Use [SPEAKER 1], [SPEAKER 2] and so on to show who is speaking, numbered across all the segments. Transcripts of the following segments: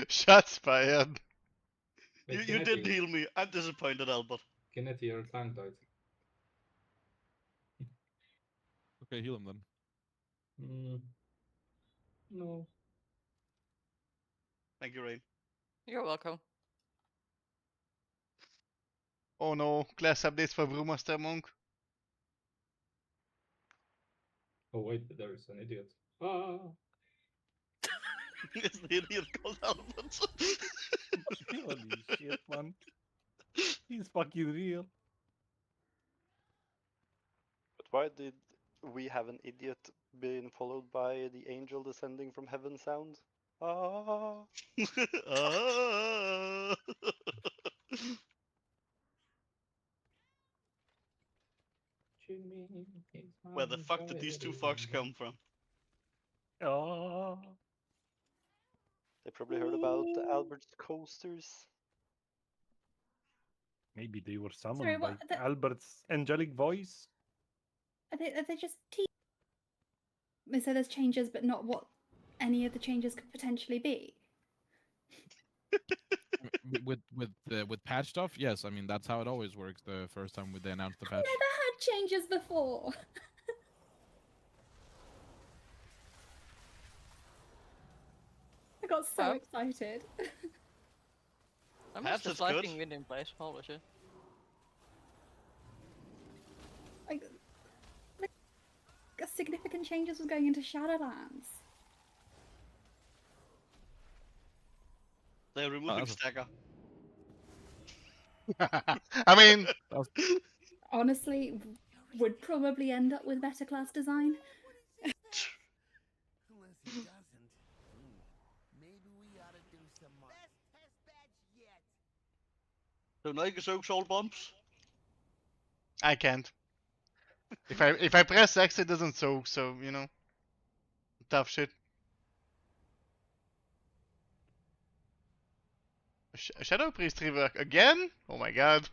[SPEAKER 1] Shots fired.
[SPEAKER 2] Wait,
[SPEAKER 3] You didn't heal me. I'm disappointed, Albert.
[SPEAKER 2] Kenneth, your clan died.
[SPEAKER 4] Okay, heal him then.
[SPEAKER 2] No.
[SPEAKER 3] Thank you, Rain.
[SPEAKER 5] You're welcome.
[SPEAKER 1] Oh no, class updates for Brewmaster Monk.
[SPEAKER 2] Oh wait, there is an idiot. Ah!
[SPEAKER 3] It's the idiot called Albert.
[SPEAKER 4] Holy shit, man. He's fucking real.
[SPEAKER 6] But why did we have an idiot being followed by the angel descending from heaven sound? Ah!
[SPEAKER 3] Ah.
[SPEAKER 2] Jimmy is
[SPEAKER 3] Where the
[SPEAKER 2] my
[SPEAKER 3] fuck did these two fucks come from?
[SPEAKER 4] Oh.
[SPEAKER 6] They probably heard about Albert's coasters.
[SPEAKER 4] Maybe they were summoned
[SPEAKER 7] Sorry,
[SPEAKER 4] by
[SPEAKER 7] what the-
[SPEAKER 4] Albert's angelic voice.
[SPEAKER 7] Are they just They say there's changes, but not what any of the changes could potentially be.
[SPEAKER 4] With patch stuff, yes. I mean that's how it always works. The first time they announced the
[SPEAKER 7] I
[SPEAKER 4] patch.
[SPEAKER 7] never had changes before. I got so
[SPEAKER 5] Oh.
[SPEAKER 7] excited.
[SPEAKER 5] I'm
[SPEAKER 3] Perhaps
[SPEAKER 5] just
[SPEAKER 3] it's
[SPEAKER 5] liking
[SPEAKER 3] good.
[SPEAKER 5] wind in place. Holy shit.
[SPEAKER 7] Like significant changes was going into Shadowlands.
[SPEAKER 3] They're removing
[SPEAKER 4] that's a-
[SPEAKER 3] Stagger.
[SPEAKER 1] I mean,
[SPEAKER 7] Honestly, would probably end up with better class design.
[SPEAKER 8] Unless he doesn't. Maybe we ought to do some more. Best test badge yet.
[SPEAKER 3] So now you can soak soul bombs?
[SPEAKER 1] I can't. If I press X, it doesn't soak. So you know, tough shit. Shadow Priest rework again? Oh my god.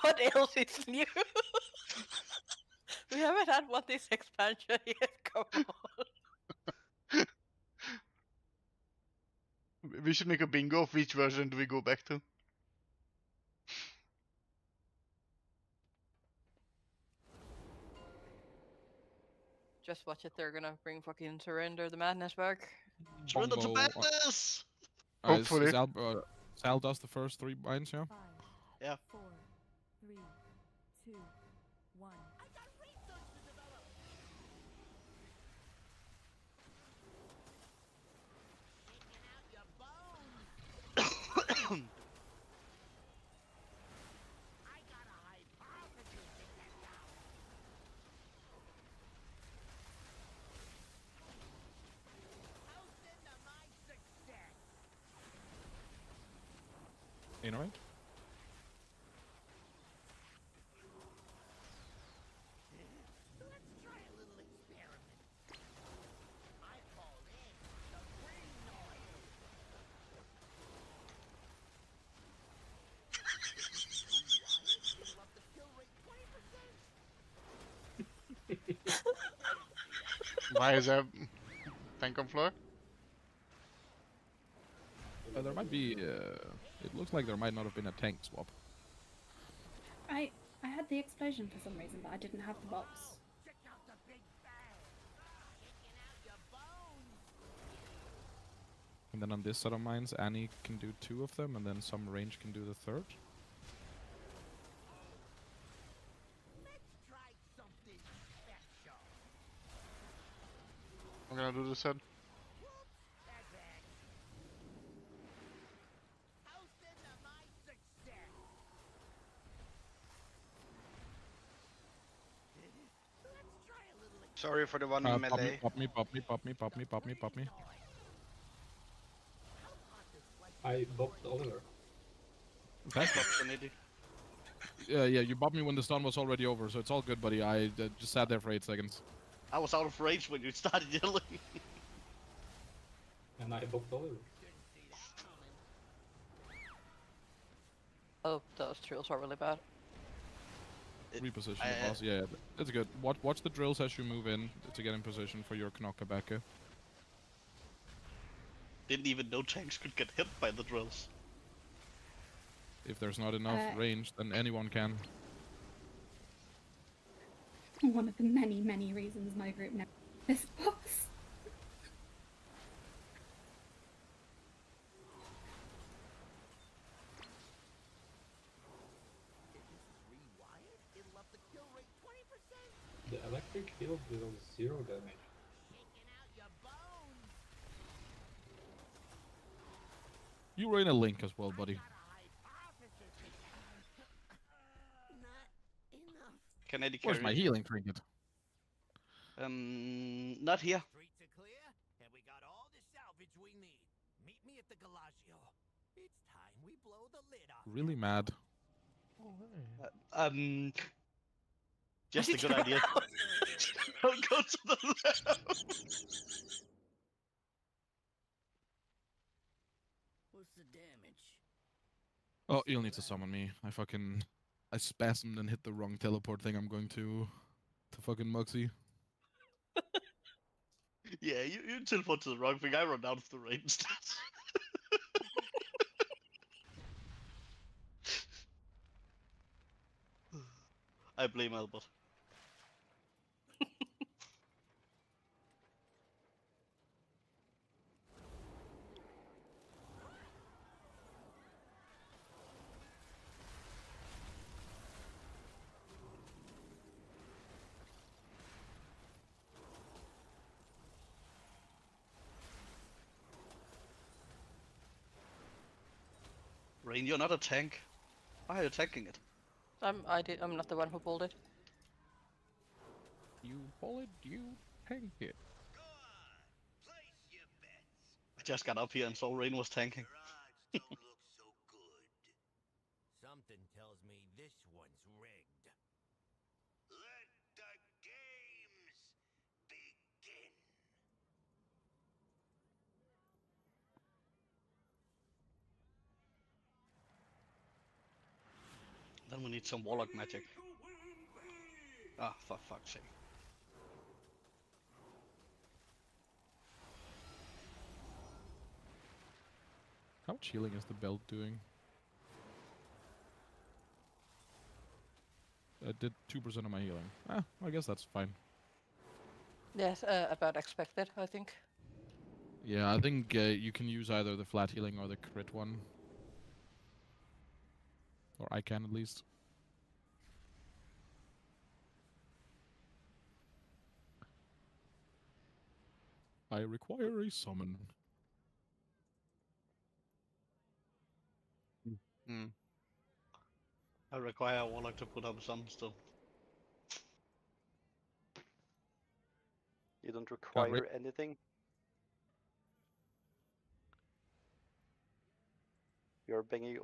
[SPEAKER 5] What else is new? We haven't had one this expansion yet. Come on.
[SPEAKER 1] We should make a bingo of which version do we go back to.
[SPEAKER 5] Just watch it. They're gonna bring fucking Surrender the Madness back.
[SPEAKER 3] Surrender to
[SPEAKER 4] Bongo,
[SPEAKER 3] madness!
[SPEAKER 1] Hopefully.
[SPEAKER 4] Sal does the first 3 binds, yeah?
[SPEAKER 9] 5,
[SPEAKER 3] Yeah.
[SPEAKER 9] 4, 3, 2, 1.
[SPEAKER 8] I got research to develop. Taking out your bones. I got a hypothesis to test out. Hosting to my success.
[SPEAKER 4] You know, right?
[SPEAKER 8] Let's try a little experiment. I call it the brain noise. Love the kill rate 20%.
[SPEAKER 1] Why is there tank on floor?
[SPEAKER 4] There might be. It looks like there might not have been a tank swap.
[SPEAKER 7] I had the explosion for some reason, but I didn't have the box.
[SPEAKER 8] Check out the big bang. Taking out your bones.
[SPEAKER 4] And then on this set of mines, Annie can do 2 of them, and then some range can do the 3rd.
[SPEAKER 8] Let's try something special.
[SPEAKER 1] I'm gonna do this head.
[SPEAKER 8] Whoops, bad bag. Hosting to my success. Let's try a little
[SPEAKER 10] Sorry for the one
[SPEAKER 4] Pop
[SPEAKER 10] melee.
[SPEAKER 4] me, pop me, pop me, pop me, pop me, pop me, pop me.
[SPEAKER 2] I bopped Oliver.
[SPEAKER 4] Thanks. Yeah, you bopped me when the stun was already over, so it's all good, buddy. I just sat there for 8 seconds.
[SPEAKER 3] I was out of rage when you started yelling.
[SPEAKER 2] And I bopped Oliver.
[SPEAKER 5] Oh, those drills are really bad.
[SPEAKER 4] Reposition the boss. Yeah, it's good. Watch the drills as you move in to get in position for your Knockabacka.
[SPEAKER 3] Didn't even know tanks could get hit by the drills.
[SPEAKER 4] If there's not enough range, then anyone can.
[SPEAKER 7] One of the many, many reasons my group never this boss.
[SPEAKER 8] Rewired, it'll up the kill rate 20%.
[SPEAKER 2] The electric field deals 0 damage.
[SPEAKER 8] Taking out your bones.
[SPEAKER 4] You were in a link as well, buddy.
[SPEAKER 8] Got a hypothesis. Not enough.
[SPEAKER 3] Can Eddie
[SPEAKER 4] Where's
[SPEAKER 3] carry?
[SPEAKER 4] my healing trinket?
[SPEAKER 3] Not here.
[SPEAKER 8] Streets are clear, and we got all the salvage we need. Meet me at the Galagio. It's time we blow the lid off.
[SPEAKER 4] Really mad.
[SPEAKER 3] Just a good idea. Don't go to the left.
[SPEAKER 8] What's the damage?
[SPEAKER 4] Oh, you'll need to summon me. I spasmed and hit the wrong teleport thing. I'm going to fucking Muxy.
[SPEAKER 3] Yeah, you teleport to the wrong thing. I run down to the raid instead. I blame Albert. Rain, you're not a tank. Why are you attacking it?
[SPEAKER 5] I'm not the one who pulled it.
[SPEAKER 4] You pull it, you tank it.
[SPEAKER 8] Go on, place your bets.
[SPEAKER 3] I just got up here and saw Rain was tanking.
[SPEAKER 8] Odds don't look so good. Something tells me this one's rigged. Let the games begin.
[SPEAKER 3] Then we need some warlock magic. Ah, for fuck's sake.
[SPEAKER 4] How much healing is the belt doing? I did 2% of my healing. I guess that's fine.
[SPEAKER 5] Yes, about expected, I think.
[SPEAKER 4] Yeah, I think you can use either the flat healing or the crit one. Or I can at least. I require a summon.
[SPEAKER 3] I require a warlock to put up some still.
[SPEAKER 6] You don't require
[SPEAKER 4] right.
[SPEAKER 6] anything. You're begging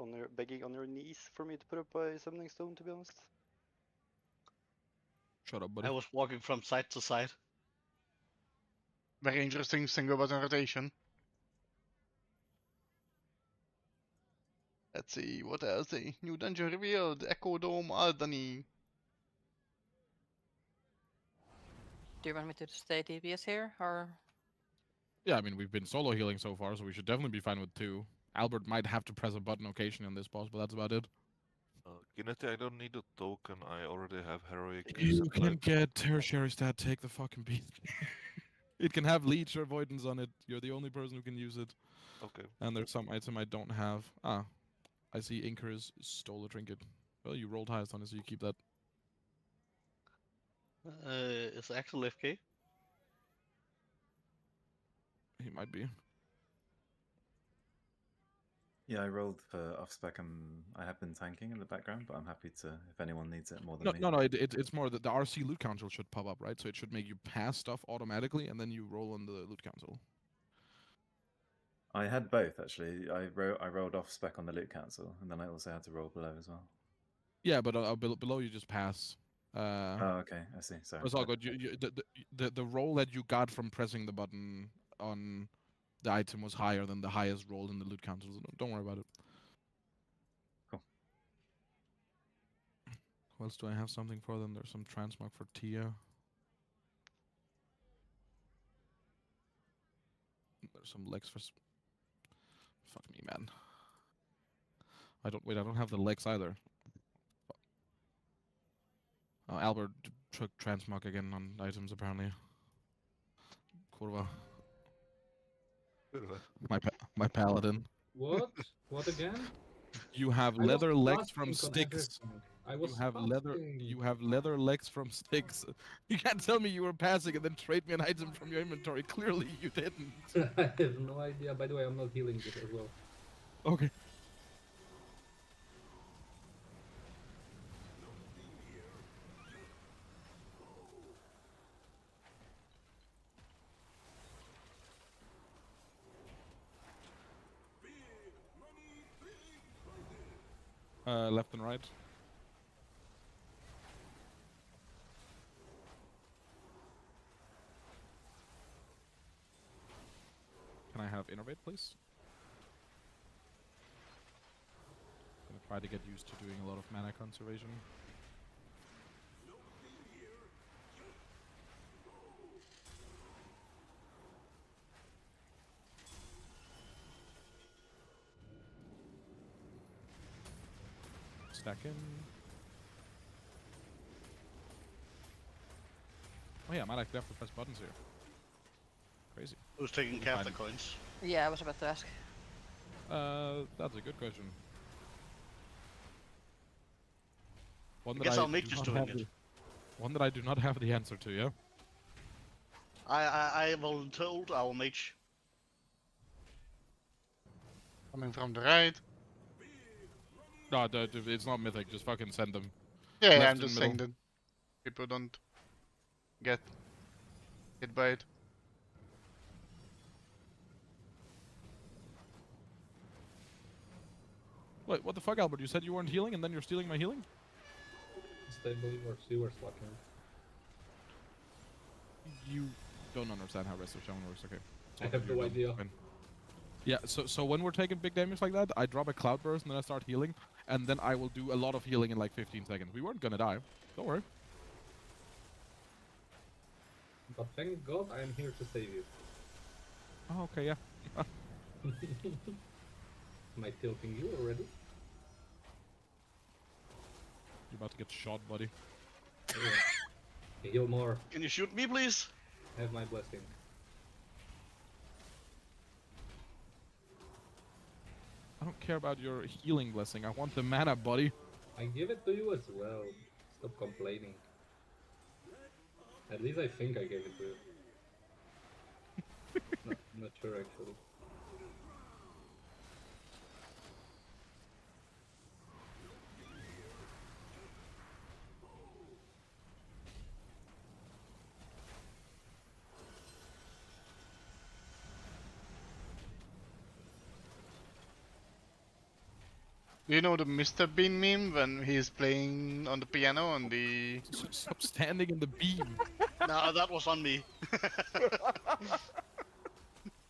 [SPEAKER 6] on your knees for me to put up a summoning stone, to be honest.
[SPEAKER 4] Shut up, buddy.
[SPEAKER 3] I was walking from side to side.
[SPEAKER 1] Very interesting single button rotation. Let's see, what else? New dungeon revealed, Echo Dome Aldani.
[SPEAKER 5] Do you want me to stay DPS here, or?
[SPEAKER 4] Yeah, I mean, we've been solo healing so far, so we should definitely be fine with 2. Albert might have to press a button occasionally on this boss, but that's about it.
[SPEAKER 10] Ginete, I don't need a token. I already have heroic.
[SPEAKER 4] You
[SPEAKER 10] supply.
[SPEAKER 4] can get tertiary stat, take the fucking beast. It can have leech or avoidance on it. You're the only person who can use it.
[SPEAKER 10] Okay.
[SPEAKER 4] And there's some item I don't have. I see Inker's stole a trinket. Well, you rolled highest on it, so you keep that.
[SPEAKER 3] Is Axel FK?
[SPEAKER 4] He might be.
[SPEAKER 11] Yeah, I rolled for off spec and I have been tanking in the background, but I'm happy to if anyone needs it more than me.
[SPEAKER 4] No. It's more that the RC loot council should pop up, right? So it should make you pass stuff automatically, and then you roll on the loot council.
[SPEAKER 11] I had both actually. I rolled off spec on the loot council, and then I also had to roll below as well.
[SPEAKER 4] Yeah, but below you just pass.
[SPEAKER 11] Oh, okay, I see. Sorry.
[SPEAKER 4] It's all good. The roll that you got from pressing the button on the item was higher than the highest roll in the loot council. So don't worry about it.
[SPEAKER 11] Cool.
[SPEAKER 4] What else do I have something for them? There's some transmog for Tia. There's some legs for fuck me, man. I don't have the legs either. Oh, Albert took transmog again on items apparently. Kurva. My paladin.
[SPEAKER 2] What? What again?
[SPEAKER 4] You have
[SPEAKER 2] I was
[SPEAKER 4] leather legs from
[SPEAKER 2] fasting on
[SPEAKER 4] sticks.
[SPEAKER 2] everything. I was
[SPEAKER 4] You have leather.
[SPEAKER 2] fasting.
[SPEAKER 4] You have leather legs from sticks. You can't tell me you were passing and then trade me an item from your inventory. Clearly you didn't.
[SPEAKER 2] I have no idea. By the way, I'm not healing this as well.
[SPEAKER 4] Okay. Left and right. Can I have innervate, please? Gonna try to get used to doing a lot of mana conservation. Stack in. Oh yeah, I might actually have to press buttons here. Crazy.
[SPEAKER 3] Who's taking care of the coins?
[SPEAKER 5] Yeah, I was about to ask.
[SPEAKER 4] That's a good question. One
[SPEAKER 3] I guess our mage is
[SPEAKER 4] do not
[SPEAKER 3] doing
[SPEAKER 4] have
[SPEAKER 3] it.
[SPEAKER 4] one that I do not have the answer to, yeah?
[SPEAKER 3] I volunteered our mage.
[SPEAKER 1] Coming from the right.
[SPEAKER 4] No, it's not mythic, just fucking send them.
[SPEAKER 1] Yeah,
[SPEAKER 4] Left
[SPEAKER 1] I'm
[SPEAKER 4] and
[SPEAKER 1] just saying
[SPEAKER 4] middle.
[SPEAKER 1] that people don't get hit by it.
[SPEAKER 4] Wait, what the fuck, Albert? You said you weren't healing and then you're stealing my healing?
[SPEAKER 2] Stable or sewer slacking.
[SPEAKER 4] You don't understand how Rest of Shaman works, okay.
[SPEAKER 2] I have no idea.
[SPEAKER 4] Fine. Yeah, so when we're taking big damage like that, I drop a cloud burst and then I start healing, and then I will do a lot of healing in like 15 seconds. We weren't gonna die. Don't worry.
[SPEAKER 2] But thank God I am here to save you.
[SPEAKER 4] Oh, okay, yeah.
[SPEAKER 2] Am I tilting you already?
[SPEAKER 4] You're about to get shot, buddy.
[SPEAKER 2] Yeah. Heal more.
[SPEAKER 3] Can you shoot me, please?
[SPEAKER 2] Have my blessing.
[SPEAKER 4] I don't care about your healing blessing. I want the mana, buddy.
[SPEAKER 2] I give it to you as well. Stop complaining. At least I think I gave it to you. Not sure actually.
[SPEAKER 1] Do you know the Mr. Bean meme when he's playing on the piano on the...
[SPEAKER 4] Stop standing in the beam.
[SPEAKER 3] No, that was on me.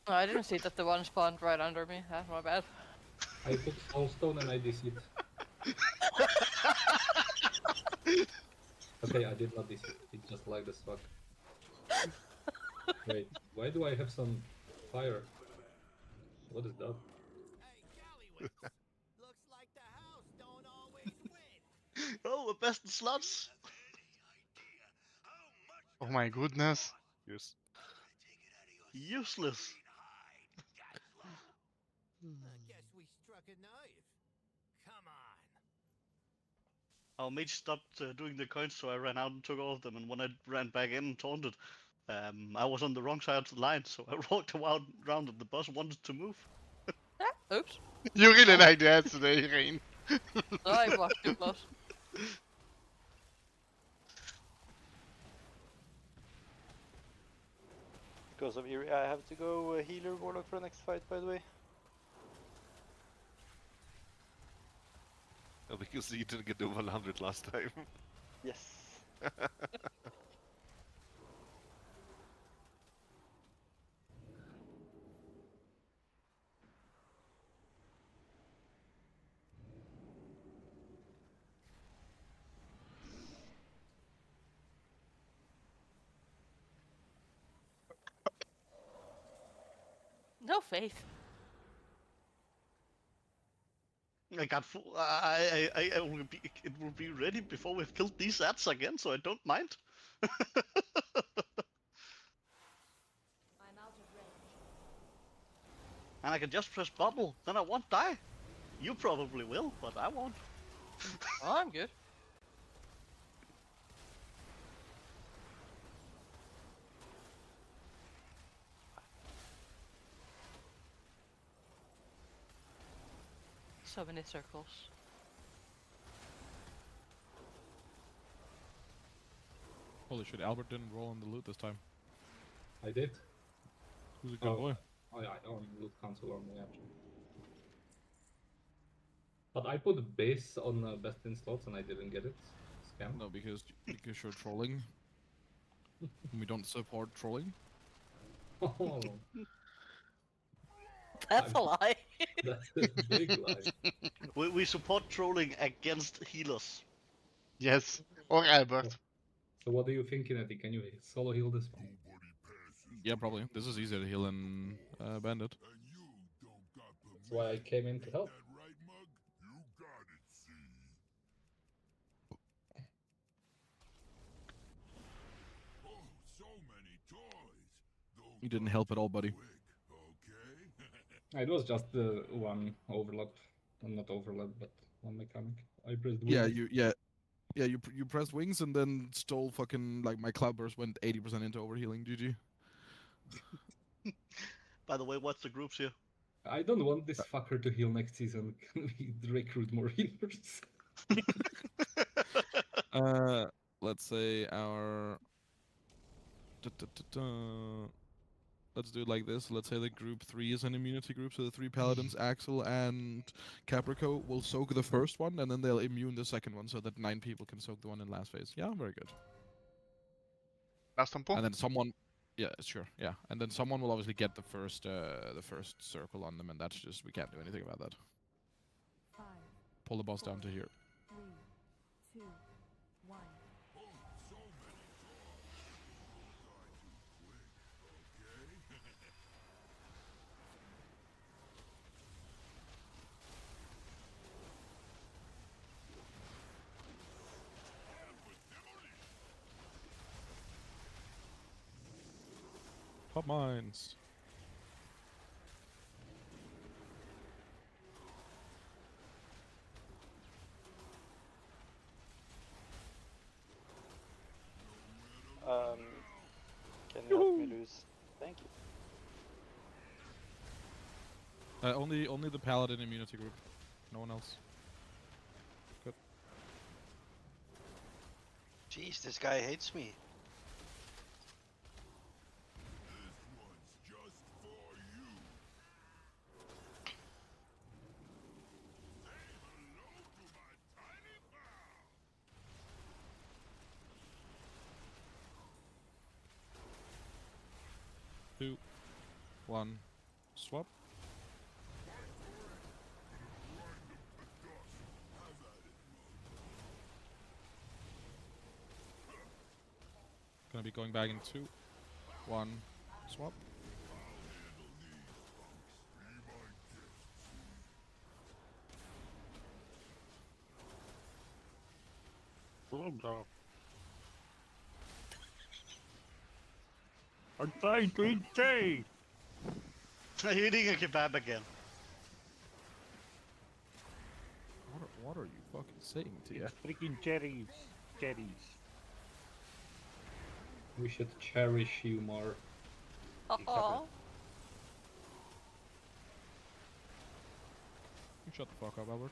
[SPEAKER 5] Oh, I didn't see that the one spawned right under me. That's my bad.
[SPEAKER 2] I took soulstone and I DC it. Okay, I did not DC it. It's just like this fuck. Wait, why do I have some fire? What is that?
[SPEAKER 8] Looks like the house don't always win.
[SPEAKER 3] Oh, the best in slots.
[SPEAKER 1] Oh my goodness.
[SPEAKER 10] Yes.
[SPEAKER 3] Useless.
[SPEAKER 8] I guess we struck a nerve. Come on.
[SPEAKER 3] Our mage stopped doing the coins, so I ran out and took all of them. And when I ran back in and taunted, I was on the wrong side of the line, so I walked around and the boss wanted to move.
[SPEAKER 5] Oops.
[SPEAKER 1] You really like that today, Rain.
[SPEAKER 5] Oh, I walked too close.
[SPEAKER 6] Because of Eerie, I have to go healer warlock for the next fight, by the way.
[SPEAKER 10] Oh, because you didn't get over 100 last time.
[SPEAKER 6] Yes.
[SPEAKER 5] No faith.
[SPEAKER 3] I got full. I will be. It will be ready before we've killed these ads again, so I don't mind.
[SPEAKER 9] I'm out of range.
[SPEAKER 3] And I can just press bubble, then I won't die. You probably will, but I won't.
[SPEAKER 5] Oh, I'm good. So many circles.
[SPEAKER 4] Holy shit, Albert didn't roll on the loot this time.
[SPEAKER 2] I did.
[SPEAKER 4] Who's a good
[SPEAKER 2] Oh.
[SPEAKER 4] boy?
[SPEAKER 2] Oh yeah, I don't loot console on me actually. But I put base on best in slots and I didn't get it. Scam.
[SPEAKER 4] No, because you're trolling. And we don't support trolling.
[SPEAKER 2] Oh,
[SPEAKER 5] That's a lie.
[SPEAKER 2] that's a big lie.
[SPEAKER 3] We support trolling against healers.
[SPEAKER 1] Yes. Or Albert.
[SPEAKER 2] So what do you think, Kinetic? Can you solo heal this one?
[SPEAKER 4] Yeah, probably. This is easier to heal than Bandit.
[SPEAKER 2] That's why I came in to help.
[SPEAKER 4] You didn't help at all, buddy.
[SPEAKER 2] It was just the one overlap. Well, not overlap, but one mechanic. I pressed
[SPEAKER 4] Yeah,
[SPEAKER 2] wings.
[SPEAKER 4] you pressed wings and then stole fucking like my cloudburst went 80% into overhealing. GG.
[SPEAKER 3] By the way, what's the groups here?
[SPEAKER 2] I don't want this fucker to heal next season. Can we recruit more healers?
[SPEAKER 4] Let's say our. Let's do it like this. Let's say the group 3 is an immunity group, so the 3 paladins, Axel and Caprico, will soak the first one, and then they'll immune the second one, so that 9 people can soak the one in last phase. Yeah, very good.
[SPEAKER 1] Last tempo.
[SPEAKER 4] And then someone, yeah, sure, yeah, and then someone will obviously get the first circle on them, and that's just we can't do anything about that.
[SPEAKER 9] 5,
[SPEAKER 4] Pull the boss down to here.
[SPEAKER 9] 3, 2, 1.
[SPEAKER 4] Pop mines.
[SPEAKER 6] Can you help me lose? Thank you.
[SPEAKER 4] Only the paladin immunity group. No one else. Good.
[SPEAKER 6] Jeez, this guy hates me.
[SPEAKER 4] Two, one, swap. Gonna be going back in 2, 1, swap.
[SPEAKER 3] I'm trying to eat tea. Eating a kebab again.
[SPEAKER 4] What are you fucking saying, Tia?
[SPEAKER 3] Freaking cherries. Cherries.
[SPEAKER 2] We should cherish you more.
[SPEAKER 5] Oh,
[SPEAKER 4] You shut the fuck up, Albert.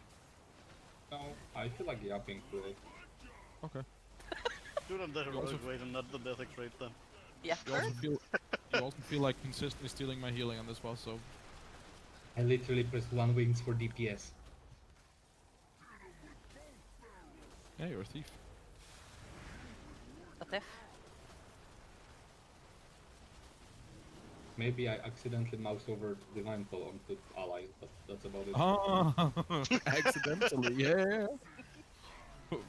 [SPEAKER 2] No, I feel like yapping today.
[SPEAKER 4] Okay.
[SPEAKER 3] Do it on the
[SPEAKER 4] also
[SPEAKER 3] heroic rate and not the mythic rate then.
[SPEAKER 5] yeah.
[SPEAKER 4] You also feel like consistently stealing my healing on this boss, so
[SPEAKER 2] I literally pressed one wings for DPS.
[SPEAKER 4] yeah, you're a thief.
[SPEAKER 5] A thief.
[SPEAKER 2] Maybe I accidentally moused over Divine Pull onto allies, but that's about it.
[SPEAKER 4] Ah, accidentally, yeah.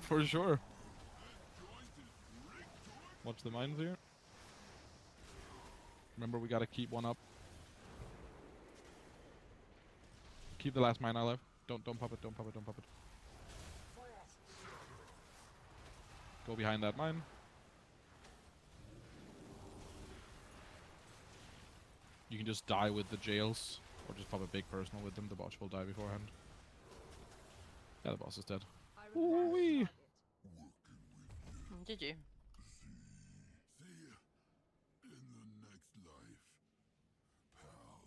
[SPEAKER 4] For sure. Watch the mines here. Remember, we gotta keep one up. Keep the last mine alive. Don't pop it. Don't pop it. Don't pop it. Go behind that mine. You can just die with the jails, or just pop a big personal with them. The boss will die beforehand. Yeah, the boss is dead. Ooh-wee.
[SPEAKER 5] GG.
[SPEAKER 8] See ya in the next life, pal.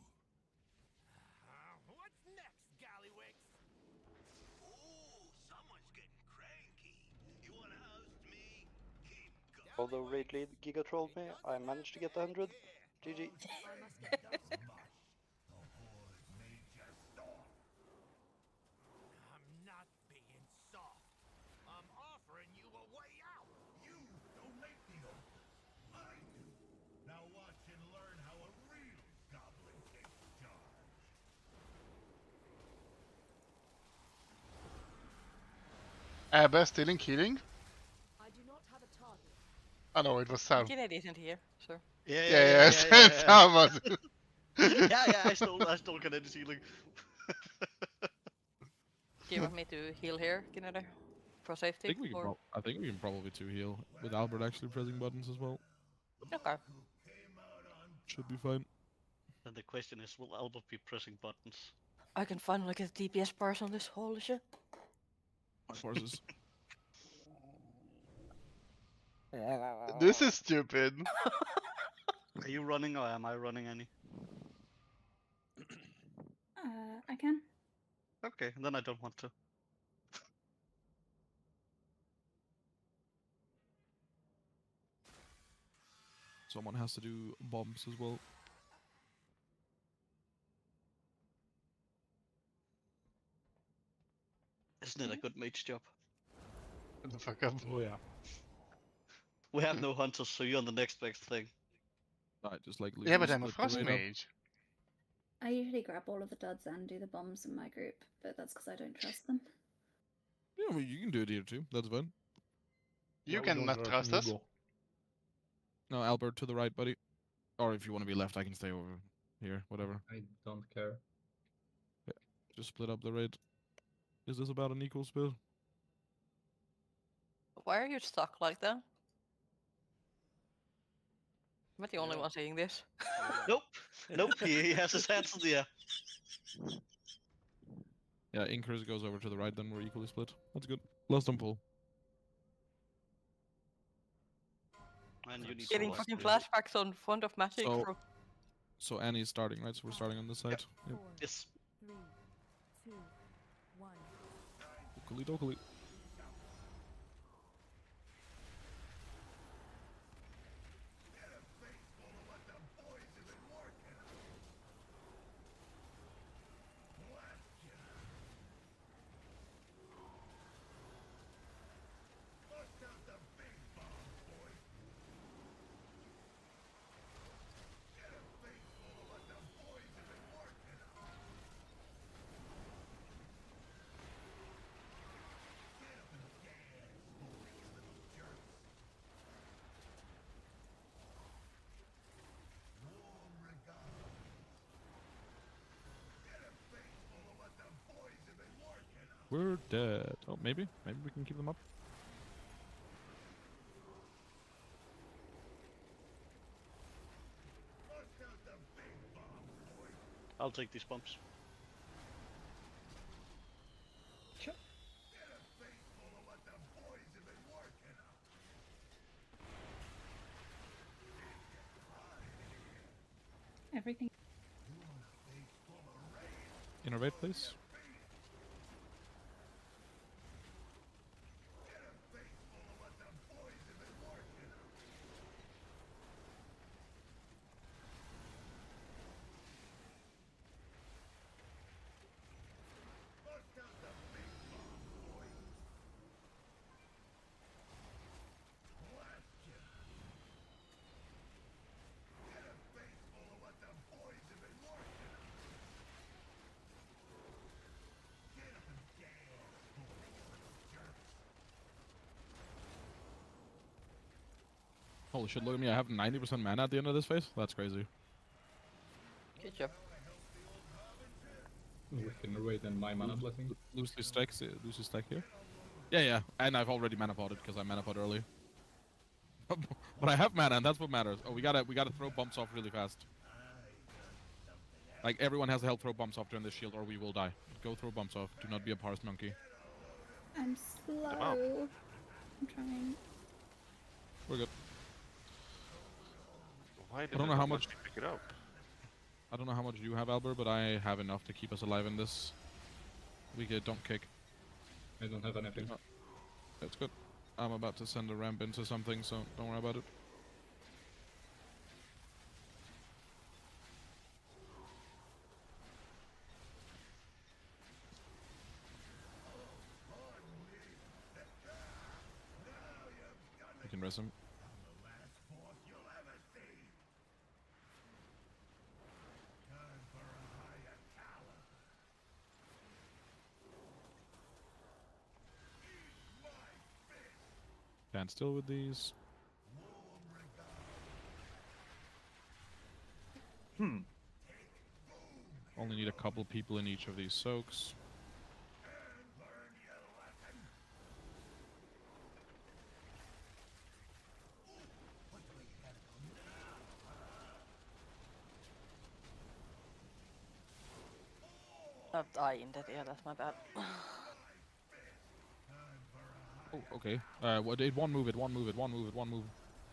[SPEAKER 8] What's next, Gallywix? Ooh, someone's getting cranky. You wanna host me? Keep going.
[SPEAKER 6] Although Raid Lead Giga trolled me, I managed to get the 100. GG.
[SPEAKER 9] I must get dust.
[SPEAKER 8] I'm not being soft. I'm offering you a way out. You don't make the offer. I do. Now watch and learn how a real goblin takes charge.
[SPEAKER 1] Abba stealing killing?
[SPEAKER 9] I do not have a target.
[SPEAKER 1] Oh no, it was Sam.
[SPEAKER 5] Kid isn't here, so.
[SPEAKER 1] Yeah, Sam was.
[SPEAKER 3] Yeah, I stole Kennedy's healing.
[SPEAKER 5] Do you want me to heal here, Kennedy? For safety?
[SPEAKER 4] I think we can probably 2 heal with Albert actually pressing buttons as well.
[SPEAKER 5] Okay.
[SPEAKER 4] Should be fine.
[SPEAKER 3] And the question is, will Albert be pressing buttons?
[SPEAKER 5] I can finally get DPS bars on this, holy shit.
[SPEAKER 4] Forces.
[SPEAKER 1] This is stupid.
[SPEAKER 3] Are you running or am I running any?
[SPEAKER 7] I can.
[SPEAKER 3] Okay, then I don't want to.
[SPEAKER 4] Someone has to do bombs as well.
[SPEAKER 3] Isn't it a good mage job?
[SPEAKER 1] Shut the fuck up.
[SPEAKER 2] Oh yeah.
[SPEAKER 3] We have no hunters, so you're on the next best thing.
[SPEAKER 4] I just like
[SPEAKER 1] Yeah, but
[SPEAKER 4] loosely
[SPEAKER 1] I'm a
[SPEAKER 4] split the
[SPEAKER 1] frost
[SPEAKER 4] raid up.
[SPEAKER 1] mage.
[SPEAKER 7] I usually grab all of the duds and do the bombs in my group, but that's because I don't trust them.
[SPEAKER 4] Yeah, I mean, you can do it here too. That's fine.
[SPEAKER 1] You
[SPEAKER 2] we
[SPEAKER 1] can
[SPEAKER 2] don't
[SPEAKER 1] not trust us.
[SPEAKER 2] Hugo.
[SPEAKER 4] No, Albert to the right, buddy. Or if you want to be left, I can stay over here. Whatever.
[SPEAKER 2] I don't care.
[SPEAKER 4] Just split up the raid. Is this about an equal split?
[SPEAKER 5] Why are you stuck like that? Am I the only one saying this?
[SPEAKER 3] Nope. Nope, he has his hands in the air.
[SPEAKER 4] Yeah, Inkers goes over to the right, then we're equally split. That's good. Lost on pull.
[SPEAKER 3] And you need
[SPEAKER 5] Getting
[SPEAKER 3] to
[SPEAKER 5] fucking
[SPEAKER 3] watch
[SPEAKER 5] flashbacks on front of magic.
[SPEAKER 4] So- So Annie's starting, right? So we're starting on this side. Yep.
[SPEAKER 9] 4,
[SPEAKER 3] Yes.
[SPEAKER 9] 3, 2, 1.
[SPEAKER 4] Dokali dokali. We're dead. Oh, maybe we can keep them up.
[SPEAKER 3] I'll take these bumps.
[SPEAKER 7] Everything.
[SPEAKER 4] Innervate, please. Holy shit, look at me, I have 90% mana at the end of this phase? That's crazy.
[SPEAKER 5] Good job.
[SPEAKER 2] Within wait and my mana blessing.
[SPEAKER 4] Loosely stack here. Yeah, and I've already mana potted because I mana pot early. But I have mana, and that's what matters. Oh, we gotta throw bumps off really fast. Like everyone has to help throw bumps off during this shield, or we will die. Go throw bumps off. Do not be a parse monkey.
[SPEAKER 7] I'm slow. I'm trying.
[SPEAKER 4] We're good.
[SPEAKER 10] Why did
[SPEAKER 4] I don't know how much.
[SPEAKER 10] pick it up?
[SPEAKER 4] I don't know how much you have, Albert, but I have enough to keep us alive in this. We get don't kick.
[SPEAKER 2] I don't have anything.
[SPEAKER 4] That's good. I'm about to send a ramp into something, so don't worry about it. You can res him. Stand still with these. Only need a couple people in each of these soaks.
[SPEAKER 5] I ended. Yeah, that's my bad.
[SPEAKER 4] Oh, okay. It won't move. It won't move. It won't move. It won't move.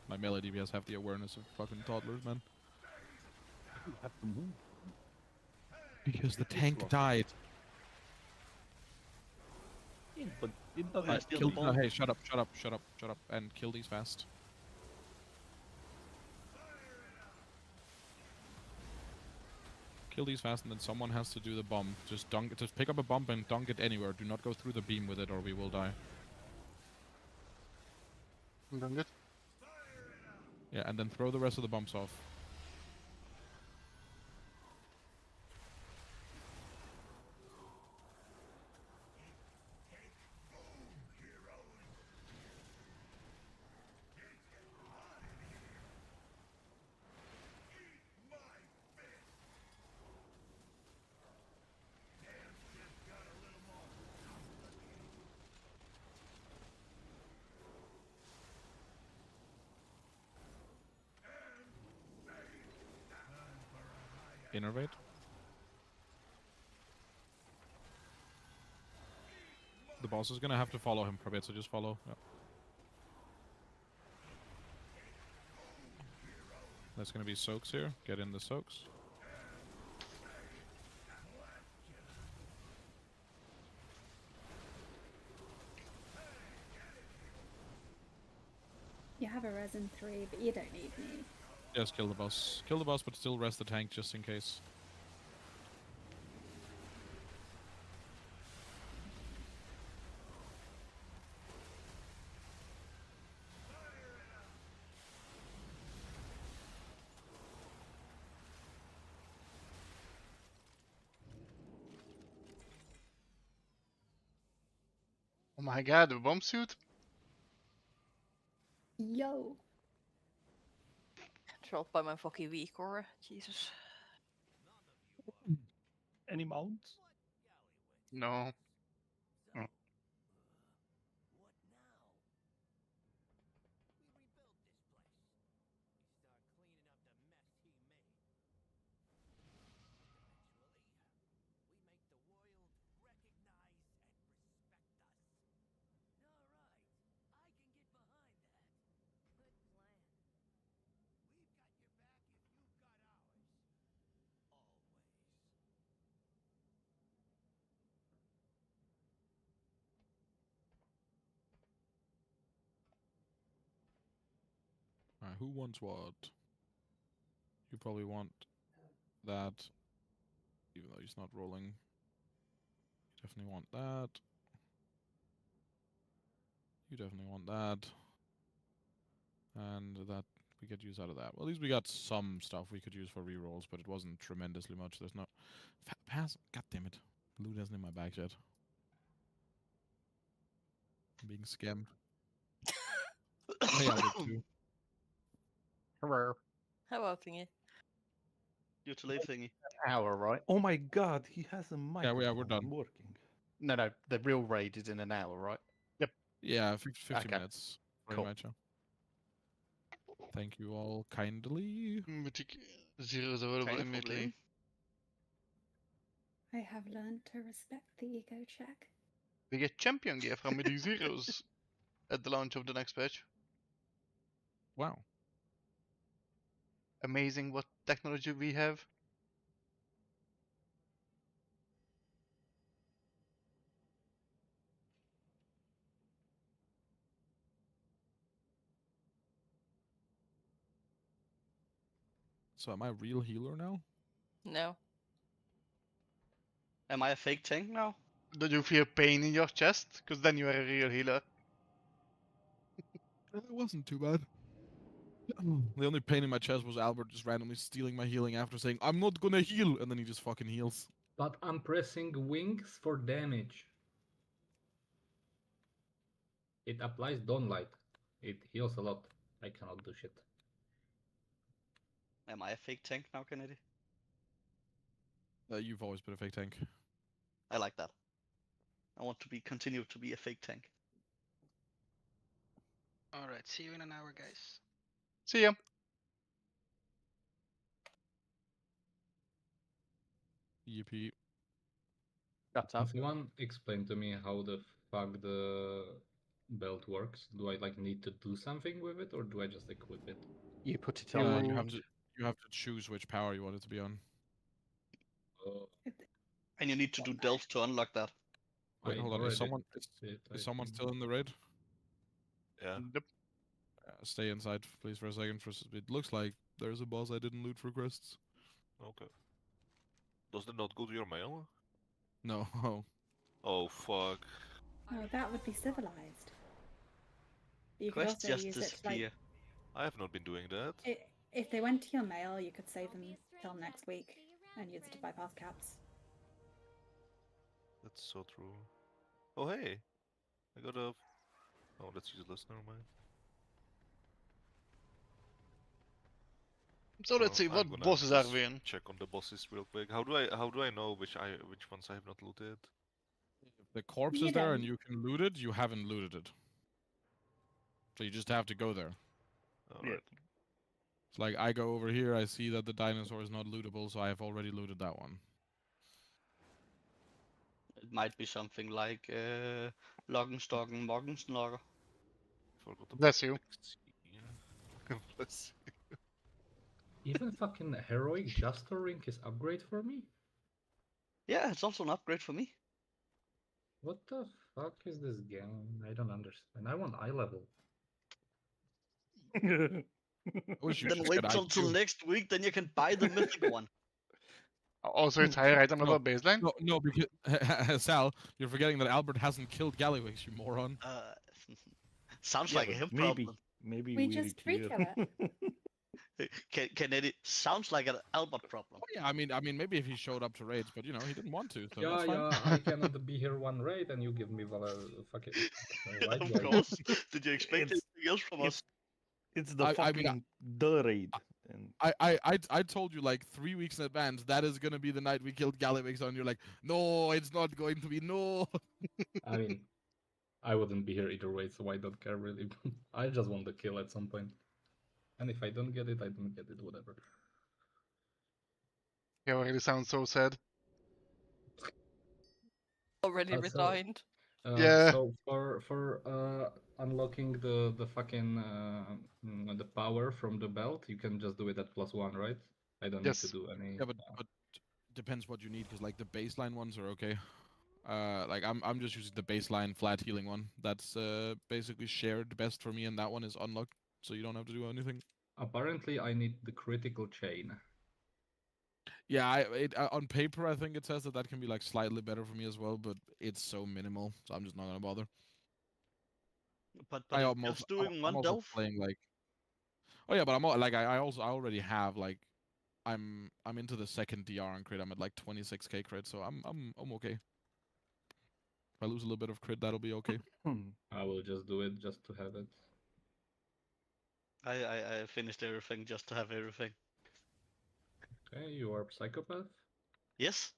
[SPEAKER 4] My melee DPS have the awareness of fucking toddlers, man.
[SPEAKER 12] You have to move.
[SPEAKER 4] Because the tank died.
[SPEAKER 12] Yeah, but it doesn't
[SPEAKER 3] kill the bomb.
[SPEAKER 4] Hey, shut up, and kill these fast. Kill these fast, and then someone has to do the bomb. Just dunk. Just pick up a bomb and dunk it anywhere. Do not go through the beam with it, or we will die.
[SPEAKER 1] I'm doing good.
[SPEAKER 4] Yeah, and then throw the rest of the bombs off. Innervate. The boss is gonna have to follow him for a bit, so just follow. Yep. There's gonna be soaks here. Get in the soaks.
[SPEAKER 7] You have a resin 3, but you don't need me.
[SPEAKER 4] Just kill the boss. Kill the boss, but still rest the tank just in case.
[SPEAKER 1] Oh my god, the bomb suit?
[SPEAKER 7] Yo.
[SPEAKER 5] Trolled by my fucking weak aura. Jesus.
[SPEAKER 12] Any mounts?
[SPEAKER 1] No. Oh.
[SPEAKER 4] Alright, who wants what? You probably want that. Even though he's not rolling. You definitely want that. You definitely want that. And that we could use out of that. Well, at least we got some stuff we could use for rerolls, but it wasn't tremendously much. There's not... Pass! God damn it. Loot isn't in my bag yet. I'm being scammed. Hey, Albert, too.
[SPEAKER 12] Hello.
[SPEAKER 5] Hello, thingy.
[SPEAKER 3] utility thingy.
[SPEAKER 12] Hour, right? Oh my god, he has a microphone
[SPEAKER 4] we're done.
[SPEAKER 12] working.
[SPEAKER 13] No, the real raid is in an hour, right?
[SPEAKER 4] Yeah, 50
[SPEAKER 13] Okay.
[SPEAKER 4] minutes. Pretty
[SPEAKER 13] Cool.
[SPEAKER 4] much. Thank you all kindly.
[SPEAKER 1] Mythic zeros available
[SPEAKER 3] Keine
[SPEAKER 1] immediately.
[SPEAKER 3] Problem.
[SPEAKER 7] I have learned to respect the ego check.
[SPEAKER 1] We get champion gear from Mythic zeros at the launch of the next patch.
[SPEAKER 4] Wow.
[SPEAKER 1] Amazing what technology we have.
[SPEAKER 4] So am I a real healer now?
[SPEAKER 5] No.
[SPEAKER 3] Am I a fake tank now?
[SPEAKER 1] Do you feel pain in your chest? Because then you are a real healer.
[SPEAKER 4] It wasn't too bad. The only pain in my chest was Albert just randomly stealing my healing after saying, I'm not gonna heal, and then he just fucking heals.
[SPEAKER 2] But I'm pressing wings for damage. It applies Dawn Light. It heals a lot. I cannot do shit.
[SPEAKER 3] Am I a fake tank now, Kennedy?
[SPEAKER 4] You've always been a fake tank.
[SPEAKER 3] I like that. I want to continue to be a fake tank.
[SPEAKER 14] Alright, see you in an hour, guys.
[SPEAKER 1] See ya.
[SPEAKER 4] Yippee.
[SPEAKER 13] Shut
[SPEAKER 2] Can
[SPEAKER 13] up.
[SPEAKER 2] someone explain to me how the fuck the belt works? Do I like need to do something with it, or do I just equip it?
[SPEAKER 13] You put it on.
[SPEAKER 4] You have to choose which power you want it to be on.
[SPEAKER 2] Oh,
[SPEAKER 3] And you need to do delves to unlock that.
[SPEAKER 4] Wait,
[SPEAKER 2] I
[SPEAKER 4] hold on.
[SPEAKER 2] already
[SPEAKER 4] Is someone
[SPEAKER 2] did it, I
[SPEAKER 4] someone
[SPEAKER 2] think.
[SPEAKER 4] still in the raid?
[SPEAKER 10] Yeah.
[SPEAKER 1] Yep.
[SPEAKER 4] Stay inside, please, for a second. It looks like there's a boss I didn't loot for quests.
[SPEAKER 10] Okay. Does it not go to your mail?
[SPEAKER 4] No.
[SPEAKER 10] Oh fuck.
[SPEAKER 7] Oh, that would be civilized. You could
[SPEAKER 3] Quests
[SPEAKER 7] also
[SPEAKER 3] just
[SPEAKER 7] use it
[SPEAKER 3] disappear.
[SPEAKER 7] like
[SPEAKER 10] I have not been doing that.
[SPEAKER 7] if they went to your mail, you could save them till next week and use it to bypass caps.
[SPEAKER 10] That's so true. Oh hey, I got a. Oh, that's useless. Never mind.
[SPEAKER 1] So let's see,
[SPEAKER 10] I'm
[SPEAKER 1] what
[SPEAKER 10] gonna
[SPEAKER 1] bosses are
[SPEAKER 10] just
[SPEAKER 1] we in?
[SPEAKER 10] check on the bosses real quick. How do I know which ones I have not looted?
[SPEAKER 4] If the corpse
[SPEAKER 7] You
[SPEAKER 4] is there and
[SPEAKER 7] don't.
[SPEAKER 4] you can loot it, you haven't looted it. So you just have to go there.
[SPEAKER 10] Alright.
[SPEAKER 4] It's like I go over here, I see that the dinosaur is not lootable, so I have already looted that one.
[SPEAKER 3] It might be something like Loggenstocken Morgenslogger.
[SPEAKER 10] Forgot about
[SPEAKER 1] Bless you.
[SPEAKER 10] Bless you.
[SPEAKER 2] Even fucking heroic Juster Ring is upgrade for me?
[SPEAKER 3] Yeah, it's also an upgrade for me.
[SPEAKER 2] What the fuck is this game? I don't understand. I want eye level.
[SPEAKER 4] I wish you
[SPEAKER 3] Then
[SPEAKER 4] just
[SPEAKER 3] wait
[SPEAKER 4] get
[SPEAKER 3] till
[SPEAKER 4] IQ.
[SPEAKER 3] next week, then you can buy the mythic one.
[SPEAKER 1] Also, it's higher item level baseline?
[SPEAKER 4] No, because Sal, you're forgetting that Albert hasn't killed Gallywix, you moron.
[SPEAKER 3] Sounds
[SPEAKER 12] Yeah,
[SPEAKER 3] like a
[SPEAKER 12] but
[SPEAKER 3] him
[SPEAKER 12] maybe,
[SPEAKER 3] problem.
[SPEAKER 12] maybe
[SPEAKER 7] We
[SPEAKER 12] we
[SPEAKER 7] just
[SPEAKER 12] reclear.
[SPEAKER 7] rekill it.
[SPEAKER 3] Kennedy sounds like an Albert problem.
[SPEAKER 4] Oh, yeah, I mean, maybe if he showed up to raids, but you know, he didn't want to, so
[SPEAKER 2] Yeah,
[SPEAKER 4] that's fine.
[SPEAKER 2] yeah, I cannot be here one raid and you give me fucking white
[SPEAKER 3] Of
[SPEAKER 2] guy.
[SPEAKER 3] course. Did you expect
[SPEAKER 12] It's-
[SPEAKER 3] anything else from us?
[SPEAKER 12] It's the
[SPEAKER 4] I mean,
[SPEAKER 12] fucking the raid. And
[SPEAKER 4] I told you like 3 weeks in advance that is gonna be the night we killed Gallywix, and you're like, no, it's not going to be, no.
[SPEAKER 2] I mean, I wouldn't be here either way, so I don't care really. I just want the kill at some point. And if I don't get it, I don't get it, whatever.
[SPEAKER 1] He already sounds so sad.
[SPEAKER 5] Already resigned.
[SPEAKER 1] Yeah.
[SPEAKER 2] So for unlocking the fucking the power from the belt, you can just do it at +1, right? I don't need to
[SPEAKER 1] Yes.
[SPEAKER 2] do any.
[SPEAKER 4] Yeah, but depends what you need, because like the baseline ones are okay. Like I'm just using the baseline flat healing one. That's basically shared best for me, and that one is unlocked, so you don't have to do anything.
[SPEAKER 2] Apparently, I need the critical chain.
[SPEAKER 4] Yeah, on paper I think it says that can be like slightly better for me as well, but it's so minimal, so I'm just not gonna bother.
[SPEAKER 3] But I'm just doing
[SPEAKER 4] I'm
[SPEAKER 3] one
[SPEAKER 4] also
[SPEAKER 3] delve.
[SPEAKER 4] playing like. Oh yeah, but I'm like I already have like, I'm into the second DR on crit. I'm at like 26k crit, so I'm okay. If I lose a little bit of crit, that'll be okay.
[SPEAKER 2] I will just do it just to have it.
[SPEAKER 3] I finished everything just to have everything.
[SPEAKER 2] Okay, you are a psychopath.
[SPEAKER 3] Yes.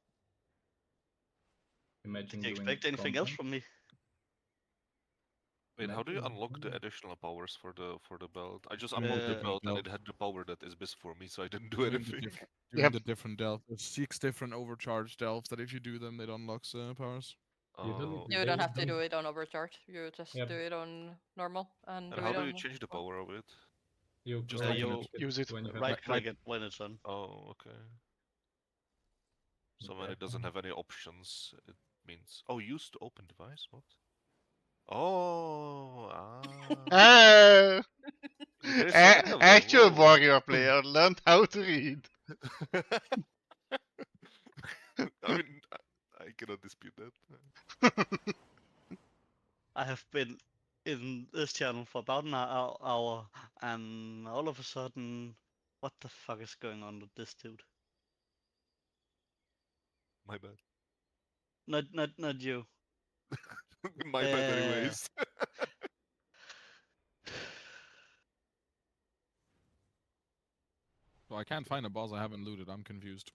[SPEAKER 2] Imagine
[SPEAKER 3] Did you
[SPEAKER 2] doing
[SPEAKER 3] expect anything else
[SPEAKER 2] content.
[SPEAKER 3] from me?
[SPEAKER 10] Wait, how do you
[SPEAKER 2] Imagine
[SPEAKER 10] unlock the
[SPEAKER 2] doing-
[SPEAKER 10] additional powers for the belt? I just
[SPEAKER 4] Doing the
[SPEAKER 10] unlocked the
[SPEAKER 4] different
[SPEAKER 10] belt and it
[SPEAKER 4] belt.
[SPEAKER 10] had the power that is best for me, so I didn't do
[SPEAKER 4] Doing the
[SPEAKER 10] anything.
[SPEAKER 4] different,
[SPEAKER 1] Yep.
[SPEAKER 4] doing the different delves. There's 6 different overcharged delves that if you do them, it unlocks powers.
[SPEAKER 10] Oh,
[SPEAKER 5] You don't have to do it on overcharge. You just
[SPEAKER 2] Yep.
[SPEAKER 5] do it on normal and
[SPEAKER 10] and
[SPEAKER 5] do
[SPEAKER 10] how
[SPEAKER 5] it
[SPEAKER 10] do you
[SPEAKER 5] on.
[SPEAKER 10] change the power of it?
[SPEAKER 2] You
[SPEAKER 4] Just
[SPEAKER 2] go
[SPEAKER 4] like in
[SPEAKER 2] and
[SPEAKER 4] a-
[SPEAKER 2] pick
[SPEAKER 1] use it.
[SPEAKER 2] when you have
[SPEAKER 3] Right
[SPEAKER 4] Like-
[SPEAKER 3] click
[SPEAKER 4] like-
[SPEAKER 3] it when it's on.
[SPEAKER 10] Oh, okay. So when
[SPEAKER 2] Okay.
[SPEAKER 10] it doesn't have any options, it means use to open device. What? Oh,
[SPEAKER 1] Ah,
[SPEAKER 10] There's so many of them.
[SPEAKER 1] actual
[SPEAKER 10] Whoa.
[SPEAKER 1] warrior player learned how to read.
[SPEAKER 10] I mean, I cannot dispute that.
[SPEAKER 3] I have been in this channel for about an hour, and all of a sudden, what the fuck is going on with this dude?
[SPEAKER 10] My bad.
[SPEAKER 3] Not you.
[SPEAKER 10] My bad, anyways.
[SPEAKER 4] So I can't find a boss I haven't looted. I'm confused.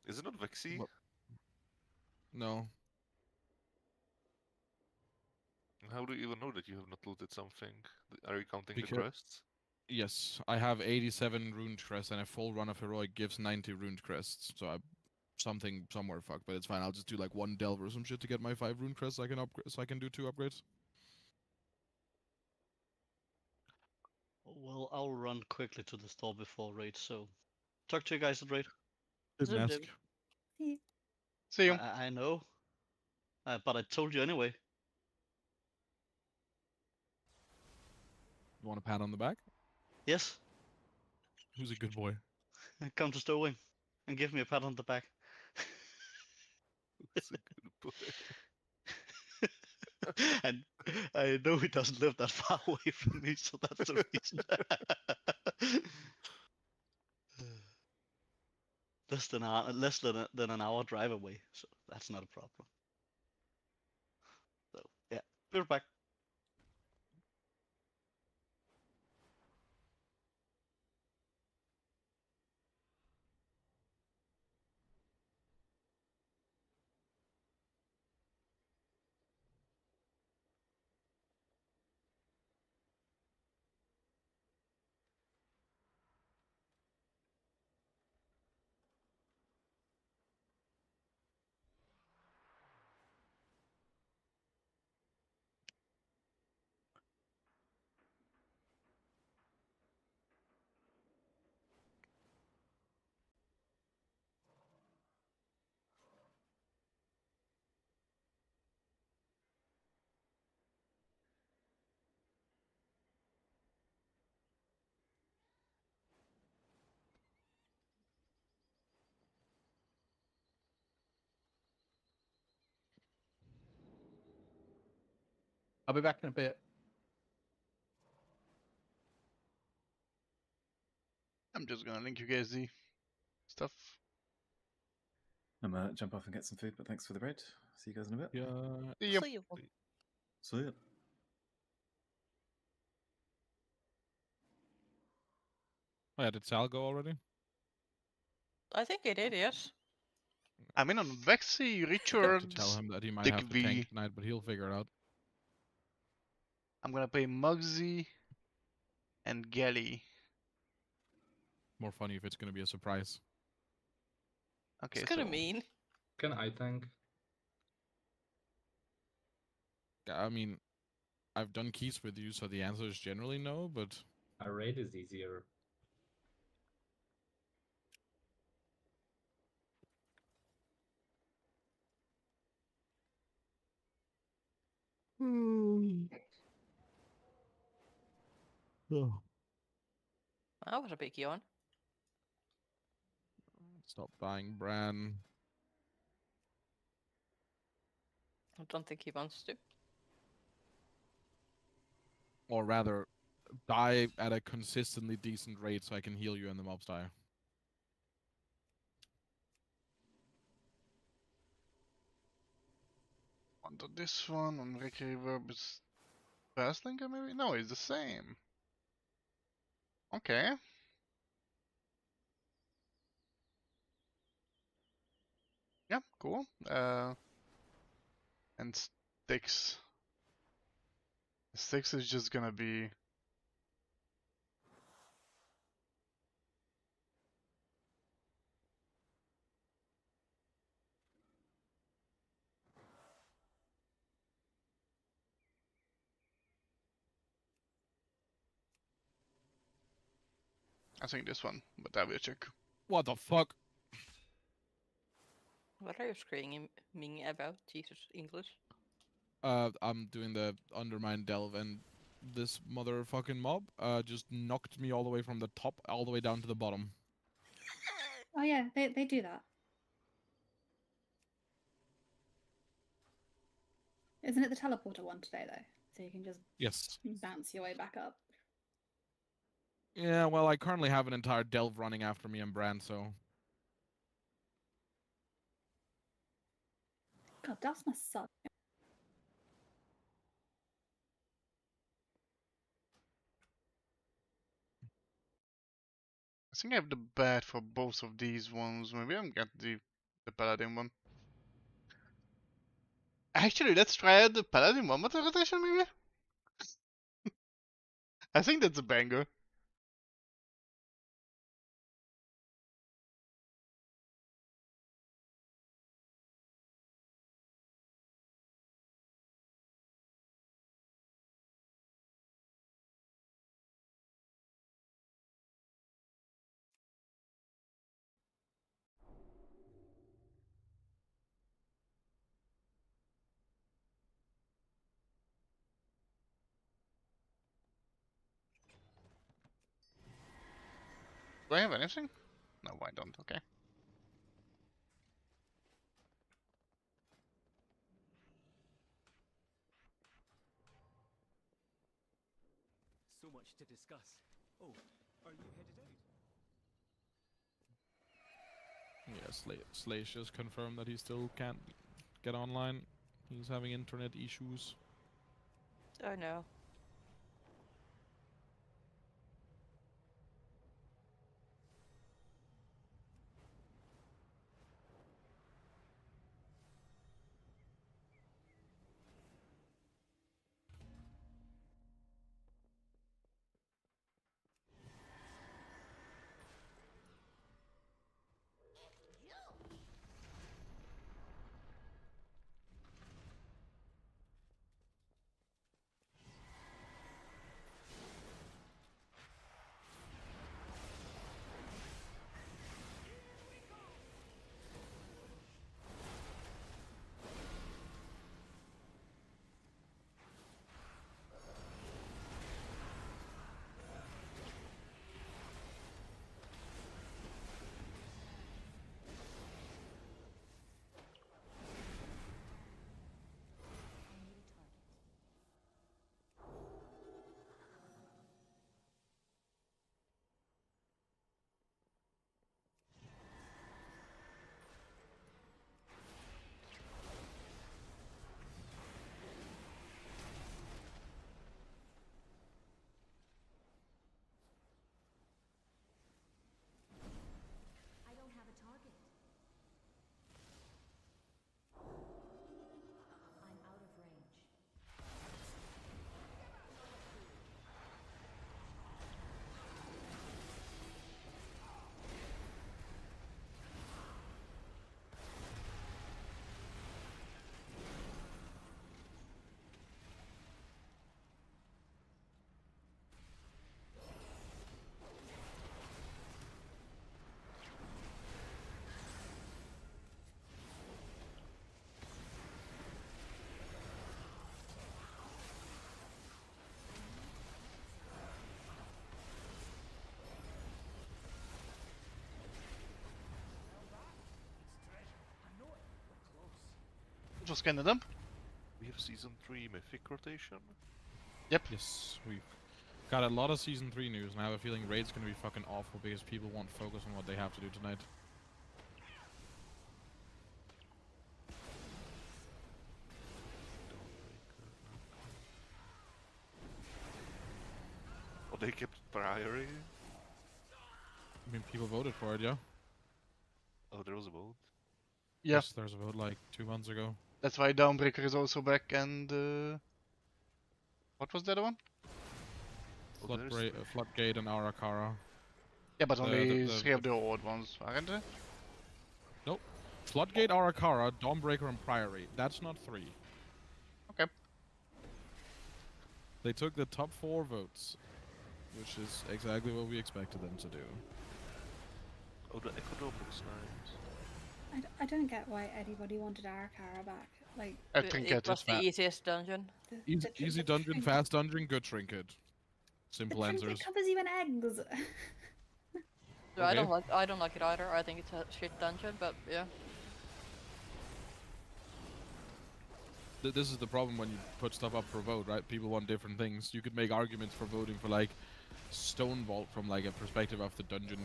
[SPEAKER 10] Is it not Vexy?
[SPEAKER 4] No.
[SPEAKER 10] How do you even know that you have not looted something? Are you counting the
[SPEAKER 4] Because-
[SPEAKER 10] crests?
[SPEAKER 4] Yes, I have 87 runed crests, and a full run of heroic gives 90 runed crests. So I something somewhere fucked, but it's fine. I'll just do like 1 delve or some shit to get my 5 rune crests. I can upgrade, so I can do 2 upgrades.
[SPEAKER 3] Well, I'll run quickly to the store before raid, so talk to you guys at raid.
[SPEAKER 4] Didn't ask.
[SPEAKER 1] See you.
[SPEAKER 3] I know, but I told you anyway.
[SPEAKER 4] You want a pat on the back?
[SPEAKER 3] Yes,
[SPEAKER 4] Who's a good boy?
[SPEAKER 3] come to Stowing and give me a pat on the back.
[SPEAKER 10] That's a good boy.
[SPEAKER 3] And I know he doesn't live that far away from me, so that's the reason. Less than an hour drive away, so that's not a problem. So yeah, we're back.
[SPEAKER 13] I'll be back in a bit.
[SPEAKER 1] I'm just gonna link you guys the stuff.
[SPEAKER 11] I'm gonna jump off and get some food, but thanks for the raid. See you guys in a bit.
[SPEAKER 4] Yeah.
[SPEAKER 1] See you.
[SPEAKER 5] See you.
[SPEAKER 11] See ya.
[SPEAKER 4] Oh yeah, did Sal go already?
[SPEAKER 5] I think it did, yes.
[SPEAKER 1] I'm in on Vexy,
[SPEAKER 4] To
[SPEAKER 1] Richards,
[SPEAKER 4] tell him that he might have to
[SPEAKER 1] Digby.
[SPEAKER 4] tank tonight, but he'll figure it out.
[SPEAKER 1] I'm gonna play Mugsy and Gelly.
[SPEAKER 4] More funny if it's gonna be a surprise.
[SPEAKER 1] Okay,
[SPEAKER 5] It's kind of
[SPEAKER 1] so
[SPEAKER 5] mean.
[SPEAKER 2] Can I tank?
[SPEAKER 4] I mean, I've done keys with you, so the answer is generally no, but
[SPEAKER 2] A raid is easier.
[SPEAKER 5] That was a big yawn.
[SPEAKER 4] stop buying Bran.
[SPEAKER 5] I don't think he wants to.
[SPEAKER 4] Or rather, die at a consistently decent rate so I can heal you and the mobs die.
[SPEAKER 1] onto this one on Rick Reverb is fast linker maybe? No, it's the same. Okay. Yeah, cool. And sticks. Six is just gonna be. I think this one, but I will check.
[SPEAKER 4] What the fuck?
[SPEAKER 5] What are you screaming about? Jesus, English.
[SPEAKER 4] I'm doing the Undermine Delve, and this motherfucking mob just knocked me all the way from the top all the way down to the bottom.
[SPEAKER 7] Oh yeah, they do that. Isn't it the teleporter one today though? So you can just
[SPEAKER 4] Yes.
[SPEAKER 7] bounce your way back up.
[SPEAKER 4] Yeah, well, I currently have an entire Delve running after me and Brand, so...
[SPEAKER 7] God, that must suck.
[SPEAKER 1] I think I have the bat for both of these ones. Maybe I'm get the paladin one. Actually, let's try out the paladin one with rotation, maybe. I think that's a banger. Do I have anything? No, I don't. Okay.
[SPEAKER 15] So much to discuss. Oh, are you headed out?
[SPEAKER 4] Yeah, Slash just confirmed that he still can't get online. He's having internet issues.
[SPEAKER 5] Oh no.
[SPEAKER 9] I don't have a target. I'm out of range.
[SPEAKER 1] It was kinda dumb.
[SPEAKER 10] We have season 3 mythic rotation.
[SPEAKER 1] Yep.
[SPEAKER 4] Yes, we've got a lot of Season 3 news, and I have a feeling Raid's gonna be fucking awful because people won't focus on what they have to do tonight.
[SPEAKER 10] Oh, they kept priority?
[SPEAKER 4] I mean, people voted for it, yeah?
[SPEAKER 10] Oh, there was a vote.
[SPEAKER 1] Yeah.
[SPEAKER 4] Yes, there's a vote like 2 months ago.
[SPEAKER 1] That's why Dawnbreaker is also back, and what was the other one?
[SPEAKER 4] Floodgate and Arakara.
[SPEAKER 1] Yeah, but only
[SPEAKER 4] the-
[SPEAKER 1] 3 of the old ones, aren't there?
[SPEAKER 4] Nope. Floodgate, Arakara, Dawnbreaker, and Priory. That's not 3.
[SPEAKER 1] Okay.
[SPEAKER 4] They took the top 4 votes, which is exactly what we expected them to do.
[SPEAKER 10] Oh, the Echo Dome looks nice.
[SPEAKER 7] I don't get why anybody wanted Arakara back. Like,
[SPEAKER 1] I
[SPEAKER 5] It
[SPEAKER 1] think
[SPEAKER 5] it was the easiest dungeon.
[SPEAKER 4] Easy dungeon, fast dungeon, good trinket.
[SPEAKER 7] The
[SPEAKER 4] Simple
[SPEAKER 7] trinket
[SPEAKER 4] answers.
[SPEAKER 7] covers you in eggs.
[SPEAKER 5] So I don't like it either. I think it's a shit dungeon, but yeah.
[SPEAKER 4] This is the problem when you put stuff up for vote, right? People want different things. You could make arguments for voting for like Stone Vault from like a perspective of the dungeon.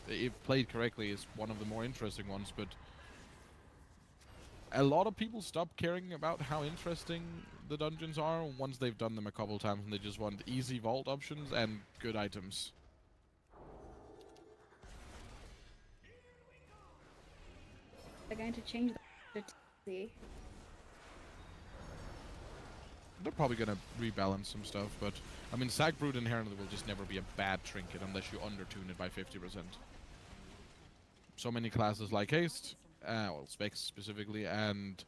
[SPEAKER 4] If played correctly, is one of the more interesting ones, but a lot of people stop caring about how interesting the dungeons are once they've done them a couple times, and they just want easy vault options and good items.
[SPEAKER 7] They're going to change the to
[SPEAKER 4] They're probably gonna rebalance some stuff, but I mean, Sagbrood inherently will just never be a bad trinket unless you undertune it by 50%. So many classes like Haste, well, Specs specifically, and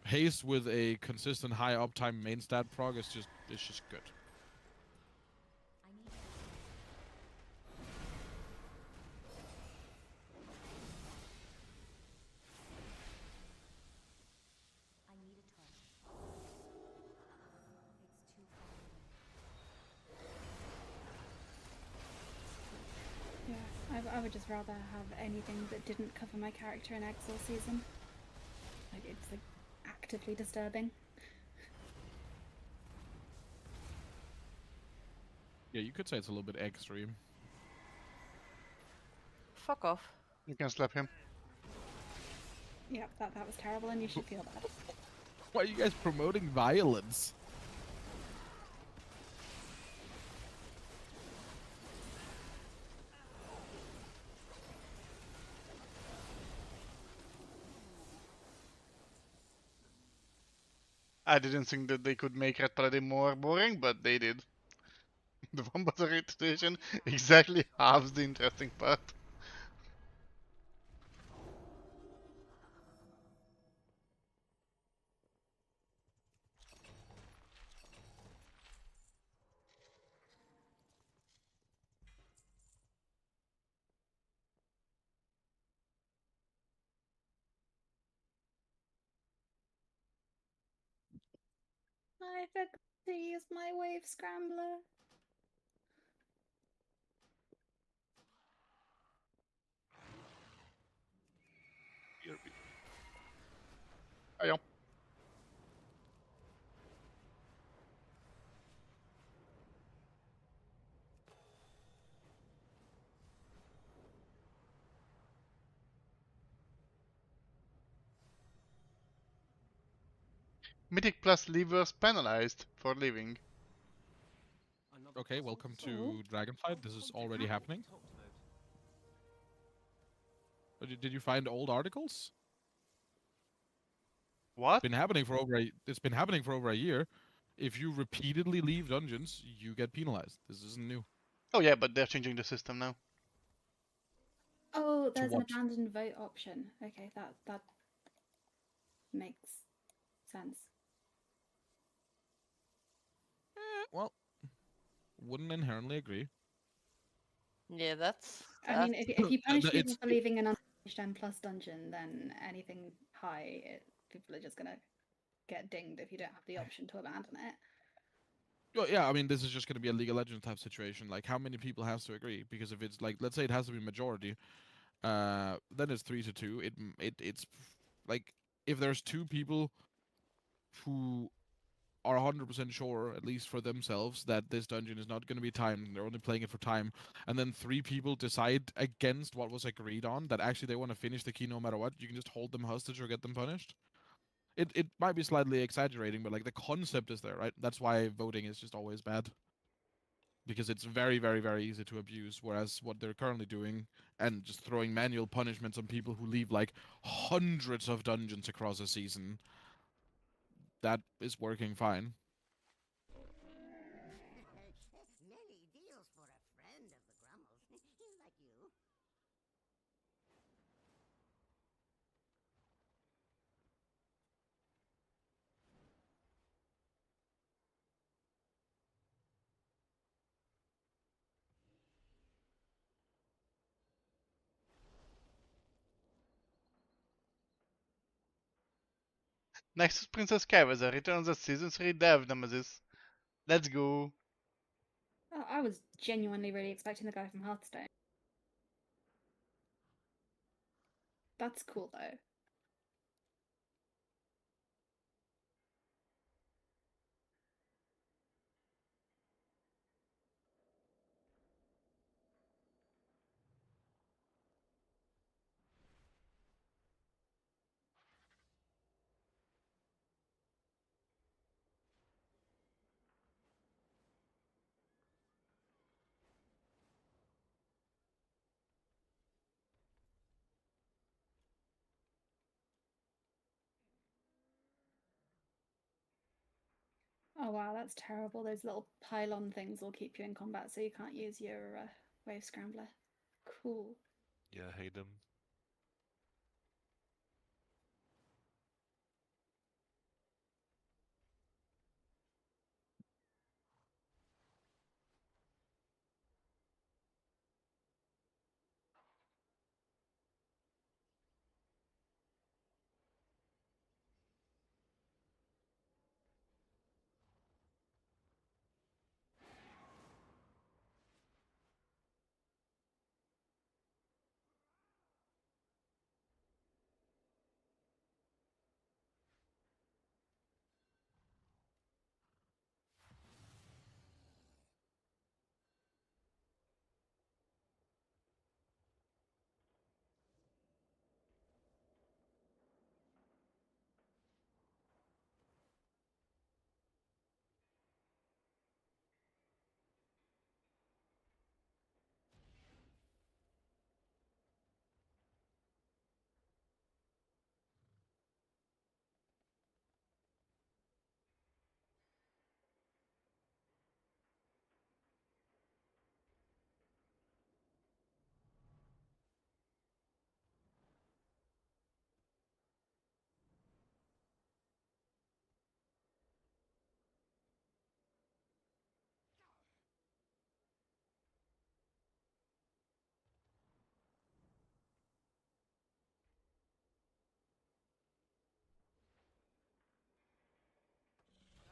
[SPEAKER 4] Haste with a consistent high uptime main stat prog is just good.
[SPEAKER 7] I would just rather have anything that didn't cover my character in Exile season. Like, it's like actively disturbing.
[SPEAKER 4] Yeah, you could say it's a little bit extreme.
[SPEAKER 5] Fuck off.
[SPEAKER 1] You can slap him.
[SPEAKER 7] Yep, that was terrible, and you should feel bad.
[SPEAKER 4] Why are you guys promoting violence?
[SPEAKER 1] I didn't think that they could make Red Paladin more boring, but they did. The one button rotation exactly halves the interesting part.
[SPEAKER 7] I forgot to use my wave scrambler.
[SPEAKER 1] Hiya. Mythic plus leavers penalized for leaving.
[SPEAKER 4] Okay, welcome to Dragonflight. This is already happening. Did you find old articles?
[SPEAKER 1] What?
[SPEAKER 4] It's been happening for over a year. If you repeatedly leave dungeons, you get penalized. This isn't new.
[SPEAKER 1] Oh yeah, but they're changing the system now.
[SPEAKER 7] Oh, there's an
[SPEAKER 4] what?
[SPEAKER 7] abandoned vote option. Okay, that makes sense.
[SPEAKER 4] Well, wouldn't inherently agree.
[SPEAKER 5] Yeah, that's.
[SPEAKER 7] I mean, if you punish people
[SPEAKER 4] it's-
[SPEAKER 7] for leaving an unfinished M plus dungeon, then anything high, people are just gonna get dinged if you don't have the option to abandon it.
[SPEAKER 4] Well, yeah, I mean, this is just going to be a League of Legends type situation. Like, how many people has to agree? Because if it's like, let's say it has to be majority, then it's 3-2. It's like if there's 2 people who are 100% sure, at least for themselves, that this dungeon is not going to be timed, and they're only playing it for time, and then 3 people decide against what was agreed on, that actually they want to finish the key no matter what, you can just hold them hostage or get them punished. It might be slightly exaggerating, but like the concept is there, right? That's why voting is just always bad. because it's very, very, very easy to abuse. Whereas what they're currently doing and just throwing manual punishments on people who leave like hundreds of dungeons across a season, that is working fine.
[SPEAKER 16] Many deals for a friend of the Grummles, like you.
[SPEAKER 1] Next is Princess Caveza, returns as Season 3 Dev Nemesis. Let's go.
[SPEAKER 7] Oh, I was genuinely really expecting the guy from Hearthstone. That's cool though. Oh wow, that's terrible. Those little pylon things will keep you in combat, so you can't use your wave scrambler. Cool.
[SPEAKER 10] Yeah, I hate them.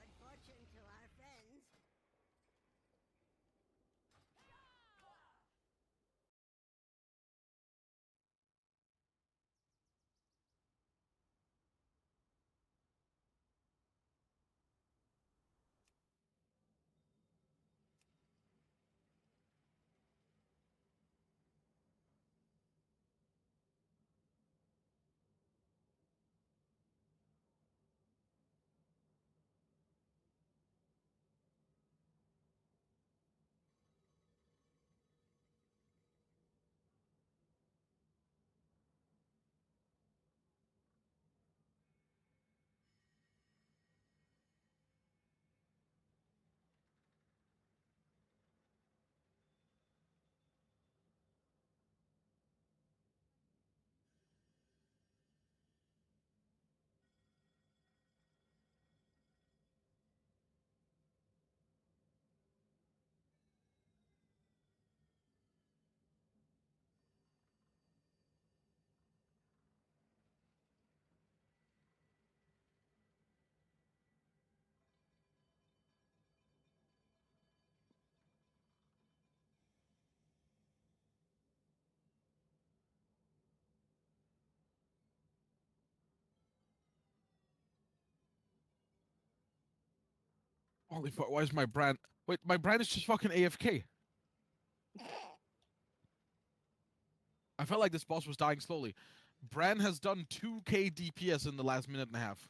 [SPEAKER 16] Good fortune to our friends.
[SPEAKER 4] Holy fuck, why is my brand... Wait, my brand is just fucking AFK. I felt like this boss was dying slowly. Bran has done 2k DPS in the last minute and a half.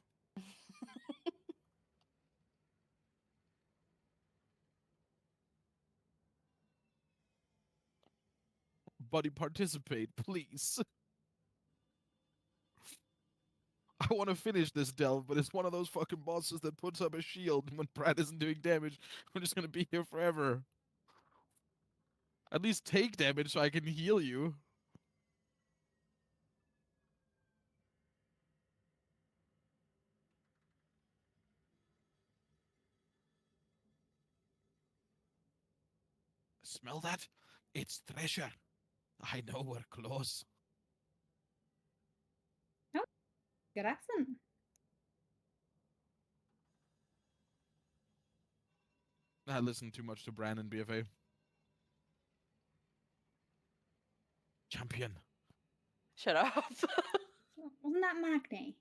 [SPEAKER 4] Everybody participate, please. I want to finish this delve, but it's one of those fucking bosses that puts up a shield when Brad isn't doing damage. I'm just gonna be here forever. At least take damage so I can heal you. Smell that? It's treasure. I know we're close.
[SPEAKER 7] Oh, good accent.
[SPEAKER 4] I listened too much to Bran and BFA. Champion.
[SPEAKER 5] Shut up.
[SPEAKER 7] Wasn't that Magni?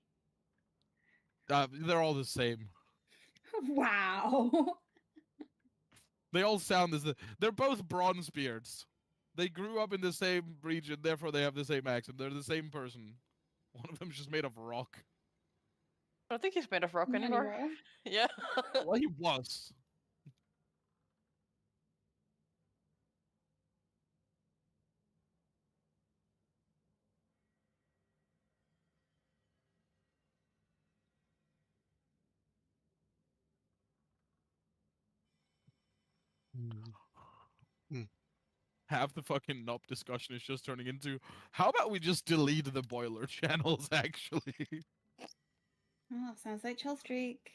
[SPEAKER 4] They're all the same.
[SPEAKER 7] Wow.
[SPEAKER 4] They all sound as they're both Bronzebeards. They grew up in the same region, therefore they have the same accent. They're the same person. One of them's just made of rock.
[SPEAKER 5] I don't think he's made of rock
[SPEAKER 7] Not
[SPEAKER 5] anymore.
[SPEAKER 7] anymore.
[SPEAKER 5] Yeah.
[SPEAKER 4] Well, he was. Half the fucking NOP discussion is just turning into, how about we just delete the boiler channels, actually?
[SPEAKER 7] Oh, sounds like Chill Streak.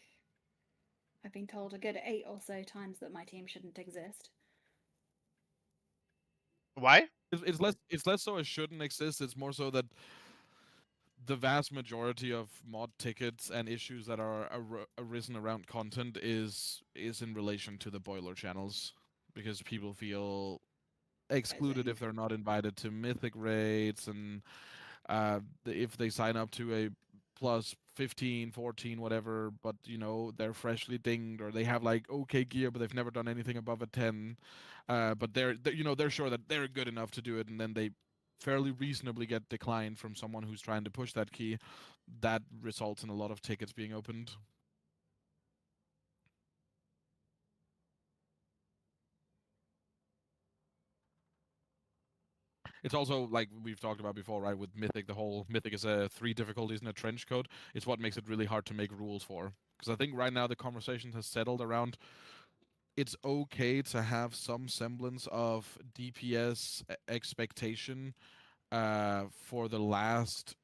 [SPEAKER 7] I've been told a good 8 or so times that my team shouldn't exist.
[SPEAKER 1] Why?
[SPEAKER 4] It's less so it shouldn't exist, it's more so that the vast majority of mod tickets and issues that are arisen around content is in relation to the boiler channels, because people feel excluded if they're not invited to mythic raids, and if they sign up to a plus 15, 14, whatever, but you know they're freshly dinged or they have like okay gear but they've never done anything above a 10, but they're sure that they're good enough to do it, and then they fairly reasonably get declined from someone who's trying to push that key. That results in a lot of tickets being opened. It's also like we've talked about before, right? With Mythic, the whole Mythic is a 3 difficulties in a trench coat. It's what makes it really hard to make rules for. Because I think right now the conversation has settled around it's okay to have some semblance of DPS expectation for the last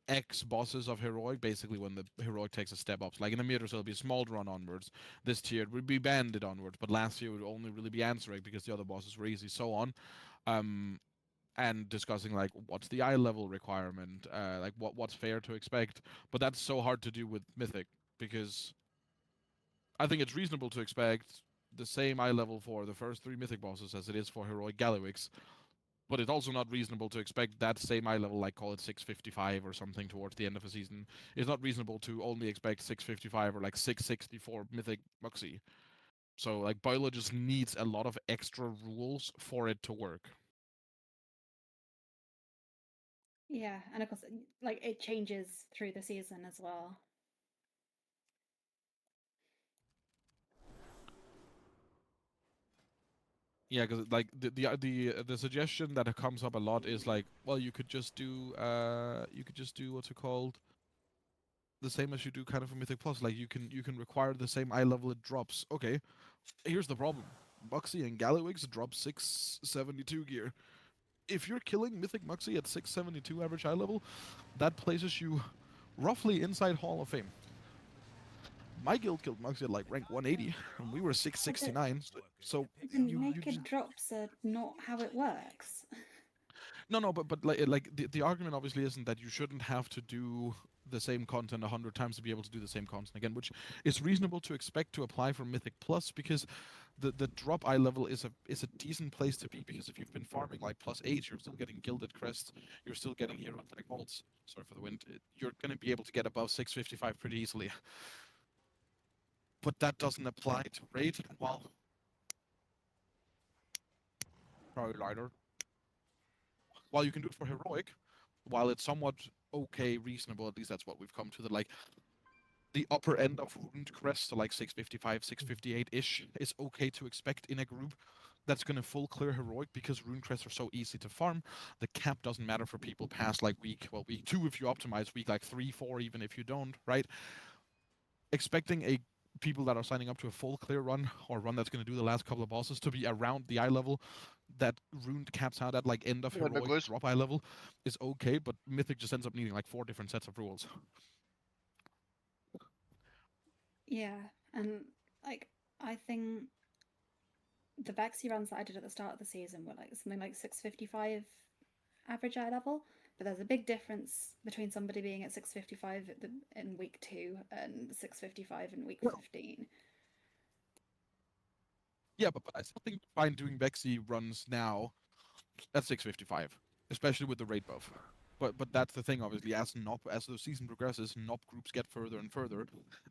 [SPEAKER 4] X bosses of Heroic, basically when the Heroic takes a step up. So like in the meters, it'll be Smald Run onwards. This tier it would be Bandit onwards, but last year it would only really be Answering because the other bosses were easy, so on. And discussing like what's the eye level requirement, like what's fair to expect. But that's so hard to do with Mythic because I think it's reasonable to expect the same eye level for the first 3 Mythic bosses as it is for Heroic Gallywix. But it's also not reasonable to expect that same eye level, like call it 655 or something towards the end of a season. It's not reasonable to only expect 655 or like 664 Mythic Muxie. So like Boiler just needs a lot of extra rules for it to work.
[SPEAKER 7] Yeah, and of course, like it changes through the season as well.
[SPEAKER 4] Yeah, because like the suggestion that comes up a lot is like, well, you could just do what's it called, the same as you do kind of for Mythic Plus. Like you can require the same eye level it drops. Okay, here's the problem: Muxie and Gallywix drop 672 gear. If you're killing Mythic Muxie at 672 average eye level, that places you roughly inside Hall of Fame. My guild killed Muxie at like rank 180, and we were 669. So
[SPEAKER 7] the naked drops are not how it works.
[SPEAKER 4] No, but like the argument obviously isn't that you shouldn't have to do the same content 100 times to be able to do the same content again, which is reasonable to expect to apply for Mythic Plus because the drop eye level is a decent place to be, because if you've been farming like +8, you're still getting gilded crests, you're still getting hero attack bolts. Sorry for the wind. You're going to be able to get above 655 pretty easily. But that doesn't apply to raid. Well, sorry, lighter. While you can do it for heroic, while it's somewhat okay, reasonable, at least that's what we've come to, that like the upper end of Rune Crest, so like 655, 658-ish, is okay to expect in a group. that's going to full clear heroic because rune crests are so easy to farm. The cap doesn't matter for people past like week 2 if you optimize, week like 3, 4 even if you don't, right? Expecting a people that are signing up to a full clear run or run that's going to do the last couple of bosses to be around the eye level that rune caps out at like end of
[SPEAKER 1] Yeah, the
[SPEAKER 4] heroic
[SPEAKER 1] goes.
[SPEAKER 4] drop eye level is okay, but mythic just ends up needing like 4 different sets of rules.
[SPEAKER 7] Yeah, and like I think the Vexy runs that I did at the start of the season were like something like 655 average eye level, but there's a big difference between somebody being at 655 in week 2 and 655 in week 15.
[SPEAKER 4] Yeah, but I still think it's fine doing Vexy runs now at 655, especially with the raid buff. But that's the thing, obviously, as the season progresses, NOP groups get further and further,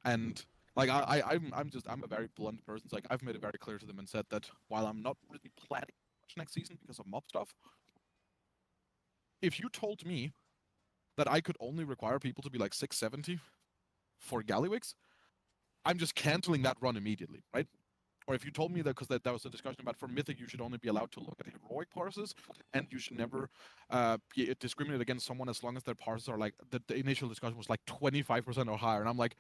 [SPEAKER 4] and like I'm a very blunt person. So, like I've made it very clear to them and said that while I'm not really planning much next season because of mob stuff, if you told me that I could only require people to be like 670 for Gallywix, I'm just canceling that run immediately, right? Or if you told me that, because that was a discussion about for Mythic, you should only be allowed to look at heroic parses, and you should never discriminate against someone as long as their parses are like, the initial discussion was like 25% or higher. And I'm like,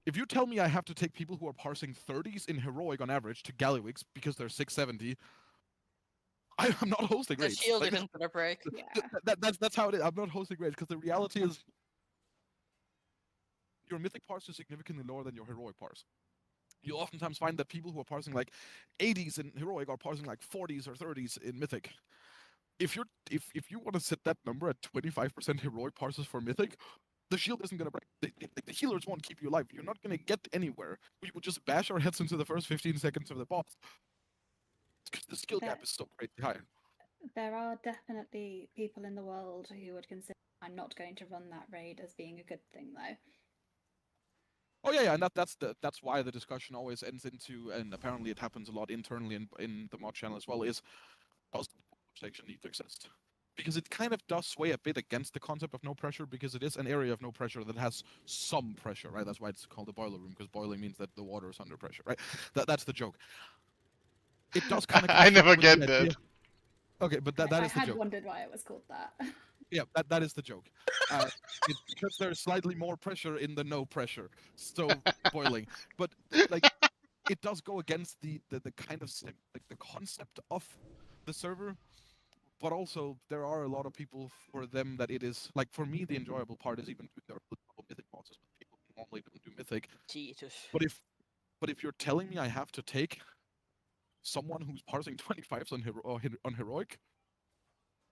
[SPEAKER 4] if you tell me I have to take people who are parsing 30s in heroic on average to Gallywix because they're 670, I'm not hosting
[SPEAKER 5] The
[SPEAKER 4] raids.
[SPEAKER 5] shield
[SPEAKER 4] Like,
[SPEAKER 5] isn't gonna break.
[SPEAKER 7] Yeah.
[SPEAKER 4] That's how it is. I'm not hosting raids because the reality is your Mythic parse is significantly lower than your heroic parse. You oftentimes find that people who are parsing like 80s in heroic are parsing like 40s or 30s in mythic. If you want to set that number at 25% heroic parses for mythic, the shield isn't gonna break. The healers won't keep you alive. You're not gonna get anywhere. We will just bash our heads into the first 15 seconds of the boss because the skill gap is so crazy high.
[SPEAKER 7] There are definitely people in the world who would consider I'm not going to run that raid as being a good thing, though.
[SPEAKER 4] Oh yeah, and that's why the discussion always ends into, and apparently it happens a lot internally in the mod channel as well, is does the section need to exist? Because it kind of does sway a bit against the concept of no pressure, because it is an area of no pressure that has some pressure, right? That's why it's called the boiler room, because boiling means that the water is under pressure, right? That's the joke. It does kind of
[SPEAKER 1] I never
[SPEAKER 4] conflict with
[SPEAKER 1] get
[SPEAKER 4] the idea.
[SPEAKER 1] that.
[SPEAKER 4] Okay, but that
[SPEAKER 7] I
[SPEAKER 4] is the
[SPEAKER 7] had
[SPEAKER 4] joke.
[SPEAKER 7] wondered why it was called that.
[SPEAKER 4] Yeah, that is the joke. It's because there's slightly more pressure in the no pressure, so boiling. But like, it does go against the kind of like the concept of the server. But also, there are a lot of people for them that it is like, for me, the enjoyable part is even doing their mythic bosses with people who normally don't do mythic.
[SPEAKER 5] Jesus.
[SPEAKER 4] But if you're telling me I have to take someone who's parsing 25s on heroic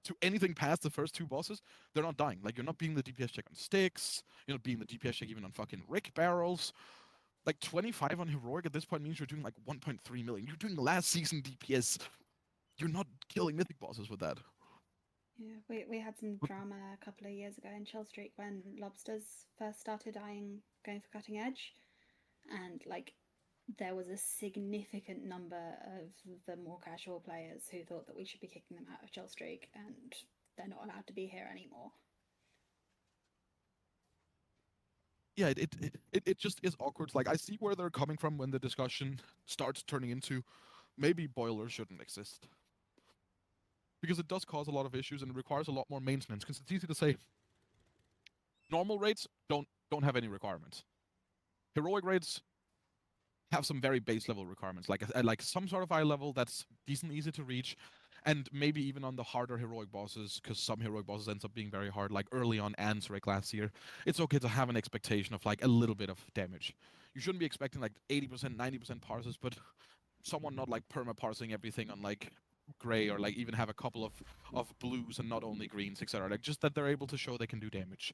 [SPEAKER 4] to anything past the first 2 bosses, they're not dying. Like, you're not being the DPS check on sticks, you're not being the DPS check even on fucking Rick barrels. Like, 25 on heroic at this point means you're doing like 1.3 million. You're doing last season DPS. You're not killing mythic bosses with that.
[SPEAKER 7] Yeah, we had some drama a couple of years ago in Chill Streak when lobsters first started going for cutting edge, and like there was a significant number of the more casual players who thought that we should be kicking them out of Chill Streak, and they're not allowed to be here anymore.
[SPEAKER 4] Yeah, it just is awkward. Like, I see where they're coming from when the discussion starts turning into maybe boilers shouldn't exist. Because it does cause a lot of issues and it requires a lot more maintenance. Because it's easy to say normal raids don't have any requirements. Heroic raids have some very base level requirements, like some sort of eye level that's decently easy to reach, and maybe even on the harder heroic bosses, because some heroic bosses ends up being very hard, like early on Ansric last year. It's okay to have an expectation of like a little bit of damage. You shouldn't be expecting like 80%, 90% parses, but someone not like perma parsing everything on like gray, or like even have a couple of blues and not only greens, etc. Like, just that they're able to show they can do damage.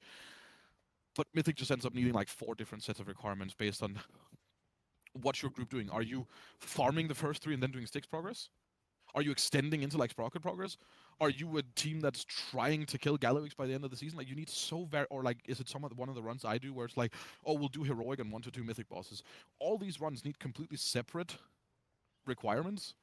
[SPEAKER 4] But Mythic just ends up needing like 4 different sets of requirements based on what's your group doing. Are you farming the first 3 and then doing sticks progress? Are you extending into like sprocket progress? Are you a team that's trying to kill Gallywix by the end of the season? Like, you need so very, or like, is it one of the runs I do where it's like, oh, we'll do heroic and 1 to 2 mythic bosses? All these runs need completely separate requirements,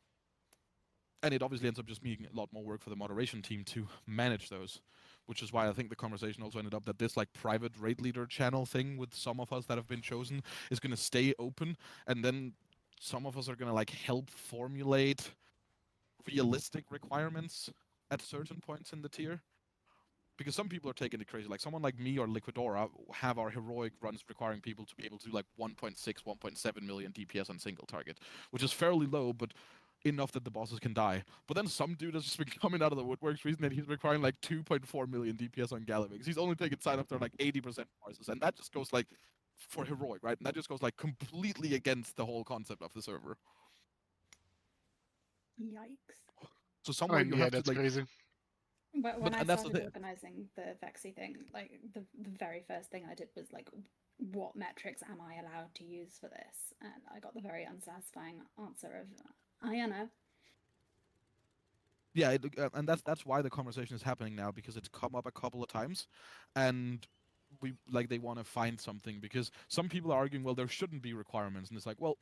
[SPEAKER 4] and it obviously ends up just being a lot more work for the moderation team to manage those, which is why I think the conversation also ended up that this like private raid leader channel thing with some of us that have been chosen is going to stay open, and then some of us are going to like help formulate realistic requirements at certain points in the tier. Because some people are taking it crazy. Like someone like me or Liquidora have our heroic runs requiring people to be able to do like 1.6, 1.7 million DPS on single target, which is fairly low, but enough that the bosses can die. But then some dude has just been coming out of the woodworks recently, and he's requiring like 2.4 million DPS on Galliwix. He's only taking sign up to like 80% bosses, and that just goes like for heroic, right? And that just goes like completely against the whole concept of the server.
[SPEAKER 7] Yikes.
[SPEAKER 4] So somewhere you
[SPEAKER 1] yeah,
[SPEAKER 4] have to
[SPEAKER 1] that's
[SPEAKER 4] like.
[SPEAKER 1] crazy.
[SPEAKER 7] But when I
[SPEAKER 4] and that's the
[SPEAKER 7] started
[SPEAKER 4] thing.
[SPEAKER 7] organizing the Vexy thing, like the very first thing I did was like, what metrics am I allowed to use for this? And I got the very unsatisfying answer of, I don't know.
[SPEAKER 4] Yeah, and that's why the conversation is happening now, because it's come up a couple of times, and we like they want to find something, because some people are arguing, well, there shouldn't be requirements, and it's like, well,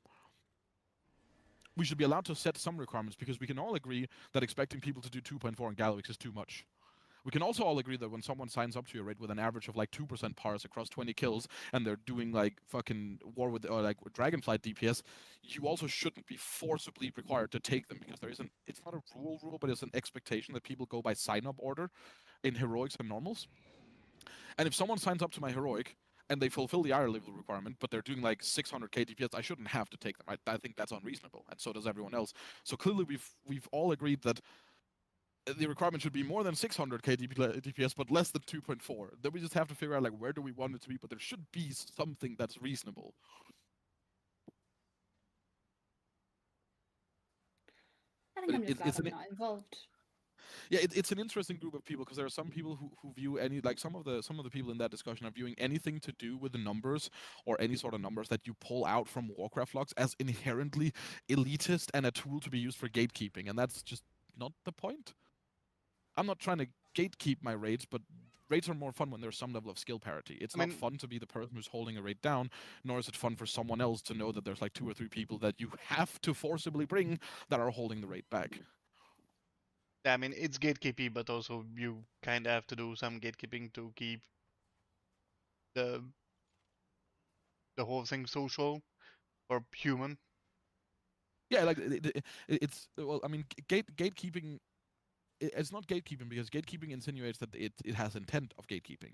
[SPEAKER 4] we should be allowed to set some requirements, because we can all agree that expecting people to do 2.4 on Galliwix is too much. We can also all agree that when someone signs up to your raid with an average of like 2% pars across 20 kills, and they're doing like fucking war with or like Dragonflight DPS, you also shouldn't be forcibly required to take them, because there isn't. It's not a rule, but it's an expectation that people go by sign-up order in heroics and normals. And if someone signs up to my heroic and they fulfill the higher level requirement, but they're doing like 600k DPS, I shouldn't have to take them. I think that's unreasonable, and so does everyone else. So clearly, we've all agreed that the requirement should be more than 600k DPS, but less than 2.4. Then we just have to figure out like where do we want it to be, but there should be something that's reasonable.
[SPEAKER 7] I think I'm just glad I'm not involved.
[SPEAKER 4] Yeah, it's an interesting group of people, because there are some people who view any like some of the people in that discussion are viewing anything to do with the numbers or any sort of numbers that you pull out from Warcraft logs as inherently elitist and a tool to be used for gatekeeping, and that's just not the point. I'm not trying to gatekeep my raids, but raids are more fun when there's some level of skill parity. It's not fun to be the person who's holding a raid down, nor is it fun for someone else to know that there's like 2 or 3 people that you have to forcibly bring that are holding the raid back.
[SPEAKER 1] I mean, it's gatekeeping, but also you kind of have to do some gatekeeping to keep the whole thing social or human.
[SPEAKER 4] Yeah, like it's well, I mean, gatekeeping. It's not gatekeeping, because gatekeeping insinuates that it has intent of gatekeeping.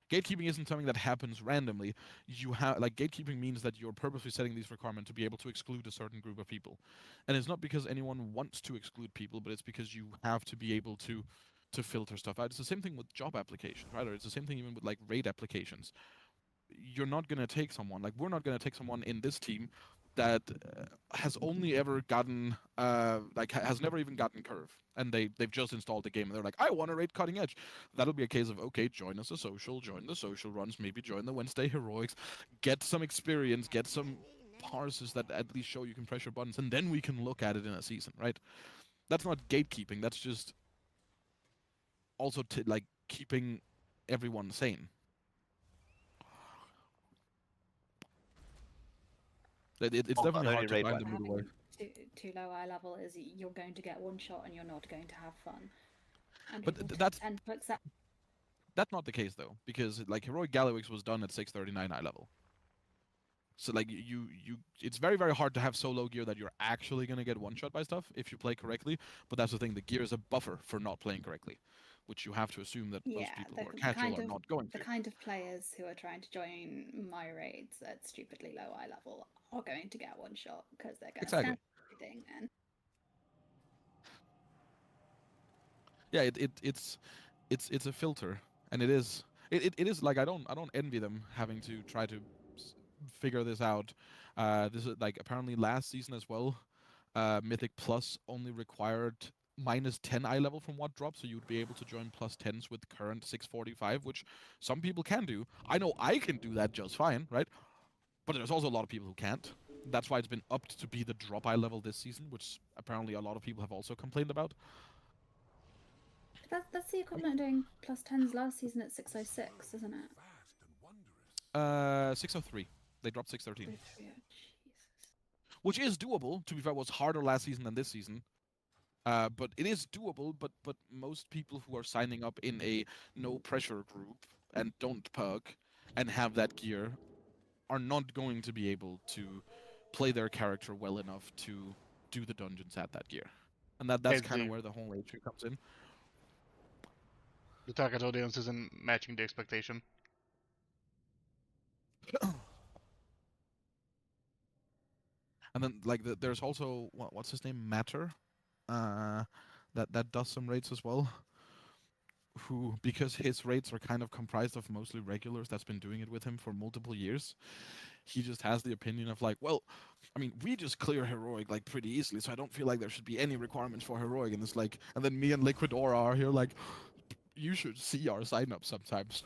[SPEAKER 4] Gatekeeping isn't something that happens randomly. You have like gatekeeping means that you're purposely setting these requirements to be able to exclude a certain group of people, and it's not because anyone wants to exclude people, but it's because you have to be able to filter stuff out. It's the same thing with job applications, right? Or it's the same thing even with like raid applications. You're not gonna take someone like we're not gonna take someone in this team that has only ever gotten has never even gotten curve, and they've just installed the game and they're like, I want to raid cutting edge. That'll be a case of, okay, join us a social, join the social runs, maybe join the Wednesday heroics, get some experience, get some parses that at least show you can pressure buttons, and then we can look at it in a season, right? That's not gatekeeping, that's just also like keeping everyone sane. It's definitely hard to find the middle way.
[SPEAKER 7] Too low eye level is you're going to get one shot and you're not going to have fun. And
[SPEAKER 4] but that's
[SPEAKER 7] tend to accept.
[SPEAKER 4] That's not the case though, because like heroic Galliwix was done at 639 eye level. So like it's very hard to have so low gear that you're actually gonna get one shot by stuff if you play correctly. But that's the thing, the gear is a buffer for not playing correctly, which you have to assume that most people who are casual are not going to.
[SPEAKER 7] The kind of players who are trying to join my raids at stupidly low eye level are going to get one shot because they're going to stand everything and.
[SPEAKER 4] Yeah, it's a filter, and it is like I don't envy them having to try to figure this out. This is like apparently last season as well. Mythic Plus only required -10 eye level from what drop, so you'd be able to join +10s with current 645, which some people can do. I know I can do that just fine, right? But there's also a lot of people who can't. That's why it's been upped to be the drop eye level this season, which apparently a lot of people have also complained about.
[SPEAKER 7] That's the equivalent of doing +10s last season at 606, isn't it?
[SPEAKER 4] 603. They dropped 613. Which is doable. To be fair, was harder last season than this season. But it is doable. But most people who are signing up in a no pressure group and don't perk and have that gear are not going to be able to play their character well enough to do the dungeons at that gear. And that's kind
[SPEAKER 1] Basically,
[SPEAKER 4] of where the whole issue comes in.
[SPEAKER 1] the target audience isn't matching the expectation.
[SPEAKER 4] And then like there's also what's his name, Matter, that does some raids as well. Who, because his raids are kind of comprised of mostly regulars that's been doing it with him for multiple years, he just has the opinion of like, well, I mean, we just clear heroic like pretty easily, so I don't feel like there should be any requirements for heroic. And it's like, and then me and Liquidora are here like, you should see our signups sometimes.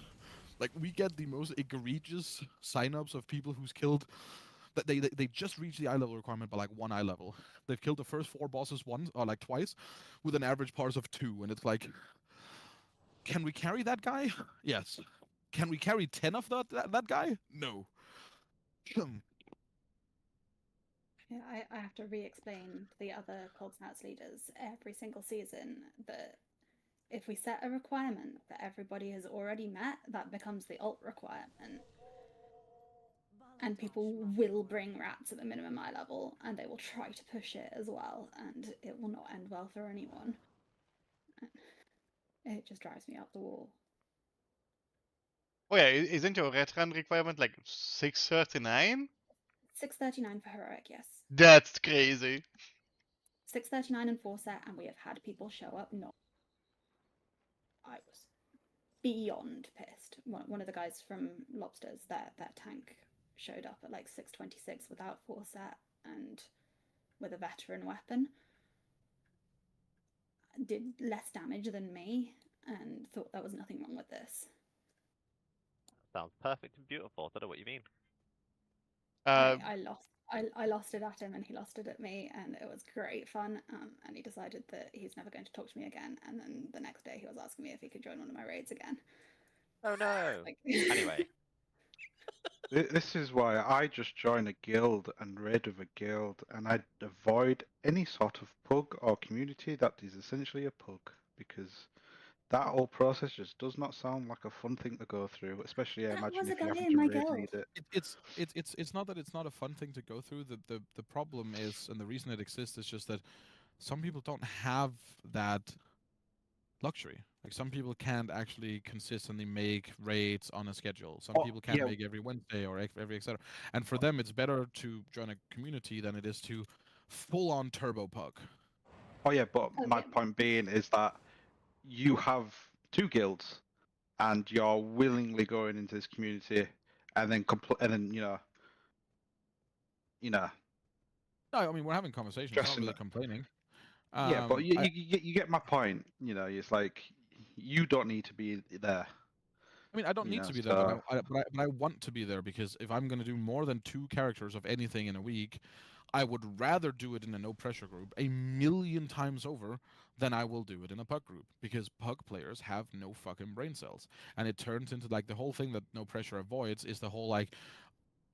[SPEAKER 4] Like we get the most egregious signups of people who's killed. That they just reached the eye level requirement by like 1 eye level. They've killed the first 4 bosses once or like twice, with an average parse of 2, and it's like, can we carry that guy? Yes. Can we carry 10 of that guy? No.
[SPEAKER 7] Yeah, I have to re-explain to the other Cold Snouts leaders every single season that if we set a requirement that everybody has already met, that becomes the alt requirement. And people will bring rats at the minimum eye level, and they will try to push it as well, and it will not end well for anyone. It just drives me up the wall.
[SPEAKER 1] Oh yeah, isn't your red run requirement like 639?
[SPEAKER 7] 639 for heroic, yes.
[SPEAKER 1] That's crazy.
[SPEAKER 7] 639 and 4 set, and we have had people show up not. I was beyond pissed. One of the guys from Lobsters, their tank, showed up at like 626 without 4 set and with a veteran weapon. Did less damage than me and thought there was nothing wrong with this.
[SPEAKER 17] Sounds perfect and beautiful. I don't know what you mean.
[SPEAKER 7] I lost it at him and he lost it at me, and it was great fun. And he decided that he's never going to talk to me again. And then the next day he was asking me if he could join one of my raids again.
[SPEAKER 17] Oh no!
[SPEAKER 7] Like...
[SPEAKER 17] Anyway.
[SPEAKER 18] This is why I just join a guild and raid with a guild, and I avoid any sort of pug or community that is essentially a pug, because that whole process just does not sound like a fun thing to go through, especially I imagine
[SPEAKER 7] was a
[SPEAKER 18] if you
[SPEAKER 7] guy
[SPEAKER 18] happen
[SPEAKER 7] in
[SPEAKER 18] to
[SPEAKER 7] my
[SPEAKER 18] raid
[SPEAKER 7] guild.
[SPEAKER 18] lead it.
[SPEAKER 4] It's not that it's not a fun thing to go through. The problem is, and the reason it exists is just that some people don't have that luxury. Like some people can't actually consistently make raids on a schedule. Some people can't make every Wednesday or every etc. And for them, it's better to join a community than it is to full-on turbo pug.
[SPEAKER 18] Oh yeah, but my point being is that you have 2 guilds, and you're willingly going into this community, and then
[SPEAKER 4] No, I mean we're having conversations. I'm not really complaining.
[SPEAKER 18] Yeah, but you get my point. You know, it's like you don't need to be there.
[SPEAKER 4] I mean, I don't need to be there, but I want to be there, because if I'm going to do more than 2 characters of anything in a week, I would rather do it in a no-pressure group 1,000,000 times over than I will do it in a puck group, because puck players have no fucking brain cells. And it turns into, like, the whole thing that no pressure avoids is the whole, like,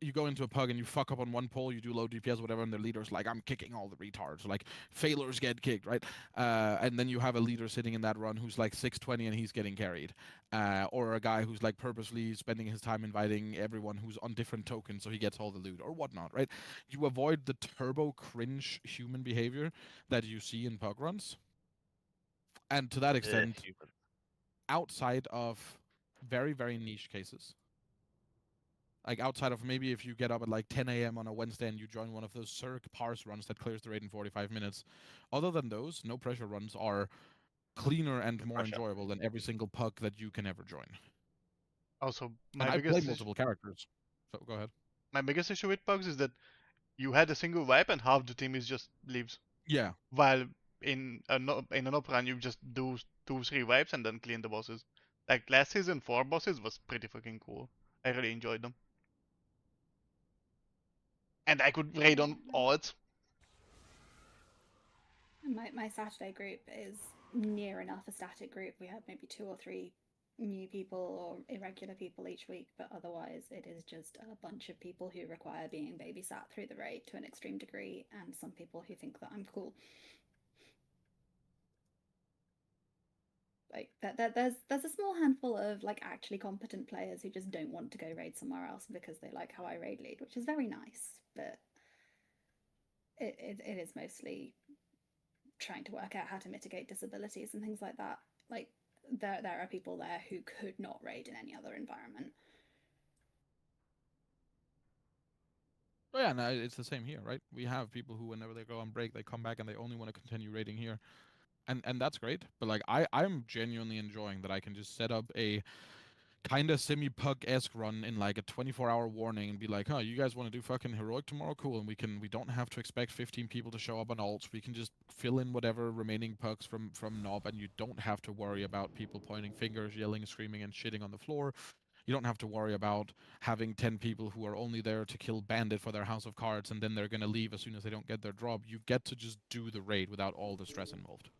[SPEAKER 4] you go into a pug and you fuck up on one pole, you do low DPS, whatever, and the leader's like, I'm kicking all the retards. Like, failures get kicked, right? And then you have a leader sitting in that run who's like 620 and he's getting carried. Or a guy who's like purposely spending his time inviting everyone who's on different tokens so he gets all the loot or whatnot, right? You avoid the turbo cringe human behavior that you see in pug runs. And to that extent, outside of very, very niche cases, like outside of maybe if you get up at like 10 a.m. on a Wednesday and you join one of those Cirque parse runs that clears the raid in 45 minutes. Other than those, no pressure runs are cleaner and more enjoyable than every single puck that you can ever join.
[SPEAKER 1] Also,
[SPEAKER 4] and I play multiple characters, so go ahead.
[SPEAKER 1] My biggest issue with pugs is that you had a single wipe and half the team is just leaves.
[SPEAKER 4] Yeah.
[SPEAKER 1] While in an op run you just do 2-3 wipes and then clean the bosses. Like last season 4 bosses was pretty fucking cool. I really enjoyed them. And I could raid on odds.
[SPEAKER 7] My Saturday group is near enough a static group. We have maybe 2 or 3 new people or irregular people each week, but otherwise it is just a bunch of people who require being babysat through the raid to an extreme degree, and some people who think that I'm cool. Like there's a small handful of like actually competent players who just don't want to go raid somewhere else because they like how I raid lead, which is very nice, but it is mostly trying to work out how to mitigate disabilities and things like that. Like there are people there who could not raid in any other environment.
[SPEAKER 4] Oh yeah, no, it's the same here, right? We have people who, whenever they go on break, they come back and they only want to continue raiding here, and that's great. But like, I'm genuinely enjoying that I can just set up a kind of semi-pug-esque run in like a 24-hour warning and be like, oh, you guys want to do fucking heroic tomorrow? Cool, and we don't have to expect 15 people to show up on ults. We can just fill in whatever remaining pugs from Nob, and you don't have to worry about people pointing fingers, yelling, screaming, and shitting on the floor. You don't have to worry about having 10 people who are only there to kill Bandit for their House of Cards, and then they're going to leave as soon as they don't get their drop. You get to just do the raid without all the stress involved.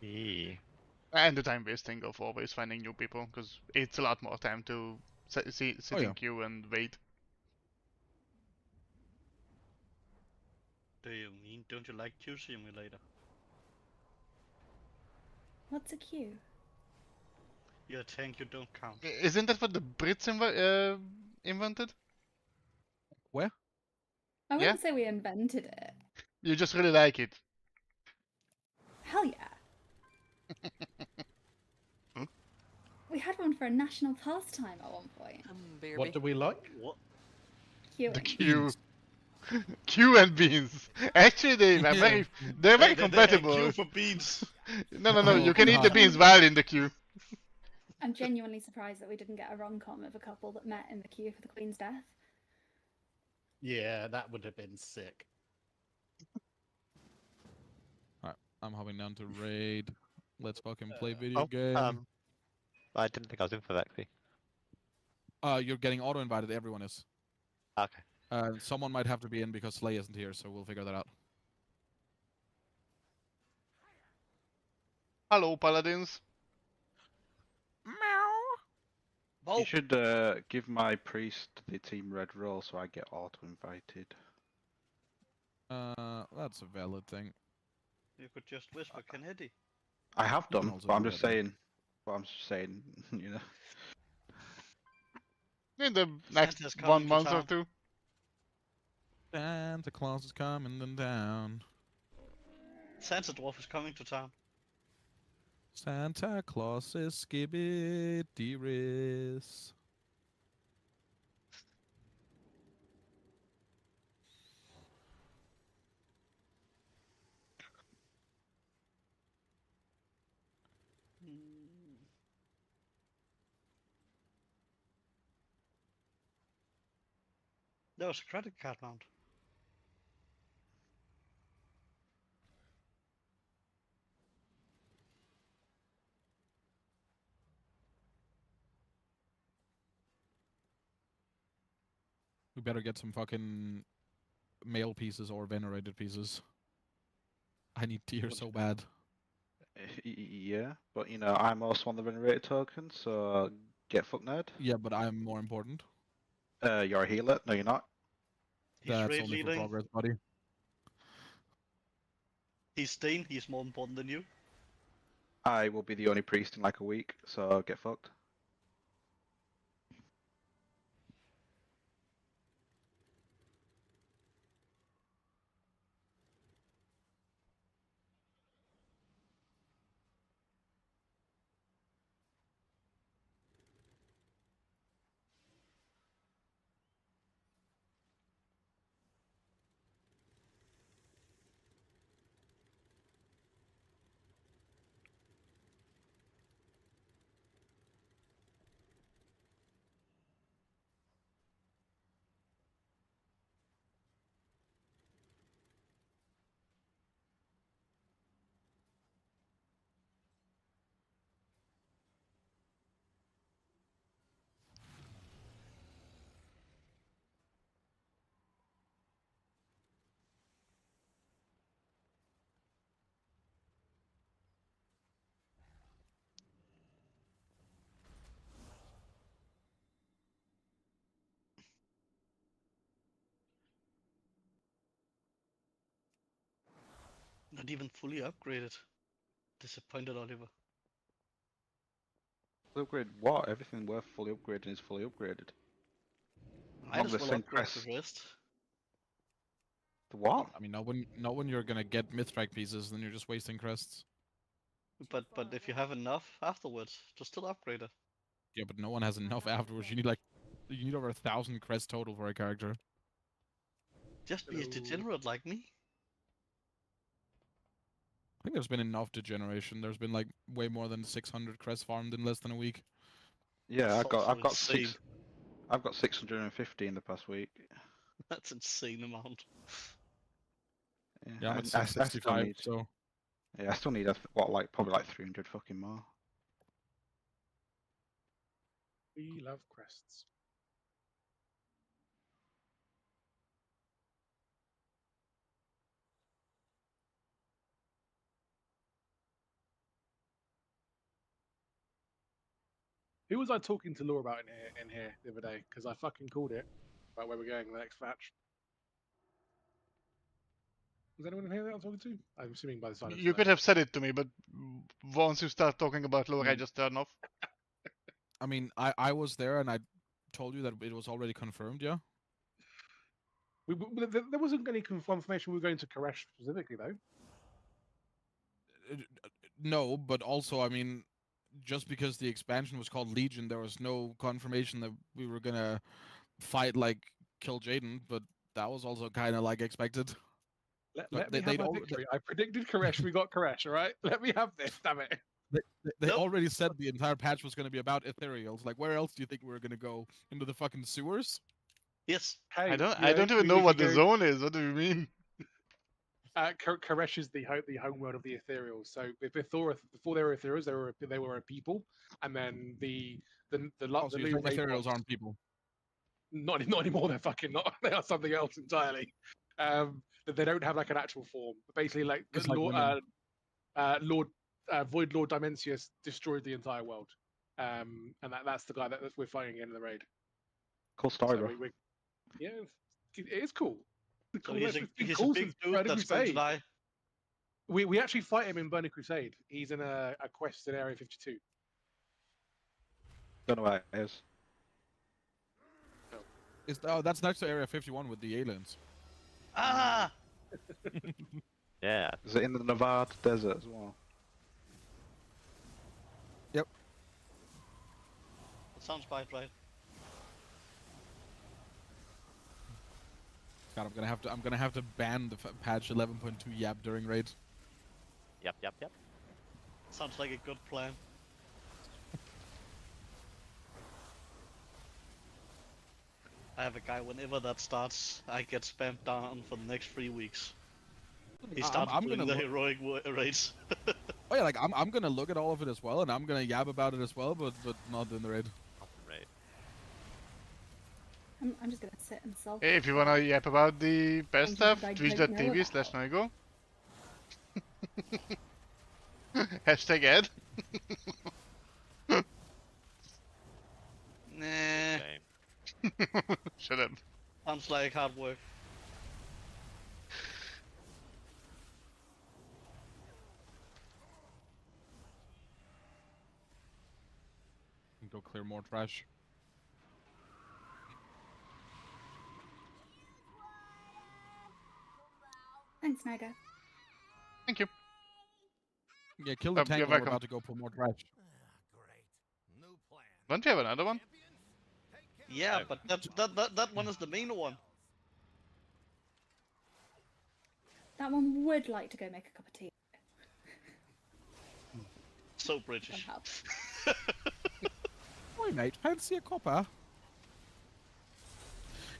[SPEAKER 17] Yeah.
[SPEAKER 1] And the time wasting of always finding new people, because it's a lot more time to sit
[SPEAKER 4] Oh,
[SPEAKER 1] in
[SPEAKER 4] yeah.
[SPEAKER 1] queue and wait.
[SPEAKER 3] Do you mean, don't you like Q Simulator?
[SPEAKER 7] What's a queue?
[SPEAKER 3] You're a tank, you don't count.
[SPEAKER 1] Isn't that what the Brits invented?
[SPEAKER 4] Where?
[SPEAKER 7] I wouldn't say we invented it.
[SPEAKER 1] You just really like it.
[SPEAKER 7] Hell yeah. We had one for a national pastime at one point.
[SPEAKER 2] What do we like?
[SPEAKER 3] What?
[SPEAKER 7] Queuing.
[SPEAKER 1] The queue. Queue and beans. Actually, they're very compatible.
[SPEAKER 3] Queue for beans.
[SPEAKER 1] No,
[SPEAKER 4] Oh,
[SPEAKER 1] you can eat the
[SPEAKER 4] God.
[SPEAKER 1] beans while in the queue.
[SPEAKER 7] I'm genuinely surprised that we didn't get a rom-com of a couple that met in the queue for the Queen's death.
[SPEAKER 13] Yeah, that would have been sick.
[SPEAKER 4] Alright, I'm hopping down to raid. Let's fucking play video game.
[SPEAKER 17] I didn't think I was in for that, actually.
[SPEAKER 4] You're getting auto-invited, everyone is.
[SPEAKER 17] Okay.
[SPEAKER 4] Someone might have to be in because Slay isn't here, so we'll figure that out.
[SPEAKER 1] Hello, paladins.
[SPEAKER 18] You should give my priest the team red role so I get auto-invited.
[SPEAKER 4] That's a valid thing.
[SPEAKER 3] You could just whisper Kennedy.
[SPEAKER 18] I have
[SPEAKER 4] You can
[SPEAKER 18] done,
[SPEAKER 4] also
[SPEAKER 18] but I'm
[SPEAKER 4] do
[SPEAKER 18] just
[SPEAKER 4] that,
[SPEAKER 18] saying. But I'm just saying, you know.
[SPEAKER 1] In the next
[SPEAKER 3] Santa's
[SPEAKER 1] 1
[SPEAKER 3] coming to
[SPEAKER 1] month or
[SPEAKER 3] town.
[SPEAKER 1] 2.
[SPEAKER 4] Santa Claus is coming to town.
[SPEAKER 3] Santa Dwarf is coming to town.
[SPEAKER 4] Santa Claus is skibidi-ris.
[SPEAKER 3] There was a credit card mount.
[SPEAKER 4] We better get some fucking male pieces or venerated pieces. I need tier so bad.
[SPEAKER 18] Yeah, but you know, I'm also on the venerated token, so get fucked, nerd.
[SPEAKER 4] Yeah, but I'm more important.
[SPEAKER 18] You're a healer. No, you're not.
[SPEAKER 3] He's
[SPEAKER 4] That's
[SPEAKER 3] raid
[SPEAKER 4] only for
[SPEAKER 3] leading.
[SPEAKER 4] progress, buddy.
[SPEAKER 3] He's Steen, he's more important than you.
[SPEAKER 18] I will be the only priest in like a week, so get fucked.
[SPEAKER 3] Not even fully upgraded. Disappointed, Oliver.
[SPEAKER 18] Upgrade what? Everything worth fully upgrading is fully upgraded.
[SPEAKER 3] Might
[SPEAKER 18] Not
[SPEAKER 3] as
[SPEAKER 18] the
[SPEAKER 3] well
[SPEAKER 18] same
[SPEAKER 3] upgrade
[SPEAKER 18] crest.
[SPEAKER 3] the rest.
[SPEAKER 18] The what?
[SPEAKER 4] I mean, not when you're gonna get mythic pieces, then you're just wasting crests.
[SPEAKER 3] But if you have enough afterwards, just still upgrade it.
[SPEAKER 4] Yeah, but no one has enough afterwards. You need over 1,000 crests total for a character.
[SPEAKER 3] Just be a degenerate like me.
[SPEAKER 4] I think there's been enough degeneration. There's been like way more than 600 crests farmed in less than a week.
[SPEAKER 18] Yeah,
[SPEAKER 3] That's also
[SPEAKER 18] I've got
[SPEAKER 3] insane.
[SPEAKER 18] I've got 650 in the past week.
[SPEAKER 3] That's insane amount.
[SPEAKER 4] Yeah, I'm at
[SPEAKER 18] I still
[SPEAKER 4] 665,
[SPEAKER 18] need.
[SPEAKER 4] so
[SPEAKER 18] Yeah, I still need probably like 300 fucking more.
[SPEAKER 19] We love crests. Who was I talking to Laura about in here the other day? Because I fucking called it about where we're going in the next match. Was anyone in here that I'm talking to? I'm assuming by the silence.
[SPEAKER 1] You could have said it to me, but once you start talking about lore, I
[SPEAKER 19] Mm.
[SPEAKER 1] just turn off.
[SPEAKER 4] I mean, I was there and I told you that it was already confirmed. Yeah.
[SPEAKER 19] There wasn't any confirmation we were going to Koresh specifically, though.
[SPEAKER 4] No, but also, I mean, just because the expansion was called Legion, there was no confirmation that we were gonna fight like kill Jaden, but that was also kind of like expected.
[SPEAKER 19] Let me have my victory. I predicted Koresh. We got Koresh. All right. Let me have this. Damn it.
[SPEAKER 4] They already said the entire patch was going to be about ethereals. Like, where else do you think we were going to go? Into the fucking sewers?
[SPEAKER 3] Yes.
[SPEAKER 19] Hey,
[SPEAKER 1] I don't even know what the zone is. What do you mean?
[SPEAKER 19] Koresh is the home world of the ethereals. So before they were ethereals, they were a people, and then the
[SPEAKER 4] So
[SPEAKER 19] new
[SPEAKER 4] you think
[SPEAKER 19] raid
[SPEAKER 4] ethereals
[SPEAKER 19] was,
[SPEAKER 4] aren't people?
[SPEAKER 19] not anymore. They're fucking not. They are something else entirely. They don't have like an actual form. Basically, like
[SPEAKER 4] It's
[SPEAKER 19] the
[SPEAKER 4] like women.
[SPEAKER 19] Void Lord Dimensius destroyed the entire world, and that's the guy that we're fighting in the raid.
[SPEAKER 18] Cool story, bro.
[SPEAKER 19] Yeah, it is cool.
[SPEAKER 3] So he's a big dude
[SPEAKER 19] Burning
[SPEAKER 3] that's going to
[SPEAKER 19] Crusade.
[SPEAKER 3] die.
[SPEAKER 19] We actually fight him in Burning Crusade. He's in a quest in Area 52.
[SPEAKER 18] Don't know where it is.
[SPEAKER 4] That's next to Area 51 with the aliens.
[SPEAKER 3] Ah!
[SPEAKER 17] Yeah.
[SPEAKER 18] Is it in the Nevada desert as well?
[SPEAKER 4] Yep.
[SPEAKER 3] That sounds about right.
[SPEAKER 4] God, I'm gonna have to ban the patch 11.2 yap during raids.
[SPEAKER 17] Yep.
[SPEAKER 3] Sounds like a good plan. I have a guy, whenever that starts, I get spammed down for the next 3 weeks. He starts doing the heroic raids.
[SPEAKER 4] Oh yeah, like I'm gonna look at all of it as well, and I'm gonna yab about it as well, but not in the raid.
[SPEAKER 17] Right.
[SPEAKER 7] I'm just gonna sit and sulk.
[SPEAKER 1] Hey, if you wanna yap about the best stuff,
[SPEAKER 7] I don't know
[SPEAKER 1] twitch.tv/Noigo. Hashtag ad.
[SPEAKER 3] Nah.
[SPEAKER 1] Shut up.
[SPEAKER 3] Sounds like hard work.
[SPEAKER 4] Go clear more trash.
[SPEAKER 7] Thanks, Naga.
[SPEAKER 1] Thank you.
[SPEAKER 4] Yeah, kill the tank
[SPEAKER 1] you're
[SPEAKER 4] when we're
[SPEAKER 1] welcome.
[SPEAKER 4] about to go pull more trash.
[SPEAKER 1] Don't you have another one?
[SPEAKER 3] Yeah, but that one is the main one.
[SPEAKER 7] That one would like to go make a cup of tea.
[SPEAKER 3] So British.
[SPEAKER 4] Oi, mate, fancy a copper?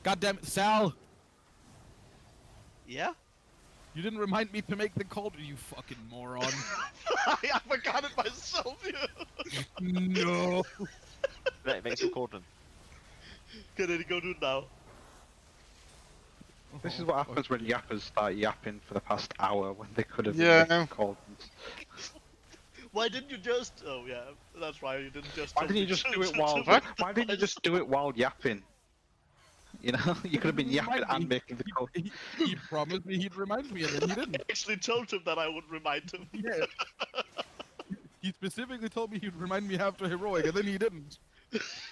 [SPEAKER 4] God damn it, Sal!
[SPEAKER 3] Yeah?
[SPEAKER 4] You didn't remind me to make the cauldron, you fucking moron.
[SPEAKER 3] I forgot it myself.
[SPEAKER 4] No.
[SPEAKER 17] Make some cauldron.
[SPEAKER 3] Can I go do it now?
[SPEAKER 18] This is what happens when yappers start yapping for the past hour when they could have
[SPEAKER 1] Yeah.
[SPEAKER 18] been called.
[SPEAKER 3] Why didn't you just? Oh yeah, that's right. You didn't just.
[SPEAKER 18] Why didn't you just do it while? Why didn't you just do it while yapping? You know, you could have been yapping and making the call.
[SPEAKER 4] He promised me he'd remind me, and then he didn't.
[SPEAKER 3] I actually told him that I would remind him.
[SPEAKER 4] Yeah. He specifically told me he'd remind me after heroic, and then he didn't.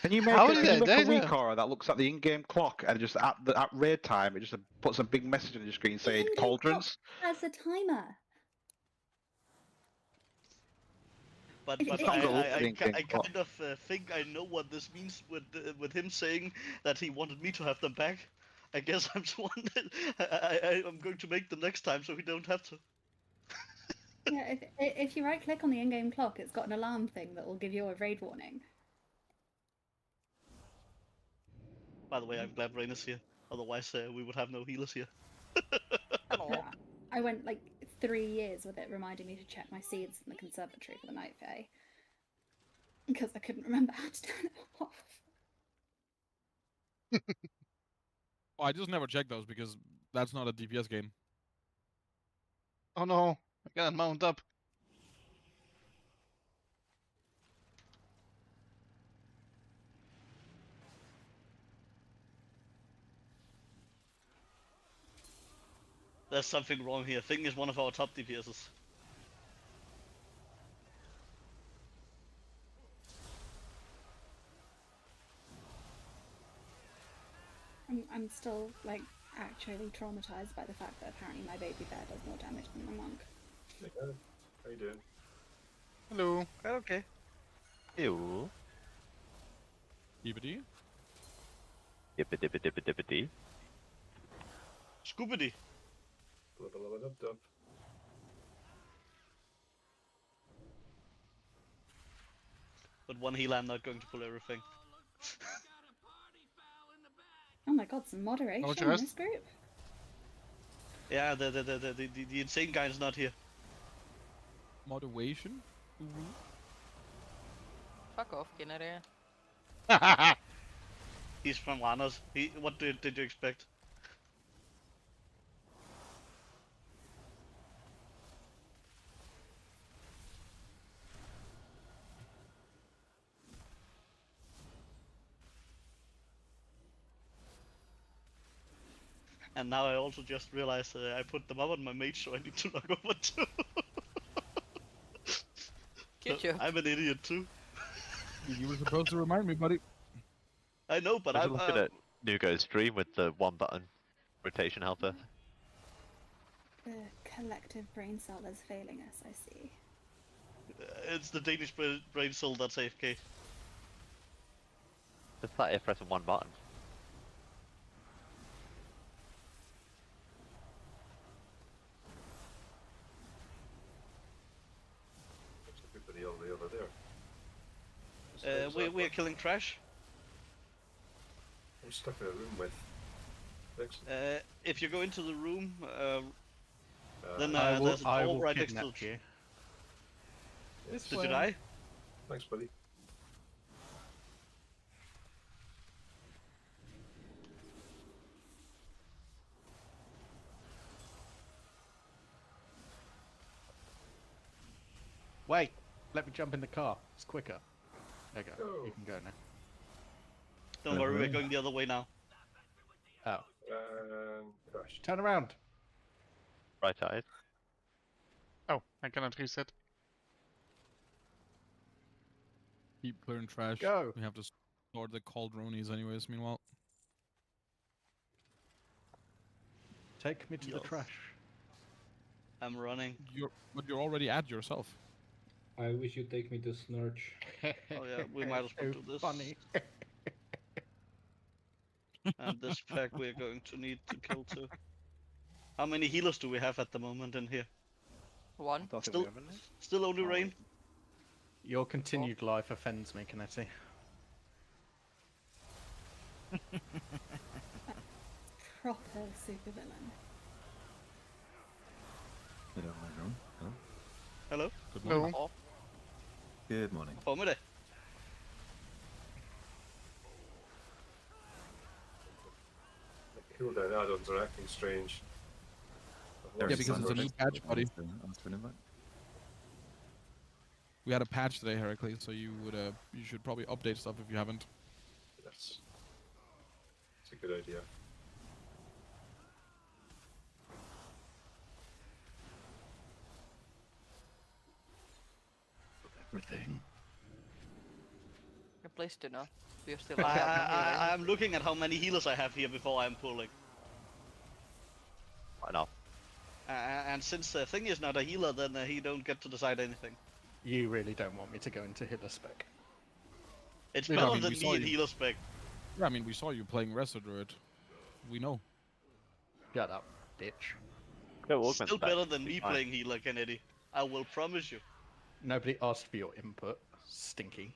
[SPEAKER 18] Can you make
[SPEAKER 1] How
[SPEAKER 18] a,
[SPEAKER 1] did
[SPEAKER 18] can you
[SPEAKER 1] I
[SPEAKER 18] make
[SPEAKER 1] die
[SPEAKER 18] a
[SPEAKER 1] there?
[SPEAKER 18] recaller that looks at the in-game clock and just at raid time it just puts a big message on your screen
[SPEAKER 7] The
[SPEAKER 18] saying
[SPEAKER 7] in-game clock
[SPEAKER 18] cauldrons?
[SPEAKER 7] has a timer.
[SPEAKER 3] But
[SPEAKER 7] If-
[SPEAKER 3] but
[SPEAKER 18] It's not
[SPEAKER 7] if-
[SPEAKER 18] gold for the in-game
[SPEAKER 3] I
[SPEAKER 18] clock.
[SPEAKER 3] kind of think I know what this means with him saying that he wanted me to have them back. I guess I'm the one that I'm going to make them next time so we don't have to.
[SPEAKER 7] Yeah, if you right click on the in-game clock, it's got an alarm thing that will give you a raid warning.
[SPEAKER 3] By the way, I'm glad Rain is here. Otherwise, we would have no healers here.
[SPEAKER 7] Yeah, I went like 3 years with it reminding me to check my seeds in the conservatory for the night fae because I couldn't remember how to turn it off.
[SPEAKER 4] Oh, I just never check those because that's not a DPS game.
[SPEAKER 1] Oh no, I can't mount up.
[SPEAKER 3] There's something wrong here. Thing is one of our top DPSs.
[SPEAKER 7] I'm still like actually traumatized by the fact that apparently my baby bear does more damage than my monk.
[SPEAKER 10] Hey, Gareth. How you doing?
[SPEAKER 1] Hello.
[SPEAKER 3] Okay.
[SPEAKER 17] Ew.
[SPEAKER 4] Yibbity.
[SPEAKER 17] Yippity.
[SPEAKER 3] Scoobity.
[SPEAKER 10] Blub.
[SPEAKER 3] But one healer, I'm not going to pull everything.
[SPEAKER 7] Oh my god, some moderation in
[SPEAKER 1] trust?
[SPEAKER 7] this group.
[SPEAKER 3] Yeah, the insane guy is not here.
[SPEAKER 4] Moderation?
[SPEAKER 5] Fuck off, Kinnere.
[SPEAKER 3] He's from Randers. What did you expect? And now I also just realized I put them up on my mage, so I need to log over too.
[SPEAKER 5] Good
[SPEAKER 3] So
[SPEAKER 5] job.
[SPEAKER 3] I'm an idiot too.
[SPEAKER 4] You were supposed to remind me, buddy.
[SPEAKER 3] I know, but
[SPEAKER 17] I
[SPEAKER 3] I'm
[SPEAKER 17] was looking at Nugo's stream with the one button rotation helper.
[SPEAKER 7] The collective brain cell is failing us, I see.
[SPEAKER 3] It's the Danish brain cell that's AFK.
[SPEAKER 17] Just like if pressing one button.
[SPEAKER 10] There's everybody all the way over there.
[SPEAKER 3] We're killing trash.
[SPEAKER 10] I'm stuck in a room with. Excellent.
[SPEAKER 3] If you go into the room, then
[SPEAKER 13] I will,
[SPEAKER 3] there's a
[SPEAKER 13] I
[SPEAKER 3] door
[SPEAKER 13] will
[SPEAKER 3] right next to
[SPEAKER 13] kidnap you.
[SPEAKER 3] Did you die?
[SPEAKER 10] Thanks, buddy.
[SPEAKER 13] Wait, let me jump in the car. It's quicker. There you go. You can go now.
[SPEAKER 3] Don't worry, we're going the other way now.
[SPEAKER 13] Oh.
[SPEAKER 10] Crash.
[SPEAKER 13] Turn around.
[SPEAKER 17] Right eyes.
[SPEAKER 1] Oh, I cannot reset.
[SPEAKER 4] Keep clearing trash.
[SPEAKER 13] Go.
[SPEAKER 4] We have to sort the cauldronies anyways, meanwhile.
[SPEAKER 13] Take me to the
[SPEAKER 3] Yes.
[SPEAKER 13] trash.
[SPEAKER 3] I'm running.
[SPEAKER 4] But you're already at yourself.
[SPEAKER 2] I wish you'd take me to Snurch.
[SPEAKER 3] Oh yeah, we might as well do this.
[SPEAKER 13] Funny.
[SPEAKER 3] And this pack we're going to need to kill too. How many healers do we have at the moment in here?
[SPEAKER 5] One.
[SPEAKER 3] Still only Rain?
[SPEAKER 13] Your continued life offends me, Canetti.
[SPEAKER 7] Proper supervillain.
[SPEAKER 11] Hello, everyone. Hello.
[SPEAKER 3] Hello?
[SPEAKER 4] Good morning.
[SPEAKER 1] Hello.
[SPEAKER 11] Good morning.
[SPEAKER 3] Formidable.
[SPEAKER 10] The cooldown add-ons are acting strange.
[SPEAKER 4] Yeah, because it's a new patch, buddy.
[SPEAKER 11] Ask for an invite.
[SPEAKER 4] We had a patch today, Heracles, so you should probably update stuff if you haven't.
[SPEAKER 10] Yes. It's a good idea.
[SPEAKER 13] Everything.
[SPEAKER 5] Please do not. You still
[SPEAKER 3] I,
[SPEAKER 5] have
[SPEAKER 3] I,
[SPEAKER 5] healing.
[SPEAKER 3] I'm looking at how many healers I have here before I'm pulling.
[SPEAKER 17] Why not?
[SPEAKER 3] And since the thing is not a healer, then he don't get to decide anything.
[SPEAKER 13] You really don't want me to go into healer spec.
[SPEAKER 3] It's
[SPEAKER 4] Yeah, I
[SPEAKER 3] better
[SPEAKER 4] mean,
[SPEAKER 3] than
[SPEAKER 4] we saw
[SPEAKER 3] me in
[SPEAKER 4] you.
[SPEAKER 3] healer spec.
[SPEAKER 4] Yeah, I mean, we saw you playing Resto Druid. We know.
[SPEAKER 13] Shut up, bitch.
[SPEAKER 17] Go augment
[SPEAKER 3] Still
[SPEAKER 17] spec,
[SPEAKER 3] better than
[SPEAKER 17] be
[SPEAKER 3] me
[SPEAKER 17] fine.
[SPEAKER 3] playing healer, Kennedy. I will promise you.
[SPEAKER 13] Nobody asked for your input. Stinky.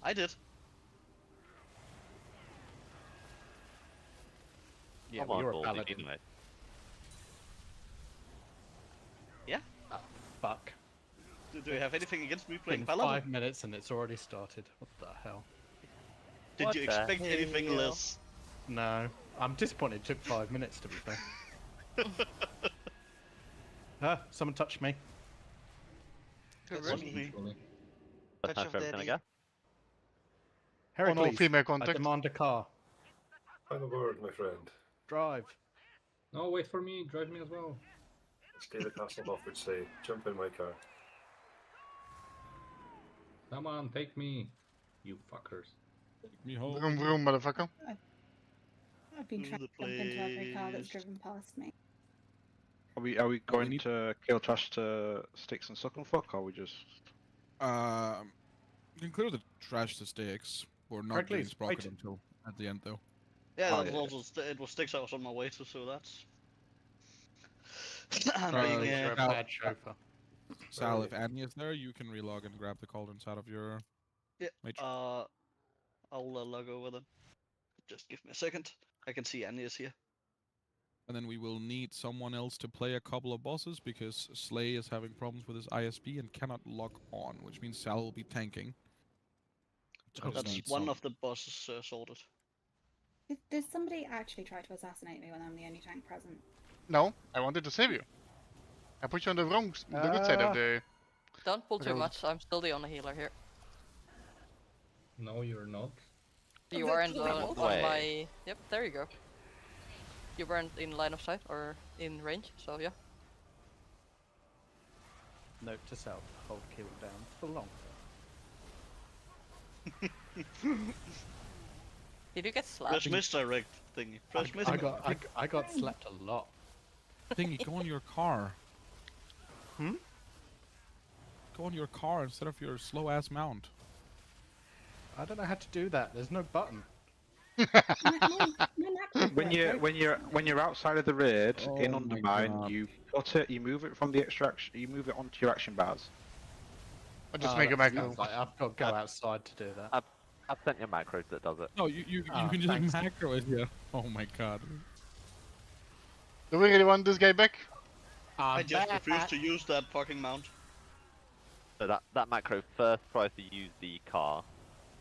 [SPEAKER 3] I did.
[SPEAKER 13] Yeah,
[SPEAKER 17] I'm
[SPEAKER 13] well,
[SPEAKER 17] on
[SPEAKER 13] you're a
[SPEAKER 17] board
[SPEAKER 13] paladin.
[SPEAKER 17] anyway.
[SPEAKER 3] Yeah?
[SPEAKER 13] Ah, fuck.
[SPEAKER 3] Do you have anything against me playing
[SPEAKER 13] Been
[SPEAKER 3] paladin?
[SPEAKER 13] 5 minutes and it's already started. What the hell?
[SPEAKER 3] Did
[SPEAKER 17] What
[SPEAKER 3] you
[SPEAKER 17] the
[SPEAKER 3] expect anything
[SPEAKER 17] hell?
[SPEAKER 3] less?
[SPEAKER 13] No. I'm disappointed it took 5 minutes to be fair. Someone touched me.
[SPEAKER 3] That
[SPEAKER 5] Rude.
[SPEAKER 3] wasn't me.
[SPEAKER 17] First
[SPEAKER 6] Touch
[SPEAKER 17] time
[SPEAKER 6] of
[SPEAKER 17] for everything, I
[SPEAKER 6] daddy.
[SPEAKER 17] guess.
[SPEAKER 13] Heracles,
[SPEAKER 1] female
[SPEAKER 13] I
[SPEAKER 1] contact.
[SPEAKER 13] demand a car.
[SPEAKER 20] I'm aboard, my friend.
[SPEAKER 13] Drive.
[SPEAKER 2] No, wait for me. Drive me as well.
[SPEAKER 20] As David Hasselhoff would say, jump in my car.
[SPEAKER 2] Come on, take me. You fuckers.
[SPEAKER 4] Take me home.
[SPEAKER 1] Vroom vroom, motherfucker.
[SPEAKER 7] I've been
[SPEAKER 3] To
[SPEAKER 7] trying to
[SPEAKER 3] the
[SPEAKER 7] jump into every car that's
[SPEAKER 3] place.
[SPEAKER 7] driven past me.
[SPEAKER 18] Are we
[SPEAKER 4] we
[SPEAKER 18] going
[SPEAKER 4] need-
[SPEAKER 18] to kill trash to sticks and suckle fuck, or are we just?
[SPEAKER 4] You can clear the trash to sticks. We're not doing
[SPEAKER 13] Heracles,
[SPEAKER 4] Sprocket
[SPEAKER 13] wait.
[SPEAKER 4] until at the end, though.
[SPEAKER 3] Yeah,
[SPEAKER 18] Oh,
[SPEAKER 3] that
[SPEAKER 18] yeah,
[SPEAKER 3] was also it was sticks I was on my way to, so that's. I'm
[SPEAKER 4] Uh,
[SPEAKER 3] being
[SPEAKER 13] You're a
[SPEAKER 4] Sal-
[SPEAKER 13] bad chauffeur.
[SPEAKER 4] Sal, if Annie is there, you can relog and grab the cauldrons out of your.
[SPEAKER 3] yeah.
[SPEAKER 4] Mage.
[SPEAKER 3] I'll log over then. Just give me a second. I can see Annie is here.
[SPEAKER 4] And then we will need someone else to play a couple of bosses because Slay is having problems with his ISP and cannot log on, which means Sal will be tanking. So we'll
[SPEAKER 3] That's
[SPEAKER 4] need
[SPEAKER 3] one
[SPEAKER 4] some-
[SPEAKER 3] of the bosses sorted.
[SPEAKER 7] Did somebody actually try to assassinate me when I'm the only tank present?
[SPEAKER 1] No, I wanted to save you. I put you on the wrong, the good side of the.
[SPEAKER 5] Don't pull too
[SPEAKER 1] road.
[SPEAKER 5] much. I'm still the only healer here.
[SPEAKER 2] No, you're not.
[SPEAKER 5] You are in the, on
[SPEAKER 17] Way.
[SPEAKER 5] my. Yep, there you go. You weren't in line of sight or in range, so yeah.
[SPEAKER 13] Note to self: hold kill down for long.
[SPEAKER 5] Did you get slapped?
[SPEAKER 3] Press misdirect thingy. Press misdirect.
[SPEAKER 13] I got slapped a lot.
[SPEAKER 4] Thingy, go on your car.
[SPEAKER 13] Hmm?
[SPEAKER 4] Go on your car instead of your slow ass mount.
[SPEAKER 13] I don't know how to do that. There's no button.
[SPEAKER 18] When you're outside of the raid in
[SPEAKER 4] Oh my
[SPEAKER 18] Undermine,
[SPEAKER 4] God.
[SPEAKER 18] you put it, you move it from the extraction, you move it onto your action bars.
[SPEAKER 1] Or just
[SPEAKER 13] Oh,
[SPEAKER 1] make a
[SPEAKER 13] that
[SPEAKER 1] macro.
[SPEAKER 13] sounds like I've got to go outside to do that.
[SPEAKER 17] I've sent you macros that does it.
[SPEAKER 4] No, you
[SPEAKER 13] Oh,
[SPEAKER 4] can just
[SPEAKER 13] thanks.
[SPEAKER 4] macro it here. Oh my god.
[SPEAKER 1] Do we really want this guy back?
[SPEAKER 3] I just refuse to use that fucking mount.
[SPEAKER 17] So that macro first tries to use the car,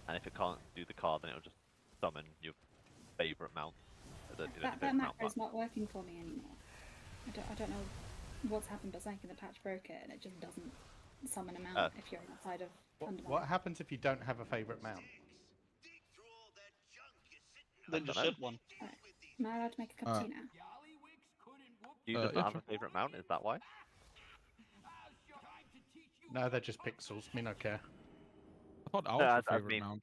[SPEAKER 17] and if it can't do the car, then it'll just summon your favorite mount.
[SPEAKER 7] That macro's not working for me anymore. I don't know what's happened, but something in the patch broke it, and it just doesn't summon a mount if you're outside of Undermine.
[SPEAKER 13] What happens if you don't have a favourite mount?
[SPEAKER 3] Then just set one.
[SPEAKER 7] Right. Am I allowed to make a cup of tea now?
[SPEAKER 17] You just
[SPEAKER 4] yeah,
[SPEAKER 17] not have
[SPEAKER 4] sure.
[SPEAKER 17] a favorite mount, is that why?
[SPEAKER 13] No, they're just pixels. Me no care.
[SPEAKER 4] I thought
[SPEAKER 17] No,
[SPEAKER 4] ours was
[SPEAKER 17] I
[SPEAKER 4] favorite
[SPEAKER 17] mean-
[SPEAKER 4] mount.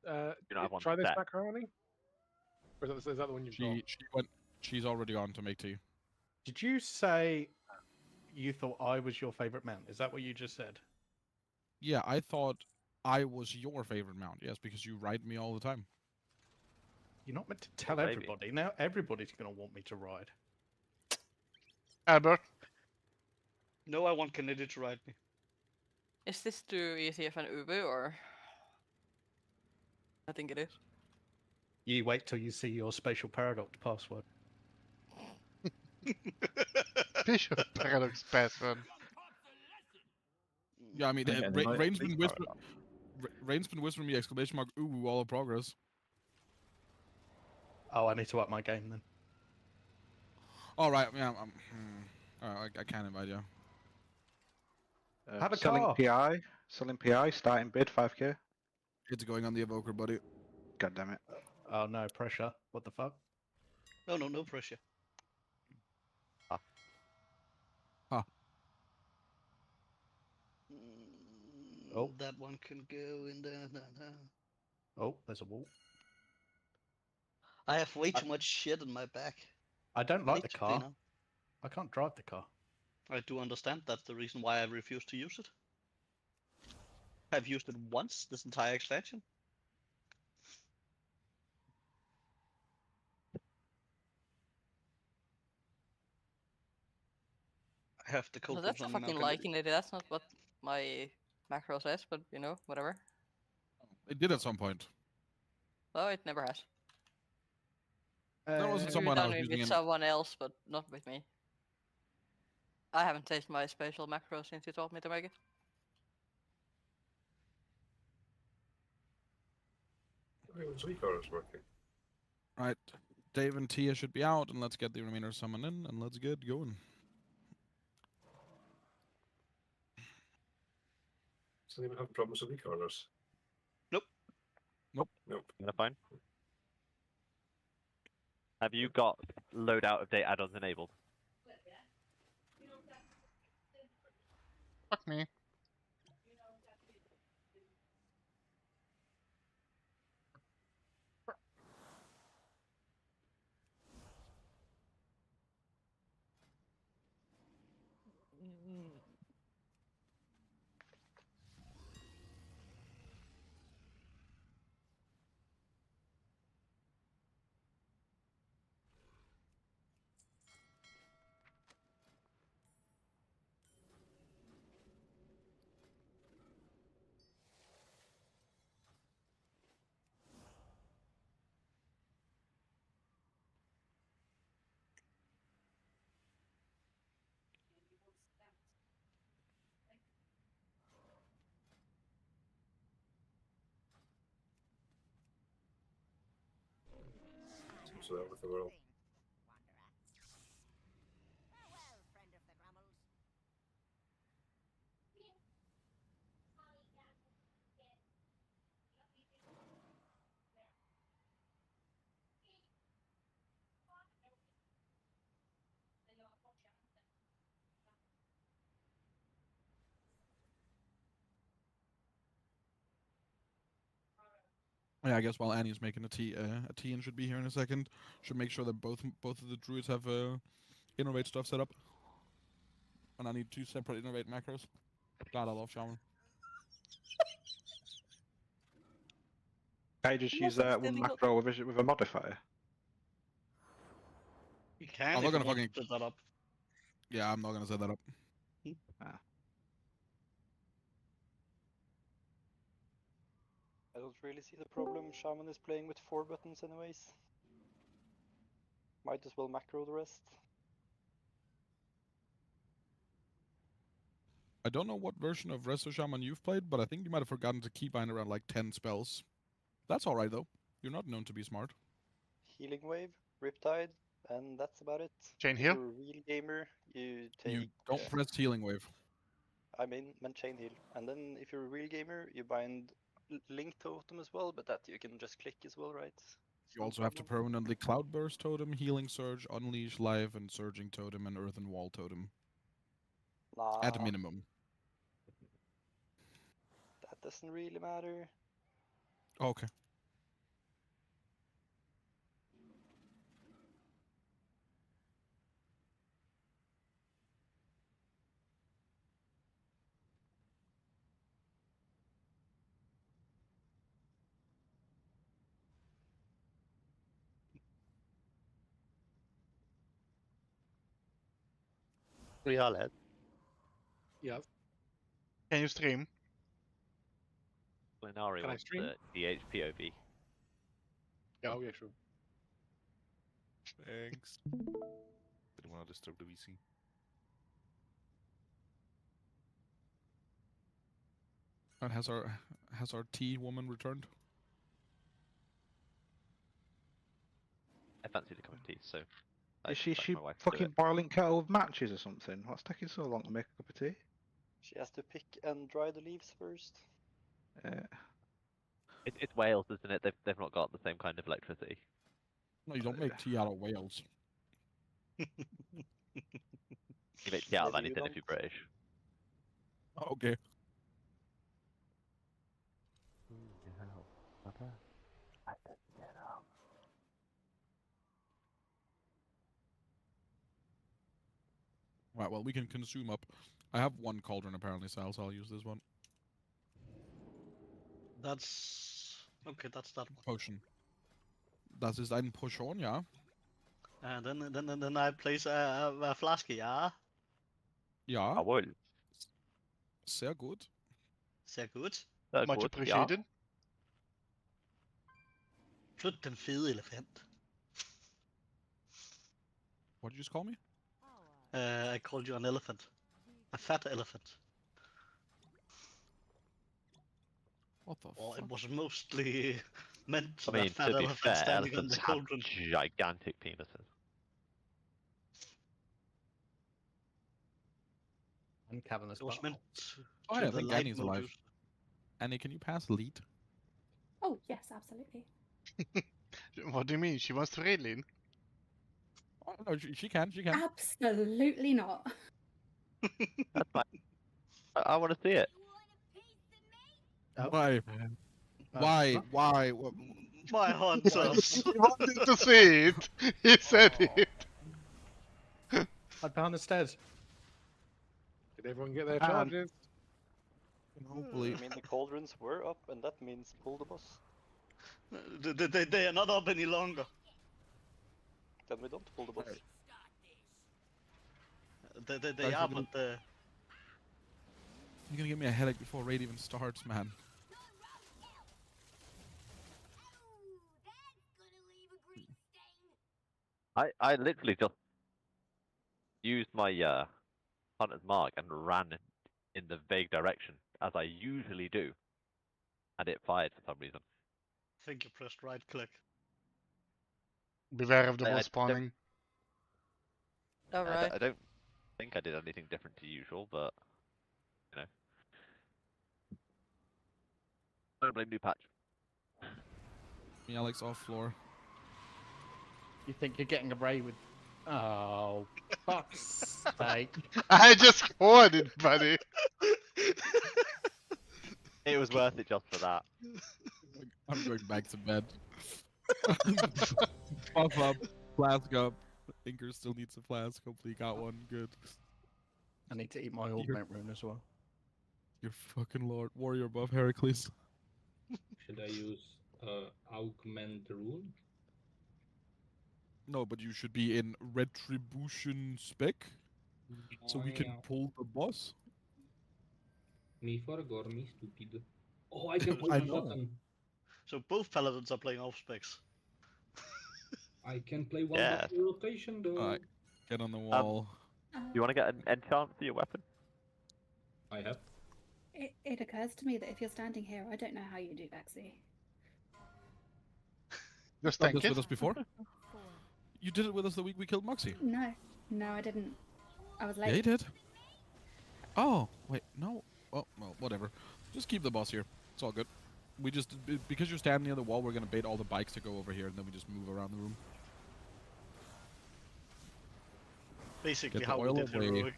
[SPEAKER 17] You don't have one
[SPEAKER 19] Try this
[SPEAKER 17] set.
[SPEAKER 19] macro, Annie? Or is that the one you've got?
[SPEAKER 4] She's already on to make tea.
[SPEAKER 13] Did you say you thought I was your favourite mount? Is that what you just said?
[SPEAKER 4] Yeah, I thought I was your favorite mount. Yes, because you ride me all the time.
[SPEAKER 13] You're not meant to tell
[SPEAKER 17] maybe.
[SPEAKER 13] everybody. Now everybody's going to want me to ride.
[SPEAKER 1] Albert.
[SPEAKER 3] No, I want Kennedy to ride me.
[SPEAKER 5] Is this to ECF and Ubu or? I think it is.
[SPEAKER 13] You wait till you see your spatial paradox password.
[SPEAKER 1] Bishop Paradox password.
[SPEAKER 4] Yeah, I mean,
[SPEAKER 11] Okay, then
[SPEAKER 4] Rain's
[SPEAKER 11] I-
[SPEAKER 4] been whispering me exclamation mark ooh all of progress.
[SPEAKER 13] Oh, I need to up my game then.
[SPEAKER 4] All right, yeah, I can't invite you.
[SPEAKER 13] Have a
[SPEAKER 18] selling
[SPEAKER 13] car.
[SPEAKER 18] PI, selling PI, starting bid 5k.
[SPEAKER 4] It's going on the evoker, buddy.
[SPEAKER 18] God damn it.
[SPEAKER 13] Oh no, pressure. What the fuck?
[SPEAKER 3] No pressure.
[SPEAKER 13] Oh.
[SPEAKER 3] That one can go in there.
[SPEAKER 13] Oh, there's a wall.
[SPEAKER 3] I have way too much shit in my back.
[SPEAKER 13] I don't like
[SPEAKER 3] Need
[SPEAKER 13] the
[SPEAKER 3] to clean
[SPEAKER 13] car.
[SPEAKER 3] up.
[SPEAKER 13] I can't drive the car.
[SPEAKER 3] I do understand. That's the reason why I refuse to use it. I've used it once this entire expansion. I have the code
[SPEAKER 5] No,
[SPEAKER 3] from
[SPEAKER 5] that's a
[SPEAKER 3] something
[SPEAKER 5] fucking
[SPEAKER 3] now.
[SPEAKER 5] liking it. That's not what my macro says, but you know, whatever.
[SPEAKER 4] It did at some point.
[SPEAKER 5] No, it never has.
[SPEAKER 4] There wasn't
[SPEAKER 5] Maybe
[SPEAKER 4] someone I
[SPEAKER 5] done
[SPEAKER 4] was
[SPEAKER 5] it
[SPEAKER 4] using
[SPEAKER 5] with
[SPEAKER 4] in.
[SPEAKER 5] someone else, but not with me. I haven't tasted my spatial macro since you told me to make it.
[SPEAKER 20] Everyone's recall is working.
[SPEAKER 4] Right, Dave and Tia should be out, and let's get the remainder summoned in, and let's get going.
[SPEAKER 20] Does anyone have problems with recallers?
[SPEAKER 3] Nope.
[SPEAKER 4] Nope.
[SPEAKER 20] Nope.
[SPEAKER 17] That's fine. Have you got loadout update add-ons enabled?
[SPEAKER 1] Fuck me.
[SPEAKER 20] Seems to that with the world.
[SPEAKER 4] Yeah, I guess while Annie's making a tea in should be here in a second. Should make sure that both of the druids have innovate stuff set up. And I need 2 separate innovate macros. God, I love shaman.
[SPEAKER 18] Can I just use one macro with a modifier?
[SPEAKER 3] You can
[SPEAKER 4] I'm
[SPEAKER 3] if
[SPEAKER 4] not
[SPEAKER 3] you
[SPEAKER 4] gonna
[SPEAKER 3] want to
[SPEAKER 4] fucking.
[SPEAKER 3] set that up.
[SPEAKER 4] Yeah, I'm not gonna set that up.
[SPEAKER 18] Ah.
[SPEAKER 6] I don't really see the problem. Shaman is playing with 4 buttons anyways. Might as well macro the rest.
[SPEAKER 4] I don't know what version of Resto Shaman you've played, but I think you might have forgotten to keybind around like 10 spells. That's alright though. You're not known to be smart.
[SPEAKER 6] Healing Wave, Riptide, and that's about it.
[SPEAKER 1] Chain
[SPEAKER 6] If
[SPEAKER 1] heal?
[SPEAKER 6] you're a real gamer, you take...
[SPEAKER 4] You don't press healing wave.
[SPEAKER 6] I meant chain heal. And then if you're a real gamer, you bind Link Totem as well, but that you can just click as well, right? It's
[SPEAKER 4] You
[SPEAKER 6] no
[SPEAKER 4] also have to
[SPEAKER 6] problem.
[SPEAKER 4] permanently Cloudburst Totem, Healing Surge, Unleash Life, and Surging Totem, and Earthen Wall Totem. At
[SPEAKER 6] Nah,
[SPEAKER 4] minimum.
[SPEAKER 6] that doesn't really matter.
[SPEAKER 4] Okay.
[SPEAKER 17] We are led.
[SPEAKER 19] Yeah.
[SPEAKER 1] Can you stream?
[SPEAKER 17] Glenari
[SPEAKER 19] Can I
[SPEAKER 17] wants
[SPEAKER 19] stream?
[SPEAKER 17] the DHPOV.
[SPEAKER 19] Yeah, oh yeah, sure.
[SPEAKER 10] Thanks. Didn't want to disturb the VC.
[SPEAKER 4] And has our tea woman returned?
[SPEAKER 17] I fancy the cup of tea, so
[SPEAKER 18] Is she
[SPEAKER 17] my wife to do
[SPEAKER 18] fucking
[SPEAKER 17] it.
[SPEAKER 18] boiling kettle of matches or something? What's taking so long to make a cup of tea?
[SPEAKER 6] She has to pick and dry the leaves first.
[SPEAKER 17] It's Wales, isn't it? They've not got the same kind of electricity.
[SPEAKER 4] No, you don't make tea out of whales.
[SPEAKER 17] You make tea out of
[SPEAKER 6] Maybe you
[SPEAKER 17] anything if you're British.
[SPEAKER 4] Okay.
[SPEAKER 17] Ooh, hell.
[SPEAKER 4] Right, well, we can consume up. I have one cauldron apparently, so I'll use this one.
[SPEAKER 3] That's okay. That's that one.
[SPEAKER 4] Potion. Das ist ein Potion, ja.
[SPEAKER 3] And then I place a flask, yeah.
[SPEAKER 4] Ja.
[SPEAKER 17] Jawohl.
[SPEAKER 4] Sehr gut.
[SPEAKER 3] Sehr gut.
[SPEAKER 17] Sehr
[SPEAKER 1] Much
[SPEAKER 17] gut,
[SPEAKER 1] appreciated.
[SPEAKER 3] Flyt den fede elefant.
[SPEAKER 4] What did you just call me?
[SPEAKER 3] I called you an elephant. A fat elephant.
[SPEAKER 4] What the
[SPEAKER 3] Well,
[SPEAKER 4] fuck?
[SPEAKER 3] it was mostly meant to
[SPEAKER 17] I mean,
[SPEAKER 3] that fat
[SPEAKER 17] to be
[SPEAKER 3] elephant
[SPEAKER 17] fair,
[SPEAKER 3] standing on
[SPEAKER 17] elephants
[SPEAKER 3] the
[SPEAKER 17] have
[SPEAKER 3] cauldron.
[SPEAKER 17] gigantic penises.
[SPEAKER 13] And cavernous
[SPEAKER 3] It was
[SPEAKER 13] butthole.
[SPEAKER 3] meant
[SPEAKER 4] Oh,
[SPEAKER 3] to
[SPEAKER 4] yeah, I
[SPEAKER 3] the
[SPEAKER 4] think
[SPEAKER 3] light
[SPEAKER 4] Annie's alive.
[SPEAKER 3] modules.
[SPEAKER 4] Annie, can you pass lead?
[SPEAKER 7] Oh, yes, absolutely.
[SPEAKER 1] What do you mean? She wants to raid lane?
[SPEAKER 4] Oh, no, she can.
[SPEAKER 7] Absolutely not.
[SPEAKER 17] That's fine. I want to see it.
[SPEAKER 13] Oh.
[SPEAKER 4] Why? Why? Why? What?
[SPEAKER 3] My hunters.
[SPEAKER 1] He wanted to see it. He said it.
[SPEAKER 13] I found the stairs.
[SPEAKER 19] Did everyone get their
[SPEAKER 13] Um,
[SPEAKER 19] charges?
[SPEAKER 4] Hopefully.
[SPEAKER 6] I mean, the cauldrons were up, and that means pull the boss.
[SPEAKER 3] They are not up any longer.
[SPEAKER 6] Then we don't pull the boss.
[SPEAKER 3] They
[SPEAKER 4] Guys,
[SPEAKER 3] are,
[SPEAKER 4] we're gonna-
[SPEAKER 3] but
[SPEAKER 4] You're gonna give me a headache before raid even starts, man.
[SPEAKER 17] I literally just used my hunter's mark and ran in the vague direction as I usually do, and it fired for some reason.
[SPEAKER 3] I think you pressed right click.
[SPEAKER 1] Beware of the
[SPEAKER 17] I
[SPEAKER 1] boss spawning.
[SPEAKER 5] Alright.
[SPEAKER 17] I don't think I did anything different to usual, but you know, I don't blame new patch.
[SPEAKER 4] Me, Alex, off floor.
[SPEAKER 13] You think you're getting away with... Oh, fuck's sake.
[SPEAKER 1] I just scored it, buddy.
[SPEAKER 17] It was worth it just for that.
[SPEAKER 4] I'm going back to bed. Buff up, flask up. Inker still needs a flask. Hopefully, he got one. Good.
[SPEAKER 13] I need to eat my augment rune as well.
[SPEAKER 4] Your fucking lord, warrior buff, Heracles.
[SPEAKER 2] Should I use augment rune?
[SPEAKER 4] No, but you should be in retribution spec, so we can pull the boss.
[SPEAKER 2] Me forgot, me stupid. Oh, I can
[SPEAKER 4] I
[SPEAKER 2] push a
[SPEAKER 4] know.
[SPEAKER 2] button.
[SPEAKER 3] So both paladins are playing off specs.
[SPEAKER 2] I can play one
[SPEAKER 17] Yes.
[SPEAKER 2] button rotation though.
[SPEAKER 4] Alright, get on the wall.
[SPEAKER 17] You want to get an enchant for your weapon?
[SPEAKER 2] I have.
[SPEAKER 7] It occurs to me that if you're standing here, I don't know how you do Vexy.
[SPEAKER 1] Just
[SPEAKER 4] Done
[SPEAKER 1] tank
[SPEAKER 4] this
[SPEAKER 1] it.
[SPEAKER 4] with us before? You did it with us the week we killed Moxie.
[SPEAKER 7] No, I didn't. I was late.
[SPEAKER 4] Yeah, you did. Oh, wait, no. Oh, well, whatever. Just keep the boss here. It's all good. We just, because you're standing near the wall, we're gonna bait all the bikes to go over here, and then we just move around the room.
[SPEAKER 3] Basically
[SPEAKER 4] Get the
[SPEAKER 3] how we
[SPEAKER 4] oil
[SPEAKER 3] did
[SPEAKER 4] away.
[SPEAKER 3] heroic.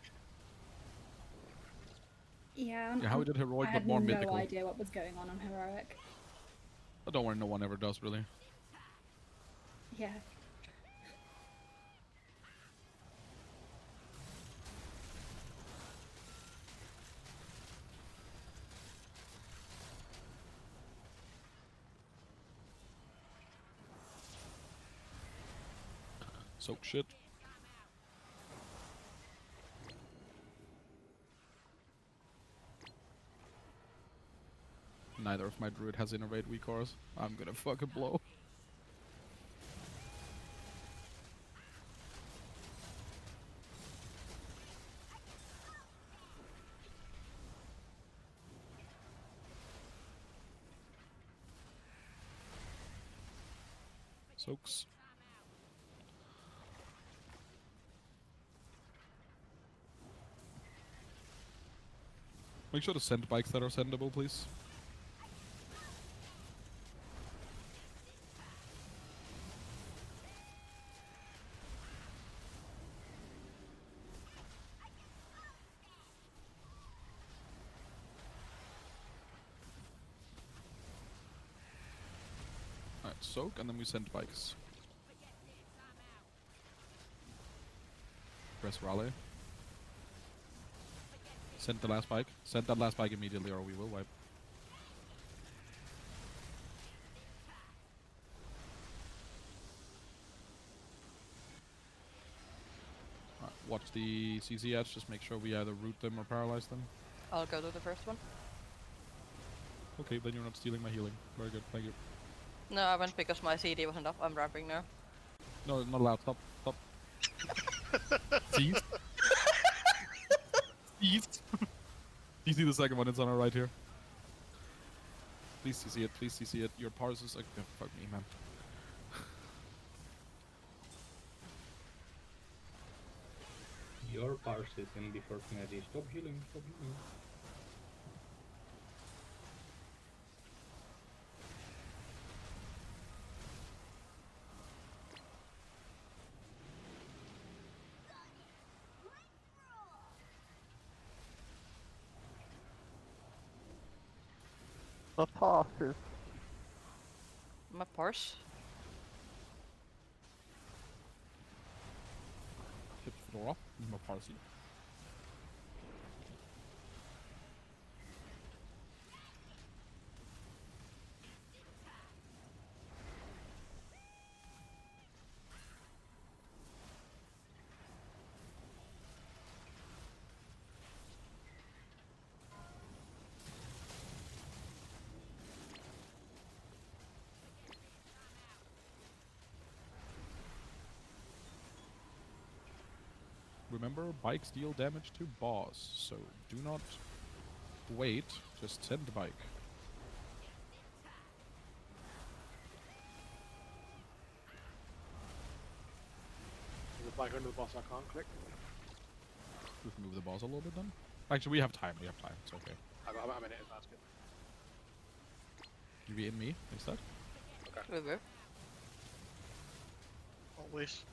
[SPEAKER 7] Yeah,
[SPEAKER 4] Yeah, how we did heroic,
[SPEAKER 7] I
[SPEAKER 4] but
[SPEAKER 7] had
[SPEAKER 4] more
[SPEAKER 7] no
[SPEAKER 4] mythical.
[SPEAKER 7] idea what was going on heroic.
[SPEAKER 4] But don't worry, no one ever does, really.
[SPEAKER 7] Yeah.
[SPEAKER 4] Soak shit. Neither of my druid has innervate weak auras. I'm gonna fucking blow. Soaks. Make sure to send bikes that are sendable, please. Alright, soak, and then we send bikes. Press rally. Send the last bike. Send that last bike immediately, or we will wipe. Alright, watch the CC edge. Just make sure we either root them or paralyze them.
[SPEAKER 5] I'll go to the first one.
[SPEAKER 4] Okay, then you're not stealing my healing. Very good, thank you.
[SPEAKER 5] No, I went because my CD wasn't up. I'm ramping now.
[SPEAKER 4] No, not allowed. Stop. Stop. Cease. Cease. You see the second one? It's on our right here. Please CC it. Please CC it. Your parse is like, oh, fuck me, man.
[SPEAKER 2] Your parse is in before Kennedy. Stop healing. Stop healing.
[SPEAKER 17] My passes.
[SPEAKER 5] My parse.
[SPEAKER 4] Hit the door off. My parse. Remember, bikes deal damage to boss, so do not wait, just send the bike.
[SPEAKER 19] The bike under the boss I can't click.
[SPEAKER 4] We can move the boss a little bit then. Actually, we have time. We have time. It's okay.
[SPEAKER 19] I got about a minute in basket.
[SPEAKER 4] You be in me instead.
[SPEAKER 19] Okay.
[SPEAKER 3] Always.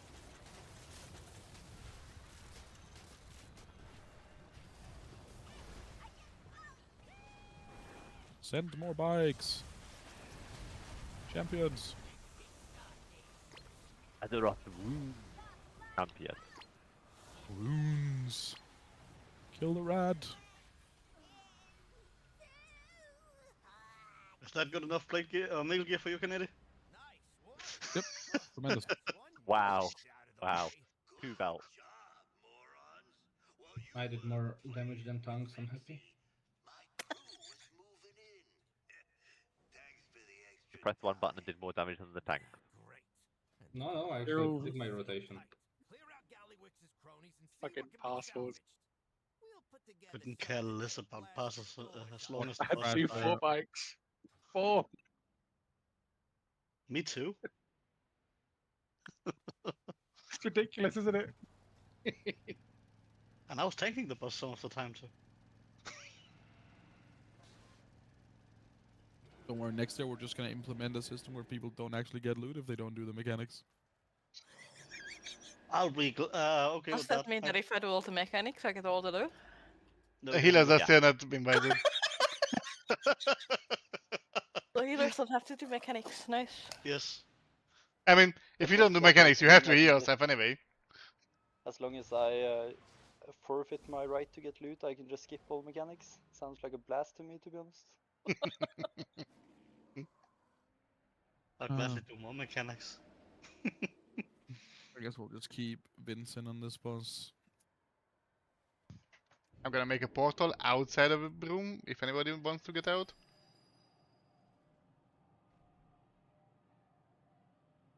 [SPEAKER 4] Send more bikes. Champions.
[SPEAKER 17] Azeroth Wound Champion.
[SPEAKER 4] Wounds. Kill the rat.
[SPEAKER 3] Is that good enough plate gear, meal gear for you, Kennedy?
[SPEAKER 4] Yep. Tremendous.
[SPEAKER 17] Wow. Wow. 2 belts.
[SPEAKER 2] I did more damage than tanks, I'm happy.
[SPEAKER 17] You pressed one button and did more damage than the tank.
[SPEAKER 2] No, I actually did my rotation.
[SPEAKER 19] Fucking passwords.
[SPEAKER 3] Couldn't care less about passes as long as
[SPEAKER 19] I
[SPEAKER 3] the
[SPEAKER 19] had
[SPEAKER 3] boss
[SPEAKER 19] two
[SPEAKER 3] is
[SPEAKER 19] 4 bikes. 4.
[SPEAKER 3] Me too.
[SPEAKER 19] It's ridiculous, isn't it?
[SPEAKER 3] And I was tanking the boss some of the time too.
[SPEAKER 4] Don't worry, next year we're just gonna implement a system where people don't actually get loot if they don't do the mechanics.
[SPEAKER 3] I'll be okay
[SPEAKER 5] Does
[SPEAKER 3] with
[SPEAKER 5] that mean that if I do all the mechanics, I get all the loot?
[SPEAKER 3] No,
[SPEAKER 1] The
[SPEAKER 3] you
[SPEAKER 1] healers
[SPEAKER 3] don't.
[SPEAKER 1] are still not invited.
[SPEAKER 5] The healers don't have to do mechanics. Nice.
[SPEAKER 3] Yes.
[SPEAKER 1] I mean, if you don't do mechanics, you have to heal yourself anyway.
[SPEAKER 6] As long as I forfeit my right to get loot, I can just skip all mechanics. Sounds like a blast to me, to be honest.
[SPEAKER 3] I'll gladly do more mechanics.
[SPEAKER 4] I guess we'll just keep Vincent on this boss.
[SPEAKER 1] I'm gonna make a portal outside of the room if anybody wants to get out.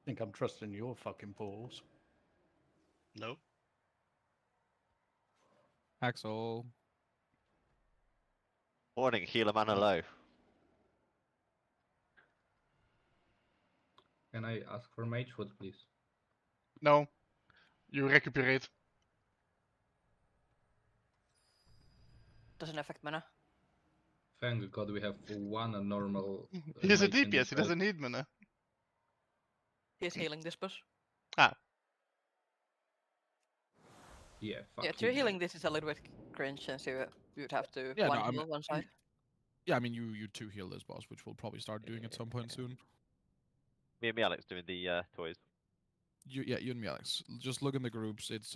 [SPEAKER 13] Think I'm trusting your fucking balls.
[SPEAKER 3] No.
[SPEAKER 4] Axel.
[SPEAKER 17] Warning, healer mana low.
[SPEAKER 2] Can I ask for mage food, please?
[SPEAKER 1] No. You recuperate.
[SPEAKER 5] Doesn't affect mana.
[SPEAKER 2] Thank God we have one normal.
[SPEAKER 1] He's a
[SPEAKER 2] mage in
[SPEAKER 1] DPS,
[SPEAKER 2] this
[SPEAKER 1] he
[SPEAKER 2] fight.
[SPEAKER 1] doesn't need mana.
[SPEAKER 5] He's healing this boss.
[SPEAKER 1] Ah.
[SPEAKER 2] Yeah, fuck
[SPEAKER 5] Yeah,
[SPEAKER 2] you.
[SPEAKER 5] to healing this is a little bit cringe since you'd have to
[SPEAKER 4] Yeah,
[SPEAKER 5] one
[SPEAKER 4] no,
[SPEAKER 5] heal one side.
[SPEAKER 4] Yeah, I mean you two heal this boss, which we'll probably start doing at some point soon.
[SPEAKER 17] Me and Alex doing the toys.
[SPEAKER 4] Yeah, you and me, Alex. Just look in the groups. It's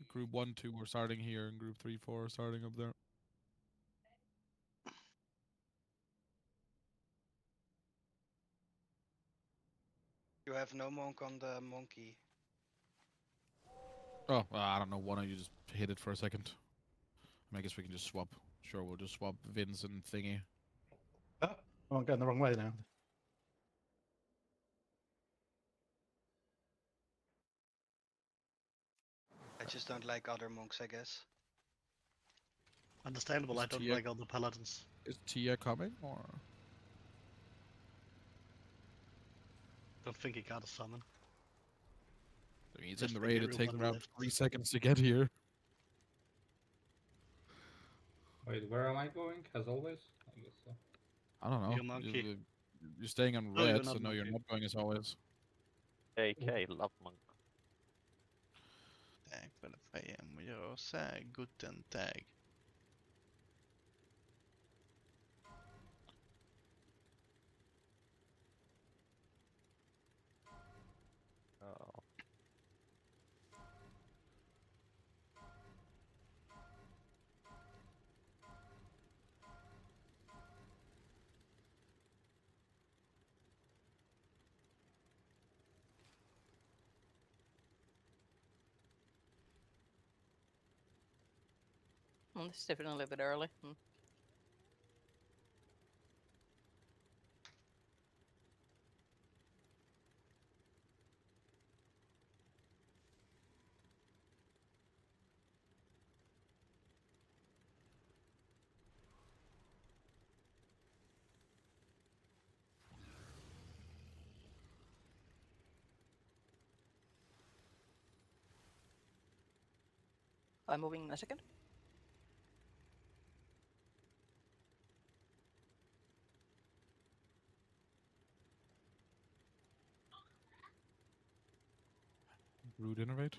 [SPEAKER 4] group 1, 2 we're starting here, and group 3, 4 are starting up there.
[SPEAKER 14] You have no monk on the monkey.
[SPEAKER 4] Oh, I don't know. Why don't you just hit it for a second? I guess we can just swap. Sure, we'll just swap Vince and Thingy.
[SPEAKER 13] Oh, I'm going the wrong way now.
[SPEAKER 14] I just don't like other monks, I guess.
[SPEAKER 3] Understandable,
[SPEAKER 4] Is
[SPEAKER 3] I don't
[SPEAKER 4] Tia-
[SPEAKER 3] like other paladins.
[SPEAKER 4] Is Tia coming, or...?
[SPEAKER 3] Don't think he got a summon.
[SPEAKER 4] I mean, it's
[SPEAKER 3] Just
[SPEAKER 4] in the
[SPEAKER 3] bring
[SPEAKER 4] raid. It takes
[SPEAKER 3] everyone
[SPEAKER 4] around
[SPEAKER 3] left.
[SPEAKER 4] 3 seconds to get here.
[SPEAKER 2] Wait, where am I going? As always? I guess so.
[SPEAKER 4] I don't know.
[SPEAKER 3] You're monkey.
[SPEAKER 4] You're staying on
[SPEAKER 3] No, you're
[SPEAKER 4] red,
[SPEAKER 3] not
[SPEAKER 4] so no, you're
[SPEAKER 3] monkey.
[SPEAKER 4] not going as always.
[SPEAKER 17] AK, love monk.
[SPEAKER 1] Tack för det fem. Gör såhär, guten tag.
[SPEAKER 17] Oh.
[SPEAKER 5] This is definitely a bit early. I'm moving in a second.
[SPEAKER 4] Rude innovate.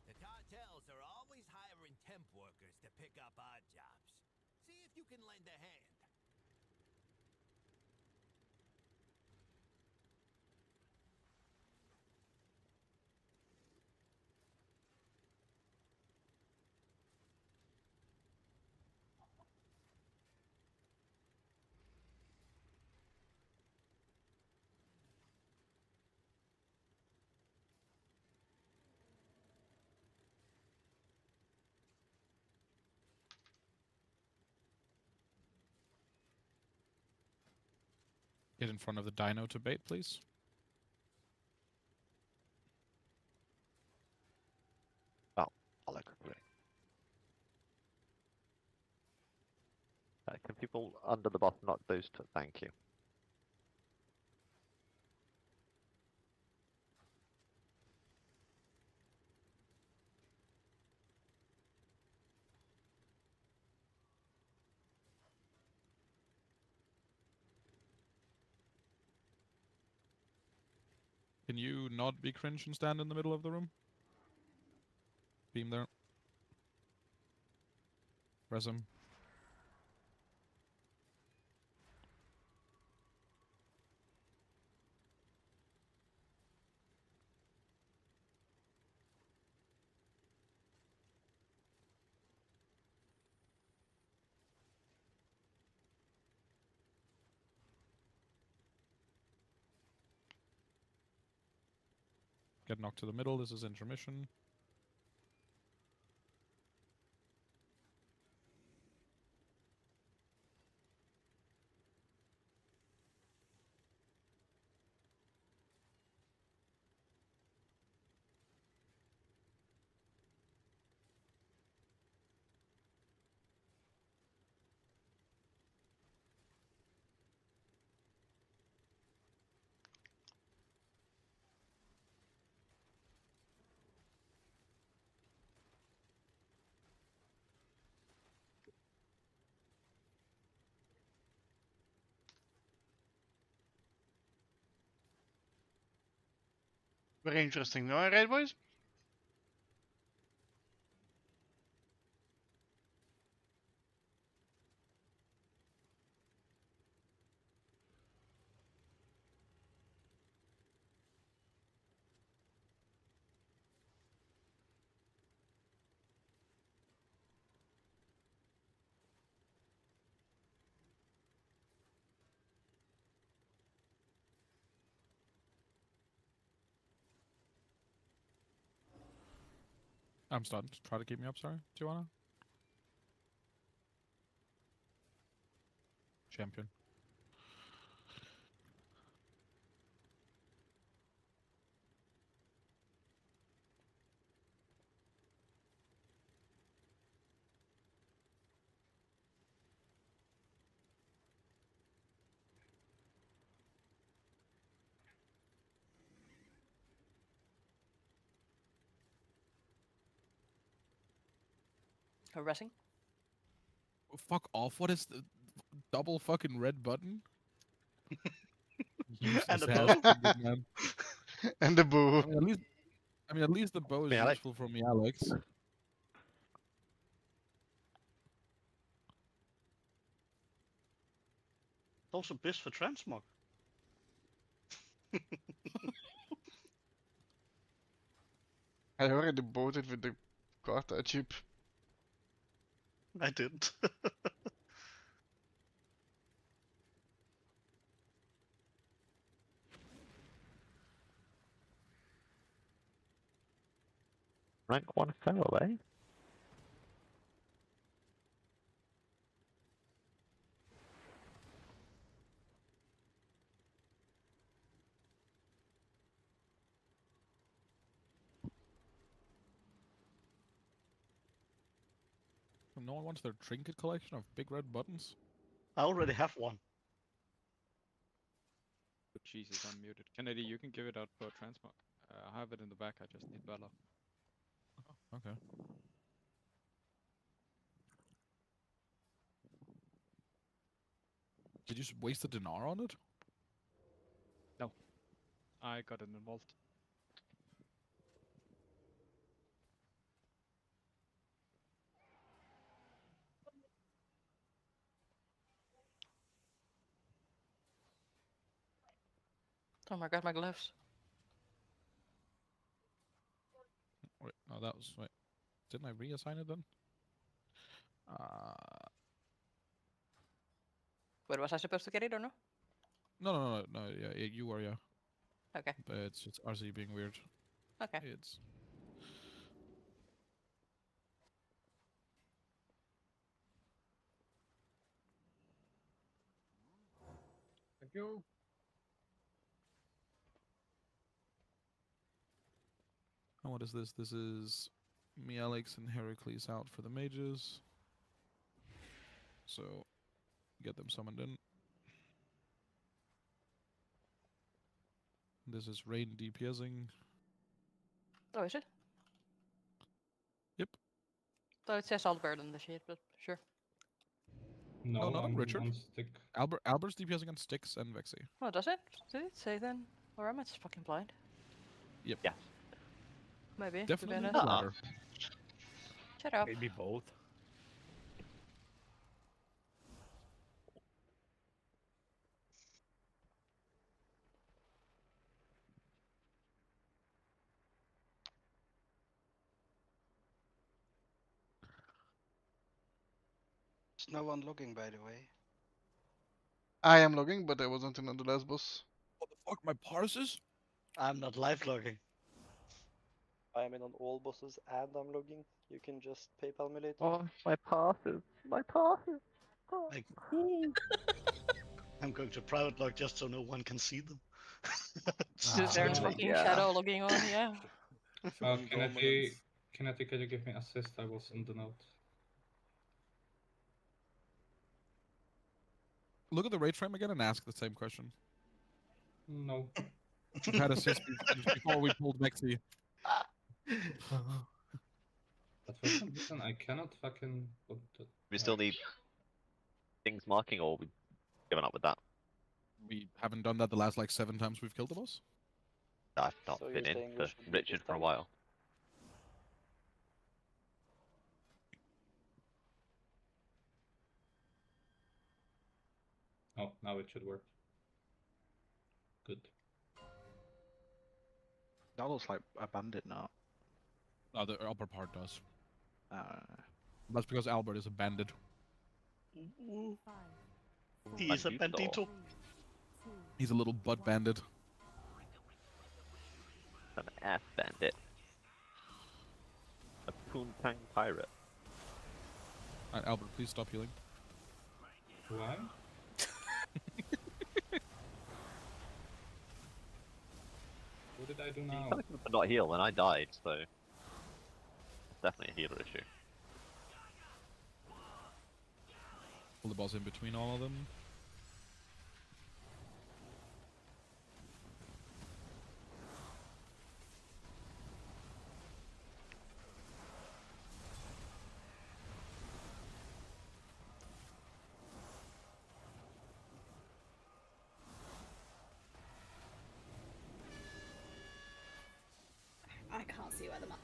[SPEAKER 8] The cartels are always hiring temp workers to pick up odd jobs. See if you can lend a hand.
[SPEAKER 4] Get in front of the dino to bait, please.
[SPEAKER 17] Oh, bollocks. Can people under the boss knock those two? Thank you.
[SPEAKER 4] Can you not be cringe and stand in the middle of the room? Beam there. Press him. Get knocked to the middle. This is intermission.
[SPEAKER 1] Very interesting. All right, boys?
[SPEAKER 4] I'm stunned. Try to keep me up, sorry. Do you wanna? Champion.
[SPEAKER 5] Harassing.
[SPEAKER 4] Oh, fuck off. What is the double fucking red button?
[SPEAKER 3] And
[SPEAKER 4] Useless
[SPEAKER 3] a
[SPEAKER 4] ass
[SPEAKER 3] bow.
[SPEAKER 4] trinket, man.
[SPEAKER 1] And the boo.
[SPEAKER 4] I mean, at least the bow is
[SPEAKER 17] Yeah,
[SPEAKER 4] useful for me, Alex.
[SPEAKER 3] Also Biss for transmog.
[SPEAKER 1] I already bought it with the Carta chip.
[SPEAKER 3] I didn't.
[SPEAKER 17] Rank 1 fail, eh?
[SPEAKER 4] No one wants their trinket collection of big red buttons?
[SPEAKER 3] I already have one.
[SPEAKER 21] Oh, Jesus, I'm muted. Kennedy, you can give it out for transmog. I have it in the back, I just need Bella.
[SPEAKER 4] Oh, okay. Did you waste a dinar on it?
[SPEAKER 21] No. I got it involved.
[SPEAKER 5] Oh my god, my gloves.
[SPEAKER 4] Wait, no, that was... Wait. Didn't I reassign it then?
[SPEAKER 5] Wait, was I supposed to get it or no?
[SPEAKER 4] No, yeah, you were, yeah.
[SPEAKER 5] Okay.
[SPEAKER 4] But it's RC being weird.
[SPEAKER 5] Okay.
[SPEAKER 4] It's...
[SPEAKER 21] Thank you.
[SPEAKER 4] And what is this? This is me, Alex, and Heracles out for the mages. So, get them summoned in. This is Rain DPSing.
[SPEAKER 5] Oh, is it?
[SPEAKER 4] Yep.
[SPEAKER 5] So it says Albert on the sheet, but sure.
[SPEAKER 2] No,
[SPEAKER 4] not on
[SPEAKER 2] I'm
[SPEAKER 4] Richard.
[SPEAKER 2] on stick.
[SPEAKER 4] Albert's DPSing on Styx and Vexy.
[SPEAKER 5] Oh, does it? Did it say then? Or am I just fucking blind?
[SPEAKER 4] Yep.
[SPEAKER 17] Yes.
[SPEAKER 5] Maybe.
[SPEAKER 4] Definitely
[SPEAKER 5] to be
[SPEAKER 4] the
[SPEAKER 5] honest.
[SPEAKER 4] latter.
[SPEAKER 5] Shut up.
[SPEAKER 12] Maybe both.
[SPEAKER 14] There's no one looking, by the way.
[SPEAKER 1] I am logging, but I wasn't in on the last boss.
[SPEAKER 4] What the fuck, my parses?
[SPEAKER 3] I'm not live logging.
[SPEAKER 6] I am in on all bosses and I'm logging. You can just PayPal me later.
[SPEAKER 17] Oh, my passes. My passes. Oh.
[SPEAKER 3] Like, I'm going to private log just so no one can see them.
[SPEAKER 5] Just there's fucking shadow logging on, yeah.
[SPEAKER 2] Kennedy, can you give me assist? I will send the note.
[SPEAKER 4] Look at the rate frame again and ask the same question.
[SPEAKER 2] No.
[SPEAKER 4] You've had assist before we pulled Vexy.
[SPEAKER 2] But for some reason I cannot fucking...
[SPEAKER 17] We still need things marking, or we've given up with that?
[SPEAKER 4] We haven't done that the last like 7 times we've killed the boss.
[SPEAKER 17] I've not
[SPEAKER 6] So
[SPEAKER 17] been
[SPEAKER 6] you're
[SPEAKER 17] in
[SPEAKER 6] saying we
[SPEAKER 17] for
[SPEAKER 6] should do
[SPEAKER 17] Richard
[SPEAKER 6] this
[SPEAKER 17] for a
[SPEAKER 6] then?
[SPEAKER 17] while.
[SPEAKER 2] Oh, now it should work. Good.
[SPEAKER 18] That looks like a bandit now.
[SPEAKER 4] No, the upper part does. That's because Albert is a bandit.
[SPEAKER 3] He is a bandito.
[SPEAKER 4] He's a little butt bandit.
[SPEAKER 17] An ass bandit. A Poontang pirate.
[SPEAKER 4] Alright, Albert, please stop healing.
[SPEAKER 2] Why? What did I do
[SPEAKER 17] You
[SPEAKER 2] now?
[SPEAKER 17] kind of could not heal when I died, so it's definitely a healer issue.
[SPEAKER 4] Pull the boss in between all of them.
[SPEAKER 7] I can't see where the map.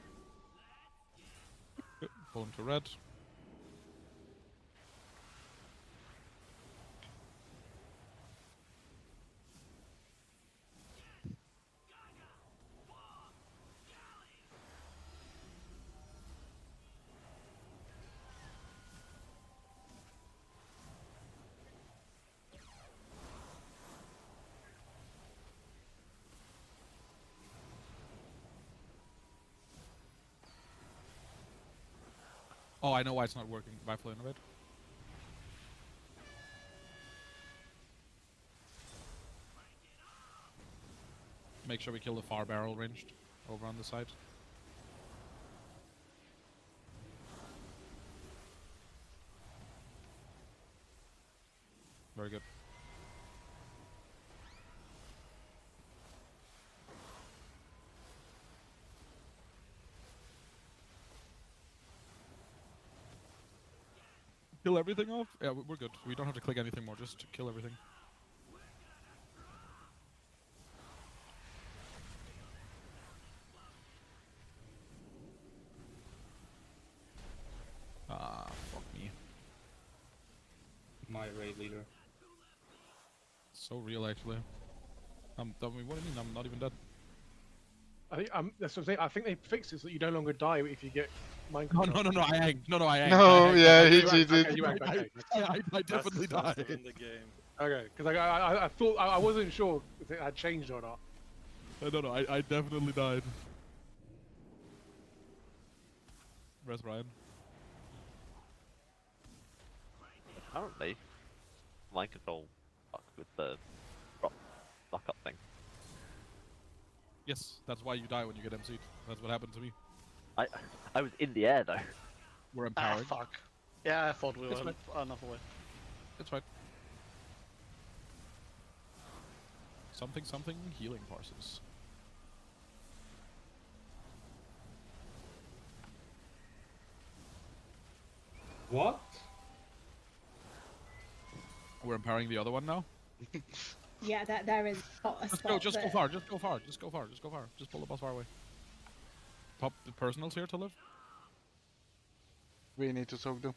[SPEAKER 4] Good. Pull him to red. Oh, I know why it's not working. By flow innovate. Make sure we kill the far barrel ranged over on the side. Very good. Kill everything off? Yeah, we're good. We don't have to click anything more, just kill everything. Ah, fuck me.
[SPEAKER 2] My raid leader.
[SPEAKER 4] So real, actually. I mean, what do you mean? I'm not even dead.
[SPEAKER 19] I think that's what I'm saying. I think they fixed it so that you no longer die if you get mind
[SPEAKER 4] No,
[SPEAKER 19] control.
[SPEAKER 4] no, I hang. No, I hang.
[SPEAKER 1] No, yeah,
[SPEAKER 19] Okay,
[SPEAKER 1] he
[SPEAKER 19] you hanged,
[SPEAKER 1] cheated.
[SPEAKER 19] okay, you hanged, okay.
[SPEAKER 4] I definitely
[SPEAKER 20] That's
[SPEAKER 4] died.
[SPEAKER 20] in the game.
[SPEAKER 19] Okay, because I thought I wasn't sure if it had changed or not.
[SPEAKER 4] No, I definitely died. Where's Ryan?
[SPEAKER 17] Apparently, mind control fucks with the lock-up thing.
[SPEAKER 4] Yes, that's why you die when you get MC'd. That's what happened to me.
[SPEAKER 17] I was in the air though.
[SPEAKER 4] We're empowering.
[SPEAKER 3] Fuck. Yeah, I thought we
[SPEAKER 4] It's
[SPEAKER 3] were
[SPEAKER 4] fine.
[SPEAKER 3] enough away.
[SPEAKER 4] It's fine. Something, healing parses.
[SPEAKER 2] What?
[SPEAKER 4] We're empowering the other one now?
[SPEAKER 7] Yeah, there is not a
[SPEAKER 4] Just
[SPEAKER 7] spot.
[SPEAKER 4] go
[SPEAKER 7] that-
[SPEAKER 4] far, just go far. Just pull the boss far away. Pop the personals here to live?
[SPEAKER 1] We need to soak them.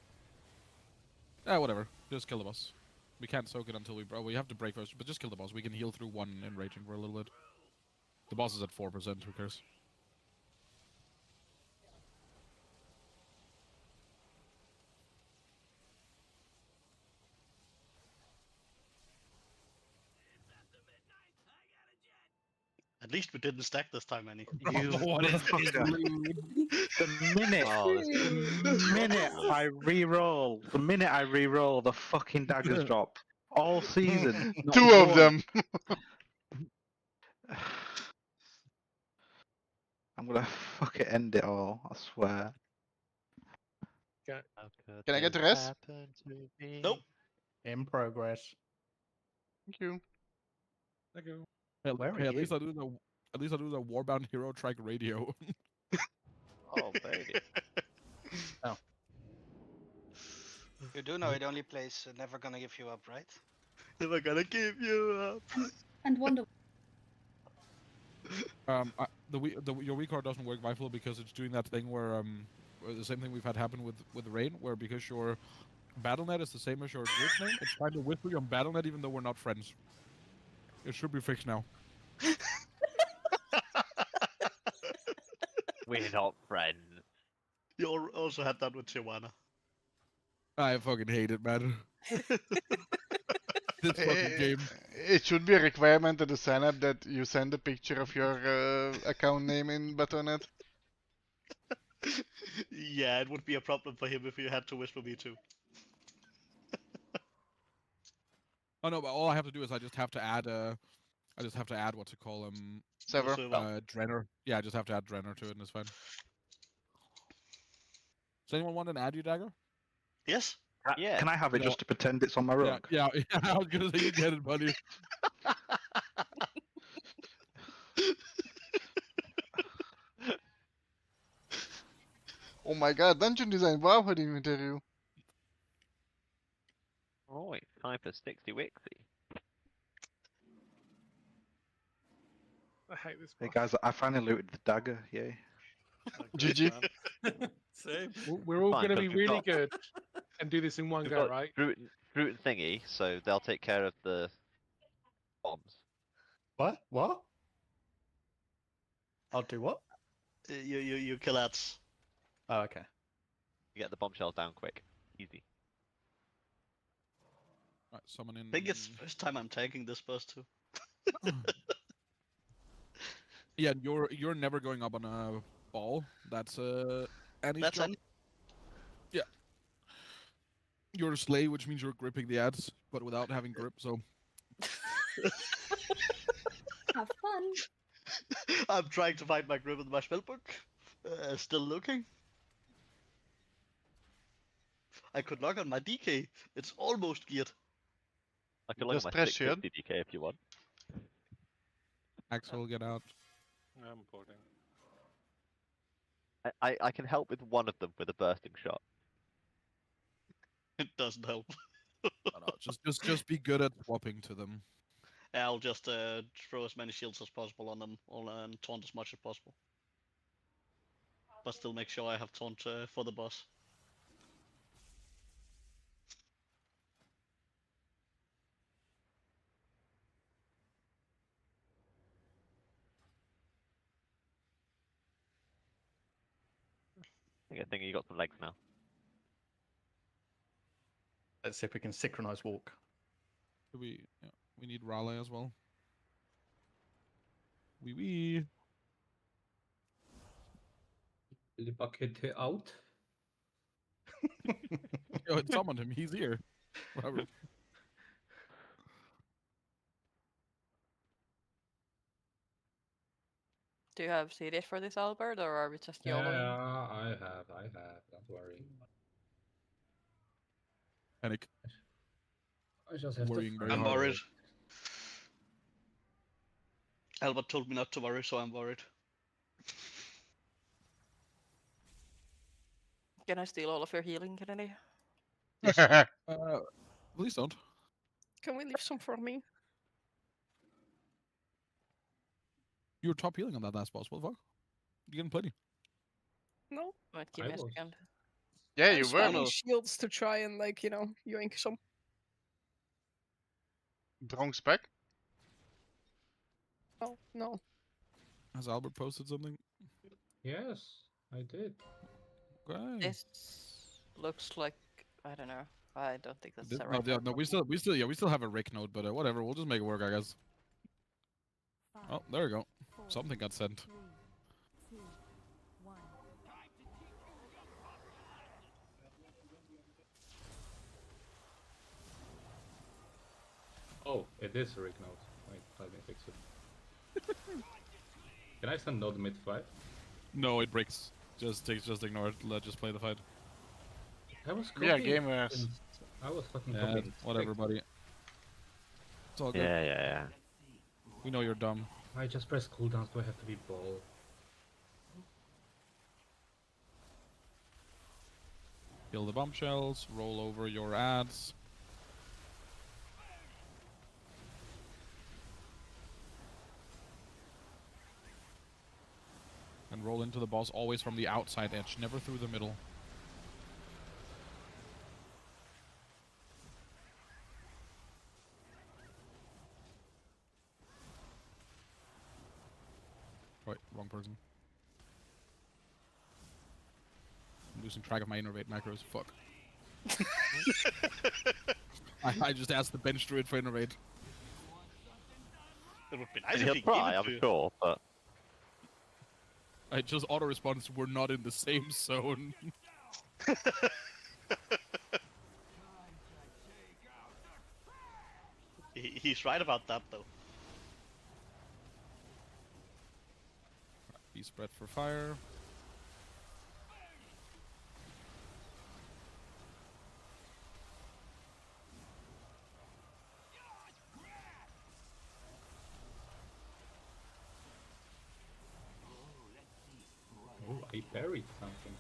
[SPEAKER 4] Whatever. Just kill the boss. We can't soak it until we have to break first, but just kill the boss. We can heal through one enraging for a little bit. The boss is at 4%, who cares?
[SPEAKER 3] At least we didn't stack this time, any.
[SPEAKER 18] You
[SPEAKER 4] What is
[SPEAKER 18] motherfucker. The minute,
[SPEAKER 17] Oh, this
[SPEAKER 18] the minute I re-roll, the fucking daggers drop. All season. not
[SPEAKER 1] Two of
[SPEAKER 18] one.
[SPEAKER 1] them.
[SPEAKER 18] I'm gonna fucking end it all, I swear.
[SPEAKER 19] Okay.
[SPEAKER 1] Can I get the rest?
[SPEAKER 3] Nope.
[SPEAKER 13] In progress.
[SPEAKER 1] Thank you.
[SPEAKER 4] Thank you. Hey,
[SPEAKER 13] Where
[SPEAKER 4] hey,
[SPEAKER 13] are
[SPEAKER 4] at least
[SPEAKER 13] you?
[SPEAKER 4] I do the Warbound Hero Track radio.
[SPEAKER 17] Oh baby.
[SPEAKER 13] Oh.
[SPEAKER 14] You do know it only plays Never Gonna Give You Up, right?
[SPEAKER 3] Never gonna give you up.
[SPEAKER 7] And Wonder.
[SPEAKER 4] Your weak card doesn't work Vital because it's doing that thing where the same thing we've had happen with Rain, where because your BattleNet is the same as your group name, it's trying to whisper you on BattleNet even though we're not friends. It should be fixed now.
[SPEAKER 17] We're not friends.
[SPEAKER 3] You also had that with Tijuana.
[SPEAKER 4] I fucking hate it, man. This fucking game.
[SPEAKER 1] It should be a requirement at the sign up that you send a picture of your account name in Battle.net.
[SPEAKER 3] Yeah, it would be a problem for him if you had to whisper me too.
[SPEAKER 4] Oh no, but all I have to do is I just have to add what to call
[SPEAKER 1] Sever.
[SPEAKER 4] Drenner. Yeah, I just have to add Drenner to it and it's fine. Does anyone want an add you dagger?
[SPEAKER 3] Yes.
[SPEAKER 17] Yeah.
[SPEAKER 18] Can I have it
[SPEAKER 4] No.
[SPEAKER 18] just to pretend it's on my rug?
[SPEAKER 4] Yeah, I was gonna say you get it, buddy.
[SPEAKER 1] Oh my god, dungeon design, wow, what did I tell you?
[SPEAKER 17] Oh, it's time for Stixy Wixie.
[SPEAKER 19] I hate this.
[SPEAKER 18] Hey guys, I finally looted the dagger. Yay!
[SPEAKER 1] GG.
[SPEAKER 12] Same.
[SPEAKER 19] We're all
[SPEAKER 17] Fine,
[SPEAKER 19] going to
[SPEAKER 17] 'cause
[SPEAKER 19] be
[SPEAKER 17] we've
[SPEAKER 19] really
[SPEAKER 17] got-
[SPEAKER 19] good and do this in one
[SPEAKER 17] We've
[SPEAKER 19] go,
[SPEAKER 17] got
[SPEAKER 19] right?
[SPEAKER 17] Fruit and Thingy, so they'll take care of the bombs.
[SPEAKER 13] What? What? I'll do what?
[SPEAKER 3] You kill ads.
[SPEAKER 13] Oh, okay.
[SPEAKER 17] You get the bombshells down quick. Easy.
[SPEAKER 4] Right, someone in.
[SPEAKER 3] I think it's the first time I'm taking this bus too.
[SPEAKER 4] Yeah, you're never going up on a ball. That's Annie's
[SPEAKER 3] That's
[SPEAKER 4] job.
[SPEAKER 3] Annie.
[SPEAKER 4] Yeah. You're a slay, which means you're gripping the ads, but without having grip. So.
[SPEAKER 7] Have fun.
[SPEAKER 3] I'm trying to find my grip in my spellbook. Still looking. I could log on my DK. It's almost geared.
[SPEAKER 17] I can look at
[SPEAKER 1] Just
[SPEAKER 17] my
[SPEAKER 1] press
[SPEAKER 17] 650 DK if you want.
[SPEAKER 4] Axel, get out.
[SPEAKER 10] I'm porting.
[SPEAKER 17] I can help with one of them with a bursting shot.
[SPEAKER 3] It doesn't help.
[SPEAKER 4] No, just be good at swapping to them.
[SPEAKER 3] I'll just throw as many shields as possible on them, and taunt as much as possible. But still make sure I have taunt for the boss.
[SPEAKER 17] I think you got some legs now.
[SPEAKER 13] Let's see if we can synchronize walk.
[SPEAKER 4] We need Raleigh as well. Wee.
[SPEAKER 2] The bucket out.
[SPEAKER 4] Yo, it summoned him. He's here. Whatever.
[SPEAKER 5] Do you have CDs for this, Albert, or are we just
[SPEAKER 2] Yeah,
[SPEAKER 5] YOLOing?
[SPEAKER 2] I have. Don't worry.
[SPEAKER 4] Panic.
[SPEAKER 2] I just have
[SPEAKER 4] Worrying
[SPEAKER 2] to.
[SPEAKER 4] very
[SPEAKER 3] I'm
[SPEAKER 4] hard.
[SPEAKER 3] worried. Albert told me not to worry, so I'm worried.
[SPEAKER 5] Can I steal all of your healing, Kennedy?
[SPEAKER 4] Please don't.
[SPEAKER 15] Can we leave some for me?
[SPEAKER 4] You were top healing on that last boss. What the fuck? You getting plenty.
[SPEAKER 15] No.
[SPEAKER 5] Wait, give me a second.
[SPEAKER 1] Yeah,
[SPEAKER 15] I'm
[SPEAKER 1] you
[SPEAKER 15] spamming
[SPEAKER 1] were.
[SPEAKER 15] shields to try and, like, you know, yoink some.
[SPEAKER 1] Wrong spec?
[SPEAKER 15] Oh, no.
[SPEAKER 4] Has Albert posted something?
[SPEAKER 2] Yes, I did.
[SPEAKER 4] Okay.
[SPEAKER 5] This looks like, I don't know. I don't think that's
[SPEAKER 4] This,
[SPEAKER 5] the
[SPEAKER 4] no,
[SPEAKER 5] right
[SPEAKER 4] yeah,
[SPEAKER 5] one.
[SPEAKER 4] no, we still have a Rick node, but whatever. We'll just make it work, I guess. Oh, there we go. Something got sent.
[SPEAKER 2] Oh, it is a rig node. Wait, let me fix it. Can I send node mid 5?
[SPEAKER 4] No, it breaks. Just ignore it. Let's just play the fight.
[SPEAKER 2] I was
[SPEAKER 1] Yeah,
[SPEAKER 2] copying
[SPEAKER 1] gamers.
[SPEAKER 2] since- I was fucking
[SPEAKER 4] Yeah,
[SPEAKER 2] copying.
[SPEAKER 4] whatever, buddy. It's all good.
[SPEAKER 17] Yeah.
[SPEAKER 4] We know you're dumb.
[SPEAKER 2] I just press cooldowns. Do I have to be ball?
[SPEAKER 4] Kill the bombshells. Roll over your ads. And roll into the boss always from the outside edge, never through the middle. Wait, wrong person. I'm losing track of my innervate macros. Fuck. I just asked the bench druid for innervate.
[SPEAKER 3] It would be nice if
[SPEAKER 17] He'll
[SPEAKER 3] he
[SPEAKER 17] try,
[SPEAKER 3] gave it
[SPEAKER 17] I'm
[SPEAKER 3] to you.
[SPEAKER 17] sure, but
[SPEAKER 4] I just auto response. We're not in the same zone.
[SPEAKER 3] He's right about that though.
[SPEAKER 4] Be spread for fire.
[SPEAKER 2] Oh, I buried something.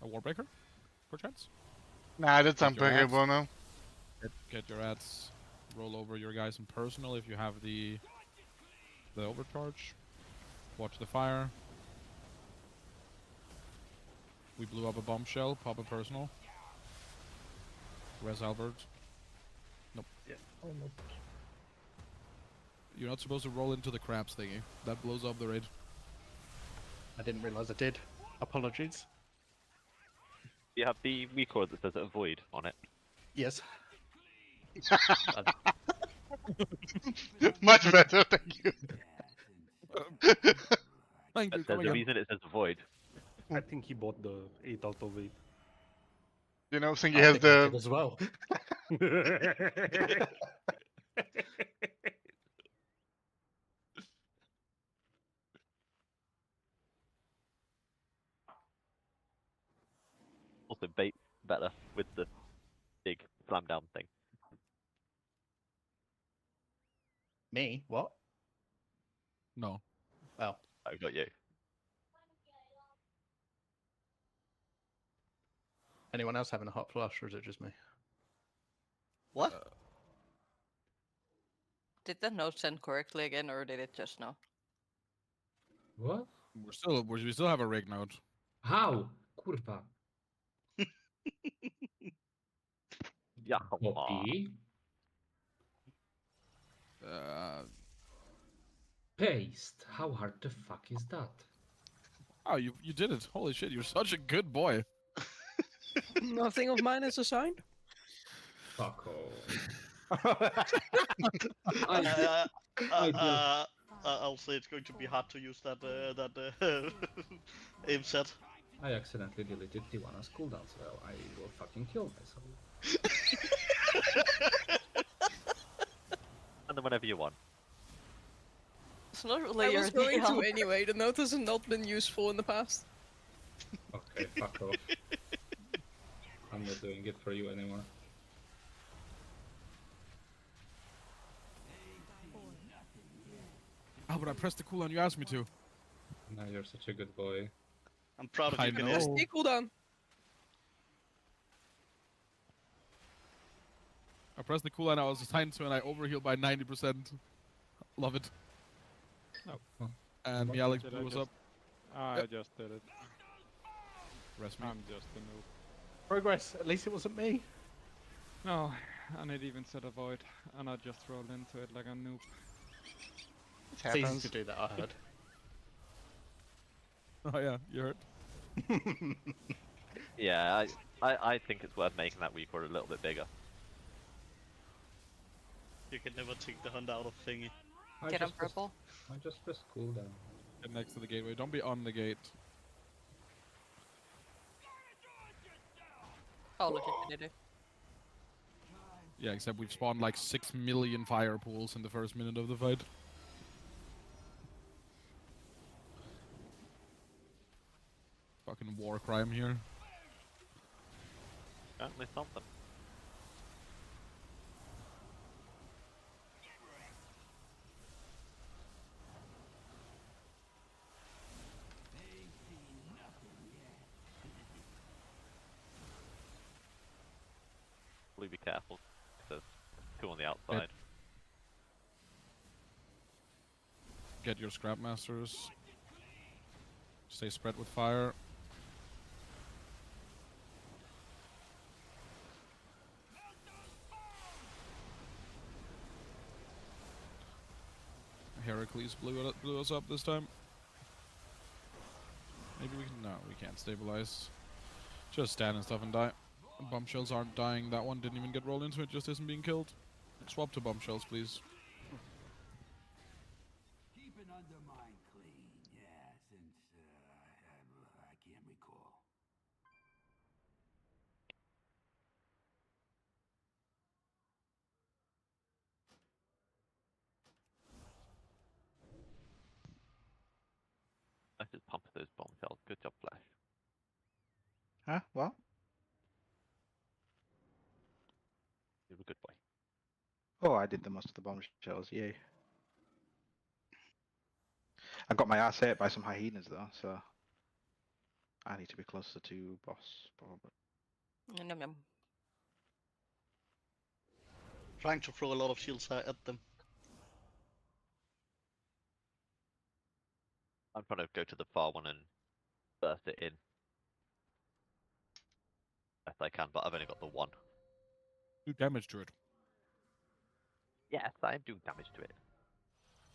[SPEAKER 4] A Warbreaker, perchance?
[SPEAKER 1] Nah, that's
[SPEAKER 4] Get your ads.
[SPEAKER 1] unbreakable now.
[SPEAKER 4] Get your ads. Roll over your guys in personal if you have the overcharge. Watch the fire. We blew up a bombshell. Pop a personal. Res Albert. Nope.
[SPEAKER 2] Yeah. Oh no.
[SPEAKER 4] You're not supposed to roll into the crabs thingy. That blows up the raid.
[SPEAKER 13] I didn't realise I did. Apologies.
[SPEAKER 17] You have the record that says avoid on it.
[SPEAKER 13] Yes.
[SPEAKER 1] Much better, thank you.
[SPEAKER 4] Thank you.
[SPEAKER 17] There's a reason it says avoid.
[SPEAKER 12] I think he bought the 8 out of 8.
[SPEAKER 1] You know, Thingy
[SPEAKER 13] I
[SPEAKER 1] has
[SPEAKER 13] think I did
[SPEAKER 1] the...
[SPEAKER 13] as well.
[SPEAKER 17] Also bait better with the big slam down thing.
[SPEAKER 13] Me? What?
[SPEAKER 4] No.
[SPEAKER 13] Oh.
[SPEAKER 17] I got you.
[SPEAKER 13] Anyone else having a hot flush, or is it just me?
[SPEAKER 3] What?
[SPEAKER 5] Did the note send correctly again, or did it just know?
[SPEAKER 2] What?
[SPEAKER 4] We still have a rig node.
[SPEAKER 2] How? Kurwa.
[SPEAKER 17] Yeah.
[SPEAKER 2] Copy. Paste. How hard the fuck is that?
[SPEAKER 4] Oh, you did it! Holy shit! You're such a good boy.
[SPEAKER 15] Nothing of mine is assigned.
[SPEAKER 2] Fuck off.
[SPEAKER 3] I'll say it's going to be hard to use that aim set.
[SPEAKER 2] I accidentally deleted Tiwana's cooldown spell. I will fucking kill myself.
[SPEAKER 17] And then whenever you want.
[SPEAKER 5] It's not really
[SPEAKER 15] I
[SPEAKER 5] your
[SPEAKER 15] was going
[SPEAKER 5] deal.
[SPEAKER 15] to anyway. The note has not been useful in the past.
[SPEAKER 2] Okay, fuck off. I'm not doing it for you anymore.
[SPEAKER 4] Oh, but I pressed the cooldown you asked me to.
[SPEAKER 2] Now you're such a good boy.
[SPEAKER 3] I'm proud of
[SPEAKER 4] I
[SPEAKER 3] you,
[SPEAKER 4] know.
[SPEAKER 3] Canary.
[SPEAKER 15] Stay cooldown.
[SPEAKER 4] I pressed the cooldown I was assigned to, and I overhealed by 90%. Love it.
[SPEAKER 21] Oh.
[SPEAKER 4] And
[SPEAKER 21] What
[SPEAKER 4] me, Alex
[SPEAKER 21] did I
[SPEAKER 4] blew us
[SPEAKER 21] just-
[SPEAKER 4] up.
[SPEAKER 21] I
[SPEAKER 4] Yep.
[SPEAKER 21] just did it.
[SPEAKER 4] Rest me.
[SPEAKER 21] I'm just a noob.
[SPEAKER 13] Progress. At least it wasn't me.
[SPEAKER 21] No, and it even said avoid, and I just rolled into it like a noob.
[SPEAKER 13] It's easy to do that, I heard.
[SPEAKER 4] Oh yeah, you heard.
[SPEAKER 17] Yeah, I think it's worth making that record a little bit bigger.
[SPEAKER 3] You can never take the hunt out of thingy.
[SPEAKER 5] Get on purple.
[SPEAKER 2] I just pressed cooldown.
[SPEAKER 4] Get next to the gateway. Don't be on the gate.
[SPEAKER 5] Oh, look at it.
[SPEAKER 4] Yeah, except we've spawned like 6 million fire pools in the first minute of the fight. Fucking war crime here.
[SPEAKER 17] Certainly something. Please be careful. There's two on the outside.
[SPEAKER 4] Get your scrap masters. Stay spread with fire. Heracles blew us up this time. Maybe we can. No, we can't stabilize. Just stand and stuff and die. Bombshells aren't dying. That one didn't even get rolled into it. Just isn't being killed. Swap to bombshells, please.
[SPEAKER 8] Keep an undermine clean.
[SPEAKER 18] Huh? What?
[SPEAKER 17] You're a good boy.
[SPEAKER 18] Oh, I did the most of the bombshells. Yay! I got my ass hit by some hyenas though, so I need to be closer to boss probably.
[SPEAKER 5] Yum yum.
[SPEAKER 3] Trying to throw a lot of shields at them.
[SPEAKER 17] I'm trying to go to the far one and burst it in. Best I can, but I've only got the one.
[SPEAKER 4] Do damage to it.
[SPEAKER 17] Yes, I am doing damage to it.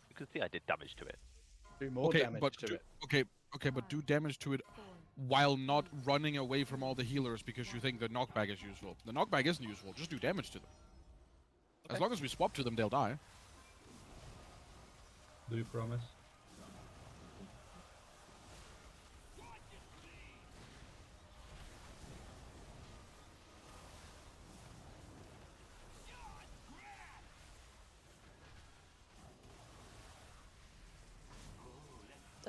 [SPEAKER 17] You can see I did damage to it.
[SPEAKER 13] Do more
[SPEAKER 4] Okay,
[SPEAKER 13] damage
[SPEAKER 4] but
[SPEAKER 13] to it.
[SPEAKER 4] Okay, but do damage to it while not running away from all the healers because you think the knockback is useful. The knockback isn't useful. Just do damage to them. As long as we swap to them, they'll die.
[SPEAKER 2] Do you promise?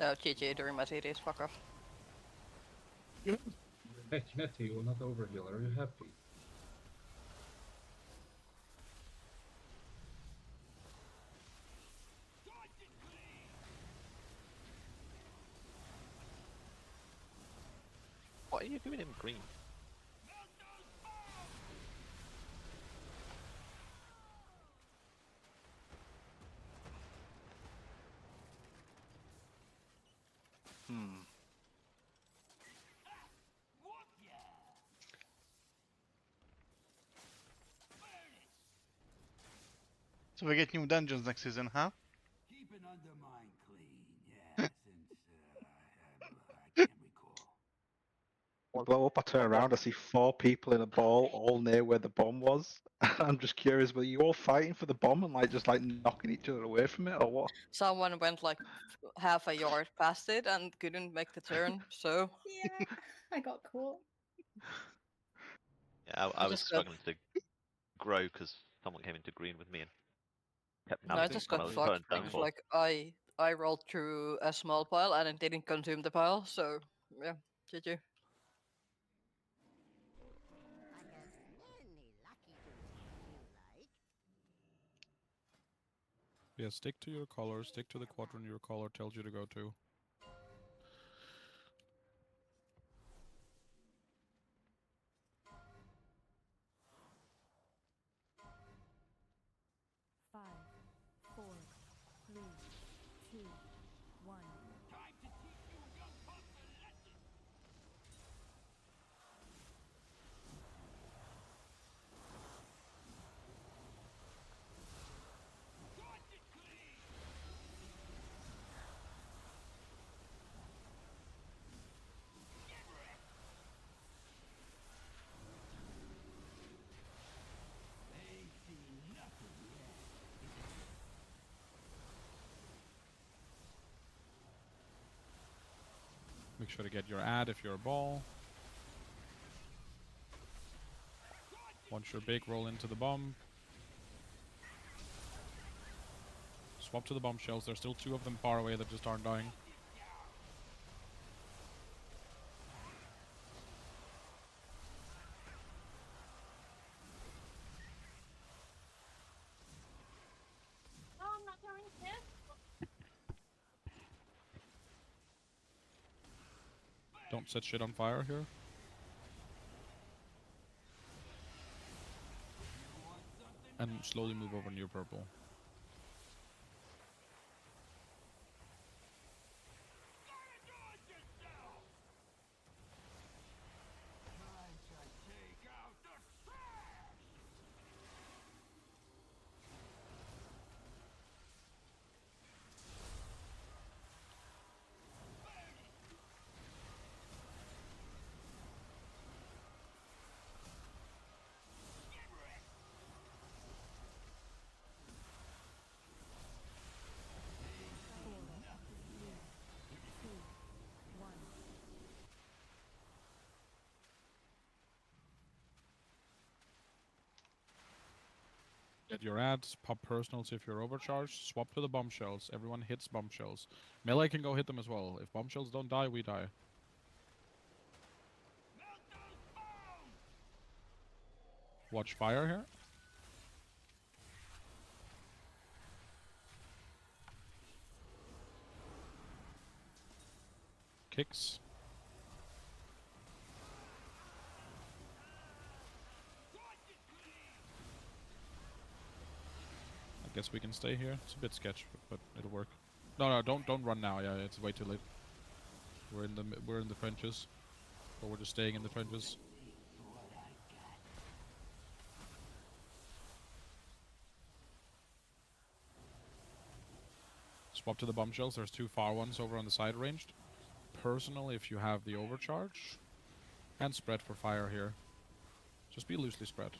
[SPEAKER 5] Oh, GG during my TDs, fuck off.
[SPEAKER 2] Hey, Netty, you're not overheal. Are you happy?
[SPEAKER 17] What are you doing in green?
[SPEAKER 1] So we get new dungeons next season, huh?
[SPEAKER 8] Keep an undermine clean, yeah, since I can't recall.
[SPEAKER 18] Blow up, I turn around, I see 4 people in a ball, all near where the bomb was. I'm just curious, were you all fighting for the bomb and like just like knocking each other away from it, or what?
[SPEAKER 5] Someone went like half a yard past it and couldn't make the turn, so.
[SPEAKER 7] Yeah, I got caught.
[SPEAKER 17] Yeah, I was
[SPEAKER 5] just got-
[SPEAKER 17] struggling to grow because someone came into green with me and kept
[SPEAKER 5] No, I
[SPEAKER 17] napping
[SPEAKER 5] just
[SPEAKER 17] when
[SPEAKER 5] got
[SPEAKER 17] I was
[SPEAKER 5] fucked
[SPEAKER 17] turning down
[SPEAKER 5] because
[SPEAKER 17] four.
[SPEAKER 5] like I rolled through a small pile and it didn't consume the pile, so yeah, GG.
[SPEAKER 4] Yeah, stick to your color, stick to the quadrant your color tells you to go to. Make sure to get your ad if you're a ball. Once you're big, roll into the bomb. Swap to the bombshells. There's still 2 of them far away that just aren't dying.
[SPEAKER 9] No, I'm not doing this.
[SPEAKER 4] Don't set shit on fire here. And slowly move over near purple. Get your ads, pop personals if you're overcharged, swap to the bombshells. Everyone hits bombshells. Melee can go hit them as well. If bombshells don't die, we die. Watch fire here. Kicks. I guess we can stay here. It's a bit sketch, but it'll work. No, don't run now. Yeah, it's way too late. We're in the trenches, or we're just staying in the trenches. Swap to the bombshells. There's 2 far ones over on the side ranged. Personal if you have the overcharge, and spread for fire here. Just be loosely spread.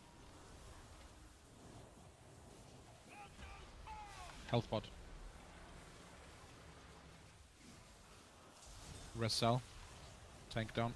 [SPEAKER 4] Health pot. Rest cell. Tank down.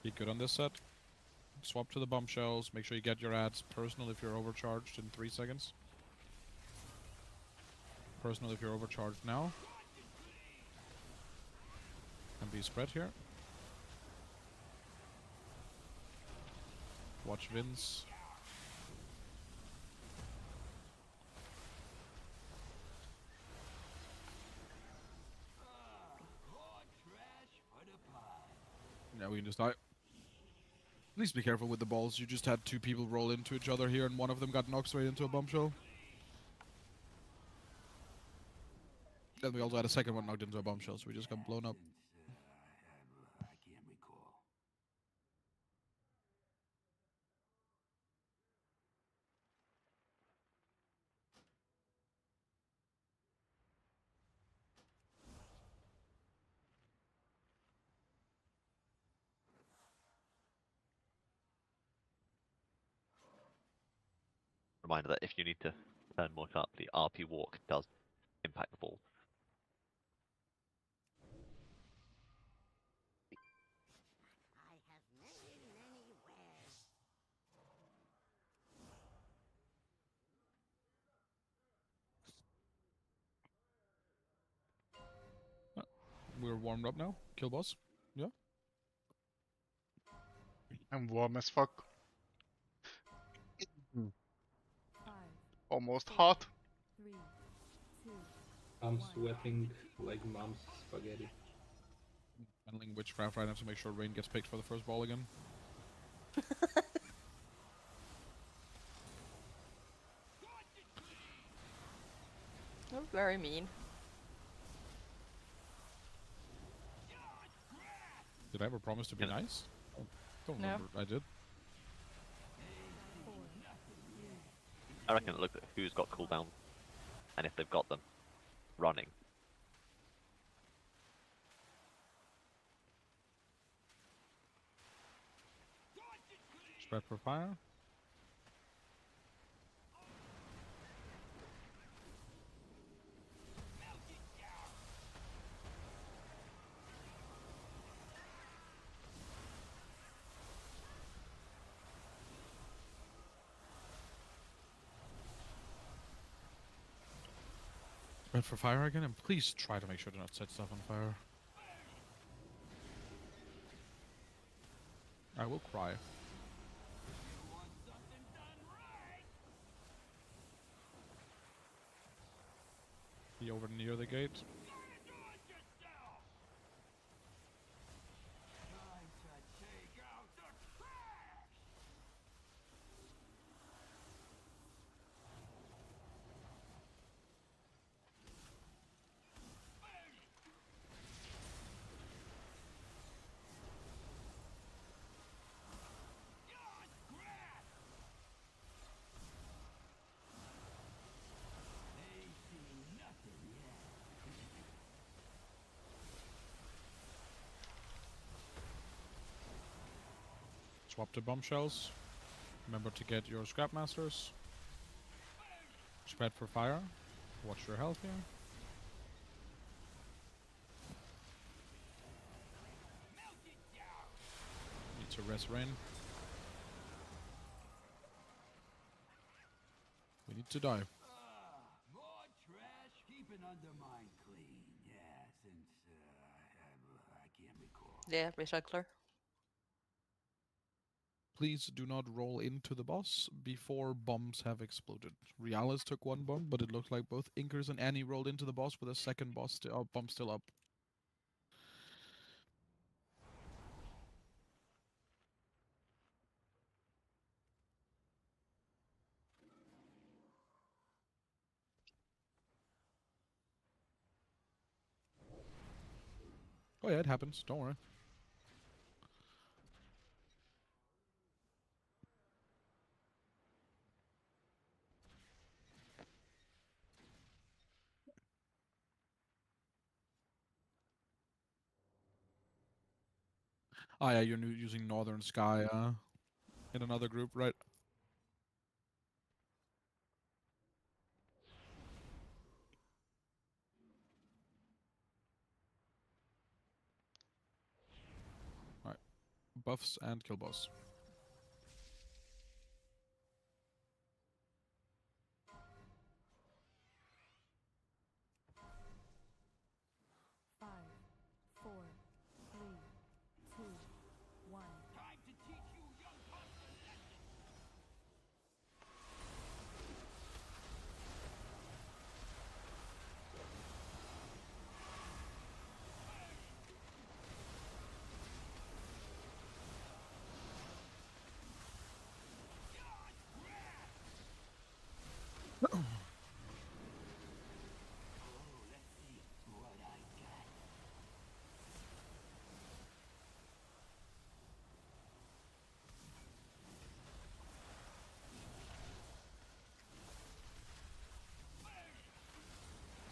[SPEAKER 4] Be good on this set. Swap to the bombshells. Make sure you get your ads. Personal if you're overcharged in 3 seconds. Personal if you're overcharged now. And be spread here. Watch Vince. Yeah, we can just die. Please be careful with the balls. You just had 2 people roll into each other here, and one of them got knocked straight into a bombshell. Then we also had a second one knocked into a bombshell, so we just got blown up.
[SPEAKER 17] Reminder that if you need to turn more sharply, RP walk does impact the ball.
[SPEAKER 4] We're warmed up now. Kill boss. Yeah.
[SPEAKER 1] I'm warm as fuck. Almost hot.
[SPEAKER 2] I'm sweating like mom's spaghetti.
[SPEAKER 4] Handling witchcraft right now to make sure Rain gets picked for the first ball again.
[SPEAKER 5] You're very mean.
[SPEAKER 4] Did I ever promise to be nice? Oh, don't
[SPEAKER 5] No.
[SPEAKER 4] remember. I did.
[SPEAKER 17] I reckon look at who's got cooldown, and if they've got them, running.
[SPEAKER 4] Spread for fire. Spread for fire again, and please try to make sure to not set stuff on fire. I will cry. Be over near the gate. Swap to bombshells. Remember to get your scrap masters. Spread for fire. Watch your health here. Need to rest rain. We need to die.
[SPEAKER 8] More trash, keep an undermine clean. Yeah, since I can't recall.
[SPEAKER 5] Yeah, recycler.
[SPEAKER 4] Please do not roll into the boss before bombs have exploded. Realis took one bomb, but it looked like both Inkers and Annie rolled into the boss with a second bomb still up. Oh yeah, it happens. Don't worry. Ah yeah, you're using Northern Sky in another group, right? Alright. Buffs and kill boss.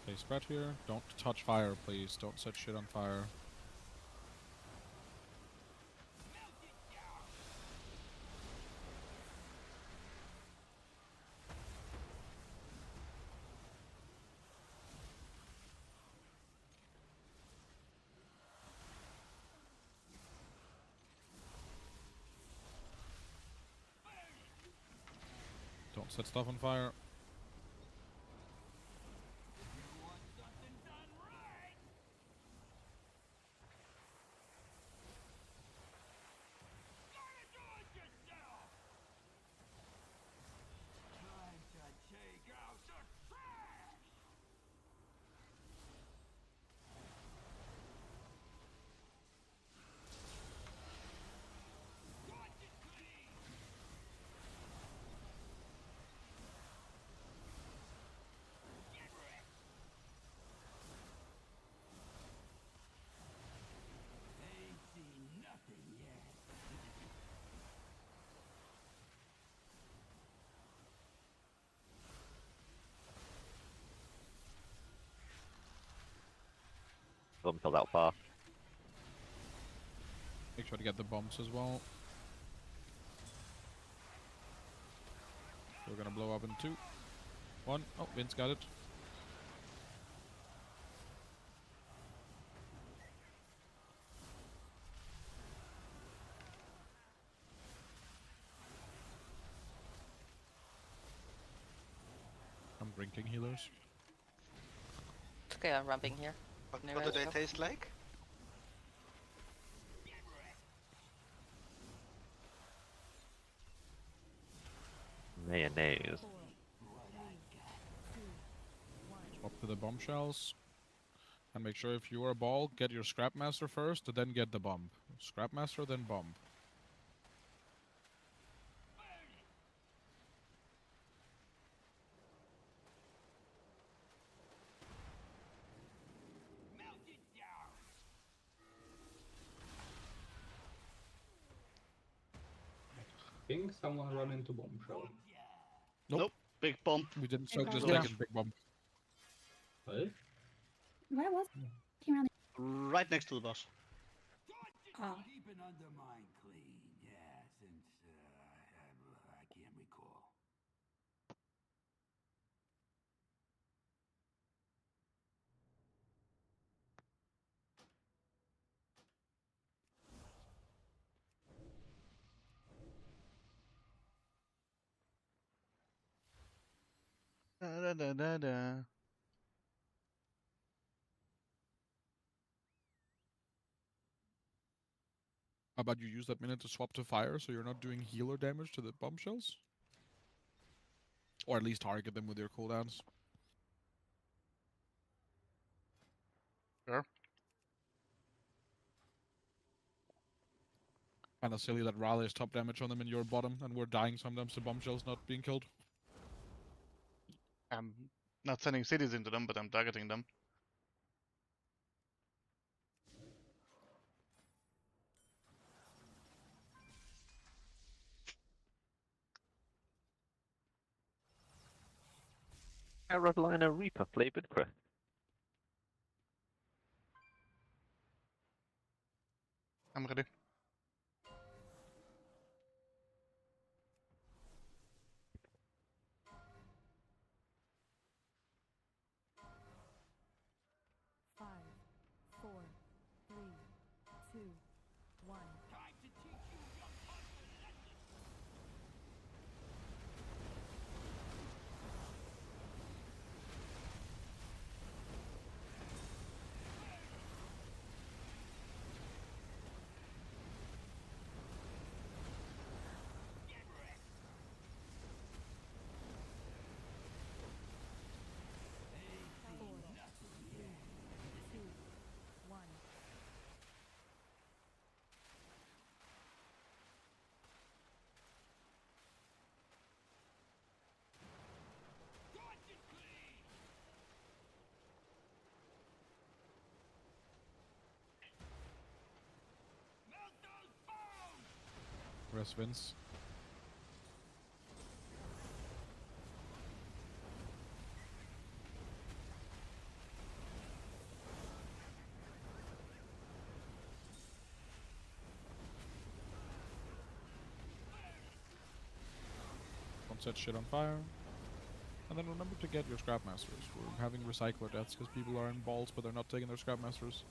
[SPEAKER 4] Stay spread here. Don't touch fire, please. Don't set shit on fire. Don't set stuff on fire.
[SPEAKER 17] Them till that far.
[SPEAKER 4] Make sure to get the bombs as well. We're gonna blow up in 2, 1. Oh, Vince got it. I'm drinking healers.
[SPEAKER 5] It's okay, I'm ramping here.
[SPEAKER 14] What do they taste like?
[SPEAKER 17] Mayonnaise.
[SPEAKER 4] Swap to the bombshells. And make sure if you are a ball, get your Scrapmaster first, then get the bomb. Scrapmaster, then bomb.
[SPEAKER 2] I think someone ran into bombshell.
[SPEAKER 3] Nope. Big bump.
[SPEAKER 4] We didn't
[SPEAKER 7] Big
[SPEAKER 4] soak this
[SPEAKER 7] bomb.
[SPEAKER 4] second big bomb.
[SPEAKER 2] What?
[SPEAKER 7] Where was he? Came around
[SPEAKER 3] Right next to the boss.
[SPEAKER 7] Oh.
[SPEAKER 8] Keep an undermine clean. Yeah, since I can't recall.
[SPEAKER 1] da da da.
[SPEAKER 4] How about you use that minute to swap to fire so you're not doing healer damage to the bombshells? Or at least target them with your cooldowns.
[SPEAKER 1] Sure.
[SPEAKER 4] Kinda silly that Raleigh is top damage on them and you're bottom, and we're dying sometimes to bombshells not being killed.
[SPEAKER 1] I'm not sending cities into them, but I'm targeting them.
[SPEAKER 17] Carolina Reaper flavored crisp.
[SPEAKER 1] I'm ready.
[SPEAKER 4] Rest Vince. Don't set shit on fire. And then remember to get your scrap masters. We're having recycler deaths because people are in balls but they're not taking their scrap masters.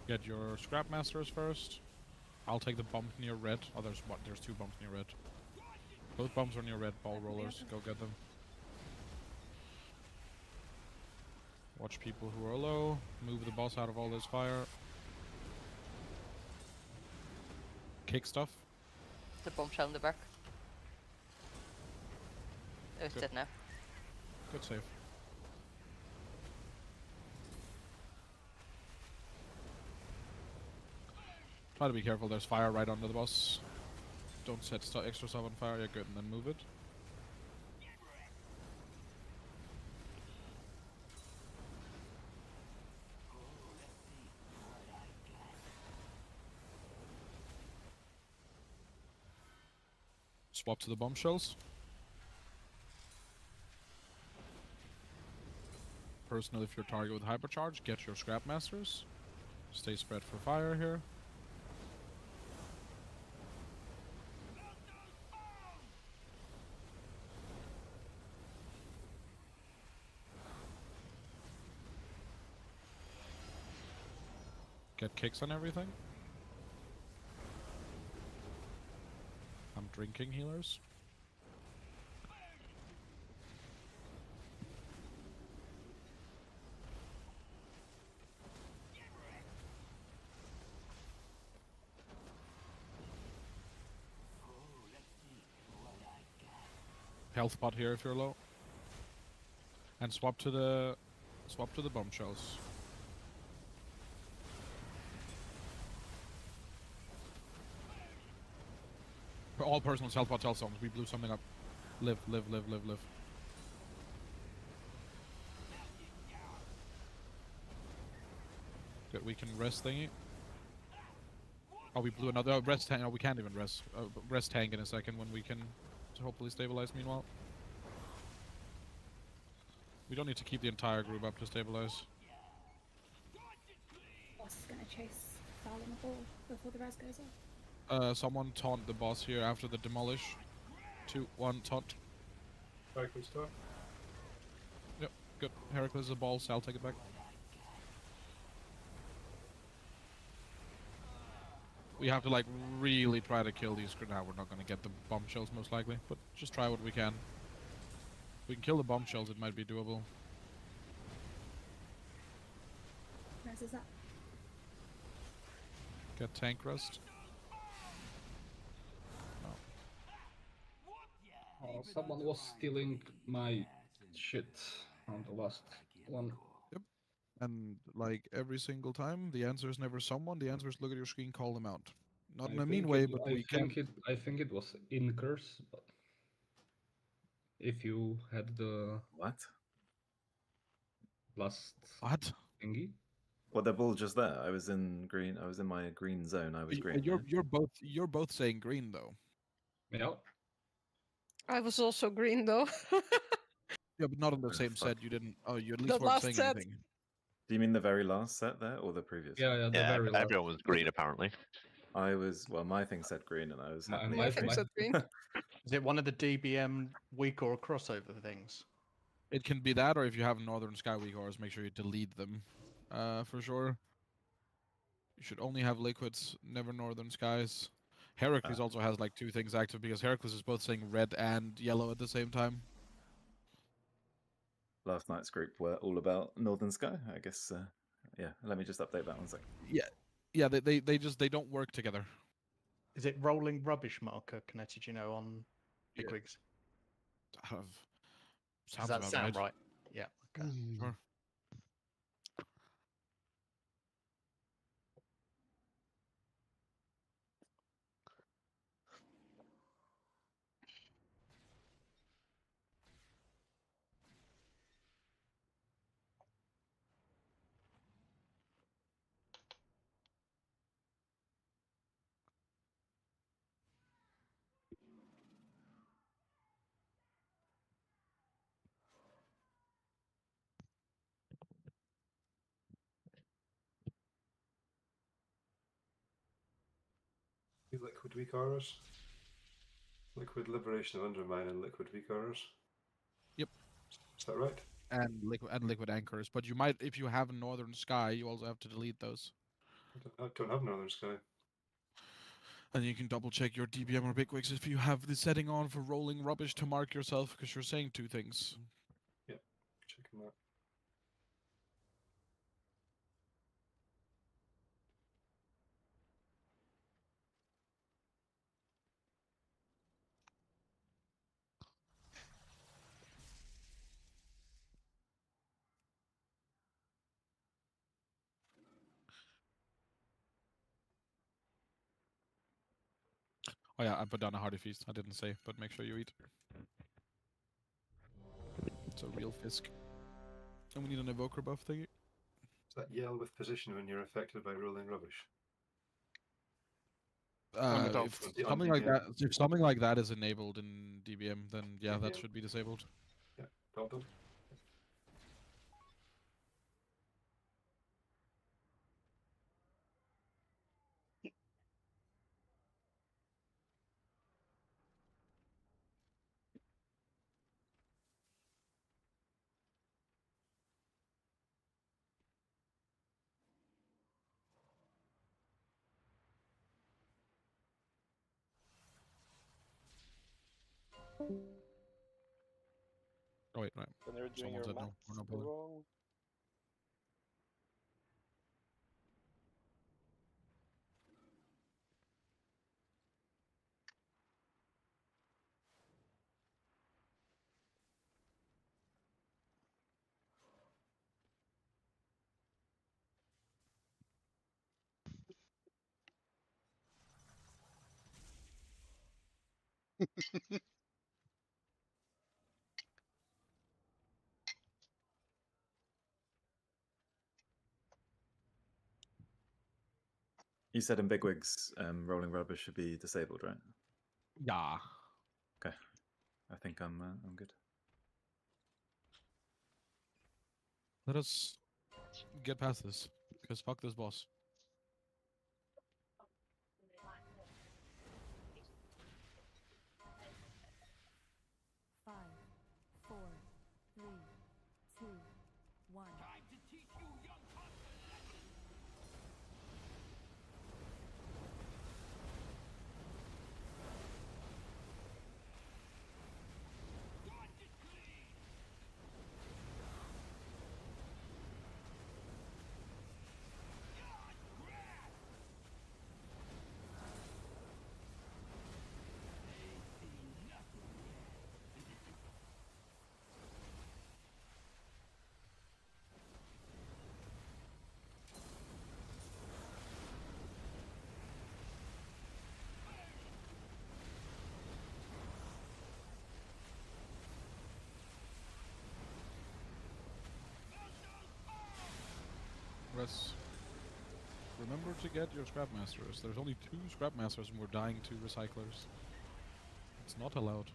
[SPEAKER 4] Get your scrap masters first. I'll take the bump near red. Oh, there's two bumps near red. Both bumps are near red. Ball rollers. Go get them. Watch people who are low. Move the boss out of all this fire. Kick stuff.
[SPEAKER 5] The bombshell in the back. Oh, it's dead now.
[SPEAKER 4] Good save. Try to be careful, there's fire right under the boss. Don't set extra stuff on fire, you're good, and then move it. Swap to the bombshells. Personal, if you're target with hypercharge, get your scrap masters. Stay spread for fire here. Get kicks on everything. I'm drinking healers. Health pot here if you're low. And swap to the bombshells. For all personal health pot health zones, we blew something up. Live, live, live, live, live. Good, we can rest thingy. Oh, we blew another rest tank. No, we can't even rest. Rest tank in a second when we can hopefully stabilize. Meanwhile, we don't need to keep the entire group up to stabilize.
[SPEAKER 7] Boss is gonna chase foul on the ball before the res goes off.
[SPEAKER 4] Someone taunt the boss here after the demolish. 2, 1, taunt.
[SPEAKER 20] Heracles start.
[SPEAKER 4] Yep, good. Heracles is a ball, so I'll take it back. We have to like really try to kill these. Now we're not gonna get the bombshells most likely, but just try what we can. If we can kill the bombshells, it might be doable.
[SPEAKER 7] Res is up.
[SPEAKER 4] Get tank rest.
[SPEAKER 2] Oh, someone was stealing my shit on the last one.
[SPEAKER 4] Yep. And like every single time, the answer is never someone. The answer is look at your screen, call them out. Not in a mean way, but we can.
[SPEAKER 2] I think it was Inkers. But if you had the
[SPEAKER 11] What?
[SPEAKER 2] last
[SPEAKER 4] What?
[SPEAKER 2] thingy.
[SPEAKER 11] Well, they're all just there. I was in green. I was in my green zone. I was green.
[SPEAKER 4] You're both saying green though.
[SPEAKER 2] Yeah.
[SPEAKER 15] I was also green though.
[SPEAKER 4] Yeah, but not on the same
[SPEAKER 11] fuck.
[SPEAKER 4] set. You didn't. Oh, you at least
[SPEAKER 15] The
[SPEAKER 4] weren't
[SPEAKER 15] last
[SPEAKER 4] saying
[SPEAKER 15] set.
[SPEAKER 4] anything.
[SPEAKER 11] Do you mean the very last set there, or the previous?
[SPEAKER 2] Yeah,
[SPEAKER 11] one?
[SPEAKER 2] the very last.
[SPEAKER 17] Everyone was green apparently.
[SPEAKER 11] I was. Well, my thing said green, and I was happily.
[SPEAKER 15] My thing said green.
[SPEAKER 13] Is it one of the DBM week or crossover things?
[SPEAKER 4] It can be that, or if you have Northern Sky Week ores, make sure you delete them. For sure. You should only have liquids, never Northern Skies. Heracles also has like 2 things active because Heracles is both saying red and yellow at the same time.
[SPEAKER 11] Last night's group were all about Northern Sky. I guess. Yeah. Let me just update that one sec.
[SPEAKER 4] Yeah. They don't work together.
[SPEAKER 13] Is it rolling rubbish marker connected? You know, on bigwigs.
[SPEAKER 4] Sounds
[SPEAKER 13] Does that
[SPEAKER 4] about
[SPEAKER 13] sound
[SPEAKER 4] right.
[SPEAKER 13] right? Yeah. Okay.
[SPEAKER 4] Sure.
[SPEAKER 20] Liquid weak auras. Liquid liberation of undermine and liquid weak auras.
[SPEAKER 4] Yep.
[SPEAKER 20] Is that right?
[SPEAKER 4] And liquid anchors, but you might, if you have Northern Sky, you also have to delete those.
[SPEAKER 20] I don't have Northern Sky.
[SPEAKER 4] And you can double check your DBM or bigwigs if you have the setting on for rolling rubbish to mark yourself, because you're saying 2 things.
[SPEAKER 20] Yep, checking that.
[SPEAKER 4] Oh yeah, I put down a hearty feast. I didn't say, but make sure you eat. It's a real fisk. And we need an evoker buff thingy.
[SPEAKER 20] Is that yell with position when you're affected by rolling rubbish?
[SPEAKER 4] If something like that is enabled in DBM, then yeah, that should be disabled.
[SPEAKER 20] Yeah, well done.
[SPEAKER 4] Oh wait, right.
[SPEAKER 6] Then you're doing
[SPEAKER 4] Someone
[SPEAKER 6] your
[SPEAKER 4] said no.
[SPEAKER 6] maths
[SPEAKER 4] We're not pulling.
[SPEAKER 6] wrong.
[SPEAKER 11] You said in Bigwigs, rolling rubber should be disabled, right?
[SPEAKER 4] Yeah.
[SPEAKER 11] Okay. I think I'm good.
[SPEAKER 4] Let us get past this, because fuck this boss.
[SPEAKER 16] Five, 4, 3, 2, 1.
[SPEAKER 8] Time to teach you young pups a lesson.
[SPEAKER 4] Russ, remember to get your scrap masters. There's only 2 scrap masters and we're dying to recyclers. It's not allowed.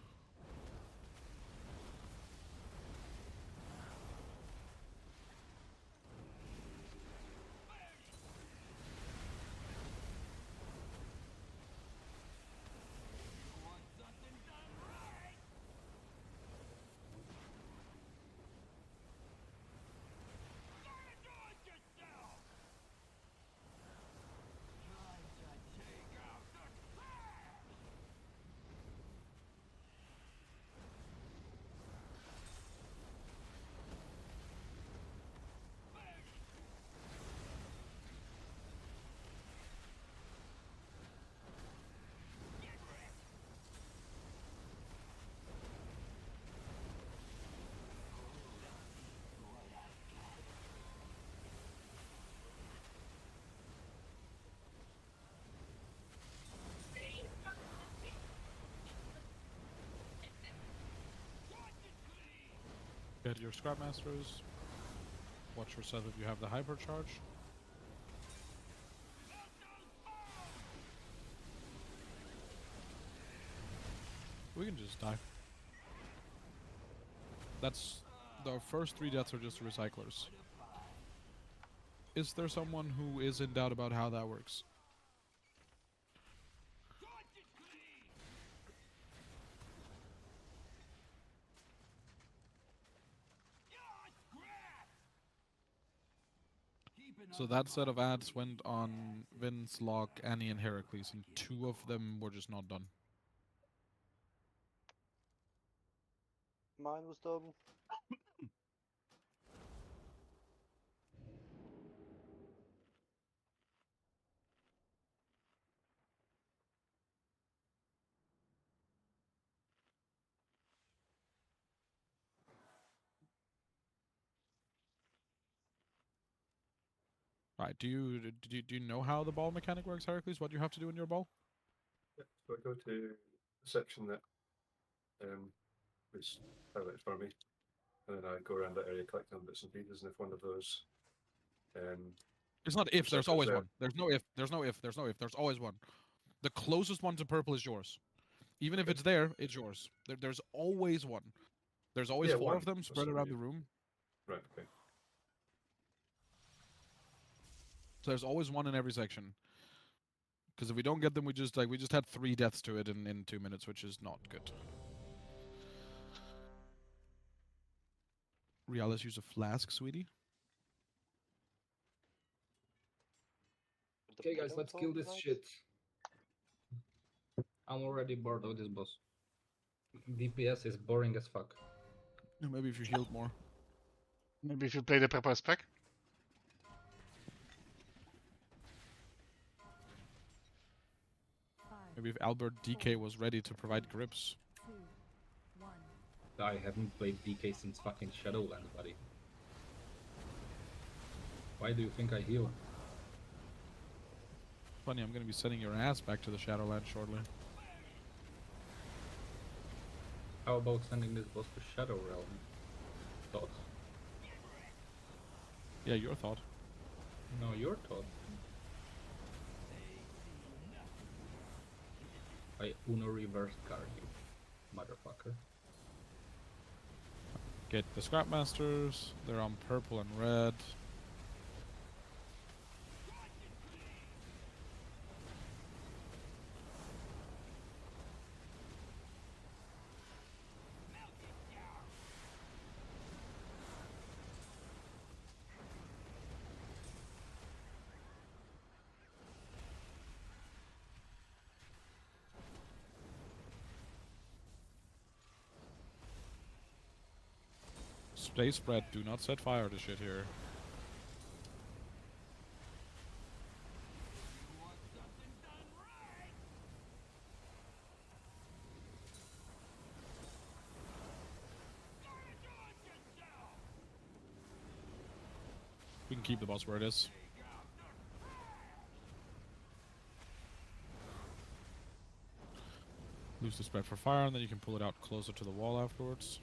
[SPEAKER 4] Get your scrap masters. Watch yourself if you have the hypercharge. We can just die. That's the first 3 deaths are just recyclers. Is there someone who is in doubt about how that works? So that set of ads went on Vince, Locke, Annie, and Heracles, and 2 of them were just not done.
[SPEAKER 6] Mine was done.
[SPEAKER 4] Right, do you know how the ball mechanic works, Heracles? What you have to do in your ball?
[SPEAKER 20] Yeah, so I go to the section that is highlighted for me, and then I go around that area collecting bits and pieces, and if one of those
[SPEAKER 4] It's not if, there's
[SPEAKER 20] recyclers
[SPEAKER 4] always
[SPEAKER 20] there-
[SPEAKER 4] one. There's no if, there's no if, there's no if, there's always one. The closest one to purple is yours. Even if it's there, it's yours. There's always one. There's always
[SPEAKER 20] Yeah,
[SPEAKER 4] 4
[SPEAKER 20] one.
[SPEAKER 4] of them
[SPEAKER 20] That's
[SPEAKER 4] spread
[SPEAKER 20] what I
[SPEAKER 4] around the
[SPEAKER 20] mean.
[SPEAKER 4] room.
[SPEAKER 20] Right, okay.
[SPEAKER 4] So there's always one in every section. Because if we don't get them, we just had 3 deaths to it in 2 minutes, which is not good. Realis, use a flask, sweetie.
[SPEAKER 2] Okay, guys, let's kill this shit. I'm already bored of this boss. DPS is boring as fuck.
[SPEAKER 4] Maybe if you healed more.
[SPEAKER 1] Maybe if you play the proper spec.
[SPEAKER 4] Maybe if Albert DK was ready to provide grips.
[SPEAKER 16] 2, 1.
[SPEAKER 2] I haven't played DK since fucking Shadowlands, buddy. Why do you think I heal?
[SPEAKER 4] Funny, I'm gonna be sending your ass back to the Shadowlands shortly.
[SPEAKER 2] How about sending this boss to Shadow Realm? Thoughts?
[SPEAKER 4] Yeah, your thought.
[SPEAKER 2] No, your thought. I Uno reverse card you, motherfucker.
[SPEAKER 4] Get the Scrapmasters. They're on purple and red. Stay spread. Do not set fire to shit here. We can keep the boss where it is. Lose the spread for fire, and then you can pull it out closer to the wall afterwards.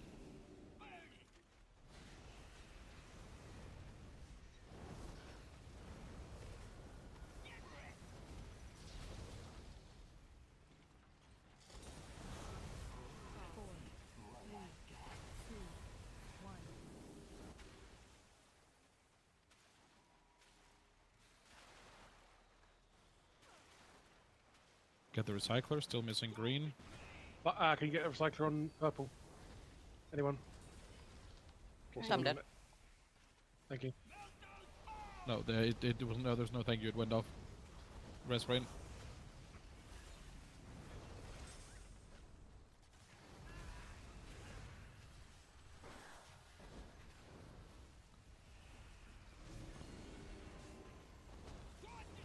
[SPEAKER 4] Get the recycler, still missing green.
[SPEAKER 12] But can you get a recycler on purple? Anyone?
[SPEAKER 5] I'm dead.
[SPEAKER 12] Thank you.
[SPEAKER 4] No, it was no. There's no thank you. It went off. Rest rain.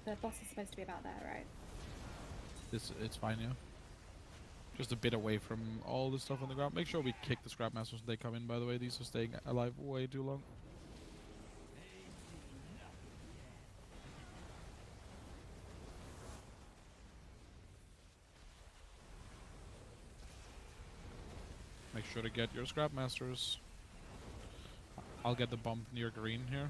[SPEAKER 7] The boss is supposed to be about there, right?
[SPEAKER 4] It's fine, yeah. Just a bit away from all the stuff on the ground. Make sure we kick the Scrapmasters when they come in, by the way. These are staying alive way too long. Make sure to get your Scrapmasters. I'll get the bump near green here.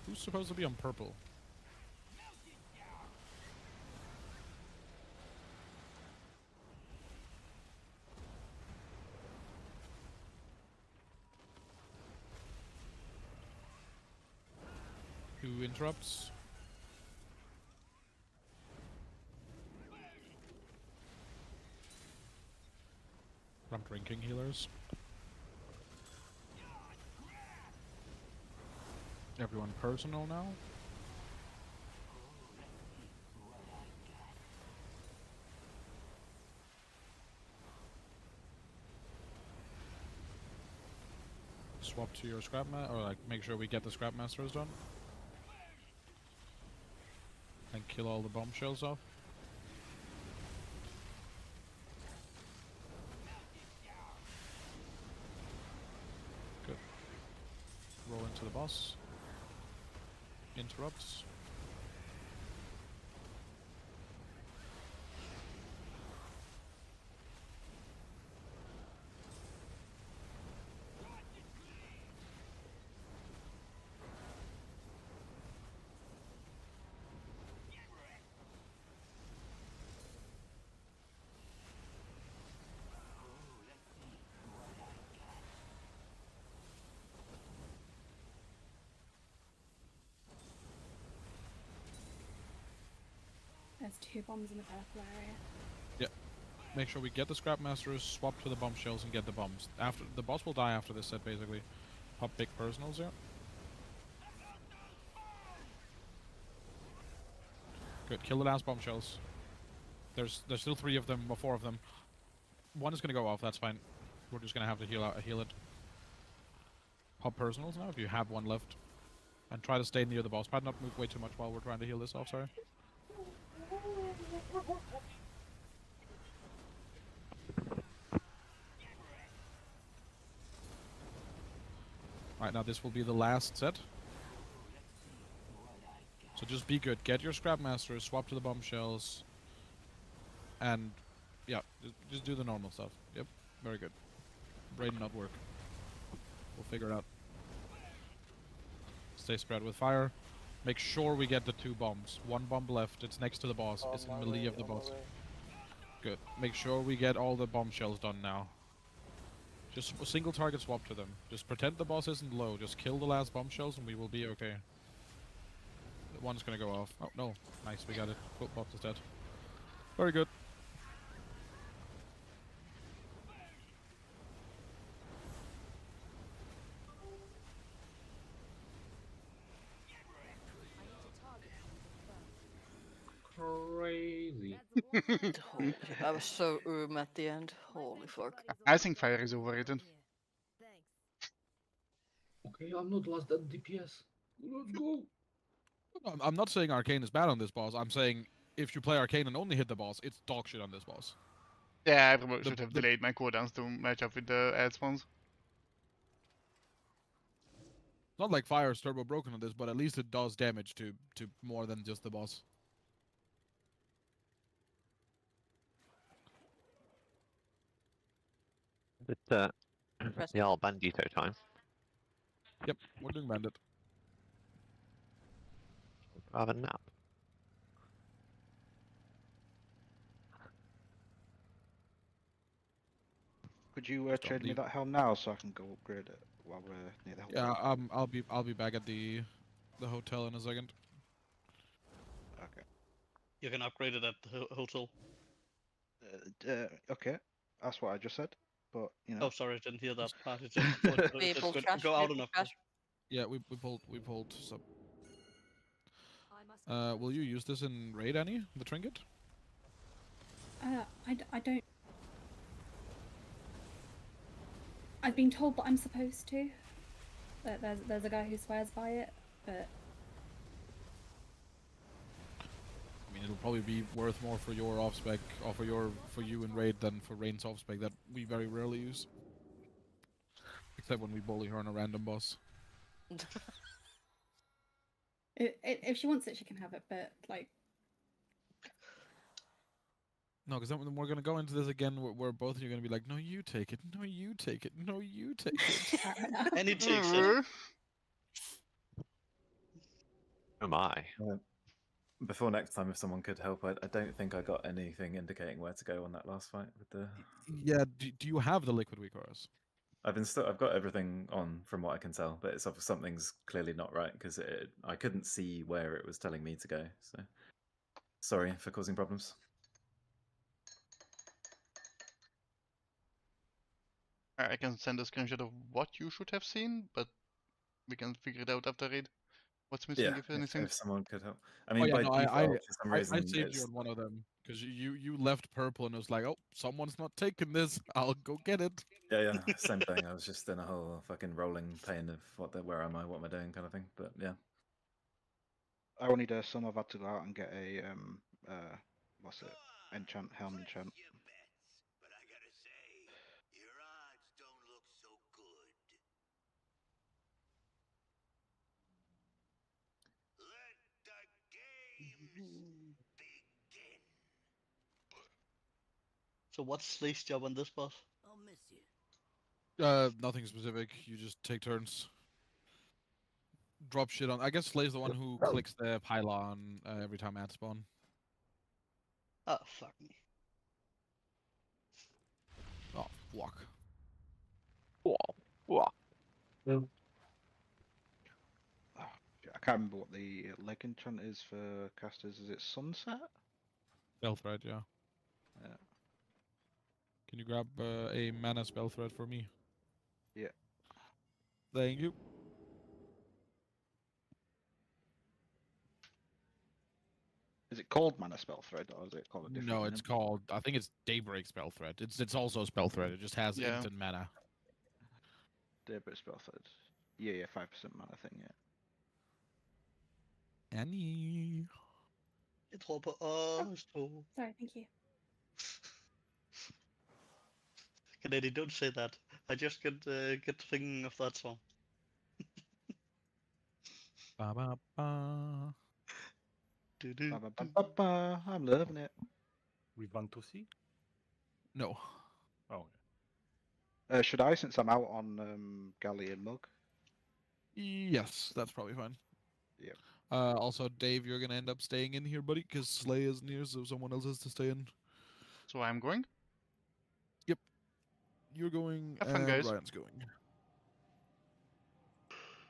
[SPEAKER 4] Who's supposed to be on purple? Who interrupts? I'm drinking healers. Everyone personal now? Swap to your or like make sure we get the Scrapmasters done. And kill all the bombshells off. Good. Roll into the boss. Interrupts.
[SPEAKER 7] There's 2 bombs in the purple area.
[SPEAKER 4] Yeah. Make sure we get the Scrapmasters, swap to the bomb shells, and get the bombs. After the boss will die after this set, basically. Pop big personals here. Good. Kill the last bombshells. There's still 3 of them, or 4 of them. One is gonna go off. That's fine. We're just gonna have to heal it. Pop personals now if you have one left, and try to stay near the boss. Try not move way too much while we're trying to heal this off. Sorry. Alright, now this will be the last set. So just be good. Get your Scrapmasters, swap to the bombshells, and yeah, just do the normal stuff. Yep, very good. Brain not work. We'll figure it out. Stay spread with fire. Make sure we get the 2 bombs. 1 bomb left. It's next to the boss. It's in melee of the boss. Good. Make sure we get all the bombshells done now. Just a single target swap to them. Just pretend the boss isn't low. Just kill the last bombshells and we will be okay. One's gonna go off. Oh, no. Nice, we got it. Oh, boss is dead. Very good.
[SPEAKER 2] Crazy.
[SPEAKER 5] Holy, I was so at the end. Holy fuck.
[SPEAKER 1] I think fire is overrated.
[SPEAKER 2] Okay, I'm not last at DPS. Let's go.
[SPEAKER 4] I'm not saying arcane is bad on this boss. I'm saying if you play arcane and only hit the boss, it's dog shit on this boss.
[SPEAKER 1] Yeah, I probably should have delayed my cooldowns to match up with the ad spawns.
[SPEAKER 4] It's not like fire is turbo broken on this, but at least it does damage to more than just the boss.
[SPEAKER 17] It's the old bandito time.
[SPEAKER 4] Yep, we're doing bandit.
[SPEAKER 17] Have a nap.
[SPEAKER 18] Could you trade me that helm now so I can go upgrade it while we're near the hotel?
[SPEAKER 4] Yeah, I'll be back at the hotel in a second.
[SPEAKER 18] Okay.
[SPEAKER 3] You can upgrade it at the hotel.
[SPEAKER 18] Okay, that's what I just said. But you know.
[SPEAKER 3] Oh, sorry, I didn't hear that part. It just go out and upgrade.
[SPEAKER 4] Yeah, we pulled some. Will you use this in raid, Annie? The trinket?
[SPEAKER 7] I don't. I've been told that I'm supposed to. That there's a guy who swears by it, but.
[SPEAKER 4] I mean, it'll probably be worth more for your off spec, or for you in raid than for Rain's off spec that we very rarely use. Except when we bully her on a random boss.
[SPEAKER 7] If she wants it, she can have it. But like.
[SPEAKER 4] No, because then we're gonna go into this again where both of you are gonna be like, no, you take it, no, you take it, no, you take it.
[SPEAKER 3] And he takes it.
[SPEAKER 17] Oh my.
[SPEAKER 11] Before next time, if someone could help, I don't think I got anything indicating where to go on that last fight with the.
[SPEAKER 4] Yeah, do you have the liquid recourse?
[SPEAKER 11] I've got everything on from what I can tell, but it's something's clearly not right because I couldn't see where it was telling me to go. So sorry for causing problems.
[SPEAKER 1] I can send a screenshot of what you should have seen, but we can figure it out after raid. What's missing,
[SPEAKER 11] Yeah,
[SPEAKER 1] if anything?
[SPEAKER 11] if someone could help. I mean, by default, for some reason,
[SPEAKER 4] I saved you on one of them because you left purple and it was like, oh, someone's not taking this. I'll go get it.
[SPEAKER 11] Yeah, same thing. I was just in a whole fucking rolling pain of where am I, what am I doing, kind of thing. But yeah.
[SPEAKER 18] I only some I've had to go out and get a what's it? Enchant helm enchant.
[SPEAKER 3] So what's Slay's job on this boss?
[SPEAKER 14] I'll miss you.
[SPEAKER 4] Nothing specific. You just take turns. Drop shit on. I guess Slay's the one who clicks the pylon every time at spawn.
[SPEAKER 3] Oh, fuck me.
[SPEAKER 4] Oh, fuck.
[SPEAKER 18] I can't remember what the leg enchant is for casters. Is it Sunset?
[SPEAKER 4] Spell thread, yeah.
[SPEAKER 18] Yeah.
[SPEAKER 4] Can you grab a mana spell thread for me?
[SPEAKER 18] Yeah.
[SPEAKER 4] Thank you.
[SPEAKER 18] Is it called mana spell thread or is it called a different
[SPEAKER 4] No,
[SPEAKER 18] name?
[SPEAKER 4] it's called. I think it's Daybreak spell thread. It's also spell thread. It just has instant mana.
[SPEAKER 18] Daybreak spell thread. Yeah, 5% mana thing. Yeah.
[SPEAKER 4] Annie.
[SPEAKER 3] Jeg tror på os to.
[SPEAKER 7] Sorry, thank you.
[SPEAKER 3] Kennedy, don't say that. I just get thinking of that song.
[SPEAKER 4] Ba ba ba.
[SPEAKER 18] I'm loving it.
[SPEAKER 12] We want to see?
[SPEAKER 4] No.
[SPEAKER 12] Oh.
[SPEAKER 18] Should I, since I'm out on Galley and Mug?
[SPEAKER 4] Yes, that's probably fine.
[SPEAKER 18] Yep.
[SPEAKER 4] Also, Dave, you're gonna end up staying in here, buddy, because Slay is near, so someone else has to stay in.
[SPEAKER 1] So I'm going.
[SPEAKER 4] Yep. You're going,
[SPEAKER 1] Have fun,
[SPEAKER 4] and
[SPEAKER 1] guys.
[SPEAKER 4] Ryan's going.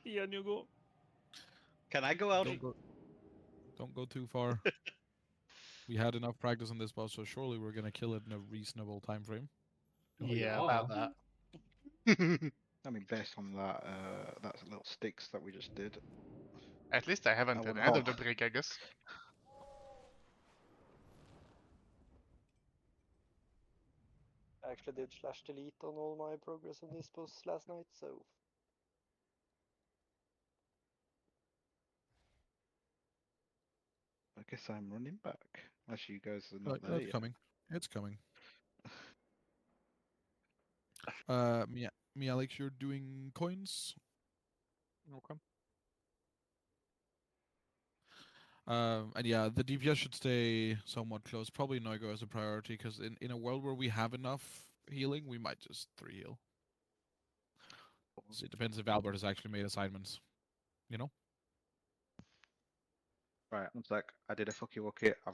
[SPEAKER 3] Yeah, you go. Can I go out?
[SPEAKER 4] Don't go too far. We had enough practice on this boss, so surely we're gonna kill it in a reasonable time frame.
[SPEAKER 13] Yeah, about that.
[SPEAKER 18] I mean, based on that, that's little sticks that we just did.
[SPEAKER 1] At least I haven't
[SPEAKER 18] I
[SPEAKER 1] at
[SPEAKER 18] would
[SPEAKER 1] the end of
[SPEAKER 18] hope.
[SPEAKER 1] the break, I guess.
[SPEAKER 6] I actually did slash delete on all my progress on this boss last night, so
[SPEAKER 18] I guess I'm running back. Actually, you guys are not there
[SPEAKER 4] It's
[SPEAKER 18] yet.
[SPEAKER 4] coming. It's coming. Me, Alex, you're doing coins.
[SPEAKER 21] Okay.
[SPEAKER 4] And yeah, the DPS should stay somewhat close. Probably Noigo as a priority, because in a world where we have enough healing, we might just 3 heal. So it depends if Albert has actually made assignments. You know?
[SPEAKER 18] Right, one sec. I did a fucky wucky. I'm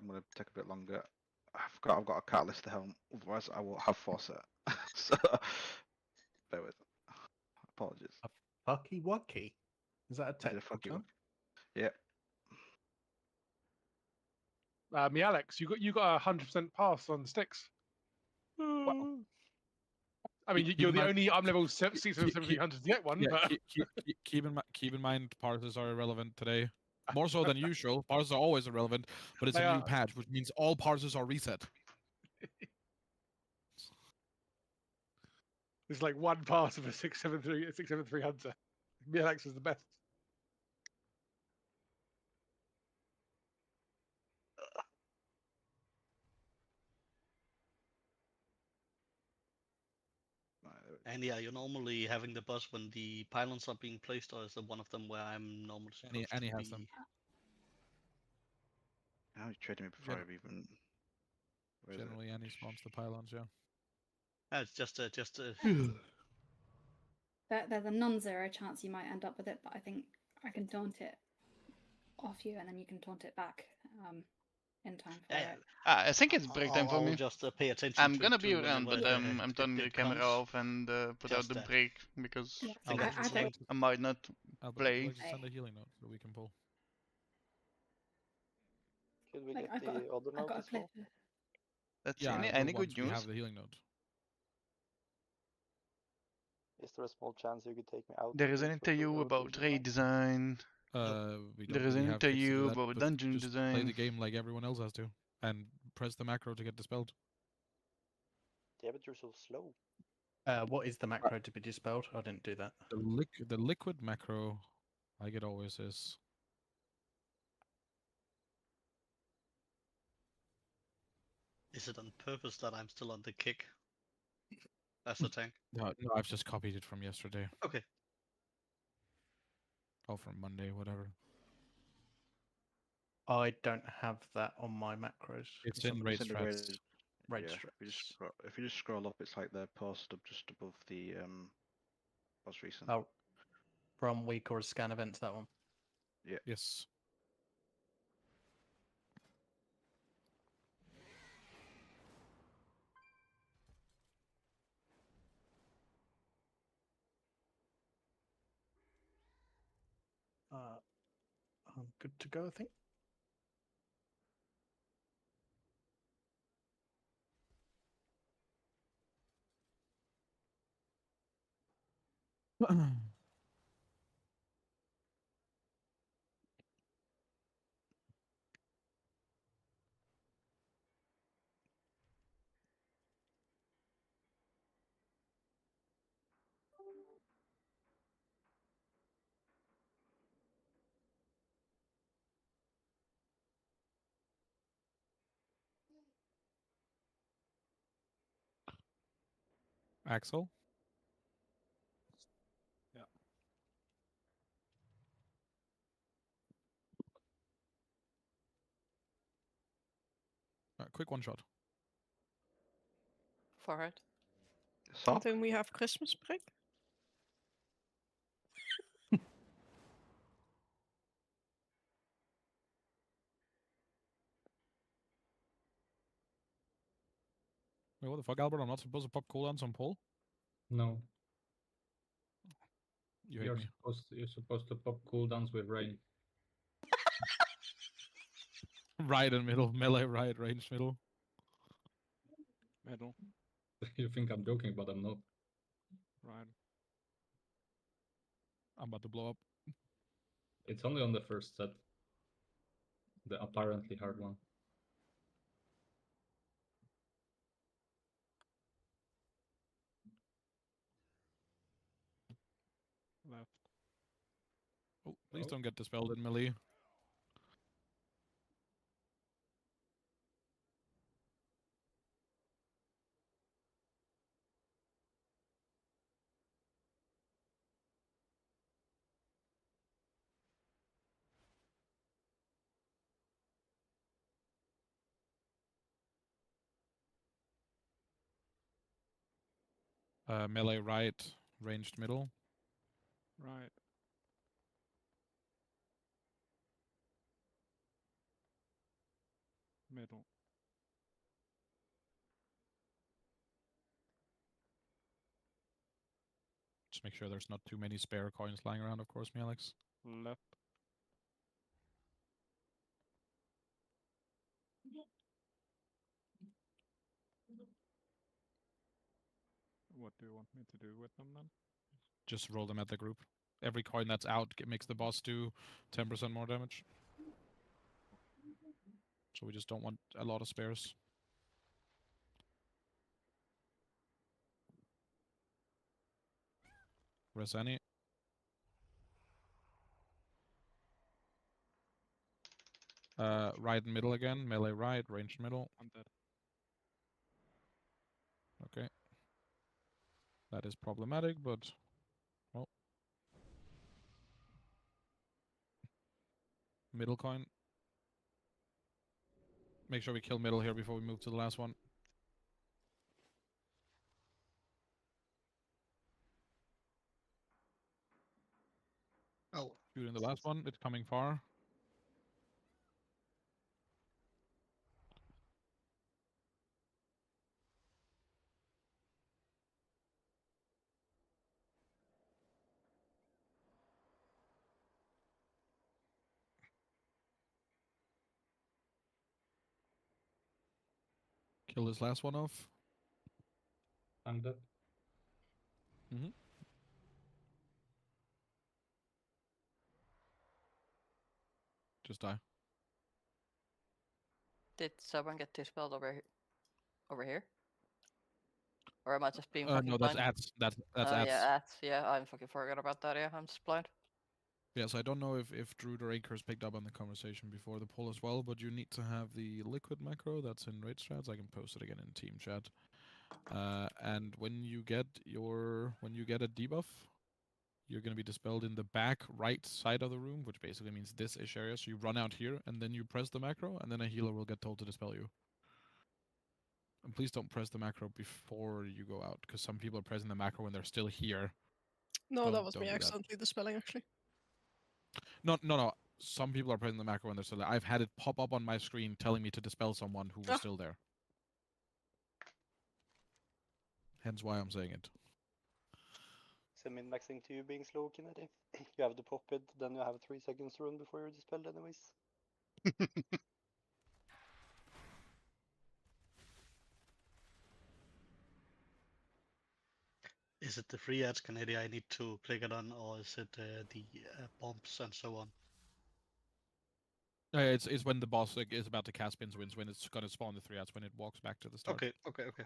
[SPEAKER 18] gonna take a bit longer. I've got a catalyst to helm. Otherwise, I won't have foresight. So, bear with. Apologies.
[SPEAKER 13] Fucky wucky. Is that a
[SPEAKER 18] I did a
[SPEAKER 13] technical
[SPEAKER 18] fucky
[SPEAKER 13] term?
[SPEAKER 18] wucky. Yep.
[SPEAKER 12] Me, Alex, you got 100% pass on sticks. I mean,
[SPEAKER 4] Keep
[SPEAKER 12] you're
[SPEAKER 4] in
[SPEAKER 12] the
[SPEAKER 4] mind-
[SPEAKER 12] only. I'm level 600 to get one,
[SPEAKER 4] Yeah,
[SPEAKER 12] but
[SPEAKER 4] keep in mind, parses are irrelevant today. More so than usual. Parses are always irrelevant, but it's
[SPEAKER 12] They
[SPEAKER 4] a new
[SPEAKER 12] are.
[SPEAKER 4] patch, which means all parses are reset.
[SPEAKER 12] there's like one pass of a 673 hunter. Me, Alex is the best.
[SPEAKER 3] And yeah, you're normally having the bus when the pylons are being placed, or is it one of them where I'm normally supposed
[SPEAKER 4] Annie
[SPEAKER 3] to
[SPEAKER 4] has
[SPEAKER 3] be?
[SPEAKER 4] them.
[SPEAKER 18] Now you traded me before I've even. Where is it?
[SPEAKER 4] Generally, Annie spawns the pylons, yeah.
[SPEAKER 3] It's just
[SPEAKER 7] There's a non-zero chance you might end up with it, but I think I can taunt it off you, and then you can taunt it back in time for it.
[SPEAKER 1] I think it's break time for
[SPEAKER 3] I'll
[SPEAKER 1] me.
[SPEAKER 3] just pay attention
[SPEAKER 1] I'm
[SPEAKER 3] to
[SPEAKER 1] gonna
[SPEAKER 3] it
[SPEAKER 1] be
[SPEAKER 3] too
[SPEAKER 1] around,
[SPEAKER 3] whenever
[SPEAKER 1] but I'm turning the
[SPEAKER 3] it
[SPEAKER 1] camera
[SPEAKER 3] comes.
[SPEAKER 1] off and put out
[SPEAKER 3] Just
[SPEAKER 1] the
[SPEAKER 3] that.
[SPEAKER 1] break because
[SPEAKER 7] Yeah,
[SPEAKER 1] I might not
[SPEAKER 4] Albert,
[SPEAKER 1] play.
[SPEAKER 4] would you like to send a healing note so we can pull?
[SPEAKER 6] could we
[SPEAKER 7] Like,
[SPEAKER 6] get
[SPEAKER 7] I've got
[SPEAKER 6] the
[SPEAKER 7] a-
[SPEAKER 6] other
[SPEAKER 7] I've
[SPEAKER 6] note
[SPEAKER 7] got a
[SPEAKER 6] as
[SPEAKER 7] clip.
[SPEAKER 6] well?
[SPEAKER 1] That's
[SPEAKER 4] Yeah,
[SPEAKER 1] any
[SPEAKER 4] but
[SPEAKER 1] good
[SPEAKER 4] once we
[SPEAKER 1] news.
[SPEAKER 4] have the healing note.
[SPEAKER 6] Is there a small chance you could take me out?
[SPEAKER 1] There
[SPEAKER 6] of
[SPEAKER 1] is
[SPEAKER 6] it
[SPEAKER 1] an
[SPEAKER 6] before we
[SPEAKER 1] interview
[SPEAKER 6] go to
[SPEAKER 1] about
[SPEAKER 6] the
[SPEAKER 1] raid
[SPEAKER 6] fight?
[SPEAKER 1] design.
[SPEAKER 4] We don't
[SPEAKER 1] There is
[SPEAKER 4] really
[SPEAKER 1] an
[SPEAKER 4] have kits to do
[SPEAKER 1] interview
[SPEAKER 4] that,
[SPEAKER 1] about
[SPEAKER 4] but
[SPEAKER 1] dungeon
[SPEAKER 4] just play
[SPEAKER 1] design.
[SPEAKER 4] the game like everyone else has to, and press the macro to get dispelled.
[SPEAKER 6] Yeah, but you're so slow.
[SPEAKER 13] What is the macro to be dispelled? I didn't do that.
[SPEAKER 4] The liquid macro, like it always is.
[SPEAKER 3] Is it on purpose that I'm still on the kick as a tank?
[SPEAKER 4] No, I've just copied it from yesterday.
[SPEAKER 3] Okay.
[SPEAKER 4] Or from Monday, whatever.
[SPEAKER 13] I don't have that on my macros.
[SPEAKER 4] It's in raid
[SPEAKER 18] It's in the
[SPEAKER 4] strats.
[SPEAKER 13] Raid
[SPEAKER 18] yeah,
[SPEAKER 13] strats.
[SPEAKER 18] if you just scroll up, it's like the post up just above the most recent.
[SPEAKER 13] Oh, from week or scan events, that one.
[SPEAKER 18] Yeah.
[SPEAKER 4] Yes.
[SPEAKER 13] I'm good to go, I think.
[SPEAKER 4] Axel?
[SPEAKER 21] Yeah.
[SPEAKER 4] Quick one shot.
[SPEAKER 5] Forehead.
[SPEAKER 15] And then we have Christmas break.
[SPEAKER 4] Wait, what the fuck, Albert? I'm not supposed to pop cooldowns on pull?
[SPEAKER 2] No.
[SPEAKER 4] You hate me.
[SPEAKER 2] You're supposed to pop cooldowns with rain.
[SPEAKER 4] Right and middle, melee, right, ranged middle.
[SPEAKER 21] Middle.
[SPEAKER 2] You think I'm joking, but I'm not.
[SPEAKER 21] Right.
[SPEAKER 4] I'm about to blow up.
[SPEAKER 2] It's only on the first set. The apparently hard one.
[SPEAKER 21] Left.
[SPEAKER 4] Oh, please don't get dispelled in melee. Melee right, ranged middle.
[SPEAKER 21] Right. Middle.
[SPEAKER 4] Just make sure there's not too many spare coins lying around, of course, Alex.
[SPEAKER 21] Left. What do you want me to do with them then?
[SPEAKER 4] Just roll them at the group. Every coin that's out makes the boss do 10% more damage. So we just don't want a lot of spares. Res any? Right and middle again. Melee right, ranged middle.
[SPEAKER 21] I'm dead.
[SPEAKER 4] Okay. That is problematic, but... well. Middle coin. Make sure we kill middle here before we move to the last one.
[SPEAKER 13] Oh.
[SPEAKER 4] Shooting the last one. It's coming far. Kill this last one off.
[SPEAKER 2] I'm dead.
[SPEAKER 4] Mm-hmm. Just die.
[SPEAKER 5] Did someone get dispelled over here? Or am I just being
[SPEAKER 4] No,
[SPEAKER 5] fucking
[SPEAKER 4] that's
[SPEAKER 5] blind?
[SPEAKER 4] ads. That's
[SPEAKER 5] Yeah,
[SPEAKER 4] ads.
[SPEAKER 5] ads. Yeah, I fucking forgot about that. Yeah, I'm just blind.
[SPEAKER 4] Yes, I don't know if Druid or Anchor's picked up on the conversation before the poll as well, but you need to have the liquid macro that's in raid strats. I can post it again in team chat. And when you get a debuff, you're going to be dispelled in the back right side of the room, which basically means this ish area. So you run out here, and then you press the macro, and then a healer will get told to dispel you. And please don't press the macro before you go out, because some people are pressing the macro when they're still here.
[SPEAKER 15] No, that was
[SPEAKER 4] Don't
[SPEAKER 15] me
[SPEAKER 4] do that.
[SPEAKER 15] accidentally dispelling, actually.
[SPEAKER 4] No. Some people are pressing the macro when they're still there. I've had it pop up on my screen telling me to dispel someone who was still there. Hence why I'm saying it.
[SPEAKER 6] So min-maxing to you being slow, Kennedy. You have to pop it, then you have 3 seconds to run before you're dispelled anyways.
[SPEAKER 3] Is it the free ads, Kennedy, I need to click it on, or is it the bombs and so on?
[SPEAKER 4] It's when the boss is about to cast spins wins, when it's gonna spawn the 3 ads, when it walks back to the start.
[SPEAKER 3] Okay.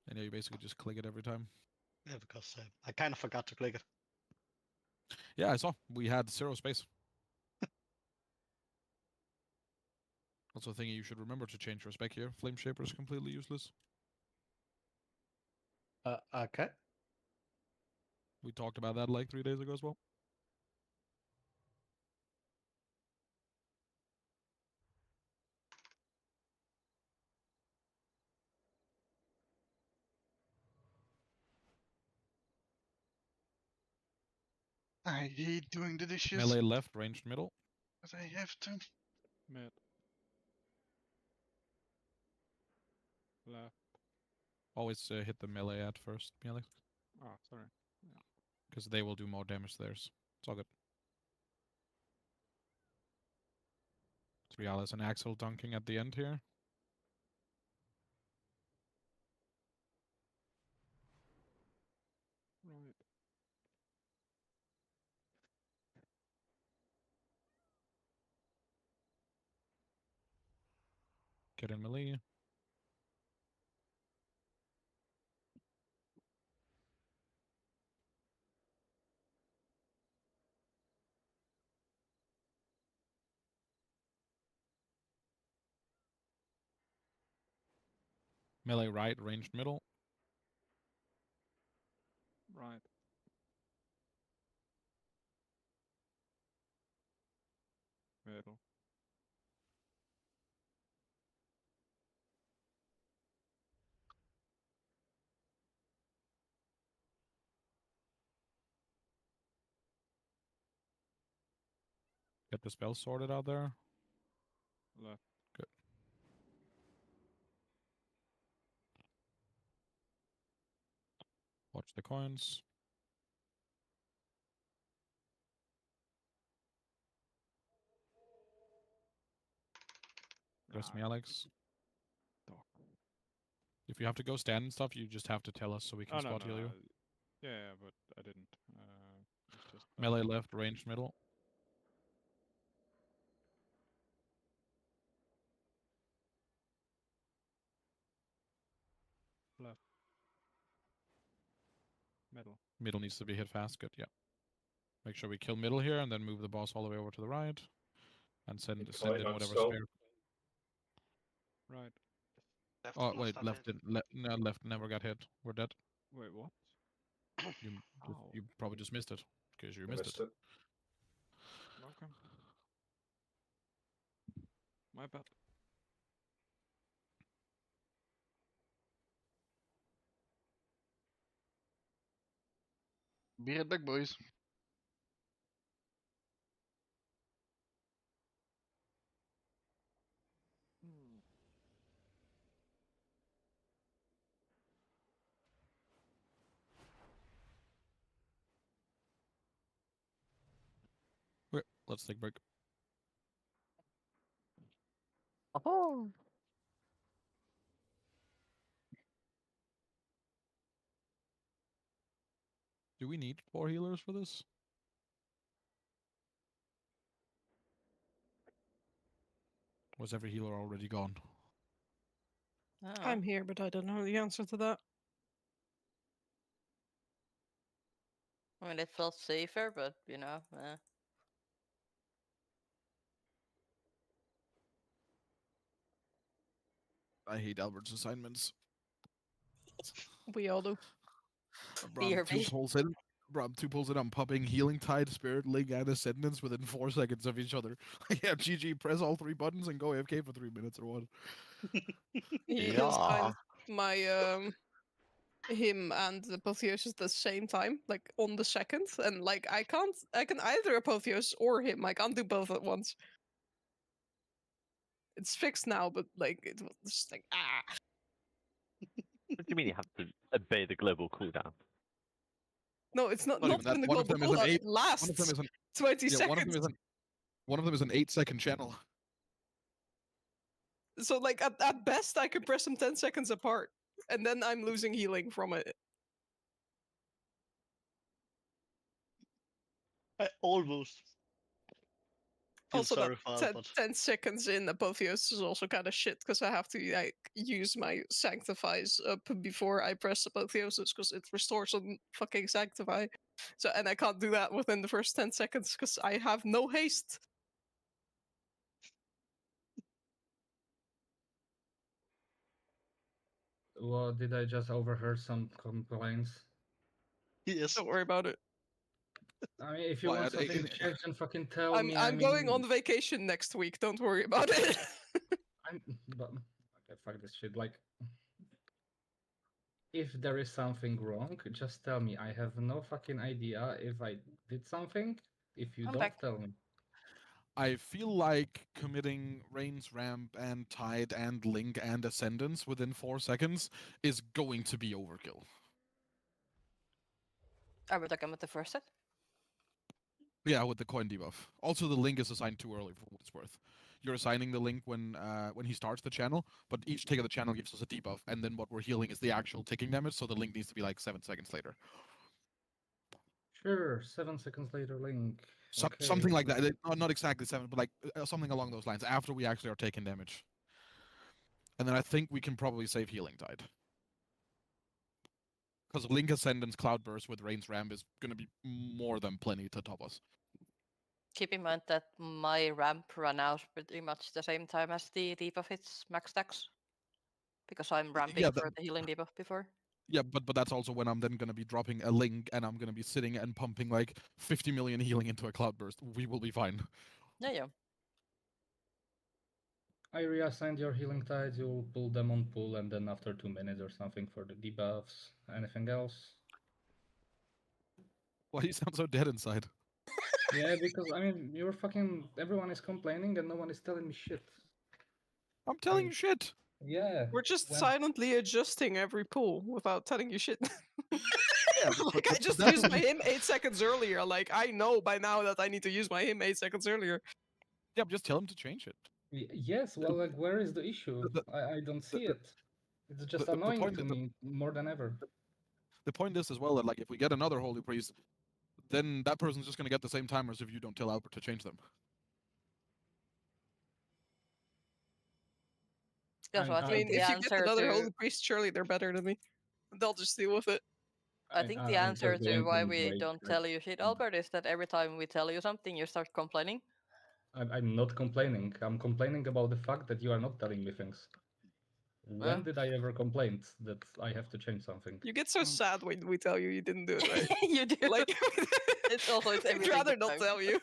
[SPEAKER 4] And yeah, you basically just click it every time.
[SPEAKER 3] Yeah, because I kind of forgot to click it.
[SPEAKER 4] Yeah, I saw. We had 0 space. Also, thingy, you should remember to change your spec here. Flame Shaper is completely useless.
[SPEAKER 13] Okay.
[SPEAKER 4] We talked about that like 3 days ago as well.
[SPEAKER 1] I hate doing the dishes.
[SPEAKER 4] Melee left, ranged middle.
[SPEAKER 1] But I have to.
[SPEAKER 21] Mid. Left.
[SPEAKER 4] Always hit the melee at first, melee,
[SPEAKER 21] Oh, sorry. Yeah.
[SPEAKER 4] because they will do more damage theirs. It's all good. 3 Alice and Axel dunking at the end here.
[SPEAKER 21] Right.
[SPEAKER 4] Get in melee. Melee right, ranged middle.
[SPEAKER 21] Right. Middle.
[SPEAKER 4] Get the spell sorted out there.
[SPEAKER 21] Left.
[SPEAKER 4] Good. Watch the coins. Trust me, Alex. If you have to go stand and stuff, you just have to tell us so we can
[SPEAKER 21] Oh, no,
[SPEAKER 4] spot
[SPEAKER 21] no,
[SPEAKER 4] heal you.
[SPEAKER 21] no. Yeah, but I didn't. It's just
[SPEAKER 4] Melee left, ranged middle.
[SPEAKER 21] Left. Middle.
[SPEAKER 4] Middle needs to be hit fast. Good, yeah. Make sure we kill middle here and then move the boss all the way over to the right. And send in
[SPEAKER 20] on
[SPEAKER 4] whatever
[SPEAKER 20] skull.
[SPEAKER 4] spare.
[SPEAKER 21] Right.
[SPEAKER 3] Left
[SPEAKER 4] Oh,
[SPEAKER 3] must
[SPEAKER 4] wait,
[SPEAKER 3] have
[SPEAKER 4] left
[SPEAKER 3] hit.
[SPEAKER 4] didn't. No, left never got hit. We're dead.
[SPEAKER 21] Wait, what?
[SPEAKER 4] You probably just missed it. Because you
[SPEAKER 20] I
[SPEAKER 4] missed
[SPEAKER 20] missed
[SPEAKER 4] it.
[SPEAKER 20] it.
[SPEAKER 21] Okay. My bad.
[SPEAKER 1] Be right back, boys.
[SPEAKER 4] Okay, let's take a break.
[SPEAKER 17] Oh.
[SPEAKER 4] Do we need 4 healers for this? Was every healer already gone?
[SPEAKER 15] I'm here, but I don't know the answer to that.
[SPEAKER 5] I mean, it felt safer, but you know,
[SPEAKER 4] I hate Albert's assignments.
[SPEAKER 15] We all do.
[SPEAKER 4] Bro, 2 pulls in. Bro, 2 pulls in. I'm popping Healing Tide, Spirit Link, and Ascendance within 4 seconds of each other. Yeah, GG, press all 3 buttons and go AFK for 3 minutes or what?
[SPEAKER 15] He assigned my him and the apotheosis at the same time, like on the second, and like I can either apotheosis or him. I can't do both at once. It's fixed now, but like it was just like
[SPEAKER 17] What do you mean you have to obey the global cooldown?
[SPEAKER 15] No, it's not
[SPEAKER 4] Not even that.
[SPEAKER 15] in the
[SPEAKER 4] One of
[SPEAKER 15] global
[SPEAKER 4] them is an
[SPEAKER 15] cooldown.
[SPEAKER 4] 8.
[SPEAKER 15] It lasts
[SPEAKER 4] One of them is an
[SPEAKER 15] 20
[SPEAKER 4] yeah,
[SPEAKER 15] seconds.
[SPEAKER 4] One of them is an 8-second channel.
[SPEAKER 15] So like at best I can press them 10 seconds apart, and then I'm losing healing from it.
[SPEAKER 3] I almost feel
[SPEAKER 15] Also,
[SPEAKER 3] sorry
[SPEAKER 15] that
[SPEAKER 3] for
[SPEAKER 15] 10,
[SPEAKER 3] Albert.
[SPEAKER 15] 10 seconds in Apotheosis is also kind of shit because I have to like use my Sanctifies up before I press Apotheosis because it restores on fucking Sanctify. So and I can't do that within the first 10 seconds because I have no haste.
[SPEAKER 2] Well, did I just overheard some complaints?
[SPEAKER 3] Yes.
[SPEAKER 15] Don't worry about it.
[SPEAKER 2] I mean, if you
[SPEAKER 4] Well,
[SPEAKER 2] want something to change, then fucking tell me.
[SPEAKER 15] I'm going on vacation next week. Don't worry about it.
[SPEAKER 2] But okay, fuck this shit. Like, if there is something wrong, just tell me. I have no fucking idea if I did something. If you
[SPEAKER 5] I'm
[SPEAKER 2] don't
[SPEAKER 5] back.
[SPEAKER 2] tell me.
[SPEAKER 4] I feel like committing Rain's Ramp and Tide and Link and Ascendance within 4 seconds is going to be overkill.
[SPEAKER 5] Are we talking about the first set?
[SPEAKER 4] Yeah, with the coin debuff. Also, the Link is assigned too early for what it's worth. You're assigning the Link when he starts the channel, but each tick of the channel gives us a debuff, and then what we're healing is the actual ticking damage, so the Link needs to be like 7 seconds later.
[SPEAKER 2] Sure, 7 seconds later, Link. Okay,
[SPEAKER 4] Something like that. Not exactly 7, but like something along those lines, after we actually are taking damage. And then I think we can probably save Healing Tide. Because Link Ascendance Cloudburst with Rain's Ramp is going to be more than plenty to top us.
[SPEAKER 5] Keep in mind that my ramp ran out pretty much the same time as the debuff hits max stacks. Because I'm ramping
[SPEAKER 4] Yeah,
[SPEAKER 5] for the healing debuff before.
[SPEAKER 4] Yeah, but that's also when I'm then going to be dropping a Link and I'm going to be sitting and pumping like 50 million healing into a Cloudburst. We will be fine.
[SPEAKER 5] Yeah.
[SPEAKER 2] I reassigned your healing tides, you'll pull them on pull, and then after 2 minutes or something for the debuffs. Anything else?
[SPEAKER 4] Why do you sound so dead inside?
[SPEAKER 2] Yeah, because I mean, you're fucking. Everyone is complaining and no one is telling me shit.
[SPEAKER 4] I'm telling you shit.
[SPEAKER 2] Yeah.
[SPEAKER 15] We're just
[SPEAKER 2] when-
[SPEAKER 15] silently adjusting every pull without telling you shit.
[SPEAKER 4] Yeah,
[SPEAKER 15] like I just used my him 8 seconds earlier. Like I know by now that I need to use my him 8 seconds earlier.
[SPEAKER 4] Yeah, just tell him to change it.
[SPEAKER 2] Yes, well, like, where is the issue? I don't see it. It's just annoying to me more than ever.
[SPEAKER 4] The point is as well that like if we get another Holy Priest, then that person's just going to get the same timers if you don't tell Albert to change them.
[SPEAKER 5] Yeah, so I think the
[SPEAKER 15] if you get
[SPEAKER 5] answer
[SPEAKER 15] another
[SPEAKER 5] to
[SPEAKER 15] holy priest, surely they're better than me. They'll just deal with it.
[SPEAKER 5] I think the answer to why we don't tell you shit, Albert, is that every time we tell you something, you start complaining.
[SPEAKER 2] I'm not complaining. I'm complaining about the fact that you are not telling me things. When did I ever complain that I have to change something?
[SPEAKER 15] You get so sad when we tell you you didn't do it right.
[SPEAKER 5] You do.
[SPEAKER 15] Like
[SPEAKER 5] it's
[SPEAKER 15] I'd
[SPEAKER 5] everything
[SPEAKER 15] rather
[SPEAKER 5] this
[SPEAKER 15] not
[SPEAKER 5] time.
[SPEAKER 15] tell you.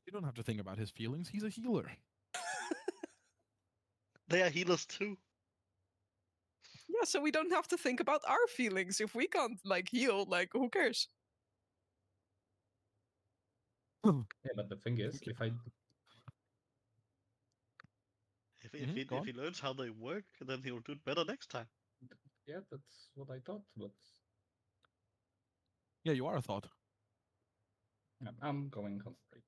[SPEAKER 4] You don't have to think about his feelings. He's a healer.
[SPEAKER 3] They are healers too.
[SPEAKER 15] Yeah, so we don't have to think about our feelings. If we can't like heal, like who cares?
[SPEAKER 2] Yeah, but the thing is, if I
[SPEAKER 3] If he learns how they work, then he'll do it better next time.
[SPEAKER 2] Yeah, that's what I thought, but
[SPEAKER 4] Yeah, you are a thought.
[SPEAKER 2] I'm going on straight.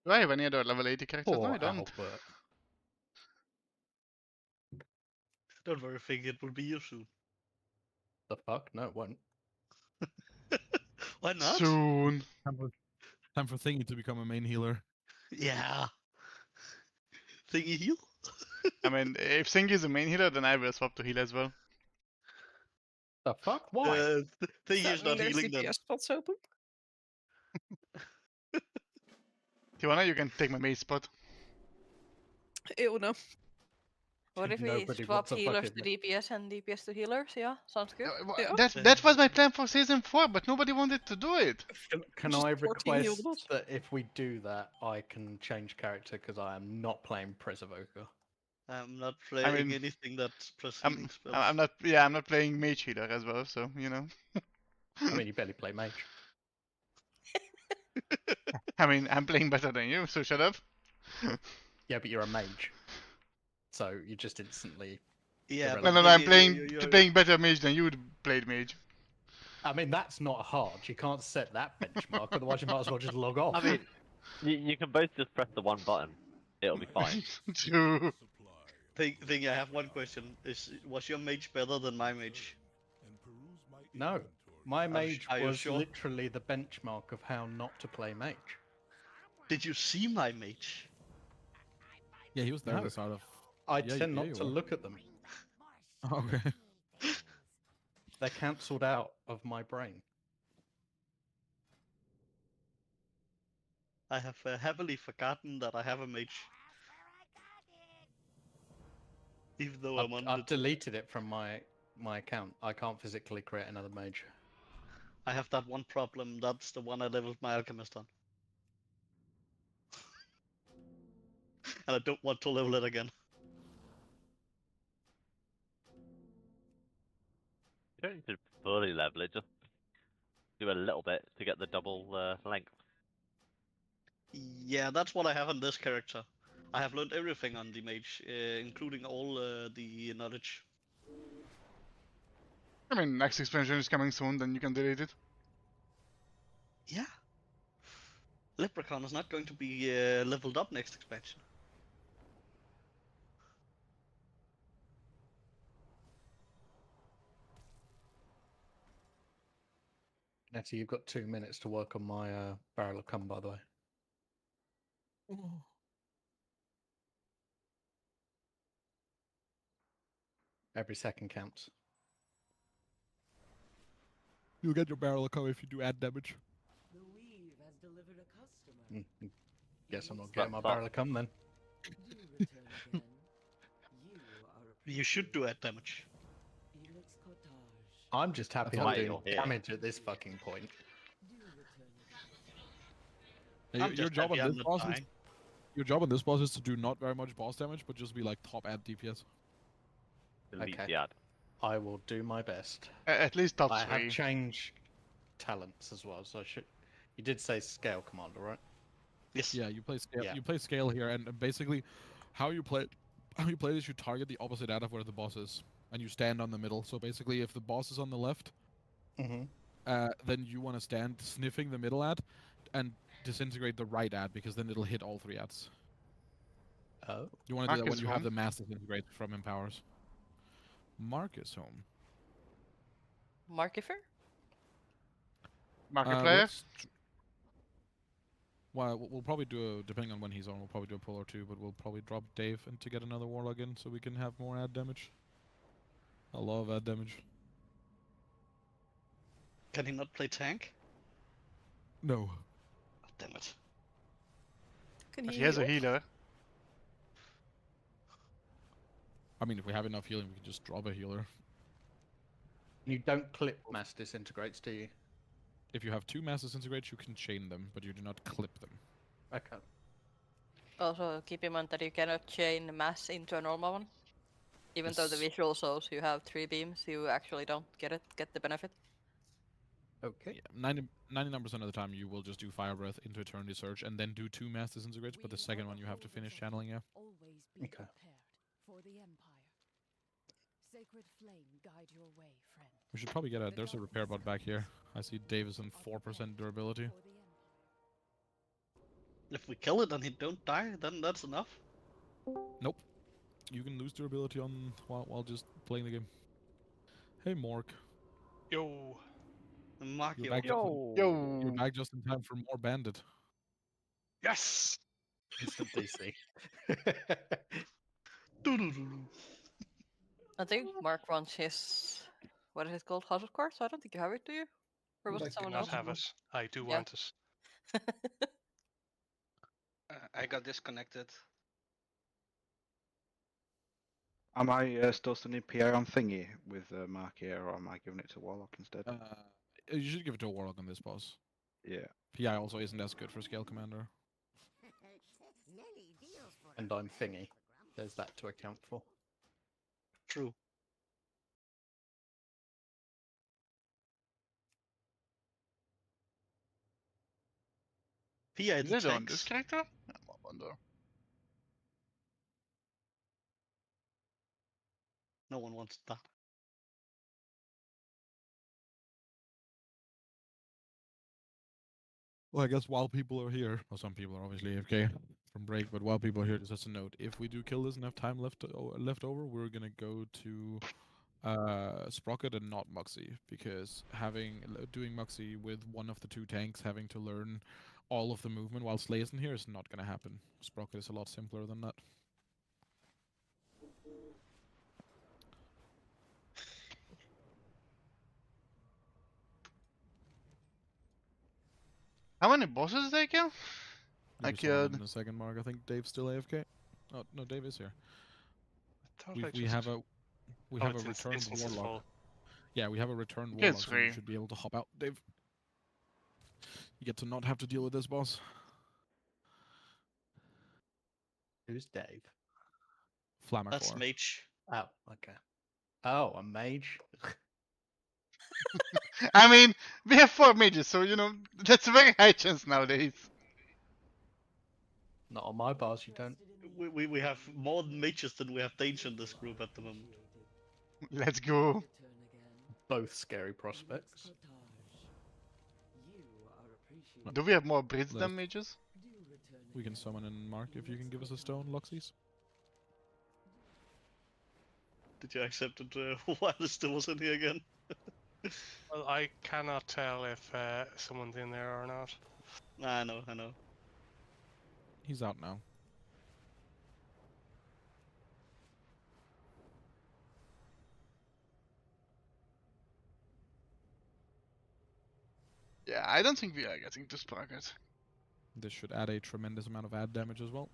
[SPEAKER 1] Do I have any other level 80 characters? No, I don't.
[SPEAKER 13] Albert.
[SPEAKER 3] Don't worry, Fig, it will be you soon.
[SPEAKER 13] The fuck? No, it won't.
[SPEAKER 3] Why not?
[SPEAKER 1] Soon.
[SPEAKER 4] Time for Thingy to become a main healer.
[SPEAKER 3] Yeah. Thingy heal?
[SPEAKER 1] I mean, if Thingy is the main healer, then I will swap to heal as well.
[SPEAKER 13] The fuck? Why?
[SPEAKER 3] Thingy
[SPEAKER 15] Does
[SPEAKER 3] is
[SPEAKER 15] that mean
[SPEAKER 3] not
[SPEAKER 15] there's
[SPEAKER 3] healing then.
[SPEAKER 15] DPS spots open?
[SPEAKER 1] Tijuana, you can take my mage spot.
[SPEAKER 15] Ew, no.
[SPEAKER 5] What if we
[SPEAKER 13] Nobody
[SPEAKER 5] swap
[SPEAKER 13] wants a
[SPEAKER 5] healers to
[SPEAKER 13] fucking-
[SPEAKER 5] DPS and DPS to healers? Yeah, sounds good.
[SPEAKER 1] That was my plan for season 4, but nobody wanted to do it.
[SPEAKER 13] Can
[SPEAKER 15] Just
[SPEAKER 13] I
[SPEAKER 15] 14 healed
[SPEAKER 13] request that if we do that, I can change character because I am not playing Preservoker.
[SPEAKER 3] I'm not playing
[SPEAKER 1] mean,
[SPEAKER 3] anything that's plus
[SPEAKER 1] I'm,
[SPEAKER 3] healing spells.
[SPEAKER 1] I'm not. Yeah, I'm not playing mage healer as well. So you know.
[SPEAKER 13] I mean, you barely play mage.
[SPEAKER 1] I mean, I'm playing better than you, so shut up.
[SPEAKER 13] Yeah, but you're a mage, so you just instantly.
[SPEAKER 3] Yeah,
[SPEAKER 1] No, I'm playing better mage than you played mage.
[SPEAKER 13] I mean, that's not hard. You can't set that benchmark, otherwise you might as well just log off.
[SPEAKER 17] I mean, you can both just press the one button. It'll be fine.
[SPEAKER 1] True.
[SPEAKER 3] Thing, I have one question. Was your mage better than my mage?
[SPEAKER 13] No, my mage
[SPEAKER 3] Are you
[SPEAKER 13] was
[SPEAKER 3] sure?
[SPEAKER 13] literally the benchmark of how not to play mage.
[SPEAKER 3] Did you see my mage?
[SPEAKER 4] Yeah, he was there
[SPEAKER 13] No.
[SPEAKER 4] at the start of.
[SPEAKER 13] I
[SPEAKER 4] Yeah,
[SPEAKER 13] tend
[SPEAKER 4] yeah,
[SPEAKER 13] not
[SPEAKER 4] you
[SPEAKER 13] to
[SPEAKER 4] were.
[SPEAKER 13] look at them.
[SPEAKER 4] Okay.
[SPEAKER 13] They're cancelled out of my brain.
[SPEAKER 3] I have happily forgotten that I have a mage. Even though I'm on
[SPEAKER 13] I've deleted it from my account. I can't physically create another mage.
[SPEAKER 3] I have that one problem. That's the one I leveled my alchemist on. And I don't want to level it again.
[SPEAKER 17] You don't need to fully level it, just do a little bit to get the double length.
[SPEAKER 3] Yeah, that's what I have on this character. I have learned everything on the mage, including all the knowledge.
[SPEAKER 1] I mean, next expansion is coming soon, then you can delete it.
[SPEAKER 3] Yeah. Leprechaun is not going to be leveled up next expansion.
[SPEAKER 13] Nettie, you've got 2 minutes to work on my barrel of cum, by the way. Every second counts.
[SPEAKER 4] You'll get your barrel of cum if you do add damage.
[SPEAKER 14] The weave has delivered a customer.
[SPEAKER 13] Guess I'm not getting my barrel of cum then.
[SPEAKER 14] Do return again. You are
[SPEAKER 3] You should do add damage.
[SPEAKER 14] Felix Cottage.
[SPEAKER 13] I'm just happy
[SPEAKER 17] That's
[SPEAKER 13] I'm
[SPEAKER 17] why
[SPEAKER 13] doing
[SPEAKER 17] you're here.
[SPEAKER 13] damage at this fucking point.
[SPEAKER 14] Do return again.
[SPEAKER 4] Hey,
[SPEAKER 3] I'm
[SPEAKER 4] your
[SPEAKER 3] just
[SPEAKER 4] job on
[SPEAKER 3] happy I'm
[SPEAKER 4] this
[SPEAKER 3] not
[SPEAKER 4] boss is
[SPEAKER 3] dying.
[SPEAKER 4] your job on this boss is to do not very much boss damage, but just be like top add DPS.
[SPEAKER 17] Delete
[SPEAKER 13] Okay.
[SPEAKER 17] the ad.
[SPEAKER 13] I will do my best.
[SPEAKER 1] At least top
[SPEAKER 13] I
[SPEAKER 1] 3.
[SPEAKER 13] have changed talents as well, so I should. You did say scale commander, right?
[SPEAKER 3] Yes.
[SPEAKER 4] Yeah, you play scale.
[SPEAKER 13] Yeah.
[SPEAKER 4] You play scale here, and basically, how you play this, you target the opposite ad of where the boss is, and you stand on the middle. So basically, if the boss is on the left,
[SPEAKER 13] Mm-hmm.
[SPEAKER 4] then you want to stand sniffing the middle ad, and disintegrate the right ad because then it'll hit all 3 ads.
[SPEAKER 13] Oh.
[SPEAKER 4] You want to do that when
[SPEAKER 1] Marcus
[SPEAKER 4] you have
[SPEAKER 1] home.
[SPEAKER 4] the mass disintegrate from empowers. Marcus home.
[SPEAKER 5] Markifer?
[SPEAKER 1] Markiplier?
[SPEAKER 4] Well, we'll probably do a, depending on when he's on, we'll probably do a pull or 2, but we'll probably drop Dave and to get another warlock in so we can have more ad damage. A lot of ad damage.
[SPEAKER 3] Can he not play tank?
[SPEAKER 4] No.
[SPEAKER 3] Oh, damn it.
[SPEAKER 5] Can
[SPEAKER 1] But
[SPEAKER 5] he
[SPEAKER 1] he has a
[SPEAKER 5] heal?
[SPEAKER 1] healer.
[SPEAKER 4] I mean, if we have enough healing, we can just drop a healer.
[SPEAKER 13] You don't clip mass disintegrates, do you?
[SPEAKER 4] If you have 2 mass disintegrates, you can chain them, but you do not clip them.
[SPEAKER 13] Okay.
[SPEAKER 5] Also, keep in mind that you cannot chain mass into a normal one. Even though the
[SPEAKER 4] Yes.
[SPEAKER 5] visual shows you have 3 beams, you actually don't get the benefit.
[SPEAKER 13] Okay.
[SPEAKER 4] Yeah, 99% of the time you will just do Fire Breath into Eternity Surge and then do 2 mass disintegrates, but the second one you have to finish channeling, yeah.
[SPEAKER 14] Always be
[SPEAKER 13] Okay.
[SPEAKER 14] prepared for the Empire. Sacred flame guide your way, friend.
[SPEAKER 4] We should probably get a, there's a repair bot back here. I see Davis on 4% durability.
[SPEAKER 14] For the Empire.
[SPEAKER 3] If we kill it and he don't die, then that's enough.
[SPEAKER 4] Nope. You can lose durability on while just playing the game. Hey Mork.
[SPEAKER 12] Yo.
[SPEAKER 3] Mark
[SPEAKER 4] You're
[SPEAKER 3] you.
[SPEAKER 4] back, you're back just in time for more bandit.
[SPEAKER 12] Yes.
[SPEAKER 13] Instant DC.
[SPEAKER 5] I think Mark runs his, what is it called, House of Cards? I don't think you have it, do you? Or was
[SPEAKER 12] I
[SPEAKER 5] it
[SPEAKER 12] do
[SPEAKER 5] someone
[SPEAKER 12] not
[SPEAKER 5] else?
[SPEAKER 12] have us. I do
[SPEAKER 5] Yeah.
[SPEAKER 12] want us. I got disconnected.
[SPEAKER 18] Am I still sending PA on thingy with Mark here, or am I giving it to Warlock instead?
[SPEAKER 4] You should give it to a warlock on this boss.
[SPEAKER 18] Yeah.
[SPEAKER 4] PI also isn't as good for scale commander.
[SPEAKER 13] And I'm thingy. There's that to account for.
[SPEAKER 3] True. PI
[SPEAKER 1] Is
[SPEAKER 3] the
[SPEAKER 1] it on this
[SPEAKER 3] tanks.
[SPEAKER 1] character? I wonder.
[SPEAKER 3] No one wants that.
[SPEAKER 4] Well, I guess while people are here, well, some people are obviously AFK from break, but while people are here, just as a note, if we do kill this and have time left over, we're gonna go to Sprocket and not Muxie, because doing Muxie with one of the 2 tanks having to learn all of the movement while Slay isn't here is not gonna happen. Sprocket is a lot simpler than that.
[SPEAKER 1] How many bosses did they kill?
[SPEAKER 4] You'll
[SPEAKER 1] I
[SPEAKER 4] be sorting
[SPEAKER 1] killed.
[SPEAKER 4] in a second, Mark. I think Dave's still AFK. Oh no, Dave is here.
[SPEAKER 12] Thought
[SPEAKER 4] We
[SPEAKER 12] I
[SPEAKER 4] we
[SPEAKER 12] just-
[SPEAKER 4] have a we
[SPEAKER 12] Oh,
[SPEAKER 4] have a
[SPEAKER 12] it's
[SPEAKER 4] returned
[SPEAKER 12] instances
[SPEAKER 4] warlock.
[SPEAKER 12] full.
[SPEAKER 4] Yeah, we have a returned
[SPEAKER 1] Kill
[SPEAKER 4] warlock, so you
[SPEAKER 1] 3.
[SPEAKER 4] should be able to hop out, Dave. You get to not have to deal with this boss.
[SPEAKER 13] Who's Dave?
[SPEAKER 3] That's
[SPEAKER 4] Flammacor.
[SPEAKER 3] mage.
[SPEAKER 13] Oh, okay. Oh, a mage.
[SPEAKER 1] I mean, we have 4 mages, so you know that's a very high chance nowadays.
[SPEAKER 13] Not on my bars, you don't.
[SPEAKER 3] We have more mages than we have danger in this group at the moment.
[SPEAKER 1] Let's go.
[SPEAKER 13] Both scary prospects.
[SPEAKER 1] Do we have more Brits
[SPEAKER 4] Let's-
[SPEAKER 1] than mages?
[SPEAKER 4] We can summon in Mark if you can give us a stone, Luxies.
[SPEAKER 3] Did you accept it while it still was in here again?
[SPEAKER 19] Well, I cannot tell if someone's in there or not.
[SPEAKER 3] I know, I know.
[SPEAKER 4] He's out now.
[SPEAKER 1] Yeah, I don't think we are getting to Sprocket.
[SPEAKER 4] This should add a tremendous amount of ad damage as well.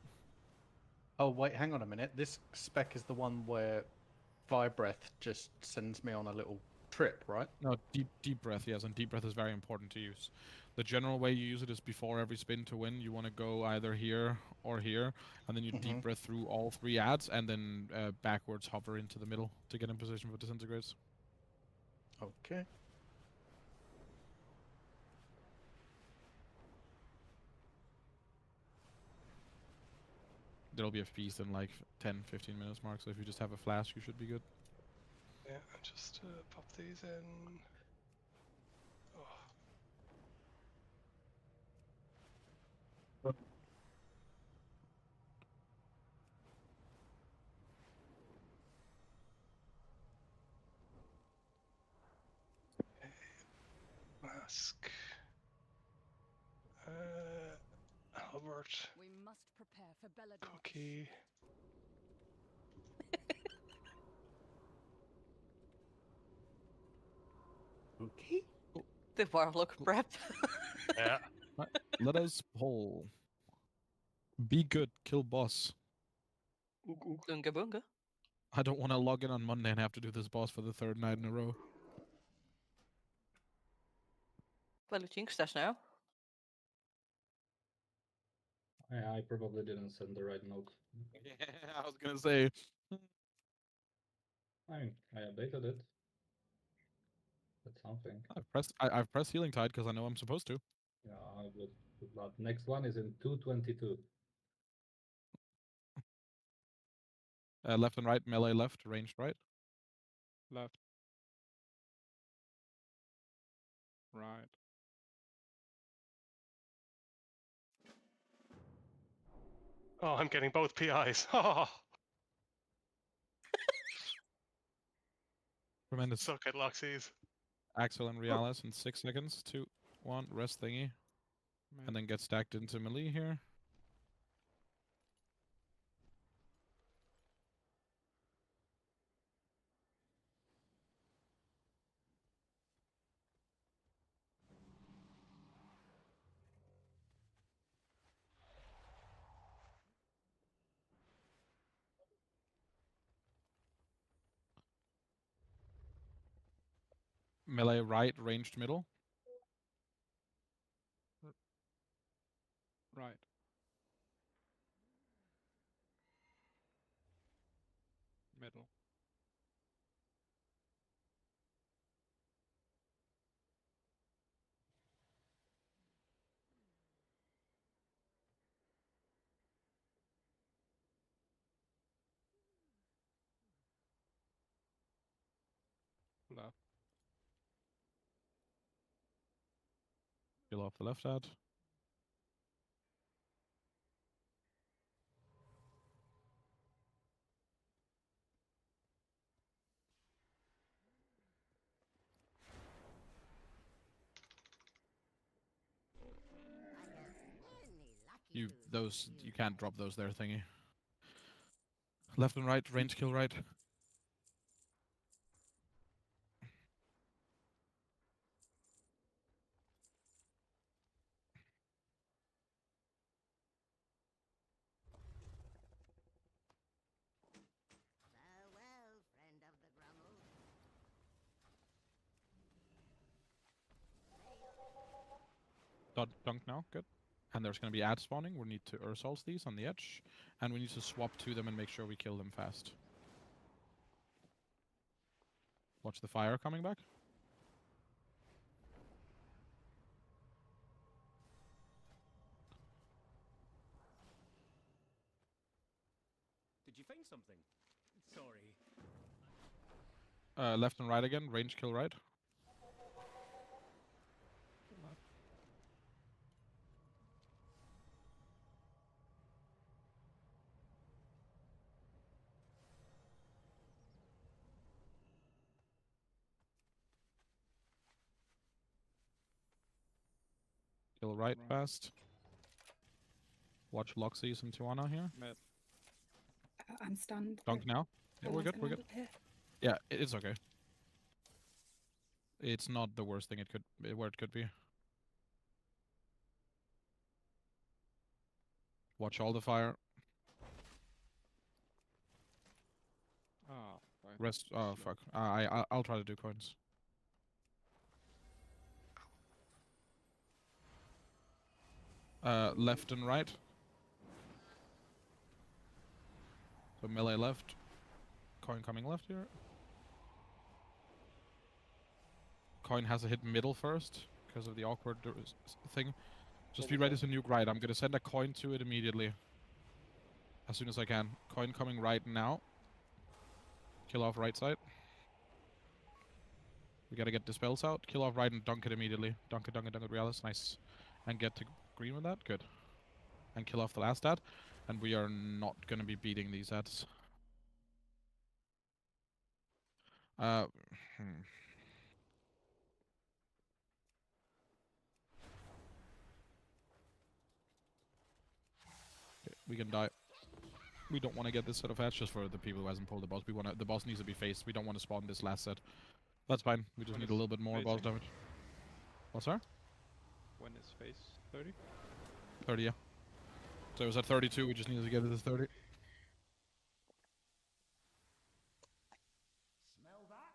[SPEAKER 13] Oh wait, hang on a minute. This spec is the one where Vibreath just sends me on a little trip, right?
[SPEAKER 4] No, deep breath, yes, and deep breath is very important to use. The general way you use it is before every spin to win, you want to go either here or here, and then you deep breath through all 3 ads, and then backwards hover into the middle to get in position for disintegrates.
[SPEAKER 13] Okay.
[SPEAKER 4] There'll be a feast in like 10-15 minutes, Mark, so if you just have a flash, you should be good.
[SPEAKER 19] Yeah, just pop these in. Oh. Mask. Albert.
[SPEAKER 14] We must prepare for Belladonna.
[SPEAKER 19] Cookie.
[SPEAKER 13] Okay.
[SPEAKER 5] The warlock prep.
[SPEAKER 19] Yeah.
[SPEAKER 4] Let us poll. Be good, kill boss.
[SPEAKER 5] Unga bunga.
[SPEAKER 4] I don't want to log in on Monday and have to do this boss for the 3rd night in a row.
[SPEAKER 5] Well, you jinxed us now.
[SPEAKER 2] Yeah, I probably didn't send the right note.
[SPEAKER 4] Yeah, I was gonna say.
[SPEAKER 2] I mean, I updated it. That's something.
[SPEAKER 4] I've pressed Healing Tide because I know I'm supposed to.
[SPEAKER 2] Yeah, but next one is in 222.
[SPEAKER 4] Left and right, melee left, ranged right.
[SPEAKER 21] Left. Right.
[SPEAKER 19] Oh, I'm getting both PIs. Oh,
[SPEAKER 4] Tremendous.
[SPEAKER 19] suck at Luxies.
[SPEAKER 4] Axel and Realis in 6 seconds. 2, 1, rest thingy. And then get stacked into melee here. Melee right, ranged middle.
[SPEAKER 21] Right. Middle. Left.
[SPEAKER 4] Kill off the left ad. You can't drop those there thingy. Left and right, range kill right. Dunk now, good. And there's going to be ad spawning. We need to Ursol's these on the edge. And we need to swap to them and make sure we kill them fast. Watch the fire coming back.
[SPEAKER 21] you find something? Sorry.
[SPEAKER 4] Left and right again. Range kill right. Kill right fast. Watch Loxies and Tijuana here.
[SPEAKER 7] I'm stunned.
[SPEAKER 4] Dunk now. Yeah, we're
[SPEAKER 7] Someone's
[SPEAKER 4] good.
[SPEAKER 7] gonna
[SPEAKER 4] We're
[SPEAKER 7] end
[SPEAKER 4] good.
[SPEAKER 7] up here.
[SPEAKER 4] Yeah, it's okay. It's not the worst thing it could where it could be. Watch all the fire.
[SPEAKER 21] Ah, fine.
[SPEAKER 4] Rest. Oh fuck. I'll try to do coins. Left and right. So melee left. Coin coming left here. Coin has to hit middle first because of the awkward thing. Just be ready to nuke right. I'm gonna send a coin to it immediately. As soon as I can. Coin coming right now. Kill off right side. We gotta get dispels out. Kill off right and dunk it immediately. Dunk it, Realis. Nice. And get to green with that. Good. And kill off the last ad. And we are not gonna be beating these ads. Okay, we can die. We don't want to get this set of ads just for the people who hasn't pulled the boss. The boss needs to be faced. We don't want to spawn this last set. That's fine. We just need a little bit more boss damage. What's that?
[SPEAKER 21] When is phase 30?
[SPEAKER 4] 30, yeah. So it was at 32. We just needed to get it to 30.
[SPEAKER 8] Smell that?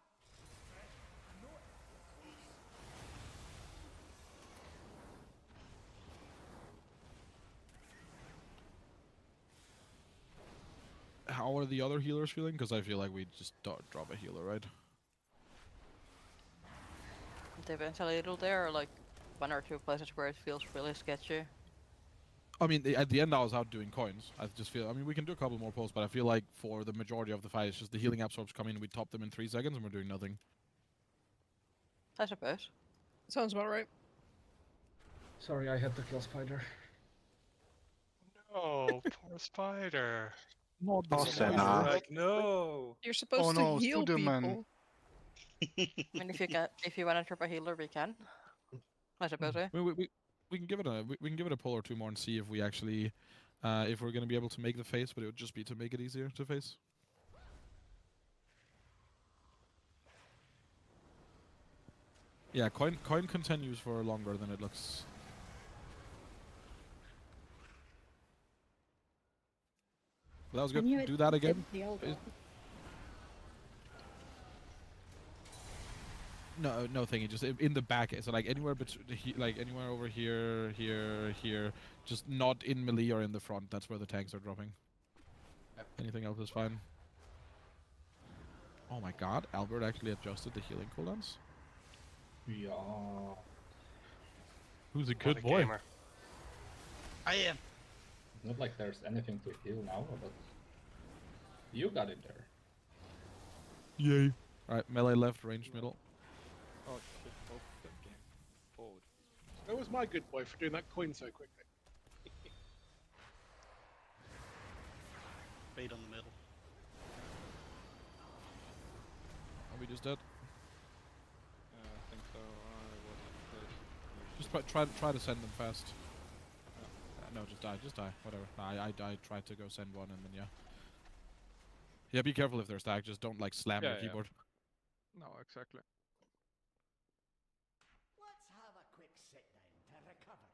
[SPEAKER 4] How are the other healers feeling? Because I feel like we just drop a healer, right?
[SPEAKER 5] They've been a little there, or like one or two places where it feels really sketchy.
[SPEAKER 4] I mean, at the end I was out doing coins. I just feel, I mean, we can do a couple more pulls, but I feel like for the majority of the fight, it's just the healing absorbs come in, we top them in 3 seconds, and we're doing nothing.
[SPEAKER 5] I suppose.
[SPEAKER 15] Sounds about right.
[SPEAKER 2] Sorry, I had to kill Spider.
[SPEAKER 19] No, poor Spider.
[SPEAKER 4] Not
[SPEAKER 18] Oh, Senna.
[SPEAKER 21] Like, no.
[SPEAKER 15] You're supposed
[SPEAKER 18] Oh no,
[SPEAKER 15] to heal
[SPEAKER 18] Spiderman.
[SPEAKER 15] people.
[SPEAKER 5] I mean, if you want to trip a healer, we can. I suppose.
[SPEAKER 4] We can give it we can give it a pull or 2 more and see if we actually if we're gonna be able to make the face, but it would just be to make it easier to face. Yeah, coin continues for longer than it looks. That was good. Do that again. No, no thingy. Just in the back. So like anywhere like anywhere over here, here. Just not in melee or in the front. That's where the tanks are dropping. Anything else is fine. Oh my god, Albert actually adjusted the healing cooldowns.
[SPEAKER 2] Yeah.
[SPEAKER 4] Who's a good boy?
[SPEAKER 3] Gamer. I am.
[SPEAKER 2] Not like there's anything to heal now, but you got it there.
[SPEAKER 4] Yay. Alright, melee left, range middle.
[SPEAKER 21] Oh shit, both of them came forward.
[SPEAKER 12] That was my good boy for doing that coin so quickly.
[SPEAKER 3] Bait on the middle.
[SPEAKER 4] Are we just dead?
[SPEAKER 21] I think so. I was
[SPEAKER 4] Just try to send them fast. No, just die, whatever. Nah, I tried to go send one and then yeah. Yeah, be careful if they're stacked, just don't like slam your keyboard.
[SPEAKER 21] No, exactly.
[SPEAKER 8] Let's have a quick sit down to recover.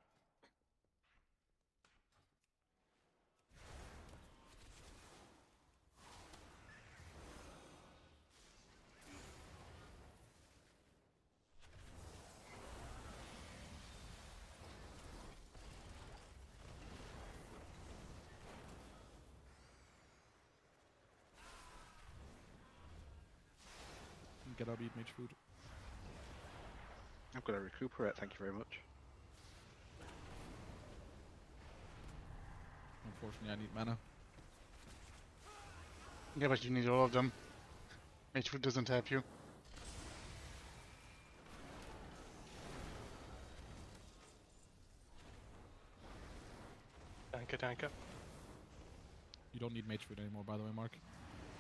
[SPEAKER 4] Get our beat mage food.
[SPEAKER 18] I'm gonna recuperate, thank you very much.
[SPEAKER 4] Unfortunately, I need mana.
[SPEAKER 1] Yeah, but you need all of them. Mage food doesn't help you.
[SPEAKER 19] Danke.
[SPEAKER 4] You don't need mage food anymore, by the way, Mark.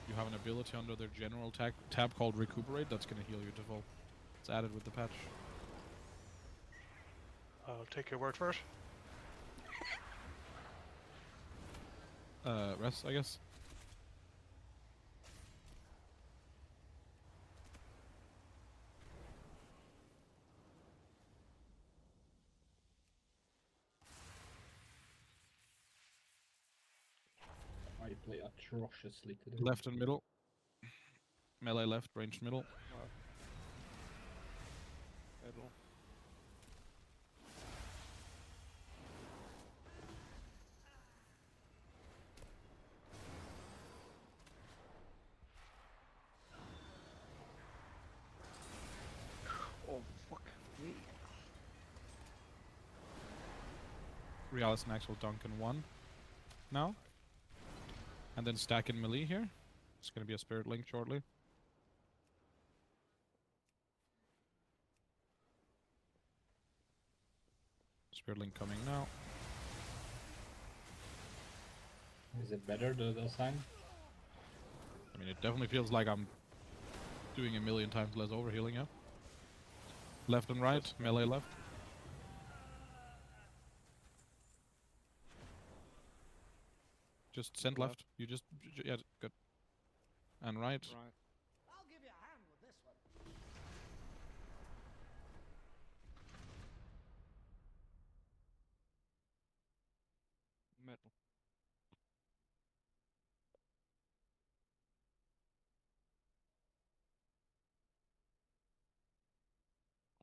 [SPEAKER 4] You have an ability under their general tab called Recuperate that's going to heal you to full. It's added with the patch.
[SPEAKER 19] I'll take your word for it.
[SPEAKER 4] Rest, I guess.
[SPEAKER 2] I play atrociously today.
[SPEAKER 4] Left and middle. Melee left, ranged middle.
[SPEAKER 21] Middle.
[SPEAKER 18] Oh, fuck me.
[SPEAKER 4] Realis and Axel Duncan 1 now. And then stack in melee here. It's going to be a Spirit Link shortly. Spirit Link coming now.
[SPEAKER 2] Is it better, the sign?
[SPEAKER 4] I mean, it definitely feels like I'm doing a million times less overhealing, yeah? Left and right, melee left. Just send left. You just, yeah, good. And right.
[SPEAKER 21] Right.
[SPEAKER 8] I'll give you a hand with this one.
[SPEAKER 21] Middle.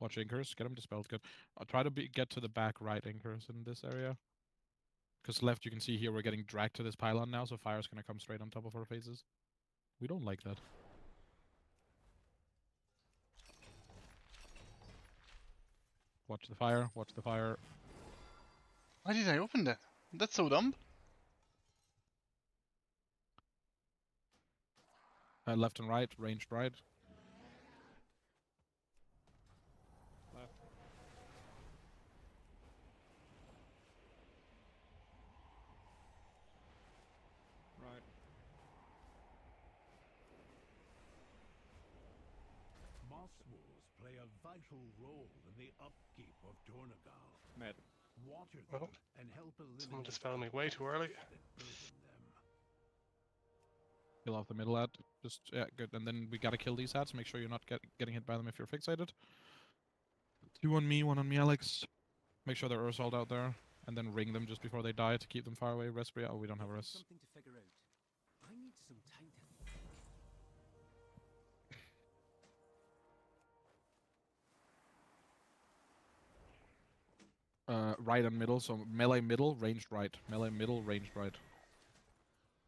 [SPEAKER 4] Watch Icarus, get him dispelled, good. I'll try to get to the back right Icarus in this area. Because left, you can see here we're getting dragged to this pylon now, so fire's going to come straight on top of our faces. We don't like that. Watch the fire, watch the fire.
[SPEAKER 1] Why did I open that? That's so dumb.
[SPEAKER 4] Left and right, ranged right.
[SPEAKER 21] Left. Right.
[SPEAKER 8] Moss wolves play a vital role in the upkeep of Dornagal.
[SPEAKER 21] Mid.
[SPEAKER 8] Water them
[SPEAKER 19] Oh.
[SPEAKER 8] and help eliminate
[SPEAKER 19] Someone dispelled me way too early.
[SPEAKER 8] that burden them.
[SPEAKER 4] Kill off the middle ad. Just, yeah, good. And then we gotta kill these ads. Make sure you're not getting hit by them if you're fixated. 2 on me, 1 on me, Alex. Make sure they're Ursold out there. And then ring them just before they die to keep them far away. Respray. Oh, we don't have a rest.
[SPEAKER 10] Something to figure out. I need some time to think.
[SPEAKER 4] Right and middle, so melee middle, ranged right. Melee middle, ranged right.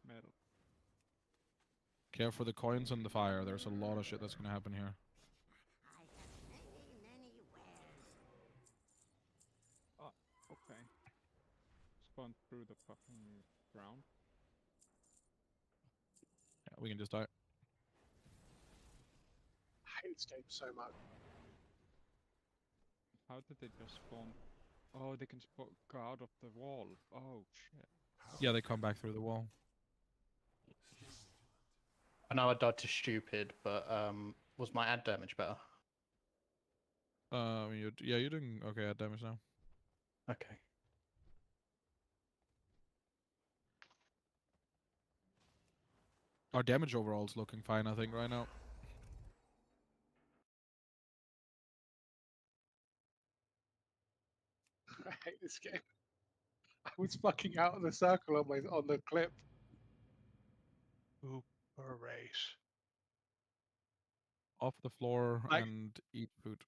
[SPEAKER 21] Middle.
[SPEAKER 4] Care for the coins and the fire. There's a lot of shit that's gonna happen here.
[SPEAKER 21] Oh, okay. Spawn through the fucking ground.
[SPEAKER 4] Yeah, we can just die.
[SPEAKER 12] I hate this game so much.
[SPEAKER 21] How did they just spawn? Oh, they can go out of the wall. Oh, shit.
[SPEAKER 4] Yeah, they come back through the wall.
[SPEAKER 13] I know I died to stupid, but was my ad damage better?
[SPEAKER 4] You're doing okay at damage now.
[SPEAKER 13] Okay.
[SPEAKER 4] Our damage overall is looking fine, I think, right now.
[SPEAKER 12] I hate this game. I was fucking out of the circle on the clip.
[SPEAKER 19] Operate.
[SPEAKER 4] Off the floor
[SPEAKER 12] Like-
[SPEAKER 4] and eat food.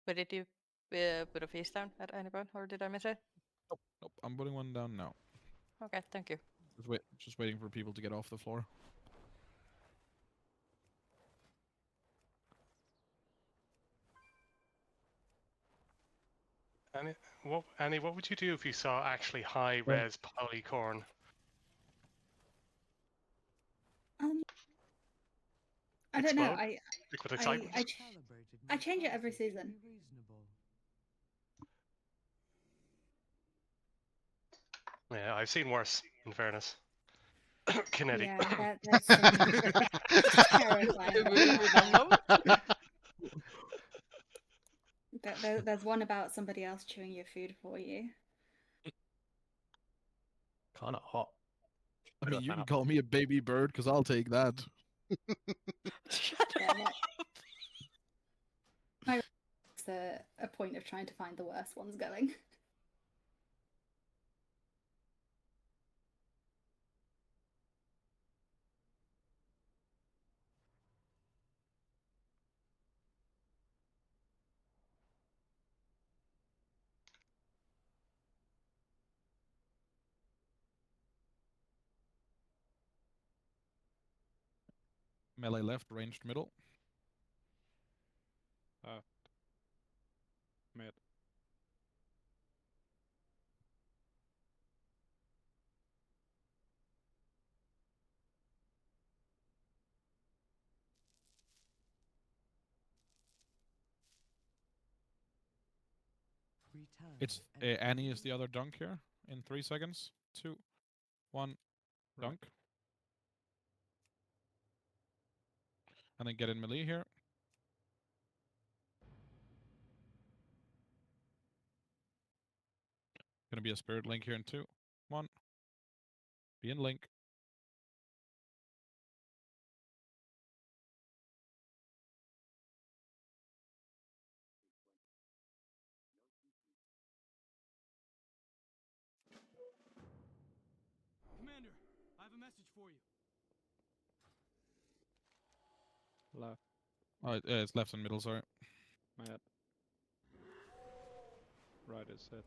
[SPEAKER 5] But did you put a face down at any point, or did I miss it?
[SPEAKER 4] Nope, I'm putting one down now.
[SPEAKER 5] Okay, thank you.
[SPEAKER 4] Just waiting for people to get off the floor.
[SPEAKER 19] Annie, what would you do if you saw actually high res polycorn?
[SPEAKER 7] I don't know.
[SPEAKER 19] Explode? Liquid excitement?
[SPEAKER 7] I change it every season.
[SPEAKER 19] Yeah, I've seen worse, in fairness. Kinetic.
[SPEAKER 7] Yeah, there's some terrifying. There's one about somebody else chewing your food for you.
[SPEAKER 13] Kind of hot.
[SPEAKER 4] I mean, you can call me a baby bird because I'll take that.
[SPEAKER 7] It's a point of trying to find the worst ones going.
[SPEAKER 4] Melee left, ranged middle.
[SPEAKER 21] Mid.
[SPEAKER 4] It's Annie is the other dunk here in 3 seconds. 2, 1, dunk. And then get in melee here. Gonna be a spirit link here in 2, 1. Be in link.
[SPEAKER 10] Commander, I have a message for you.
[SPEAKER 21] Left.
[SPEAKER 4] Oh, it's left and middle, sorry.
[SPEAKER 21] My head. Right is hit.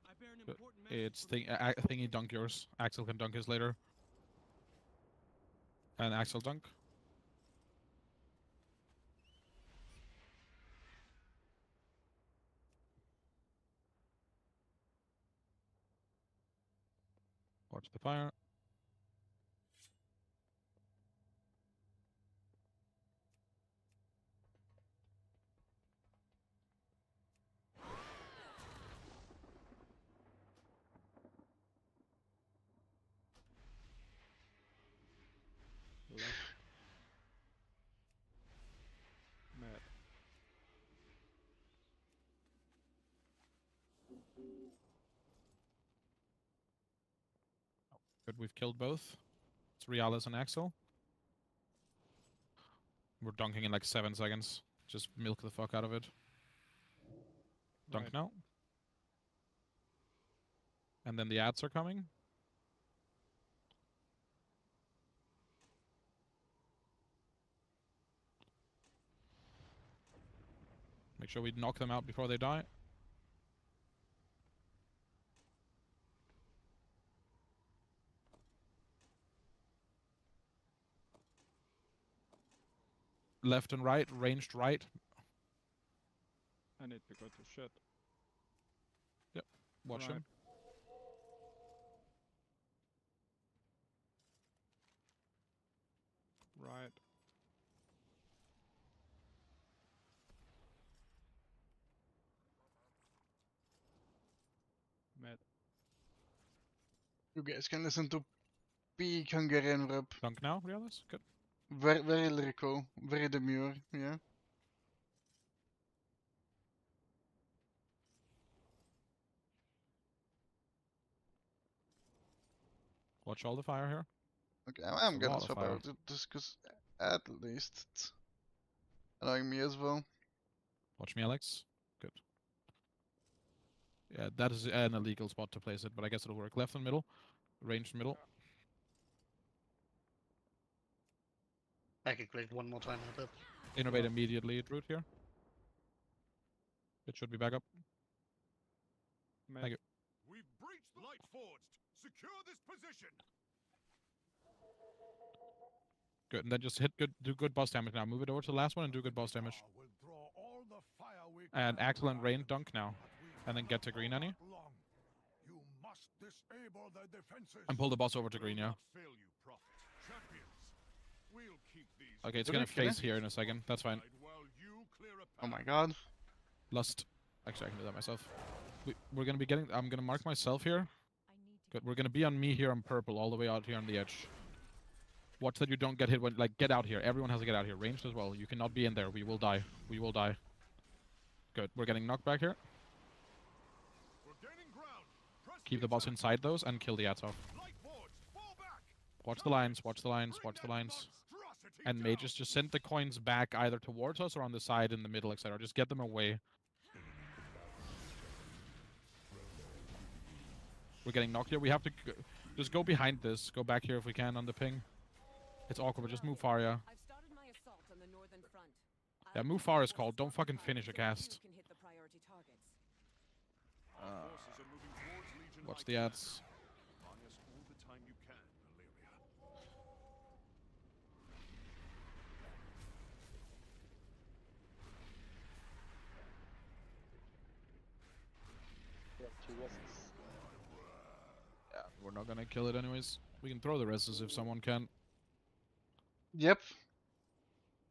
[SPEAKER 10] I bear an important message.
[SPEAKER 4] It's thingy dunk yours. Axel can dunk his later. And Axel dunk. Watch the fire.
[SPEAKER 21] Left. Mid.
[SPEAKER 4] Good, we've killed both. It's Realis and Axel. We're dunking in like 7 seconds. Just milk the fuck out of it. Dunk
[SPEAKER 21] Right.
[SPEAKER 4] now. And then the ads are coming. Make sure we knock them out before they die. Left and right, ranged right.
[SPEAKER 21] I need to go to shit.
[SPEAKER 4] Yep, watch him.
[SPEAKER 21] Right. Mid.
[SPEAKER 1] You guys can listen to peak Hungarian rap.
[SPEAKER 4] Dunk now, Realis? Good.
[SPEAKER 1] Very, very lyrical, very demure, yeah.
[SPEAKER 4] Watch all the fire here.
[SPEAKER 1] Okay, I'm
[SPEAKER 4] It's a
[SPEAKER 1] gonna
[SPEAKER 4] lot of
[SPEAKER 1] swap
[SPEAKER 4] fire.
[SPEAKER 1] out just because at least it's annoying me as well.
[SPEAKER 4] Watch me, Alex. Good. Yeah, that is an illegal spot to place it, but I guess it'll work. Left and middle. Ranged middle.
[SPEAKER 3] I can click one more time with it.
[SPEAKER 4] Innovate immediately, root here. It should be back up. Thank you.
[SPEAKER 8] We've breached Light Forged. Secure this position.
[SPEAKER 4] Good, and then just do good boss damage now. Move it over to the last one and do good boss damage. And Axel and Rain dunk now. And then get to green, Annie.
[SPEAKER 8] You must disable the defenses.
[SPEAKER 4] And pull the boss over to green, yeah. Okay, it's
[SPEAKER 1] Did
[SPEAKER 4] gonna
[SPEAKER 1] we kill
[SPEAKER 4] face
[SPEAKER 1] it?
[SPEAKER 4] here in a second. That's fine.
[SPEAKER 1] Oh my god.
[SPEAKER 4] Lust. Actually, I can do that myself. We're gonna be getting... I'm gonna mark myself here. Good, we're gonna be on me here on purple, all the way out here on the edge. Watch that you don't get hit when... Like, get out here. Everyone has to get out here. Ranged as well. You cannot be in there. We will die. We will die. Good, we're getting knocked back here. Keep the boss inside those and kill the ads off. Watch the lines, watch the lines, watch the lines. And mages, just send the coins back either towards us or on the side, in the middle, etc. Just get them away. We're getting knocked here. We have to just go behind this. Go back here if we can on the ping. It's awkward, but just move far, yeah. Yeah, move far is called. Don't fucking finish a cast. Watch the ads.
[SPEAKER 6] We have 2 rests.
[SPEAKER 4] Yeah, we're not gonna kill it anyways. We can throw the rests if someone can.
[SPEAKER 1] Yep.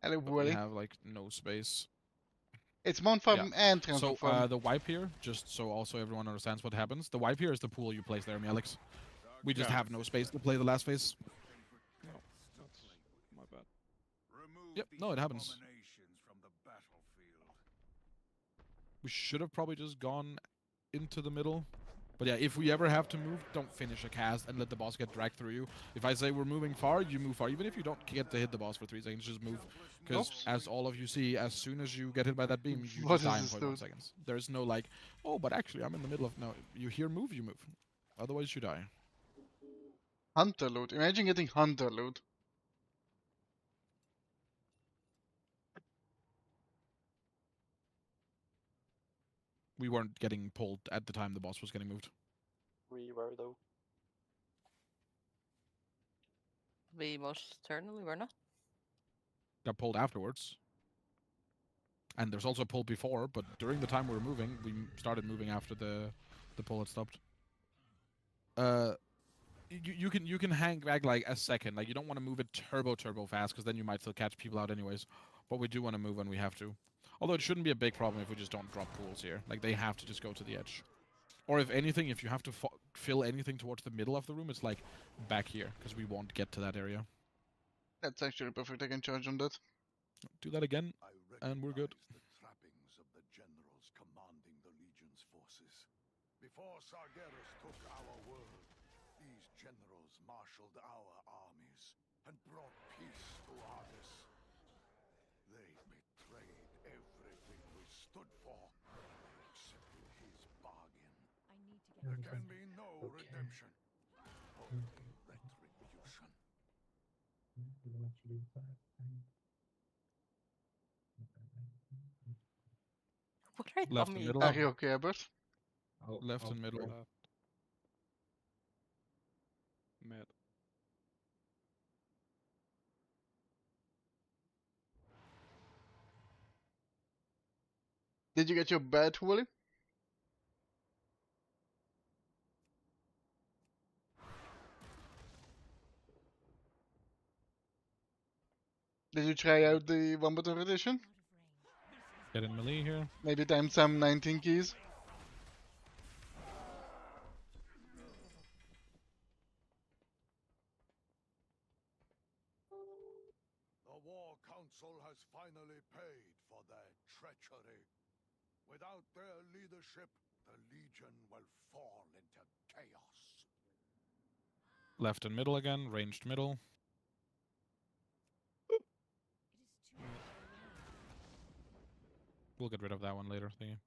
[SPEAKER 1] Hello,
[SPEAKER 4] But we
[SPEAKER 1] Willy.
[SPEAKER 4] have like no space.
[SPEAKER 1] It's Mount Farm and Transfer
[SPEAKER 4] So
[SPEAKER 1] Farm.
[SPEAKER 4] the wipe here, just so also everyone understands what happens. The wipe here is the pool you place there, Alex. We just have no space to play the last phase.
[SPEAKER 21] No, that's my bad.
[SPEAKER 4] Yep, no, it happens. We should have probably just gone into the middle. But yeah, if we ever have to move, don't finish a cast and let the boss get dragged through you. If I say we're moving far, you move far. Even if you don't get to hit the boss for 3 seconds, just move. Because as all of you see, as soon as you get hit by that beam, you
[SPEAKER 1] What
[SPEAKER 4] just die in
[SPEAKER 1] is this
[SPEAKER 4] 0.1
[SPEAKER 1] dude?
[SPEAKER 4] seconds. There's no like, oh, but actually I'm in the middle of... No, you hear move, you move. Otherwise you die.
[SPEAKER 1] Hunter loot. Imagine getting Hunter loot.
[SPEAKER 4] We weren't getting pulled at the time the boss was getting moved.
[SPEAKER 6] We were though.
[SPEAKER 5] We most certainly were not.
[SPEAKER 4] Got pulled afterwards. And there's also a pull before, but during the time we were moving, we started moving after the pull had stopped. You can hang back like a second. Like you don't want to move it turbo fast because then you might still catch people out anyways. But we do want to move when we have to. Although it shouldn't be a big problem if we just don't drop pools here. Like they have to just go to the edge. Or if anything, if you have to fill anything towards the middle of the room, it's like back here because we won't get to that area.
[SPEAKER 1] That's actually perfect. I can charge on that.
[SPEAKER 4] Do that again, and we're good.
[SPEAKER 8] The trappings of the generals commanding the Legion's forces. Before Sargeras took our world, these generals marshaled our armies and brought peace to Argus. They betrayed everything we stood for. They accepted his bargain. There can be no redemption, only retribution.
[SPEAKER 5] What are
[SPEAKER 4] Left
[SPEAKER 5] you
[SPEAKER 4] and middle.
[SPEAKER 1] Are you okay, Albert?
[SPEAKER 4] Left and middle.
[SPEAKER 21] Left. Mid.
[SPEAKER 1] Did you get your bed, Willy? Did you try out the 1 button edition?
[SPEAKER 4] Get in melee here.
[SPEAKER 1] Maybe time some 19 keys?
[SPEAKER 8] The War Council has finally paid for their treachery. Without their leadership, the Legion will fall into chaos.
[SPEAKER 4] Left and middle again. Ranged middle. We'll get rid of that one later. Thingy.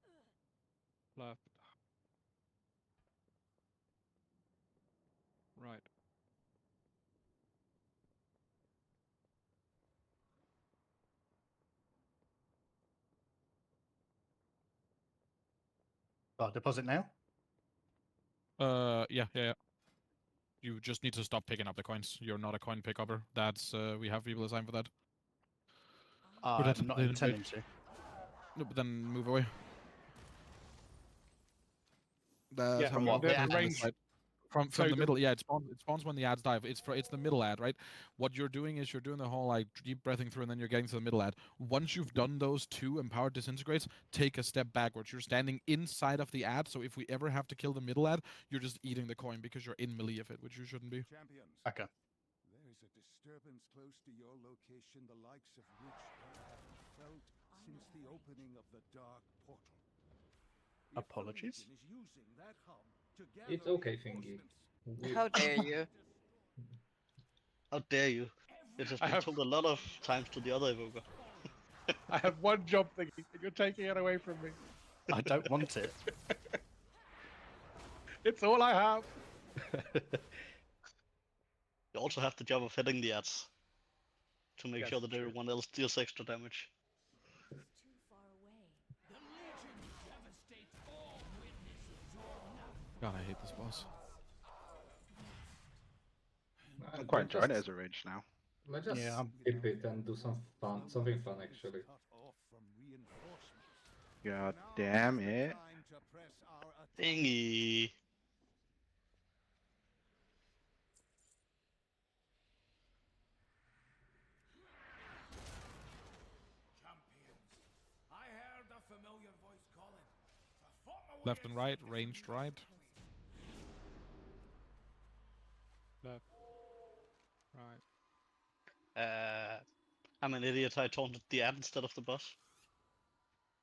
[SPEAKER 21] Left. Right.
[SPEAKER 13] Deposit now?
[SPEAKER 4] Yeah. You just need to stop picking up the coins. You're not a coin picker. That's we have people assigned for that.
[SPEAKER 13] I'm not intending to.
[SPEAKER 4] No, but then move away. That's
[SPEAKER 12] Yeah,
[SPEAKER 4] how
[SPEAKER 12] from
[SPEAKER 4] we
[SPEAKER 12] what?
[SPEAKER 4] want
[SPEAKER 12] The
[SPEAKER 4] it.
[SPEAKER 12] range.
[SPEAKER 4] From
[SPEAKER 12] So
[SPEAKER 4] the
[SPEAKER 12] the-
[SPEAKER 4] middle, yeah, it spawns when the ads dive. It's the middle ad, right? What you're doing is you're doing the whole like deep breathing through, and then you're getting to the middle ad. Once you've done those two empowered disintegrates, take a step backwards. You're standing inside of the ad, so if we ever have to kill the middle ad, you're just eating the coin because you're in melee of it, which you shouldn't be.
[SPEAKER 8] Champions.
[SPEAKER 13] Okay.
[SPEAKER 8] There is a disturbance close to your location, the likes of which I haven't felt since the opening of the dark portal.
[SPEAKER 13] Apologies.
[SPEAKER 8] Is using that hub to
[SPEAKER 2] It's
[SPEAKER 8] gather
[SPEAKER 2] okay, Thingy.
[SPEAKER 5] How dare you?
[SPEAKER 3] How dare you? It has
[SPEAKER 12] I
[SPEAKER 3] been
[SPEAKER 12] have-
[SPEAKER 3] told a lot of times to the other evoker.
[SPEAKER 12] I have one job thingy, and you're taking it away from me.
[SPEAKER 13] I don't want it.
[SPEAKER 12] It's all I have.
[SPEAKER 3] You also have the job of hitting the ads to make
[SPEAKER 12] Yes,
[SPEAKER 3] sure that
[SPEAKER 12] true.
[SPEAKER 3] everyone else deals extra damage.
[SPEAKER 4] God, I hate this boss.
[SPEAKER 18] I'm quite enjoying it as a range now.
[SPEAKER 2] Let's just
[SPEAKER 13] Yeah, I'm-
[SPEAKER 2] skip it and do something fun actually.
[SPEAKER 18] God damn it.
[SPEAKER 3] Thingy.
[SPEAKER 8] I heard a familiar voice calling.
[SPEAKER 4] Left and right, ranged right.
[SPEAKER 21] Left. Right.
[SPEAKER 3] I'm an idiot. I taunted the ad instead of the boss.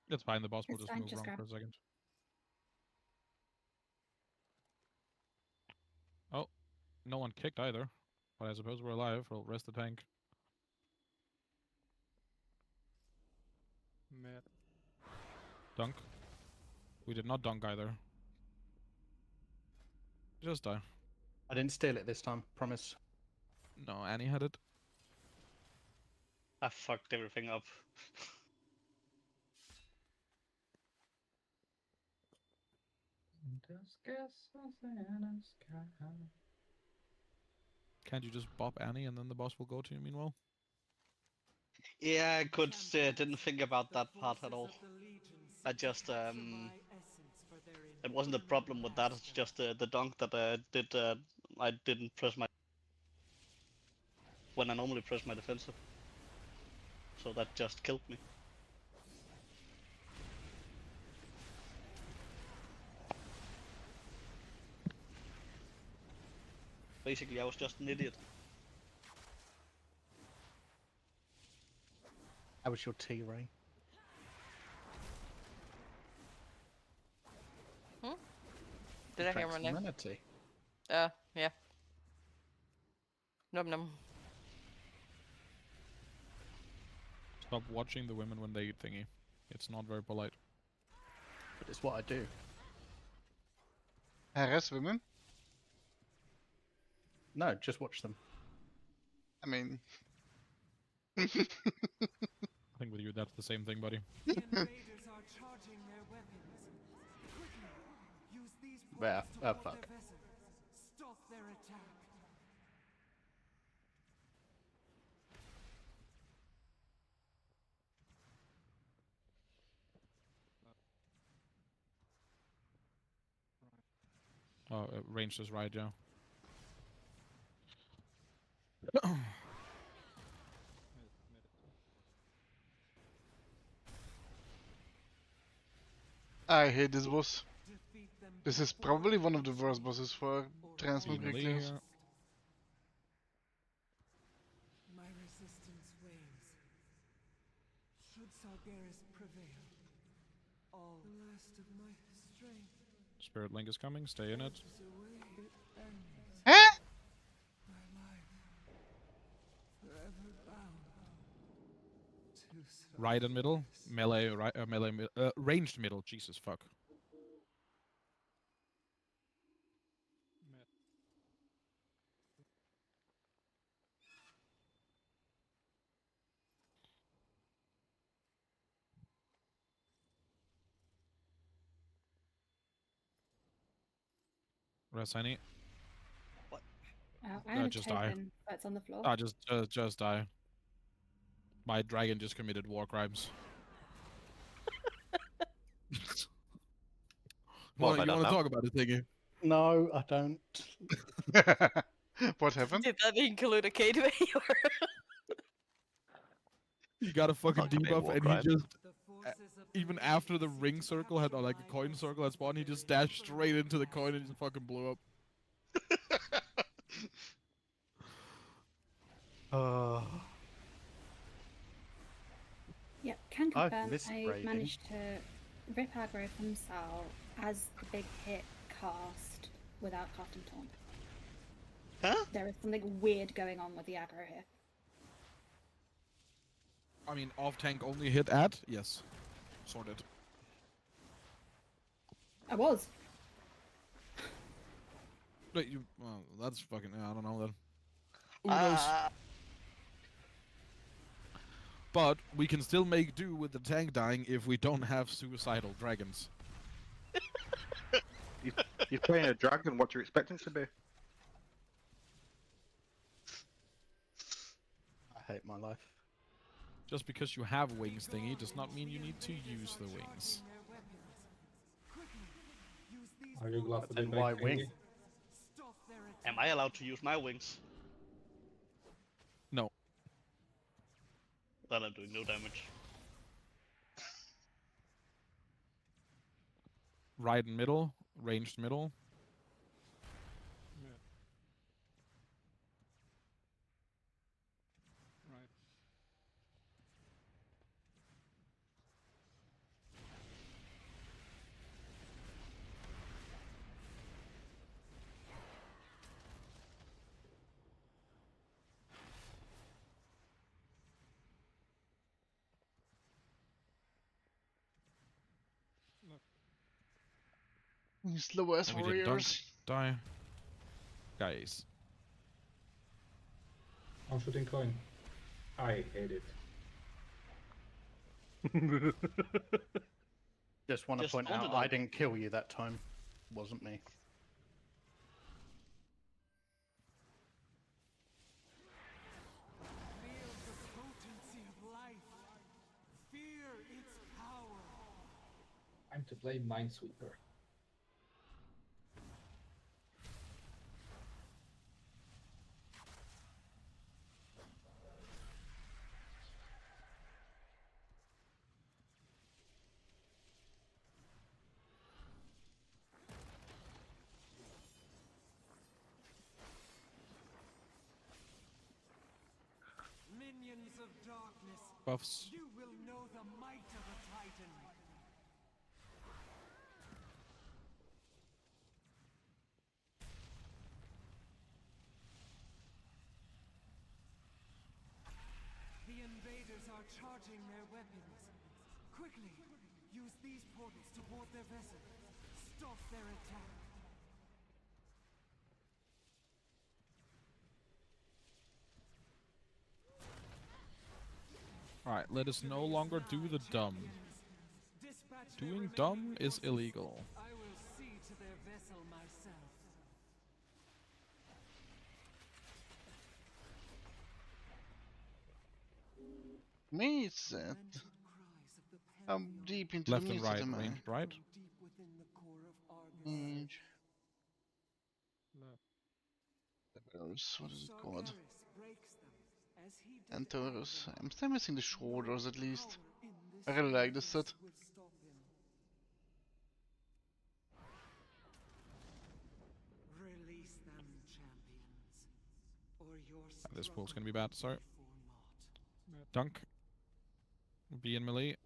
[SPEAKER 4] It's fine. The boss will
[SPEAKER 7] It's
[SPEAKER 4] just
[SPEAKER 7] fine,
[SPEAKER 4] move
[SPEAKER 7] just
[SPEAKER 4] wrong
[SPEAKER 7] grab.
[SPEAKER 4] for a second. Oh, no one kicked either. But I suppose we're alive. We'll rest the tank.
[SPEAKER 21] Mid.
[SPEAKER 4] Dunk. We did not dunk either. Just die.
[SPEAKER 13] I didn't steal it this time, promise.
[SPEAKER 4] No, Annie had it.
[SPEAKER 3] I fucked everything up.
[SPEAKER 4] Can't you just bop Annie and then the boss will go to you meanwhile?
[SPEAKER 3] Yeah, I could. Didn't think about that part at all. I just it wasn't a problem with that. It's just the dunk that I did. I didn't press my when I normally press my defensive, so that just killed me. Basically, I was just an idiot.
[SPEAKER 13] How was your tea, Ray?
[SPEAKER 5] Did I hear my name?
[SPEAKER 13] Serenity.
[SPEAKER 5] Yeah. Num num.
[SPEAKER 4] Stop watching the women when they eat thingy. It's not very polite.
[SPEAKER 13] But it's what I do.
[SPEAKER 1] Harass women?
[SPEAKER 13] No, just watch them.
[SPEAKER 1] I mean...
[SPEAKER 4] I think with you that's the same thing, buddy.
[SPEAKER 10] The invaders are charging their weapons. Quickly, use these
[SPEAKER 13] Yeah,
[SPEAKER 10] points to
[SPEAKER 13] oh,
[SPEAKER 10] board
[SPEAKER 13] fuck.
[SPEAKER 10] their vessel. Stop their attack.
[SPEAKER 4] Oh, ranged is right, yeah.
[SPEAKER 1] I hate this boss. This is probably one of the worst bosses for transmog
[SPEAKER 4] Melee
[SPEAKER 1] reclears.
[SPEAKER 4] here.
[SPEAKER 10] My resistance wanes. Should Sargeras prevail, all the last of my strength
[SPEAKER 4] Spirit Link is coming, stay in it.
[SPEAKER 10] is away. It ends.
[SPEAKER 1] Huh?
[SPEAKER 10] My life forever bound to
[SPEAKER 4] Right and middle. Melee, right, ranged middle. Jesus fuck. Rest any.
[SPEAKER 3] What?
[SPEAKER 7] I had a
[SPEAKER 4] just
[SPEAKER 7] token
[SPEAKER 4] die.
[SPEAKER 7] that's on the floor.
[SPEAKER 4] Just die. My dragon just committed war crimes.
[SPEAKER 17] What
[SPEAKER 4] Well,
[SPEAKER 17] have I
[SPEAKER 4] you
[SPEAKER 17] done
[SPEAKER 4] want to
[SPEAKER 17] now?
[SPEAKER 4] talk about it, Thingy?
[SPEAKER 13] No, I don't.
[SPEAKER 1] What happened?
[SPEAKER 5] Did that include a gateway or?
[SPEAKER 4] You got a fucking
[SPEAKER 17] Can't commit
[SPEAKER 4] debuff,
[SPEAKER 17] war
[SPEAKER 4] and he
[SPEAKER 17] crimes.
[SPEAKER 4] just, even after the ring circle had, or like a coin circle had spawned, he just dashed straight into the coin and just fucking blew up.
[SPEAKER 7] Yep, can
[SPEAKER 13] I've
[SPEAKER 7] confirm
[SPEAKER 13] missed
[SPEAKER 7] I
[SPEAKER 13] raiding.
[SPEAKER 7] managed to rip aggro from Sal as the big hit cast without casting taunt.
[SPEAKER 3] Huh?
[SPEAKER 7] There is something weird going on with the aggro here.
[SPEAKER 4] I mean, off tank only hit at? Yes. Sorted.
[SPEAKER 7] I was.
[SPEAKER 4] Wait, you. Well, that's fucking. I don't know then. Who knows? But we can still make do with the tank dying if we don't have suicidal dragons.
[SPEAKER 18] You're playing a dragon. What do you expect him to be?
[SPEAKER 13] I hate my life.
[SPEAKER 4] Just because you have wings, Thingy, does not mean you need to use the wings.
[SPEAKER 2] Are you glad to be
[SPEAKER 13] Then
[SPEAKER 2] back?
[SPEAKER 13] why wing?
[SPEAKER 2] Thingy?
[SPEAKER 3] Am I allowed to use my wings?
[SPEAKER 4] No.
[SPEAKER 3] Then I'm doing no damage.
[SPEAKER 4] Right in middle, ranged middle.
[SPEAKER 21] Yeah. Right.
[SPEAKER 1] Slow as
[SPEAKER 4] We didn't dunk.
[SPEAKER 1] warriors.
[SPEAKER 4] Die. Guys.
[SPEAKER 2] I'm shooting coin. I hate it.
[SPEAKER 13] Just want to
[SPEAKER 3] Just
[SPEAKER 13] point
[SPEAKER 3] hold
[SPEAKER 13] out,
[SPEAKER 3] it
[SPEAKER 13] I
[SPEAKER 3] up.
[SPEAKER 13] didn't kill you that time. Wasn't me.
[SPEAKER 10] Feel the potency of life. Fear its power.
[SPEAKER 2] Time to play Minesweeper.
[SPEAKER 10] Minions of darkness.
[SPEAKER 4] Buffs.
[SPEAKER 10] You will know the might of a titan. The invaders are charging their weapons. Quickly, use these portals to board their vessel. Stop their attack.
[SPEAKER 4] Alright, let us no longer do the dumb.
[SPEAKER 10] Dispatch their
[SPEAKER 4] Doing
[SPEAKER 10] remaining
[SPEAKER 4] dumb is
[SPEAKER 10] forces.
[SPEAKER 4] illegal.
[SPEAKER 10] I will see to their vessel myself.
[SPEAKER 1] Me, it's I'm deep into
[SPEAKER 4] Left
[SPEAKER 1] the
[SPEAKER 4] and
[SPEAKER 1] meat
[SPEAKER 4] right,
[SPEAKER 1] of the
[SPEAKER 4] ranged right.
[SPEAKER 10] Deep within the core of Argus.
[SPEAKER 1] What is it called?
[SPEAKER 10] Sargeras breaks them as he did
[SPEAKER 1] Antorus. I'm still missing the shoulders at least. I really like this set.
[SPEAKER 10] would stop him. Release them, champions, or your
[SPEAKER 4] This pool's
[SPEAKER 10] struggle
[SPEAKER 4] gonna be bad, sorry.
[SPEAKER 10] for naught.
[SPEAKER 4] Dunk. Be in melee.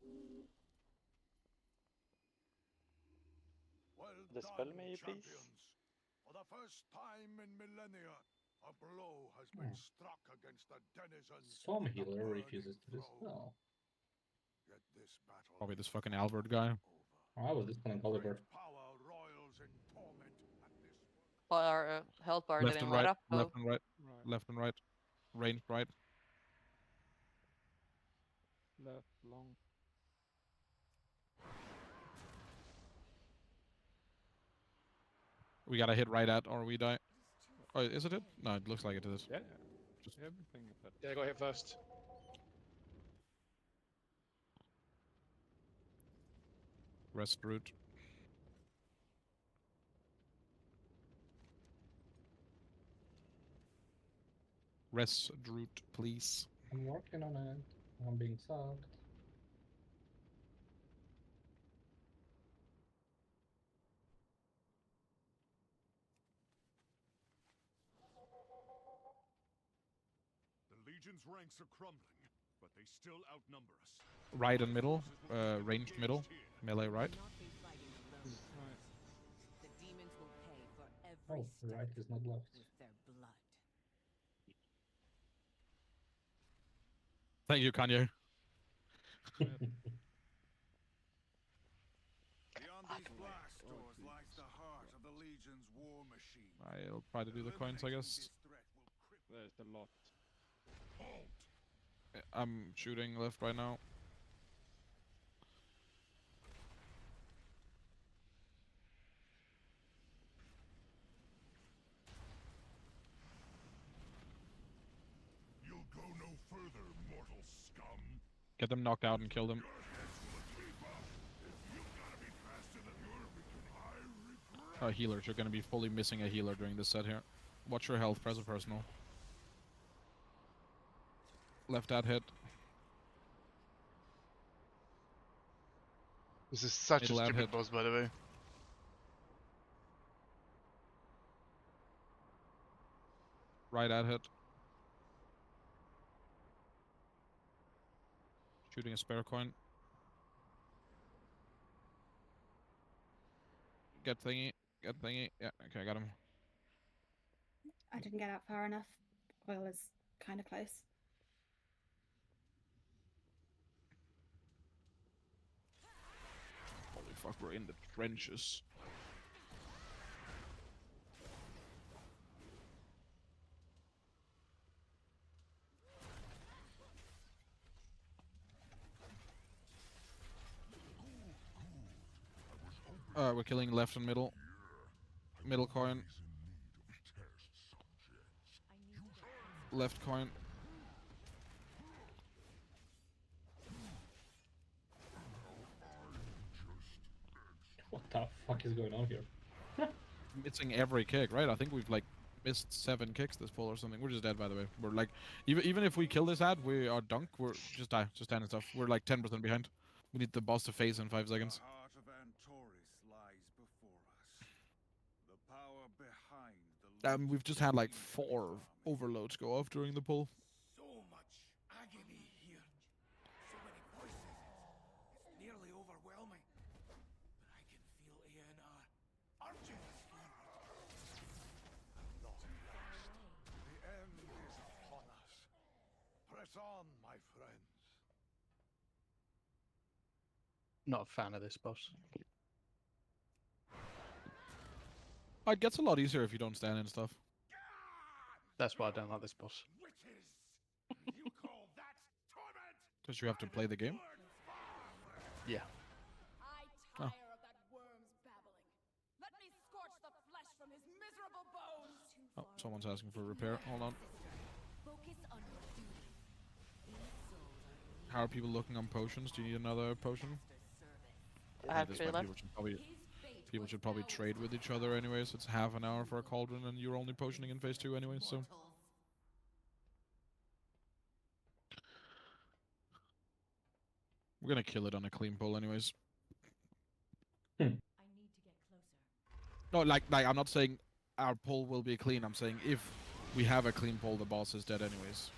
[SPEAKER 8] Well
[SPEAKER 6] Dispel
[SPEAKER 8] done,
[SPEAKER 6] me, please.
[SPEAKER 8] champions. For the first time in millennia, a blow has been struck against the denizens.
[SPEAKER 2] Some
[SPEAKER 8] of the
[SPEAKER 2] healer
[SPEAKER 8] burning
[SPEAKER 2] refuses to
[SPEAKER 8] throne.
[SPEAKER 2] dispel.
[SPEAKER 8] Yet this battle
[SPEAKER 4] Probably this
[SPEAKER 8] is
[SPEAKER 4] fucking
[SPEAKER 8] not
[SPEAKER 4] Albert guy.
[SPEAKER 2] Oh, I was dispelling Oliver.
[SPEAKER 8] power royals in torment at this
[SPEAKER 5] Or health bar
[SPEAKER 4] Left
[SPEAKER 5] didn't
[SPEAKER 4] and
[SPEAKER 5] light
[SPEAKER 4] right.
[SPEAKER 5] up.
[SPEAKER 4] Left
[SPEAKER 5] So
[SPEAKER 4] and right.
[SPEAKER 21] Right.
[SPEAKER 4] Left and right. Ranged right.
[SPEAKER 21] Left, long.
[SPEAKER 4] We gotta hit right at or we die. Oh, is it? No, it looks like it is.
[SPEAKER 21] Yeah. Just everything. But
[SPEAKER 12] Yeah, go hit first.
[SPEAKER 4] Rest route. Rest route, please.
[SPEAKER 2] I'm working on it. I'm being sucked.
[SPEAKER 8] The Legion's ranks are crumbling, but they still outnumber us.
[SPEAKER 4] Right and middle. Ranged middle. Melee right.
[SPEAKER 14] The demons will pay for every
[SPEAKER 2] Oh,
[SPEAKER 14] step
[SPEAKER 2] right is not left.
[SPEAKER 14] with their blood.
[SPEAKER 4] Thank you, Kanye.
[SPEAKER 8] Beyond these blast doors lies the heart of the Legion's war machine.
[SPEAKER 4] I'll try to do the coins, I guess.
[SPEAKER 21] there's the lot.
[SPEAKER 4] I'm shooting left right now.
[SPEAKER 8] You'll go no further, mortal scum.
[SPEAKER 4] Get them knocked out and kill them. Healers, you're gonna be fully missing a healer during this set here. Watch your health, press a personal. Left ad hit.
[SPEAKER 1] This is such
[SPEAKER 4] Middle
[SPEAKER 1] a
[SPEAKER 4] ad
[SPEAKER 1] stupid
[SPEAKER 4] hit.
[SPEAKER 1] boss, by the way.
[SPEAKER 4] Right ad hit. Shooting a spare coin. Get thingy. Get thingy. Yeah, okay, I got him.
[SPEAKER 7] I didn't get out far enough. Oil is kind of close.
[SPEAKER 4] Holy fuck, we're in the trenches. We're killing left and middle. Middle coin. Left coin.
[SPEAKER 2] What the fuck is going on here?
[SPEAKER 4] Missing every kick, right? I think we've like missed 7 kicks this pull or something. We're just dead, by the way. We're like, even if we kill this ad, we are dunk. We're just die, just stand and stuff. We're like 10% behind. We need the boss to phase in 5 seconds.
[SPEAKER 8] The heart of Antoris lies before us. The power behind the
[SPEAKER 4] We've just had like 4 overloads go off during the pull.
[SPEAKER 8] so much agony here. So many voices. It's nearly overwhelming. But I can feel ANR urging us forward. Not lost. The end is upon us. Press on, my friends.
[SPEAKER 13] Not a fan of this boss.
[SPEAKER 4] It gets a lot easier if you don't stand and stuff.
[SPEAKER 13] That's why I don't like this boss.
[SPEAKER 8] You call that torment?
[SPEAKER 4] Because you have to play the game.
[SPEAKER 13] Yeah.
[SPEAKER 14] I tire of that worm's babbling. Let me scorch the flesh from his miserable bones.
[SPEAKER 4] Oh, someone's asking for repair. Hold on.
[SPEAKER 14] Focus on your duty.
[SPEAKER 4] How are people looking on potions? Do you need another potion?
[SPEAKER 5] I have
[SPEAKER 4] At this
[SPEAKER 5] 3
[SPEAKER 4] point,
[SPEAKER 5] left.
[SPEAKER 4] people should probably trade with each other anyways. It's half an hour for a cauldron, and you're only potioning in phase 2 anyway, so. We're gonna kill it on a clean pull anyways.
[SPEAKER 14] I need to get closer.
[SPEAKER 4] No, like I'm not saying our pull will be clean. I'm saying if we have a clean pull, the boss is dead anyways.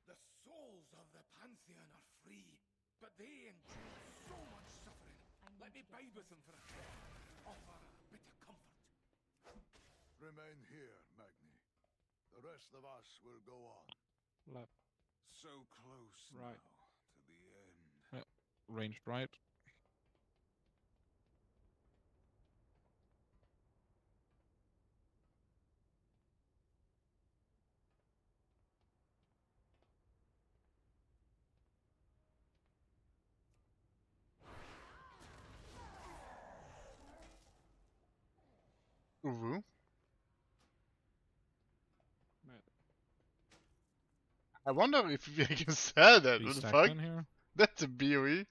[SPEAKER 8] The souls of the Pantheon are free, but they endure so much suffering. Let me bide with them for a bit. Offer a bit of comfort. Remain here, Magni. The rest of us will go on.
[SPEAKER 21] Left.
[SPEAKER 8] So close
[SPEAKER 21] Right.
[SPEAKER 8] now to the end.
[SPEAKER 4] Yeah. Ranged right.
[SPEAKER 1] Uwu. I wonder if I can sell that.
[SPEAKER 4] Be
[SPEAKER 1] What the
[SPEAKER 4] stacked
[SPEAKER 1] fuck?
[SPEAKER 4] in here.
[SPEAKER 1] That's a BOE.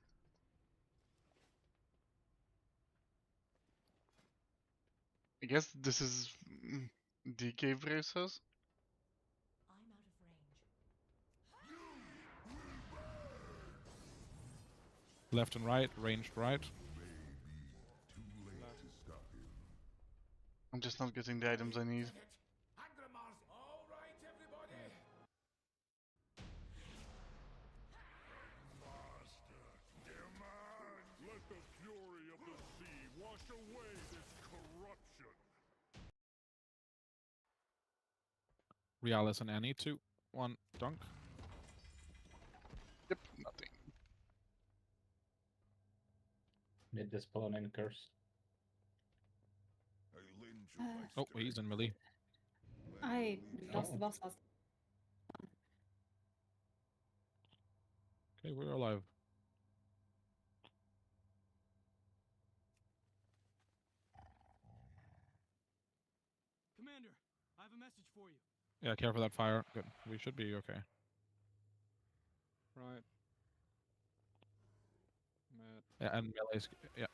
[SPEAKER 1] I guess this is DK bracers.
[SPEAKER 4] Left and right, ranged right.
[SPEAKER 1] I'm just not getting the items I need.
[SPEAKER 8] Let the fury of the sea wash away this corruption.
[SPEAKER 4] Realis and Annie, 2, 1, dunk.
[SPEAKER 1] Yep, nothing.
[SPEAKER 2] Mid this spawn in curse.
[SPEAKER 4] Oh, he's in melee.
[SPEAKER 7] I lost the boss last.
[SPEAKER 4] Okay, we're alive.
[SPEAKER 10] Commander, I have a message for you.
[SPEAKER 4] Yeah, care for that fire. Good. We should be okay.
[SPEAKER 21] Right. Mid.
[SPEAKER 4] Yeah, and melee's... Yeah.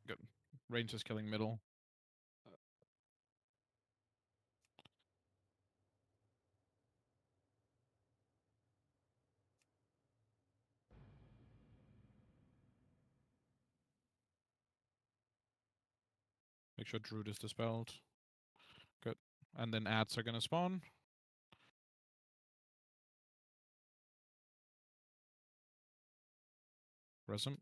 [SPEAKER 4] Good. Range is killing middle. Make sure Druid is dispelled. Good. And then ads are gonna spawn. Res him.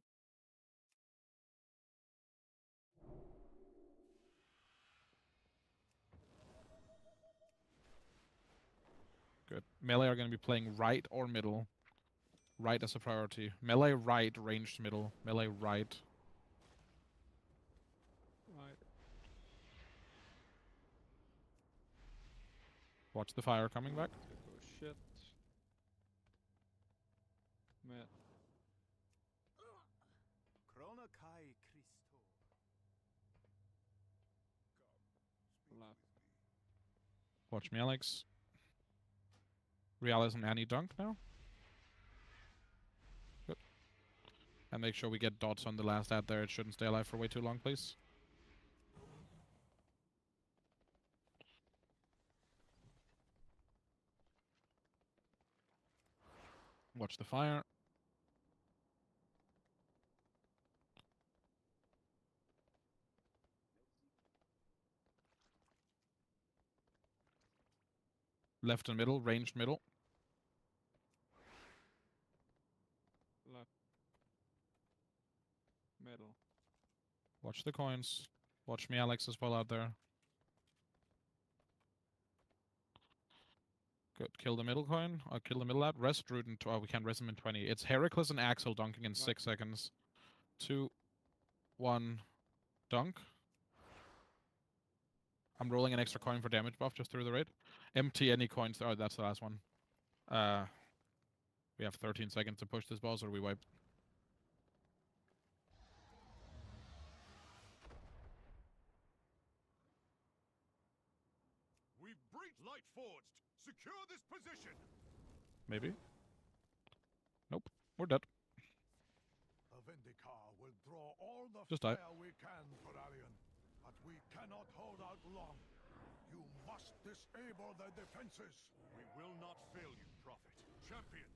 [SPEAKER 4] Good. Melee are gonna be playing right or middle. Right as a priority. Melee right, ranged middle. Melee right.
[SPEAKER 21] Right.
[SPEAKER 4] Watch the fire coming back.
[SPEAKER 21] Oh shit. Mid.
[SPEAKER 8] Chronokai Christo.
[SPEAKER 21] Left.
[SPEAKER 4] Watch me, Alex. Realis and Annie dunk now. Good. And make sure we get dots on the last ad there. It shouldn't stay alive for way too long, please. Watch the fire. Left and middle, ranged middle.
[SPEAKER 21] Left. Middle.
[SPEAKER 4] Watch the coins. Watch me, Alex, as well out there. Good. Kill the middle coin. I'll kill the middle ad. Rest Druid in... Oh, we can't rest him in 20. It's Heracles and Axel dunking in 6 seconds. 2, 1, dunk. I'm rolling an extra coin for damage buff just through the raid. Empty any coins. Oh, that's the last one. We have 13 seconds to push this boss or we wipe.
[SPEAKER 8] We've breached Light Forged. Secure this position.
[SPEAKER 4] Maybe. Nope. We're dead.
[SPEAKER 8] Avendikar will draw all the
[SPEAKER 4] Just
[SPEAKER 8] fire
[SPEAKER 4] die.
[SPEAKER 8] we can for Arion, but we cannot hold out long. You must disable their defenses. We will not fail you, Prophet. Champions,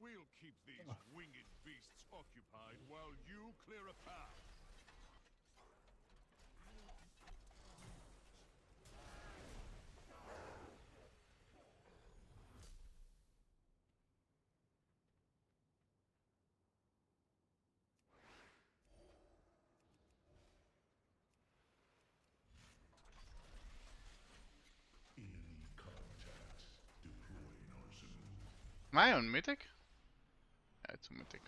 [SPEAKER 8] we'll keep these winged beasts occupied while you clear a path.
[SPEAKER 1] Am I on mythic? Yeah, it's a mythic.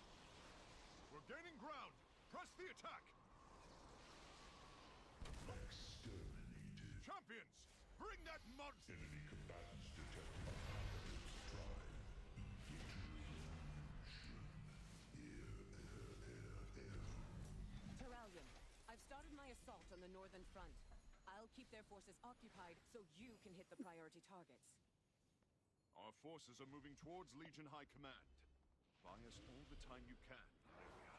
[SPEAKER 8] We're gaining ground. Press the attack. Champions, bring that monster. Enemy combatants detected.
[SPEAKER 14] Terralion, I've started my assault on the northern front. I'll I'll keep their forces occupied so you can hit the priority targets.
[SPEAKER 8] Our forces are moving towards Legion High Command. Buy us all the time you can, Olivia.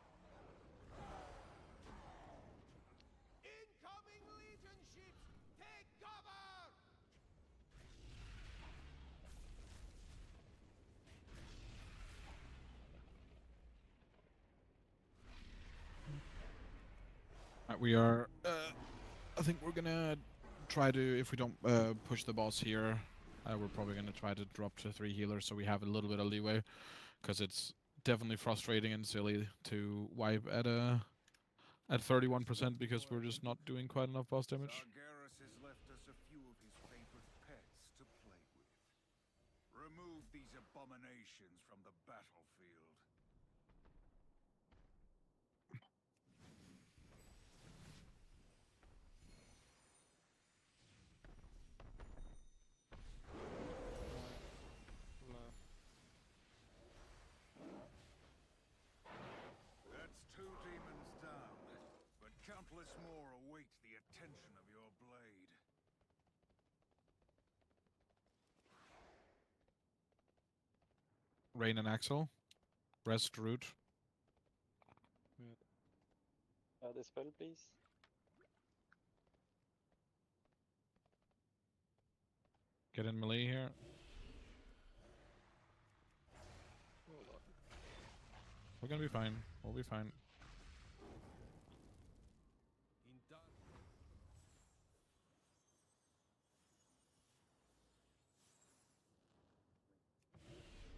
[SPEAKER 10] Incoming Legion ships! Take cover!
[SPEAKER 4] We are. I think we're gonna try to, if we don't push the boss here, we're probably gonna try to drop to 3 healers so we have a little bit of leeway, because it's definitely frustrating and silly to wipe at 31% because we're just not doing quite enough boss damage.
[SPEAKER 8] Sargeras has left us a few of his favorite pets to play with. Remove these abominations from the battlefield. That's 2 demons down, but countless more await the attention of your blade.
[SPEAKER 4] Rain and Axel. Rest root.
[SPEAKER 6] The spell, please.
[SPEAKER 4] Get in melee here. We're gonna be fine. We'll be fine.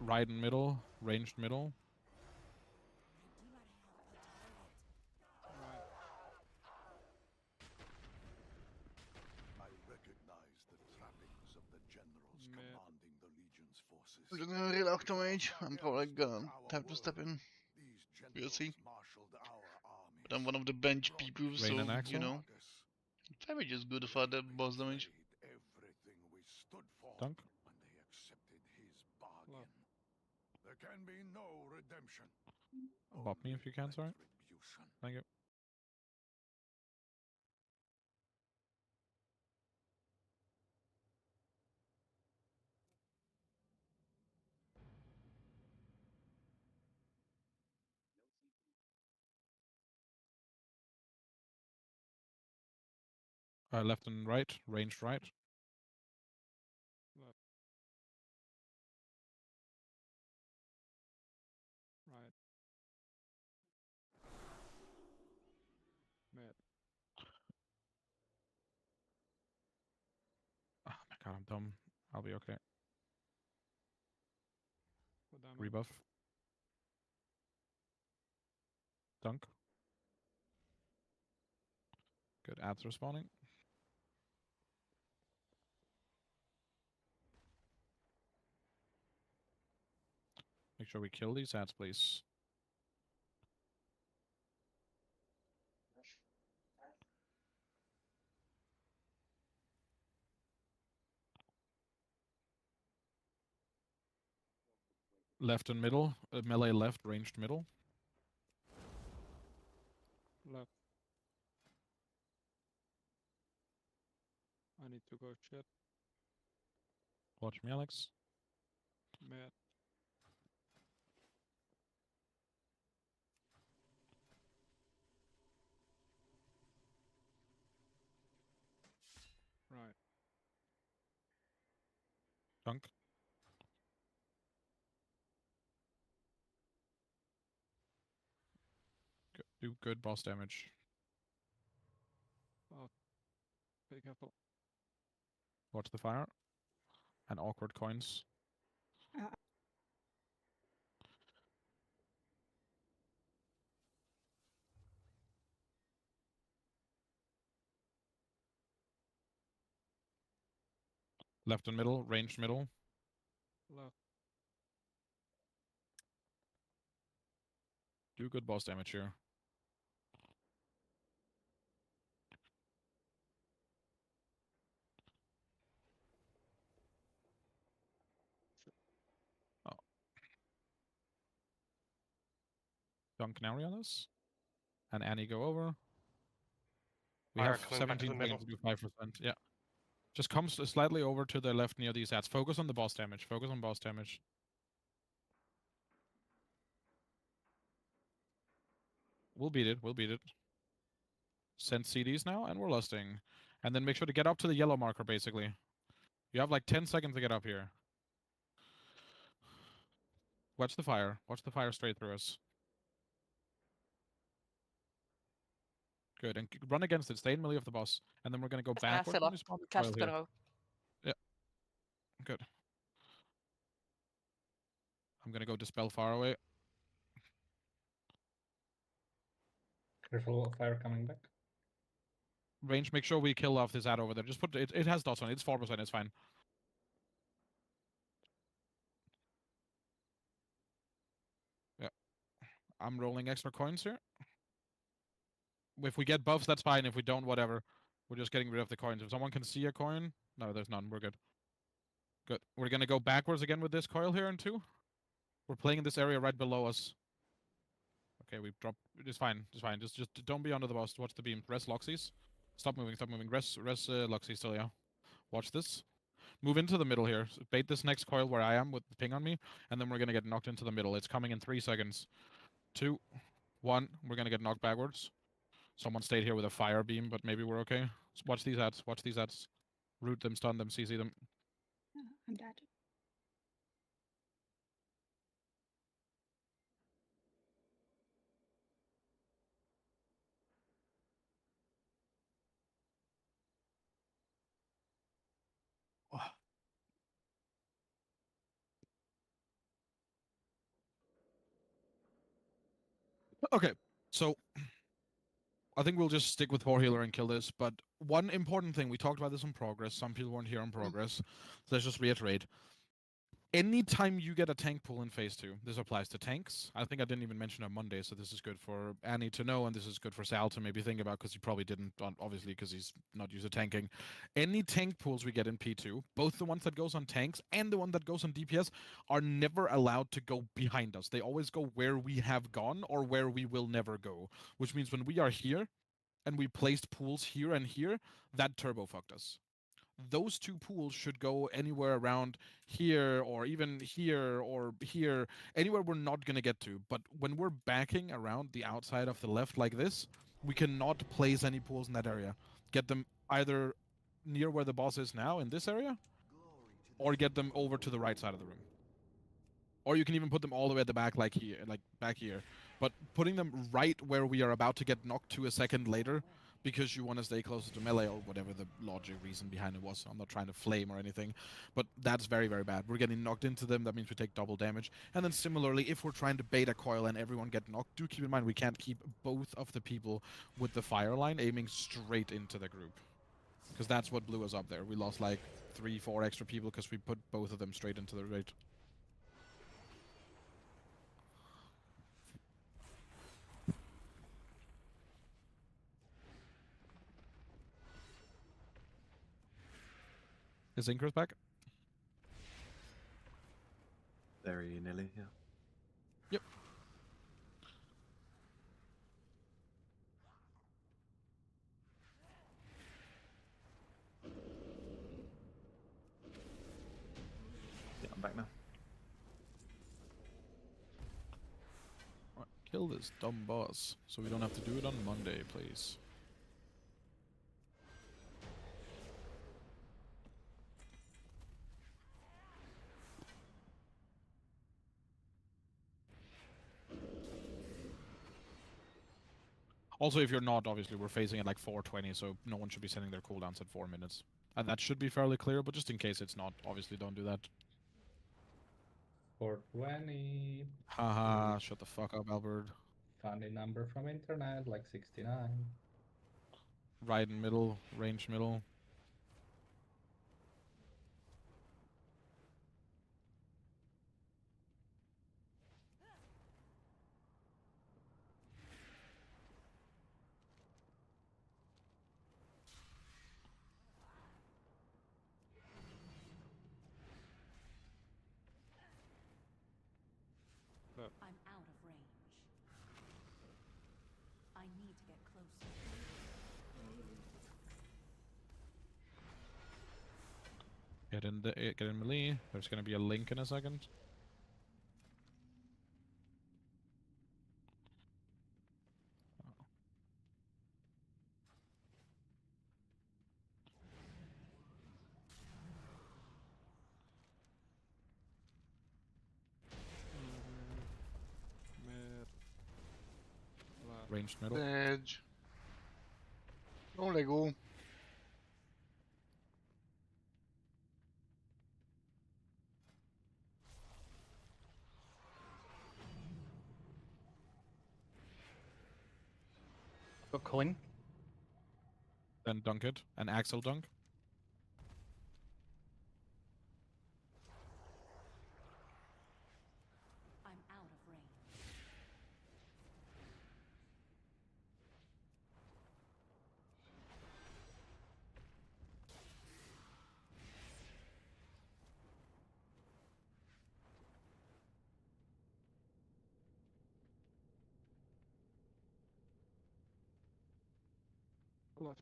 [SPEAKER 4] Right in middle, ranged middle.
[SPEAKER 8] I recognize the trappings of the generals commanding the Legion's forces.
[SPEAKER 1] I'm just gonna relax to mage. I'm probably gonna have to step in. We'll see. But I'm one of the bench people, so,
[SPEAKER 4] Rain and Axel.
[SPEAKER 1] you know. Damage is good for the boss damage.
[SPEAKER 8] Everything we stood for
[SPEAKER 4] Dunk.
[SPEAKER 8] when they accepted his bargain. There can be no redemption.
[SPEAKER 4] Bop me if you can, sorry. Thank you. Left and right, ranged right.
[SPEAKER 21] Left. Right. Mid.
[SPEAKER 4] Oh my god, I'm dumb. I'll be okay.
[SPEAKER 21] What damage?
[SPEAKER 4] Rebuff. Dunk. Good, ads respawning. Make sure we kill these ads, please. Left and middle. Melee left, ranged middle.
[SPEAKER 21] Left. I need to go shit.
[SPEAKER 4] Watch me, Alex.
[SPEAKER 21] Mid. Right.
[SPEAKER 4] Dunk. Do good boss damage.
[SPEAKER 21] Oh. Be careful.
[SPEAKER 4] Watch the fire. And awkward coins. Left and middle, ranged middle.
[SPEAKER 21] Left.
[SPEAKER 4] Do good boss damage here. Oh. Dunk Nary on this. And Annie go over. We
[SPEAKER 19] Fire
[SPEAKER 4] have
[SPEAKER 19] coming back to
[SPEAKER 4] 17
[SPEAKER 19] the
[SPEAKER 4] seconds
[SPEAKER 19] middle.
[SPEAKER 4] to do 5%. Yeah. Just come slightly over to the left near these ads. Focus on the boss damage. Focus on boss damage. We'll beat it. We'll beat it. Send CDs now, and we're lusting. And then make sure to get up to the yellow marker, basically. You have like 10 seconds to get up here. Watch the fire. Watch the fire straight through us. Good. And run against it. Stay in melee of the boss. And then we're going to go backwards
[SPEAKER 5] fill
[SPEAKER 4] when we
[SPEAKER 5] up.
[SPEAKER 4] spawn the
[SPEAKER 5] Cast
[SPEAKER 4] coil
[SPEAKER 5] gonna
[SPEAKER 4] here.
[SPEAKER 5] go.
[SPEAKER 4] Yeah. Good. I'm going to go dispel far away.
[SPEAKER 2] Careful of fire coming back.
[SPEAKER 4] Range, make sure we kill off this ad over there. Just put it. It has dots on it. It's 4%. It's fine. Yeah. I'm rolling extra coins here. If we get buffs, that's fine. If we don't, whatever. We're just getting rid of the coins. If someone can see a coin... No, there's none. We're good. Good. We're going to go backwards again with this coil here in 2. We're playing in this area right below us. Okay, we dropped... It's fine. It's fine. Just don't be under the boss. Watch the beam. Rest Loxies. Stop moving. Stop moving. Rest Loxies still, yeah. Watch this. Move into the middle here. Bait this next coil where I am with the ping on me. And then we're going to get knocked into the middle. It's coming in 3 seconds. 2, 1. We're going to get knocked backwards. Someone stayed here with a fire beam, but maybe we're okay. Watch these ads. Watch these ads. Root them, stun them, CC them.
[SPEAKER 7] Oh, I'm dead.
[SPEAKER 4] Okay, so I think we'll just stick with 4 healer and kill this. But one important thing, we talked about this on progress. Some people weren't here on progress. So let's just reiterate. Anytime you get a tank pool in phase 2, this applies to tanks. I think I didn't even mention on Monday, so this is good for Annie to know, and this is good for Sal to maybe think about, because he probably didn't, obviously, because he's not used to tanking. Any tank pools we get in P2, both the ones that goes on tanks and the one that goes on DPS, are never allowed to go behind us. They always go where we have gone or where we will never go, which means when we are here and we placed pools here and here, that turbo fucked us. Those 2 pools should go anywhere around here or even here or here, anywhere we're not going to get to. But when we're backing around the outside of the left like this, we cannot place any pools in that area. Get them either near where the boss is now in this area, or get them over to the right side of the room. Or you can even put them all the way at the back, like here, like back here. But putting them right where we are about to get knocked to a second later, because you want to stay closer to melee or whatever the logic reason behind it was. I'm not trying to flame or anything, but that's very, very bad. We're getting knocked into them. That means we take double damage. And then similarly, if we're trying to bait a coil and everyone get knocked, do keep in mind we can't keep both of the people with the fire line aiming straight into the group, because that's what blew us up there. We lost like 3-4 extra people because we put both of them straight into the raid. Is Inker's back?
[SPEAKER 11] Very nearly, yeah.
[SPEAKER 4] Yep.
[SPEAKER 11] Yeah, I'm back now.
[SPEAKER 4] Right, kill this dumb boss so we don't have to do it on Monday, please. Also, if you're not, obviously, we're phasing at like 4:20, so no one should be setting their cooldowns at 4 minutes. And that should be fairly clear, but just in case it's not, obviously don't do that.
[SPEAKER 2] 420.
[SPEAKER 4] Haha, shut the fuck up, Albert.
[SPEAKER 2] Funny number from internet, like 69.
[SPEAKER 4] Right in middle, range middle.
[SPEAKER 16] I'm out of range. I need to get closer.
[SPEAKER 4] Get in melee. There's gonna be a link in a second.
[SPEAKER 21] Mid. Left.
[SPEAKER 4] Ranged middle.
[SPEAKER 1] Edge. Oh, Lego.
[SPEAKER 13] Got coin.
[SPEAKER 4] Then dunk it. An axle dunk.
[SPEAKER 16] I'm out of range.
[SPEAKER 21] Left.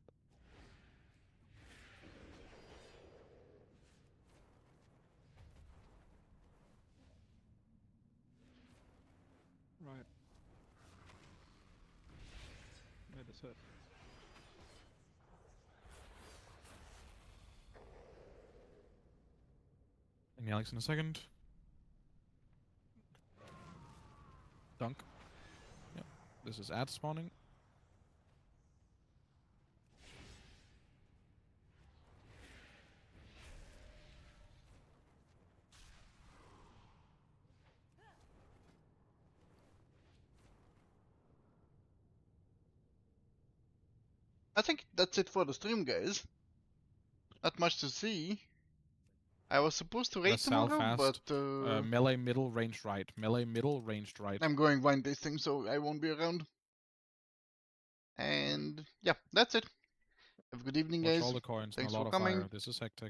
[SPEAKER 21] Right. Mid is hit.
[SPEAKER 4] And Alex in a second. Dunk. Yep. This is ad spawning.
[SPEAKER 1] I think that's it for the stream, guys. Not much to see. I was supposed to raid
[SPEAKER 4] Sal
[SPEAKER 1] tomorrow,
[SPEAKER 4] fast.
[SPEAKER 1] but
[SPEAKER 4] Melee middle, ranged right. Melee middle, ranged right.
[SPEAKER 1] I'm going blind tasting, so I won't be around. And yeah, that's it. Have a good evening,
[SPEAKER 4] Watch
[SPEAKER 1] guys.
[SPEAKER 4] all the coins and
[SPEAKER 1] Thanks
[SPEAKER 4] a lot
[SPEAKER 1] for
[SPEAKER 4] of
[SPEAKER 1] coming.
[SPEAKER 4] fire. This is hectic.